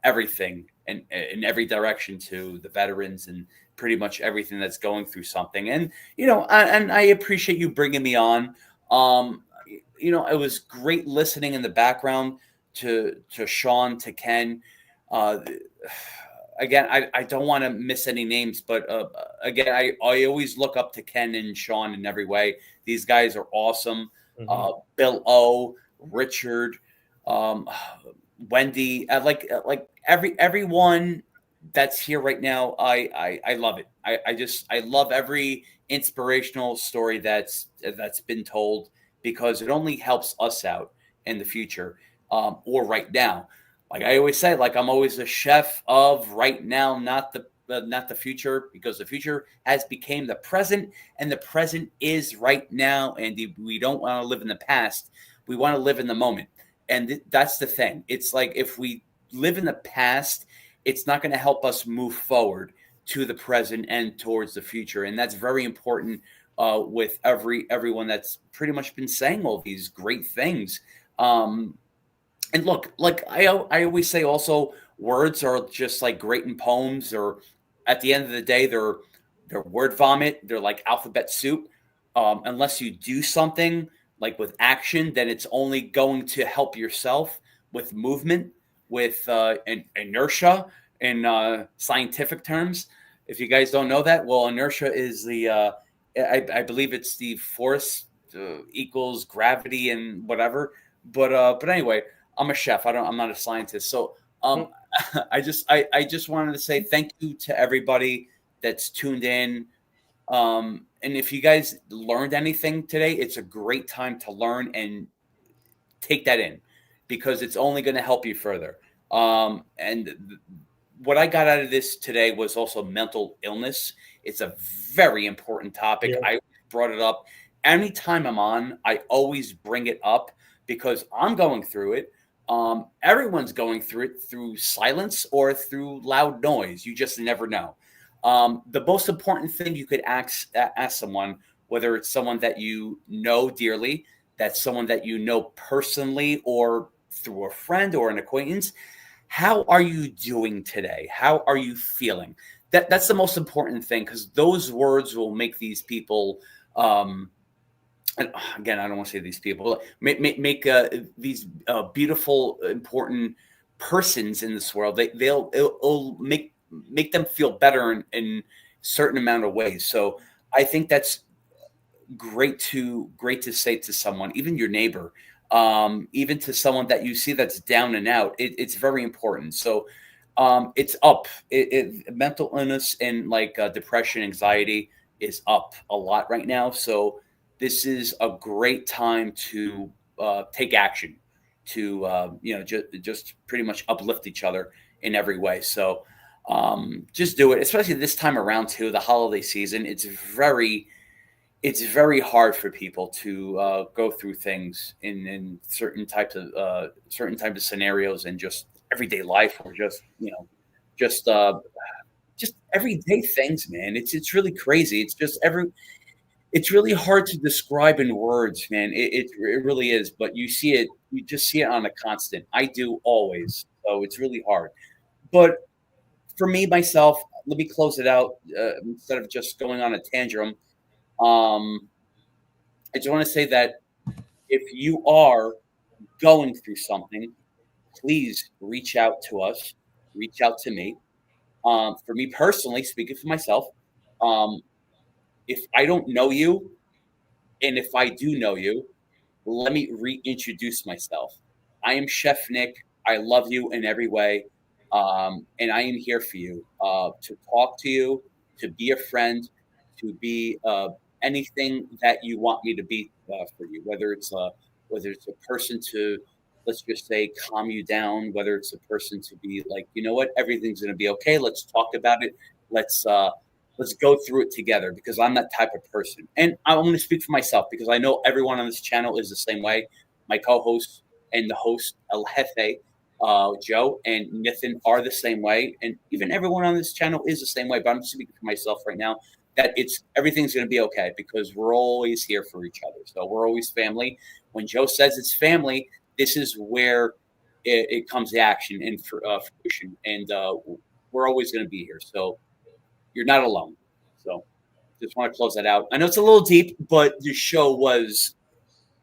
everything and in every direction to the veterans and pretty much everything that's going through something. And I appreciate you bringing me on. It was great listening in the background to Sean, to Ken. Again, I don't want to miss any names, but again, I always look up to Ken and Sean in every way. These guys are awesome. Mm-hmm. Bill O, Richard, Wendy, like everyone that's here right now. I love it. I love every inspirational story that's been told because it only helps us out in the future or right now. Like I always say, like I'm always a chef of right now, not the future, because the future has became the present, and the present is right now. And we don't want to live in the past; we want to live in the moment. And that's the thing. It's like if we live in the past, it's not going to help us move forward to the present and towards the future. And that's very important with everyone that's pretty much been saying all these great things. And look, like I always say also, words are just like great in poems, or at the end of the day, they're word vomit. They're like alphabet soup. Unless you do something like with action, then it's only going to help yourself with movement, with inertia in scientific terms. If you guys don't know that, well, inertia is the I believe it's the force equals gravity and whatever. But anyway, I'm a chef. I'm not a scientist. So I just wanted to say thank you to everybody that's tuned in. And if you guys learned anything today, it's a great time to learn and take that in because it's only going to help you further. What I got out of this today was also mental illness. It's a very important topic. Yeah. I brought it up. Anytime I'm on, I always bring it up because I'm going through it. Everyone's going through it through silence or through loud noise. You just never know. The most important thing you could ask someone, whether it's someone that you know dearly, that's someone that you know personally, or through a friend or an acquaintance. How are you doing today? How are you feeling? That's the most important thing, because those words will make these people. And again, I don't want to say these people. Make these beautiful, important persons in this world. It'll make them feel better in certain amount of ways. So I think that's great to say to someone, even your neighbor, even to someone that you see that's down and out. It's very important. So it's up. Mental illness and like depression, anxiety is up a lot right now. So this is a great time to take action, to just pretty much uplift each other in every way. So just do it, especially this time around too, the holiday season. It's very hard for people to go through things in certain types of scenarios and just everyday life, or just everyday things, man. It's really crazy. It's really hard to describe in words, man. It really is. But you just see it on a constant. I do always. So it's really hard. But for me, myself, let me close it out instead of just going on a tantrum. I just want to say that if you are going through something, please reach out to us, reach out to me. For me personally, speaking for myself, if I don't know you, and if I do know you, let me reintroduce myself. I am Chef Nick. I love you in every way. And I am here for you, to talk to you, to be a friend, to be anything that you want me to be for you, whether it's a person to, let's just say, calm you down, whether it's a person to be like, you know what, everything's going to be okay. Let's talk about it. Let's go through it together, because I'm that type of person. And I'm going to speak for myself, because I know everyone on this channel is the same way. My co-host and the host, El Jefe, Joe and Nathan, are the same way. And even everyone on this channel is the same way. But I'm speaking for myself right now, that everything's going to be okay, because we're always here for each other. So we're always family. When Joe says it's family, this is where it comes to action and fruition. And we're always going to be here. So you're not alone. So just want to close that out. I know it's a little deep, but the show was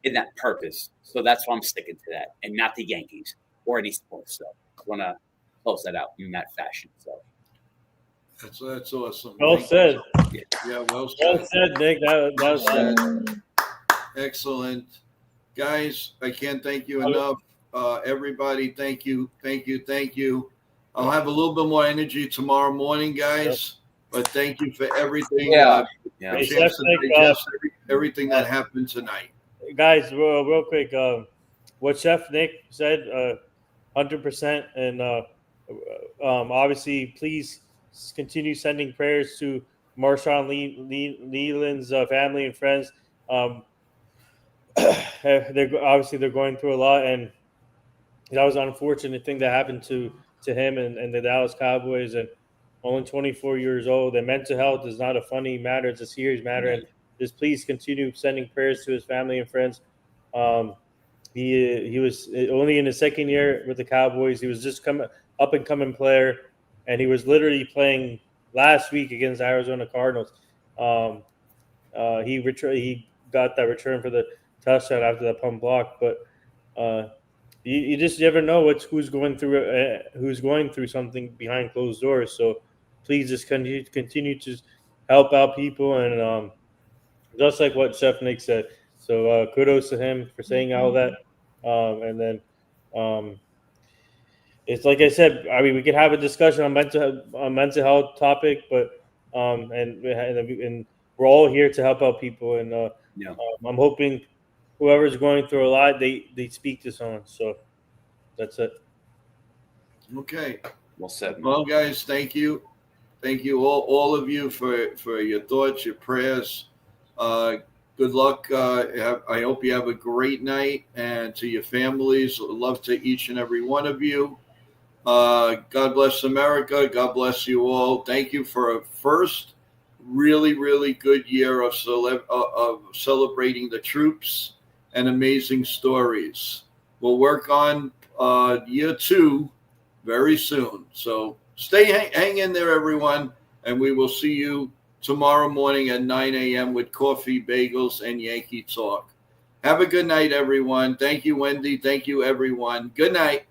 in that purpose. So that's why I'm sticking to that, and not the Yankees or any sports. So I want to close that out in that fashion. So that's awesome. Well said. Yeah, well said. Well said, Nick. That was said. Excellent. Guys, I can't thank you enough. Everybody, thank you. I'll have a little bit more energy tomorrow morning, guys. But thank you for everything. Yeah. A chance to digest everything that happened tonight. Guys, real quick, what Chef Nick said, 100%, and obviously, please continue sending prayers to Marshawn Leland's family and friends. They're going through a lot, and that was an unfortunate thing that happened to him and the Dallas Cowboys. And only 24 years old. And mental health is not a funny matter; it's a serious matter. And just please continue sending prayers to his family and friends. He was only in his second year with the Cowboys. He was just up and coming player, and he was literally playing last week against the Arizona Cardinals. He got that return for the touchdown after that pump block, but you just never know who's going through something behind closed doors. So please just continue to help out people, and just like what Chef Nick said. So kudos to him for saying all that. And then it's like I said. I mean, we could have a discussion on mental health topic, but and we're all here to help out people. And I'm hoping whoever's going through a lot, they speak to someone. So that's it. Okay. Well said. Well, guys, thank you all of you for your thoughts, your prayers. Good luck. I hope you have a great night, and to your families, love to each and every one of you. God bless America. God bless you all. Thank you for a first really, really good year of celebrating the troops and amazing stories. We'll work on year 2 very soon. So hang in there, everyone, and we will see you tomorrow morning at 9 a.m. with coffee, bagels, and Yankee Talk. Have a good night, everyone. Thank you, Wendy. Thank you, everyone. Good night.